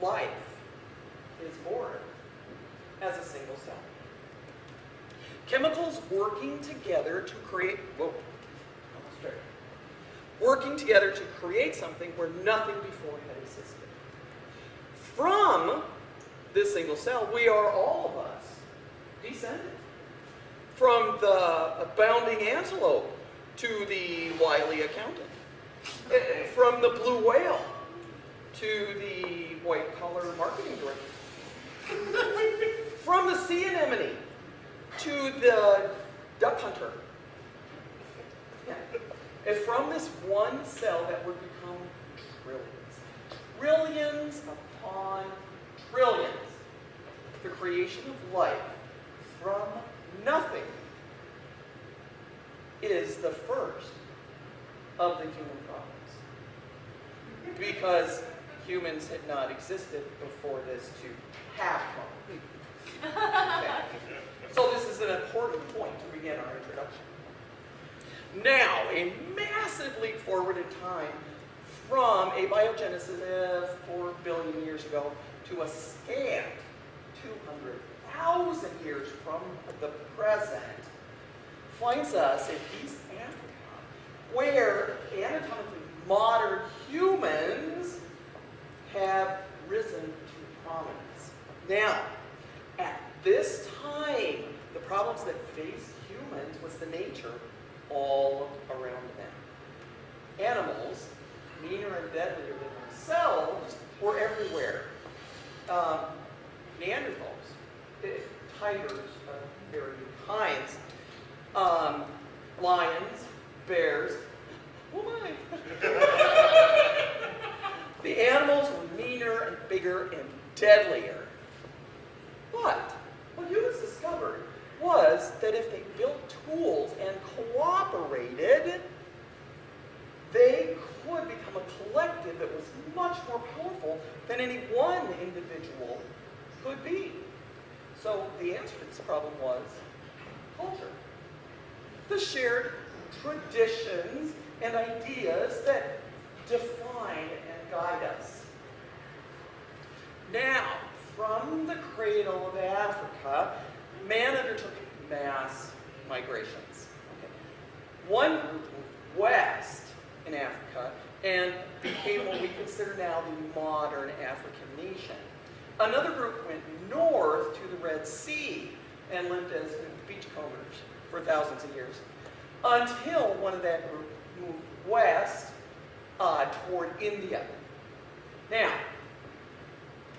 Life is born as a single cell. Chemicals working together to create, working together to create something where nothing before had existed. From this single cell, we are all of us descended. From the bounding antelope to the wily accountant. From the blue whale to the white-collar marketing director. From the sea anemone to the duck hunter. And from this one cell that would become trillions. Trillions upon trillions. The creation of life from nothing is the first of the human problems. Because humans had not existed before this to have problems. Okay. So this is an important point to begin our introduction. Now, a massive leap forward in time from abiogenesis of 4 billion years ago to a scant 200,000 years from the present finds us in East Africa, where anatomically modern humans have risen to prominence. Now, at this time, the problems that faced humans was the nature all around them. Animals, meaner and deadlier than themselves, were everywhere. Neanderthals, tigers of varying kinds, lions, bears. Oh my! The animals were meaner and bigger and deadlier. But what humans discovered was that if they built tools and cooperated, they could become a collective that was much more powerful than any one individual could be. So the answer to this problem was culture. The shared traditions and ideas that define and guide us. Now, from the cradle of Africa, man undertook mass migrations. Okay. One group moved west in Africa and became what we consider now the modern African nation. Another group went north to the Red Sea and lived as beachcombers for thousands of years, until one of that group moved west toward India. Now,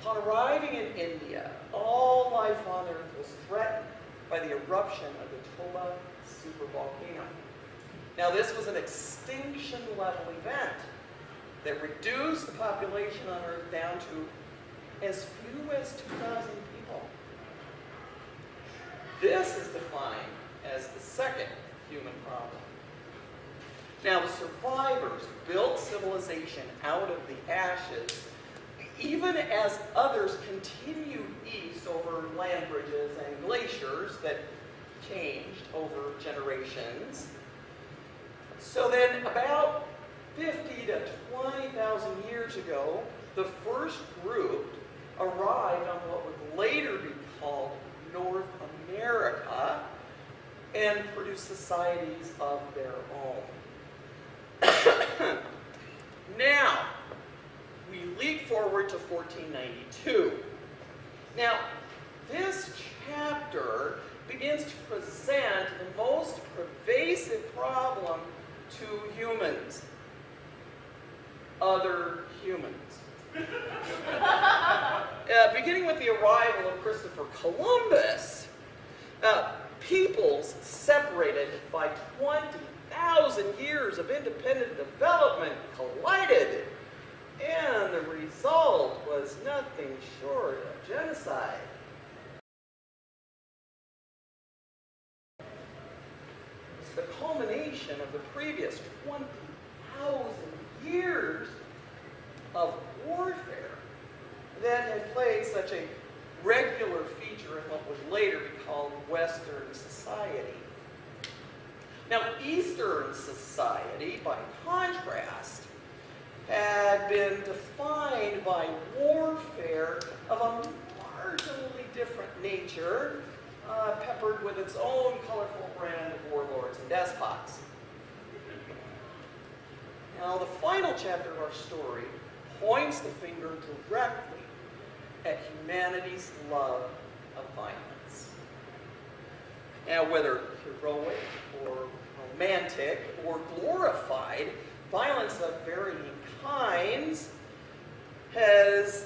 upon arriving in India, all life on Earth was threatened by the eruption of the Toba supervolcano. Now, this was an extinction-level event that reduced the population on Earth down to as few as 2,000 people. This is defined as the second human problem. Now, the survivors built civilization out of the ashes, even as others continued east over land bridges and glaciers that changed over generations. So then, about 50 to 20,000 years ago, the first group arrived on what would later be called North America and produced societies of their own. Now, we leap forward to 1492. Now, this chapter begins to present the most pervasive problem to humans. Other humans. Beginning with the arrival of Christopher Columbus, peoples separated by 20,000 years of independent development collided, and the result was nothing short of genocide. It's the culmination of the previous 20,000 years of warfare that had played such a regular feature in what would later be called Western society. Now, Eastern society, by contrast, had been defined by warfare of a marginally different nature, peppered with its own colorful brand of warlords and despots. Now, the final chapter of our story points the finger directly at humanity's love of violence. Now, whether heroic or romantic or glorified, violence of varying kinds has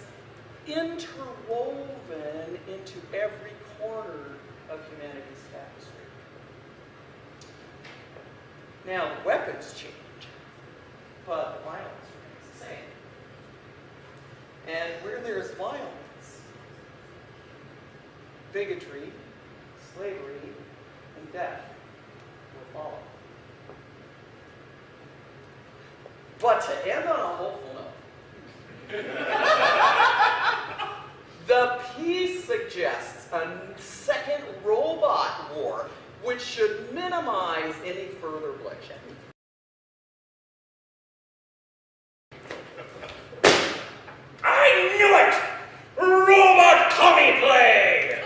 interwoven into every corner of humanity's tapestry. Now, the weapons change, but the violence remains the same. And where there is violence, bigotry, slavery and death will follow. But to end on a hopeful note, the piece suggests a second robot war, which should minimize any further bloodshed. I knew it! Robot commie play!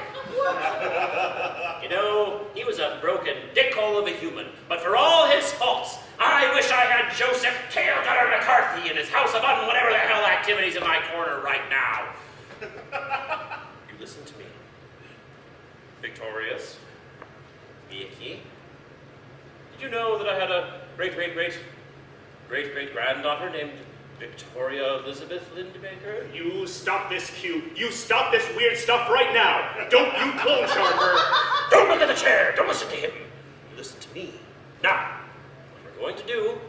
You know, he was a broken dickhole of a human, but for all his faults, I wish I had Joseph Tailgutter McCarthy in his house of whatever the hell activities in my corner right now. You listen to me. Victorious. Vicki. Did you know that I had a great-great-great-great-great-granddaughter named Victoria Elizabeth Lindbaker? You stop this, Q. You stop this weird stuff right now. Don't you clone Charmer. Don't look at the chair. Don't listen to him. You listen to me. Now, what we're going to do,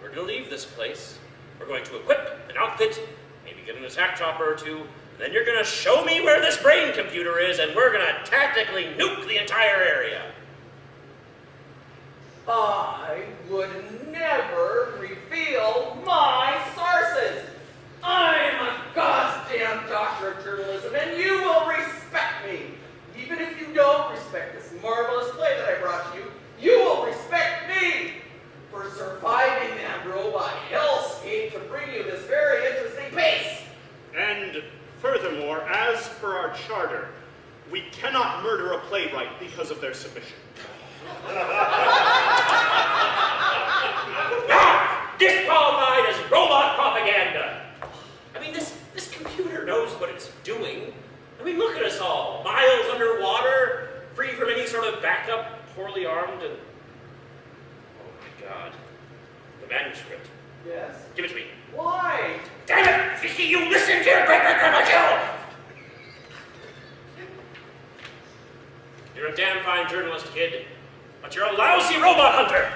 we're going to leave this place. We're going to equip an outfit, maybe get an attack chopper or two, and then you're going to show me where this brain computer is, and we're going to tactically nuke the entire area. I would never reveal my sources. I'm a goddamn doctor of journalism, and you will respect me. Even if you don't respect this marvelous play that I brought you, you will respect me for surviving that robot hellscape to bring you this very interesting piece. And furthermore, as per our charter, we cannot murder a playwright because of their submission. Disqualified as robot propaganda. I mean, this computer knows what it's doing. I mean, look at us all. Miles underwater, free from any sort of backup, poorly armed, and... Oh my God. The manuscript. Yes? Give it to me. Why? Damn it! Vicki, you listen to your great-great-grandma Jill! You're a damn fine journalist, kid, but you're a lousy robot hunter!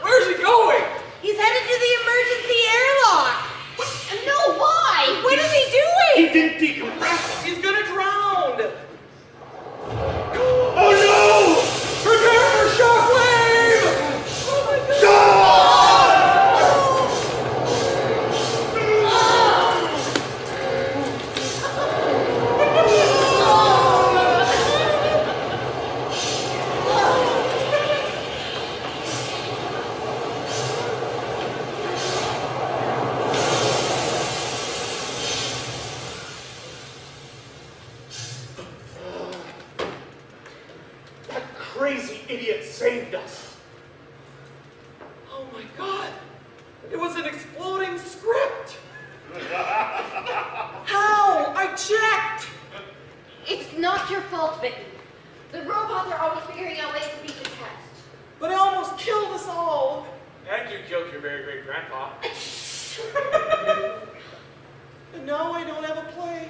Where's he going? He's headed to the emergency airlock. No, why? What is he doing? He didn't decompress. He's gonna drown. Oh no! Prepare for shockwave! Oh my God! Crazy idiot saved us. Oh my God! It was an exploding script! How? I checked! It's not your fault, Vicki. The robots are always figuring out ways to beat the test. But it almost killed us all! And you killed your very great grandpa. And now I don't have a play.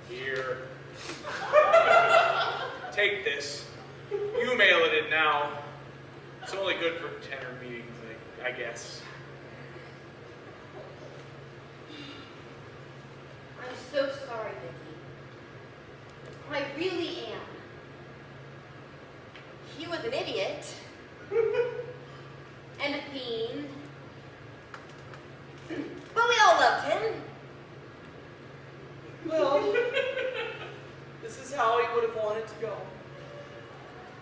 Here. Take this. You mail it in now. It's only good for tenor meetings, I guess. I'm so sorry, Vicki. I really am. He was an idiot. And a fiend. But we all loved him. Well, this is how he would have wanted to go.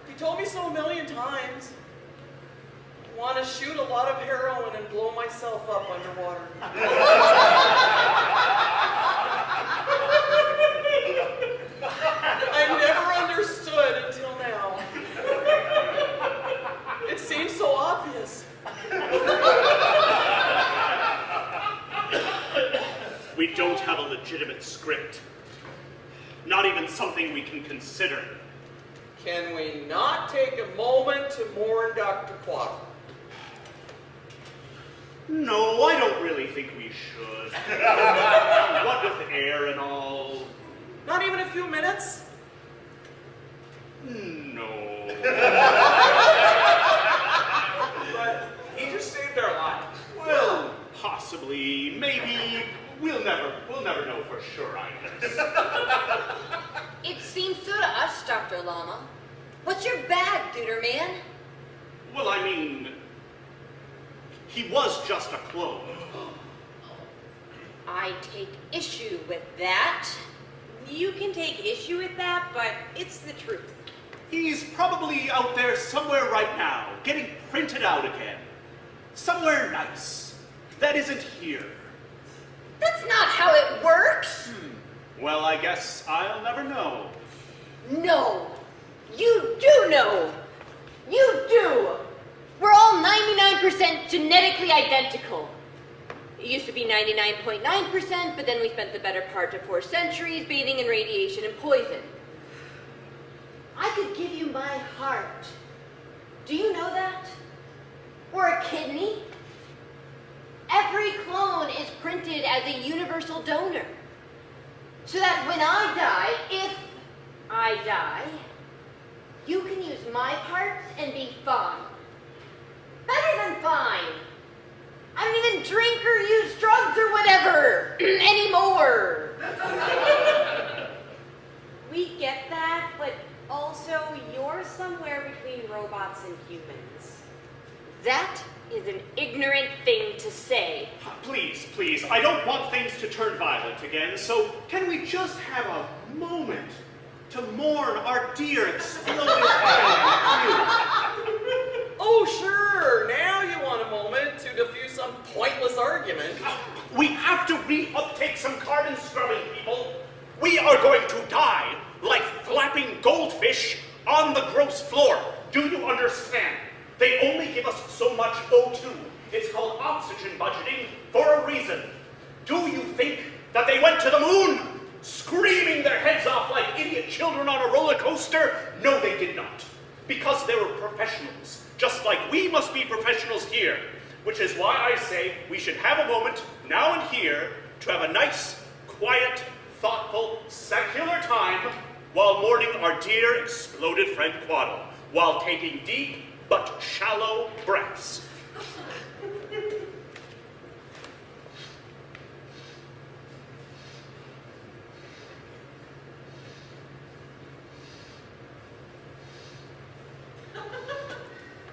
He told me so a million times. I want to shoot a lot of heroin and blow myself up underwater. I never understood until now. It seems so obvious. We don't have a legitimate script. Not even something we can consider. Can we not take a moment to mourn Dr. Quattro? No, I don't really think we should. What with air and all. Not even a few minutes? No. But he just saved our lives. Well, possibly, maybe, We'll never know for sure, I guess. It seems so to us, Dr. Llama. What's your bag, Duder Man? Well, I mean, he was just a clone. I take issue with that. You can take issue with that, but it's the truth. He's probably out there somewhere right now, getting printed out again. Somewhere nice. That isn't here. That's not how it works. Well, I guess I'll never know. No. You do know. You do. We're all 99% genetically identical. It used to be 99.9%, but then we spent the better part of 4 centuries bathing in radiation and poison. I could give you my heart. Do you know that? Or a kidney? Every clone is printed as a universal donor. So that when I die, if I die, you can use my parts and be fine. Better than fine. I don't even drink or use drugs or whatever anymore. We get that, but also you're somewhere between robots and humans. That is an ignorant thing to say. Please, please, I don't want things to turn violent again, so can we just have a moment to mourn our dear exploded friend? Oh, sure. Now you want a moment to diffuse some pointless argument. We have to re-uptake some carbon scrubbing, people. We are going to die like flapping goldfish on the gross floor. Do you understand? They only give us so much O2. It's called oxygen budgeting for a reason. Do you think that they went to the moon, screaming their heads off like idiot children on a roller coaster? No, they did not. Because they were professionals, just like we must be professionals here. Which is why I say we should have a moment, now and here, to have a nice, quiet, thoughtful, secular time while mourning our dear exploded friend Quaddle, while taking deep but shallow breaths.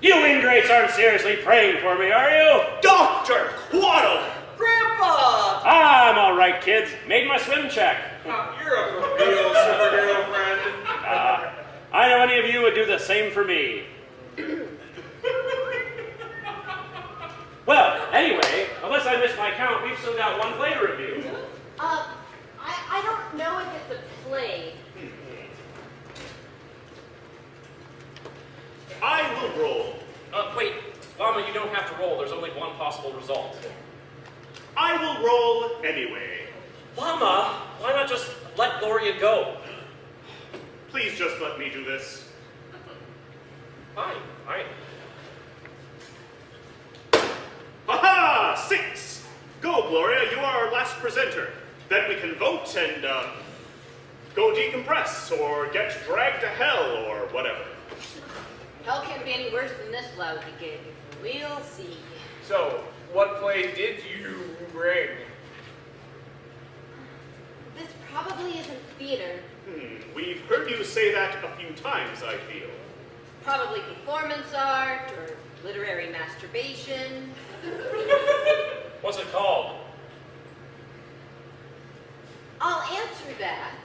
You ingrates aren't seriously praying for me, are you? Dr. Quaddle! Grandpa! I'm all right, kids. Made my swim check. You're a real superhero friend. I know any of you would do the same for me. Well, anyway, unless I missed my count, we've still got one play to review. I don't know if it's a play. I will roll. Wait, Llama, you don't have to roll. There's only one possible result. I will roll anyway. Llama, why not just let Gloria go? Please just let me do this. Fine. Aha! 6! Go, Gloria, you are our last presenter. Then we can vote and, go decompress, or get dragged to hell, or whatever. Hell can't be any worse than this lousy gig. We'll see. So, what play did you bring? This probably isn't theater. We've heard you say that a few times, I feel. Probably performance art, or literary masturbation. What's it called? I'll answer that.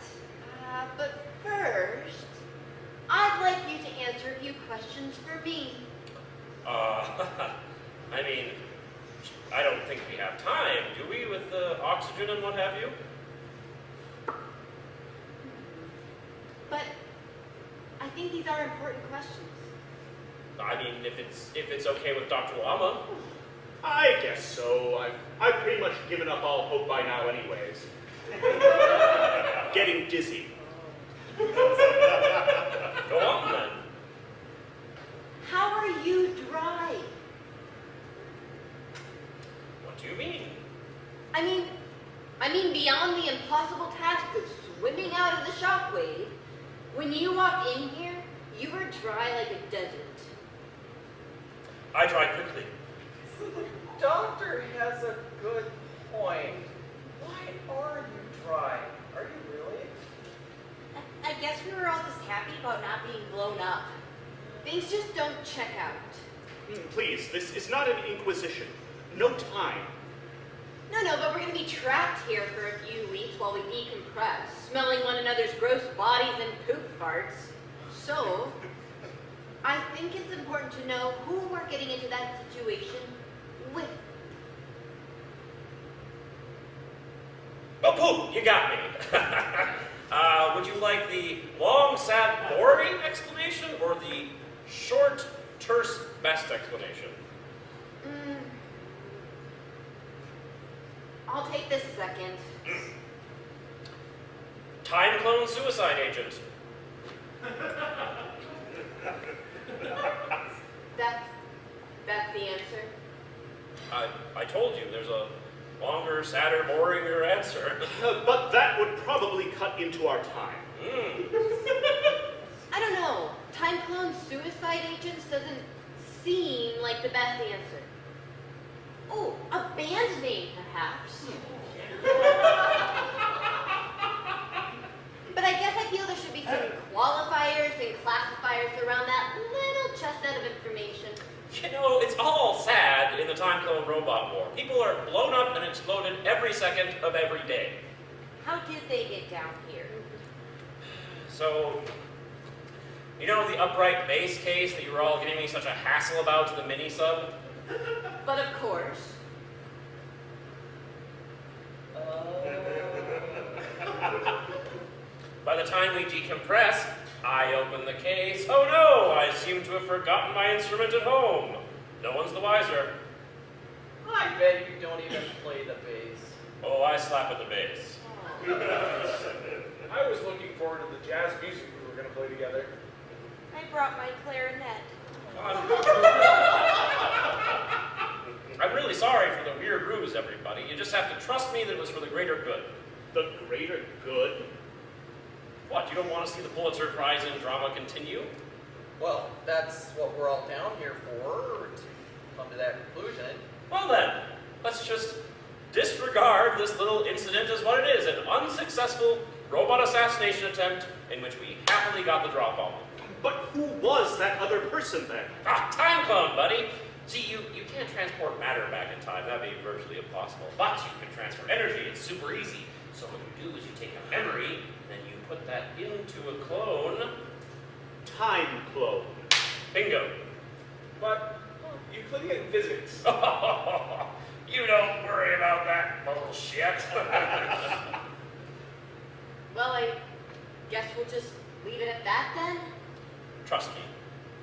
But first, I'd like you to answer a few questions for me. I mean, I don't think we have time, do we, with the oxygen and what have you? But I think these are important questions. I mean, if it's okay with Dr. Llama. I guess so. I've pretty much given up all hope by now anyways. Getting dizzy. Go on, then. How are you dry? What do you mean? I mean beyond the impossible task of swimming out of the shockwave, when you walked in here, you were dry like a desert. I dry quickly. The doctor has a good point. Why Things just don't check out. Please, this is not an inquisition. No time. No, but we're going to be trapped here for a few weeks while we decompress, smelling one another's gross bodies and poop farts. So, I think it's important to know who we're getting into that situation with. Oh, poop, you got me. Would you like the long, sad, boring explanation or the short, terse, best explanation? I'll take this second. Time clone suicide agent. That's the answer? I told you, there's a longer, sadder, boringer answer. But that would probably cut into our time. I don't know. Time clone suicide agents doesn't seem like the best answer. Oh, a band name, perhaps. But I guess I feel there should be some qualifiers and classifiers around that little chestnut of information. You know, it's all sad in the time clone robot war. People are blown up and exploded every second of every day. How did they get down here? So, you know the upright bass case that you were all giving me such a hassle about to the mini-sub? But of course. By the time we decompress, I open the case. Oh no, I seem to have forgotten my instrument at home. No one's the wiser. I bet you don't even play the bass. Oh, I slap at the bass. I was looking forward to the jazz music we were going to play together. I brought my clarinet. I'm really sorry for the weird ruse, everybody. You just have to trust me that it was for the greater good. The greater good? What, you don't want to see the Pulitzer Prize in drama continue? Well, that's what we're all down here for, to come to that conclusion. Well then, let's just disregard this little incident as what it is, an unsuccessful robot assassination attempt in which we happily got the drop on. But who was that other person then? Time clone, buddy. See, you can't transport matter back in time. That'd be virtually impossible. But you can transfer energy. It's super easy. So what you do is you take a memory, then you put that into a clone. Time clone. Bingo. But Euclidean physics. You don't worry about that bullshit. Well, I guess we'll just leave it at that then? Trust me,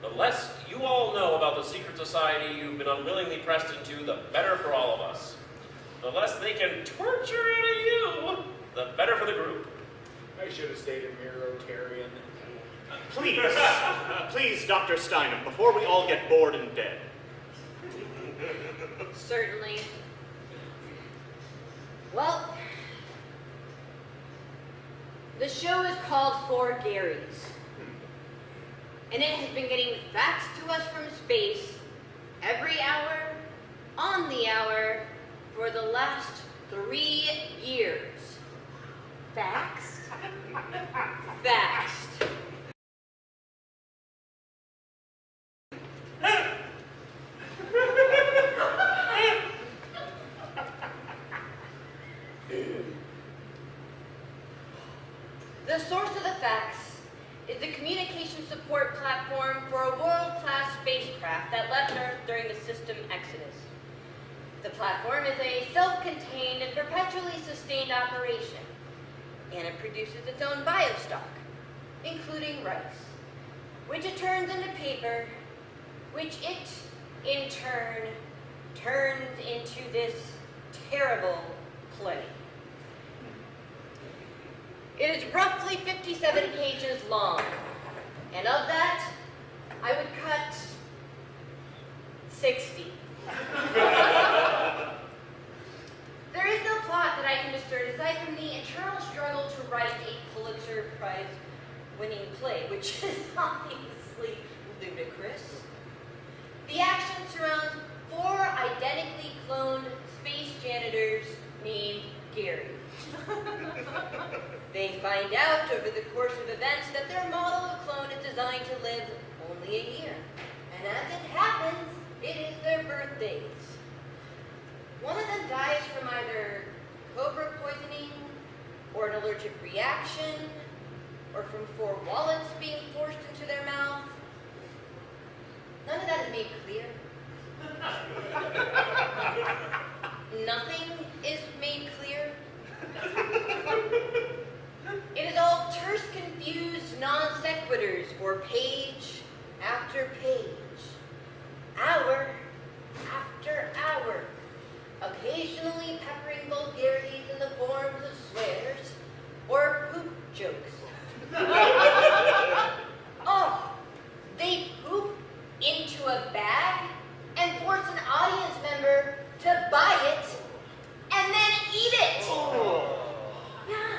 the less you all know about the secret society you've been unwillingly pressed into, the better for all of us. The less they can torture out of you, the better for the group. I should have stayed a Mirotarian. Please, please, Dr. Steinem, before we all get bored and dead. Certainly. Well, the show is called Four Garys. And it has been getting facts to us from space every hour, on the hour, for the last 3 years. Facts? Facts. The source of the facts is the communication support platform for a world-class spacecraft that left Earth during the system exodus. The platform is a self-contained and perpetually sustained operation, and it produces its own biostock, including rice, which it turns into paper, which it, in turn, turns into this terrible play. It is roughly 57 pages long, and of that, I would cut 60. There is no plot that I can discern aside from the internal struggle to write a Pulitzer Prize-winning play, which is obviously ludicrous. The action surrounds 4 identically cloned space janitors named Gary. They find out over the course of events that their model of clone is designed to live only only a year. And as it happens, it is their birthdays. One of them dies from either cobra poisoning, or an allergic reaction, or from 4 wallets being forced into their mouth. None of that is made clear. Nothing is made clear. It is all terse, confused non sequiturs for page after page, hour after hour, occasionally peppering vulgarities in the forms of swears or poop jokes. Oh, they poop into a bag and force an audience member to buy it and then eat it. Yeah,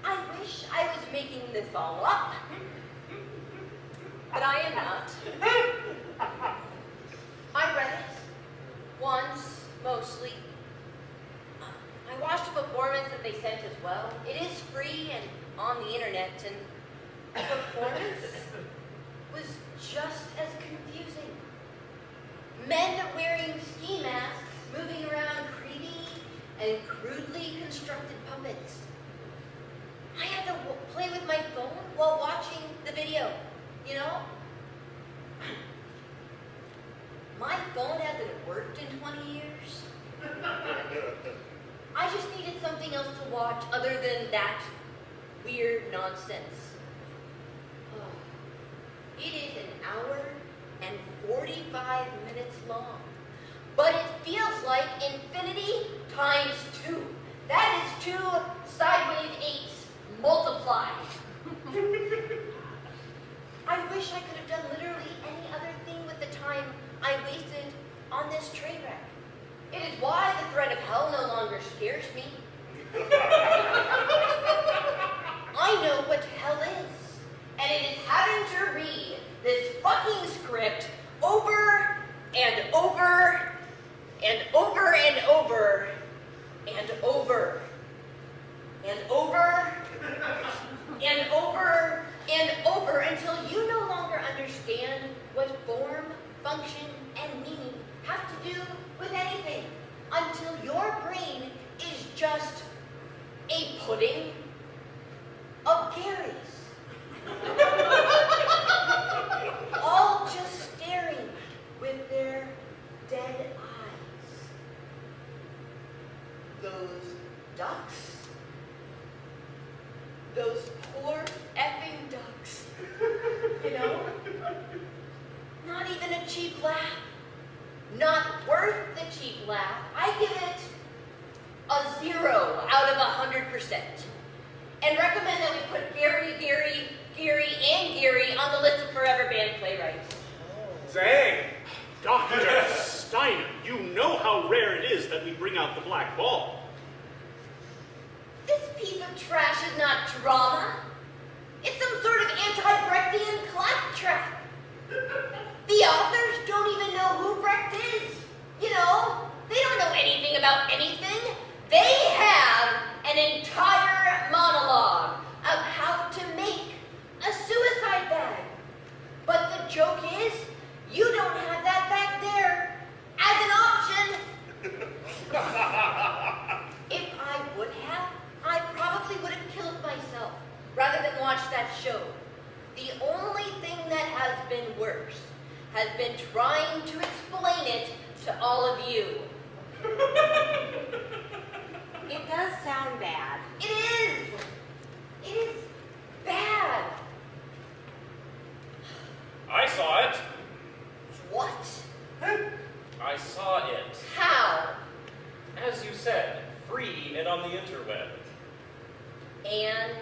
I wish I was making this all up, but I am not. I read it once, mostly. I watched a performance that they sent as well. It is free and on the internet, and the performance was just as confusing. Men wearing ski masks moving around creepy and crudely constructed puppets. I had to play with my phone while watching the video, you know? My phone hasn't worked in 20 years. I just needed something else to watch other than that weird nonsense. Oh, it is an hour and 45 minutes long, but it feels like infinity times 2. That is 2 sideways 8s multiplied. I wish I could have done literally any other thing with the time I wasted on this train wreck. It is why the threat of hell no longer scares me. I know what hell is, and it is having to read this fucking script over and over and over and over and over and over and over and over until you no longer understand what form, function, and meaning have to do with anything, until your brain is just a pudding of Garys. All just staring with their dead eyes. Those ducks. Those poor effing ducks. You know? Not even a cheap laugh. Not worth the cheap laugh. I give it a 0 out of 100%. And recommend that we put Gary, and Gary on the list of forever banned playwrights. Say, Dr. Steiner, you know how rare it is that we bring out the black ball. This piece of trash is not drama. It's some sort of anti-Brechtian claptrap. The authors don't even know who Brecht is. You know, they don't know anything about anything. They have an entire monologue of how to make a suicide bag. But the joke is, you don't have that back there as an option. If I would have, I probably would have killed myself rather than watch that show. The only thing that has been worse has been trying to explain it to all of you. It does sound bad. It is! It is bad. I saw it. What? I saw it. How? As you said, free and on the interweb. And?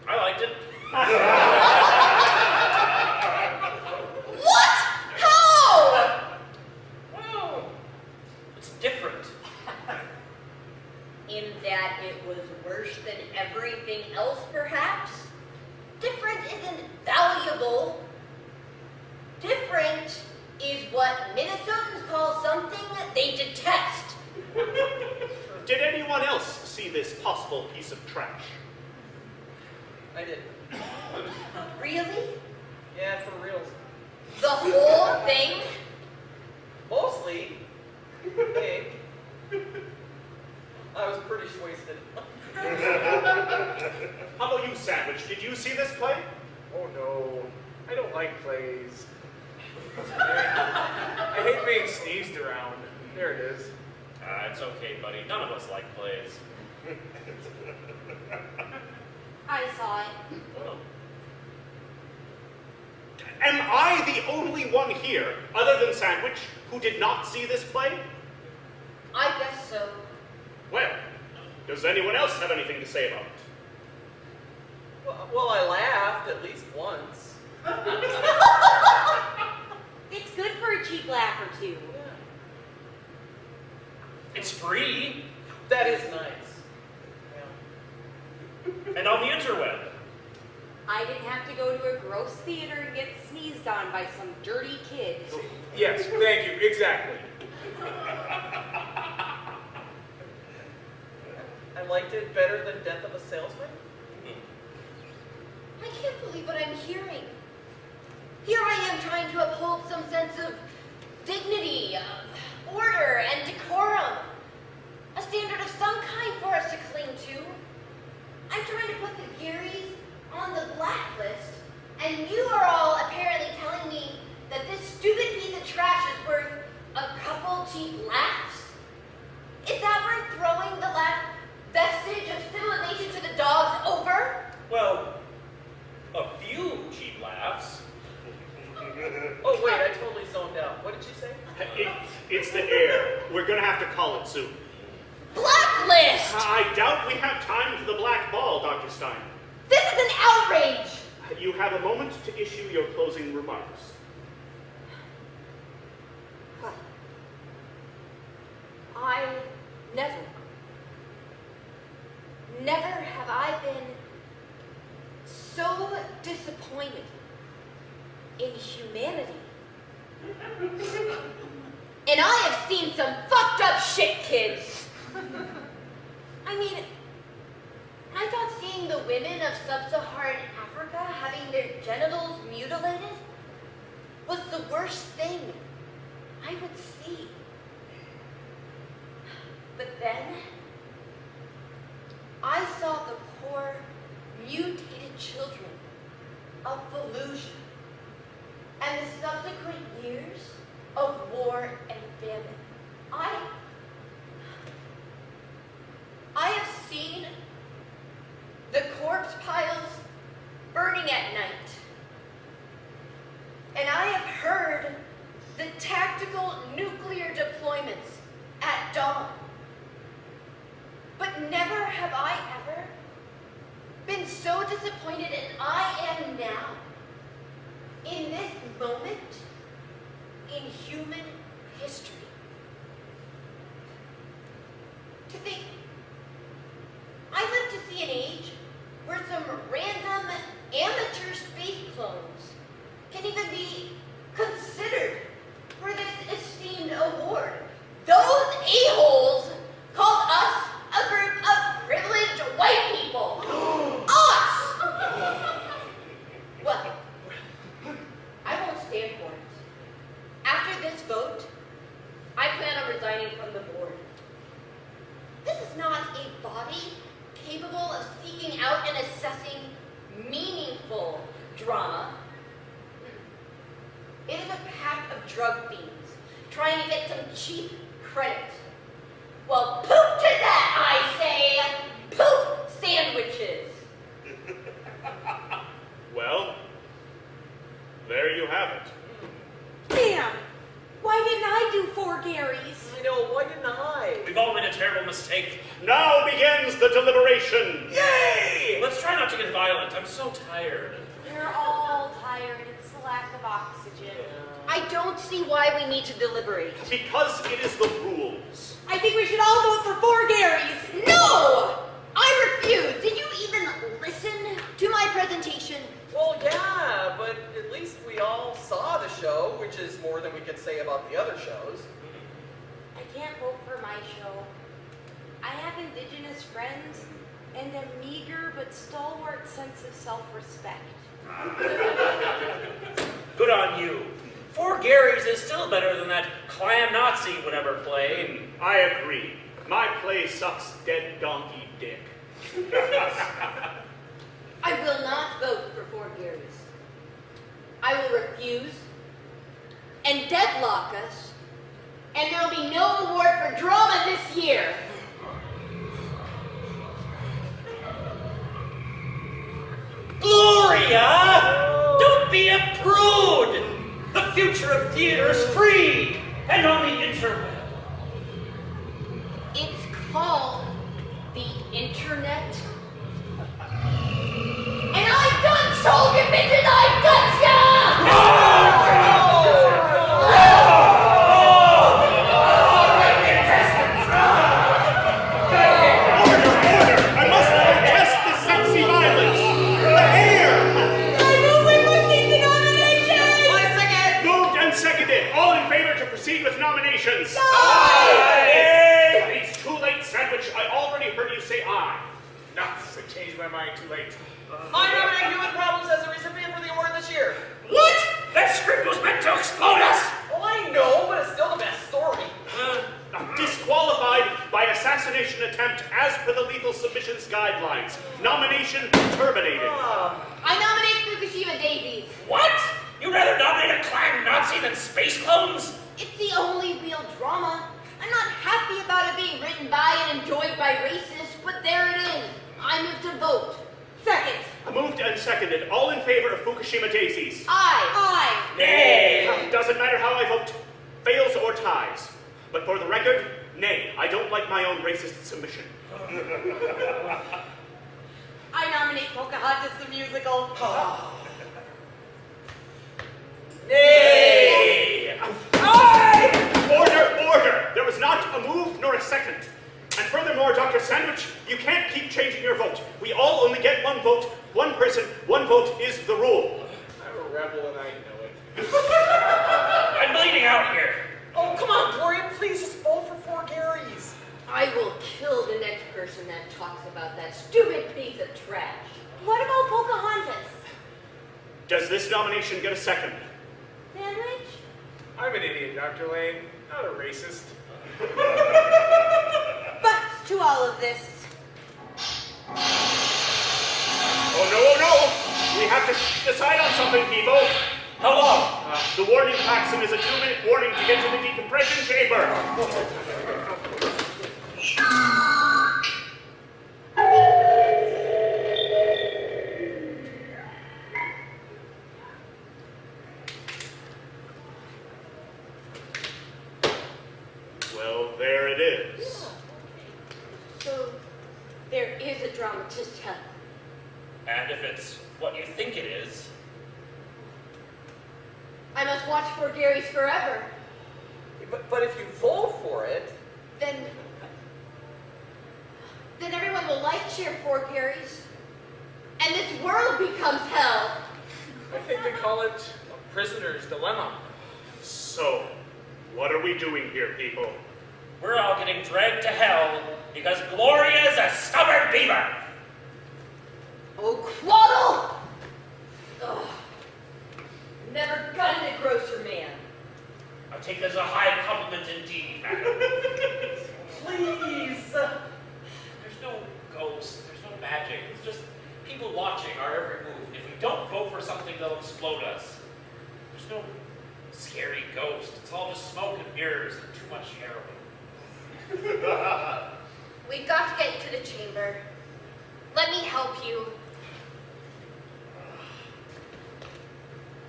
I liked it. What? How? Well, it's different. In that it was worse than everything else, perhaps? Different isn't valuable. Different is what Minnesotans call something they detest. Did anyone else see this possible piece of trash? I did. Really? Yeah, for reals. The whole thing? Mostly. Hey. I was pretty wasted. How about you, Sandwich? Did you see this play? Oh no, I don't like plays. I hate being sneezed around. There it is. It's okay, buddy. None of us like plays. I saw it. Well. Am I the only one here, other than Sandwich, who did not see this play? I guess so. Well, does anyone else have anything to say about it? Well, I laughed at least once. It's good for a cheap laugh or two. It's free. That is nice. And on the interweb. I didn't have to go to a gross theater and get sneezed on by some dirty kid. Yes, thank you, exactly. I liked it better than Death of a Salesman. I can't believe what I'm hearing. Here I am trying to uphold some sense of dignity, order, and decorum. A standard of some kind for us to cling to. I'm trying to put the Garys on the blacklist, and you are all apparently telling me that this stupid piece of trash is worth a couple cheap laughs? Is that worth throwing the last vestige of civilization to the dogs over? Well, a few cheap laughs. Oh wait, I totally zoned out. What did you say? It's the air. We're gonna have to call it soon. Blacklist! I doubt we have time for the black ball, Dr. Stein. This is an outrage! You have a moment to issue your closing remarks. Well, I never have I been so disappointed in humanity. And I have seen some fucked up shit, kids. I mean, I thought seeing the women of sub-Saharan Africa having their genitals mutilated was the worst thing I would see. But then, I saw the poor, mutated children of Fallujah and the subsequent years of war and famine. I have seen the corpse piles burning at night. And I have heard the tactical nuclear deployments at dawn. But never have I ever been so disappointed as I am now in this moment in human history. To think, I live to see an age where some random amateur space clones can even be considered for this esteemed award. Those a-holes called us a group of privileged white people. Us! Well, I won't stand for it. After this vote, I plan on resigning from the board. This is not a body capable of seeking out and assessing meaningful drama. It is a pack of drug fiends trying to get some cheap credit. Well, poop to that, I say! Poop sandwiches! Well, there you have it. Damn! Why didn't I do 4 Garys? I know, why didn't I? We've all made a terrible mistake. Now begins the deliberation. Yay! Let's try not to get violent. I'm so tired. We're all tired. It's the lack of oxygen. I don't see why we need to deliberate. Because it is the rules. I think we should all vote for 4 Garys. No! I refuse! Did you even listen to my presentation? Well, yeah, but at least we all saw the show, which is more than we could say about the other shows. I can't vote for my show. I have indigenous friends, and a meager but stalwart sense of self-respect. Good on you. 4 Garys is still better than that clan Nazi would ever play. I agree. My play sucks dead donkey dick. I will not vote for 4 Garys. I will refuse and deadlock us, and there will be no award for drama this year. Gloria! Don't be a prude! The future of theater is free and on the interweb. It's called the internet. And I've done told you bitches, I've done ya! Nominations! Aye! It's too late, Sandwich. I already heard you say aye. Nuts, I changed my mind too late. I nominate Human Problems as the recipient for the award this year. What? That script was meant to explode us! Oh, I know, but it's still the best story. Disqualified by assassination attempt as per the lethal submissions guidelines. Nomination terminated. I nominate Fukushima Davies. What? You'd rather nominate a clan Nazi than space clones? It's the only real drama. I'm not happy about it being written by and enjoyed by racists, but there it is. I move to vote. Second. Moved and seconded. All in favor of Fukushima Daisies? Aye. Nay. Doesn't matter how I vote. Fails or ties. But for the record, nay. I don't like my own racist submission. I nominate Pocahontas the musical. Nay! Aye! Order! There was not a move nor a second. And furthermore, Dr. Sandwich, you can't keep changing your vote. We all only get one vote. One person, one vote is the rule. I'm a rebel and I know it. I'm bleeding out here. Oh, come on, Gloria, please just vote for 4 Garys. I will kill the next person that talks about that stupid piece of trash. What about Pocahontas? Does this nomination get a second? Sandwich? I'm an idiot, Dr. Lane, not a racist. But to all of this. Oh no! We have to decide on something, people. How long? The warning klaxon is a 2-minute warning to get to the decompression chamber. Well, there it is. So, there is a drama to tell. And if it's what you think it is, I must watch 4 Garys forever. But if you vote for it, Then everyone will cheer 4 Garys, and this world becomes hell. I think they call it a prisoner's dilemma. So, what are we doing here, people? we're all getting dragged to hell because Gloria's a stubborn beaver. Oh, Quaddle! Ugh. Never got into grocer man. I take this as a high compliment indeed, madam. please. There's no ghosts, there's no magic. It's just people watching our every move. If we don't vote for something, they'll explode us. There's no scary ghost. It's all just smoke and mirrors and too much heroin. We've got to get you to the chamber. Let me help you.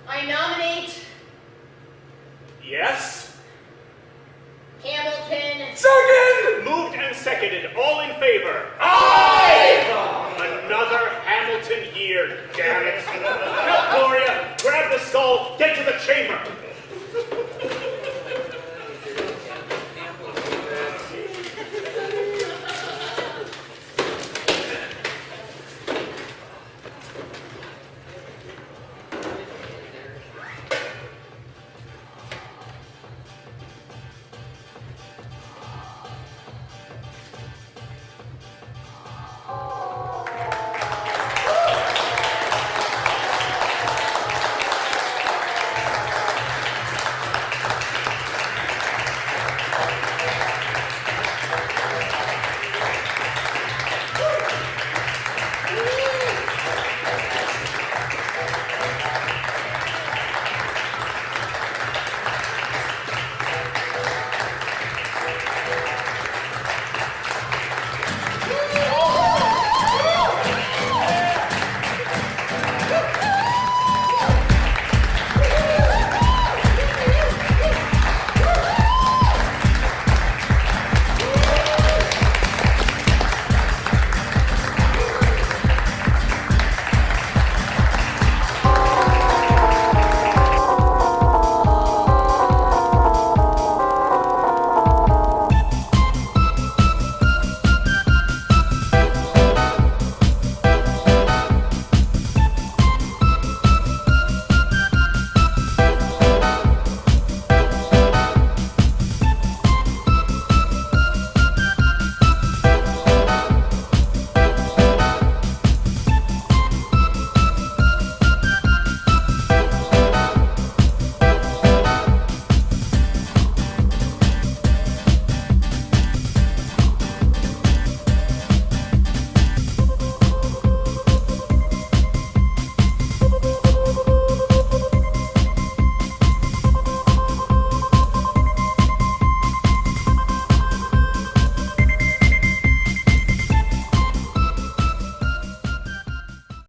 I nominate Yes? Hamilton. Second! Moved and seconded. All in favor?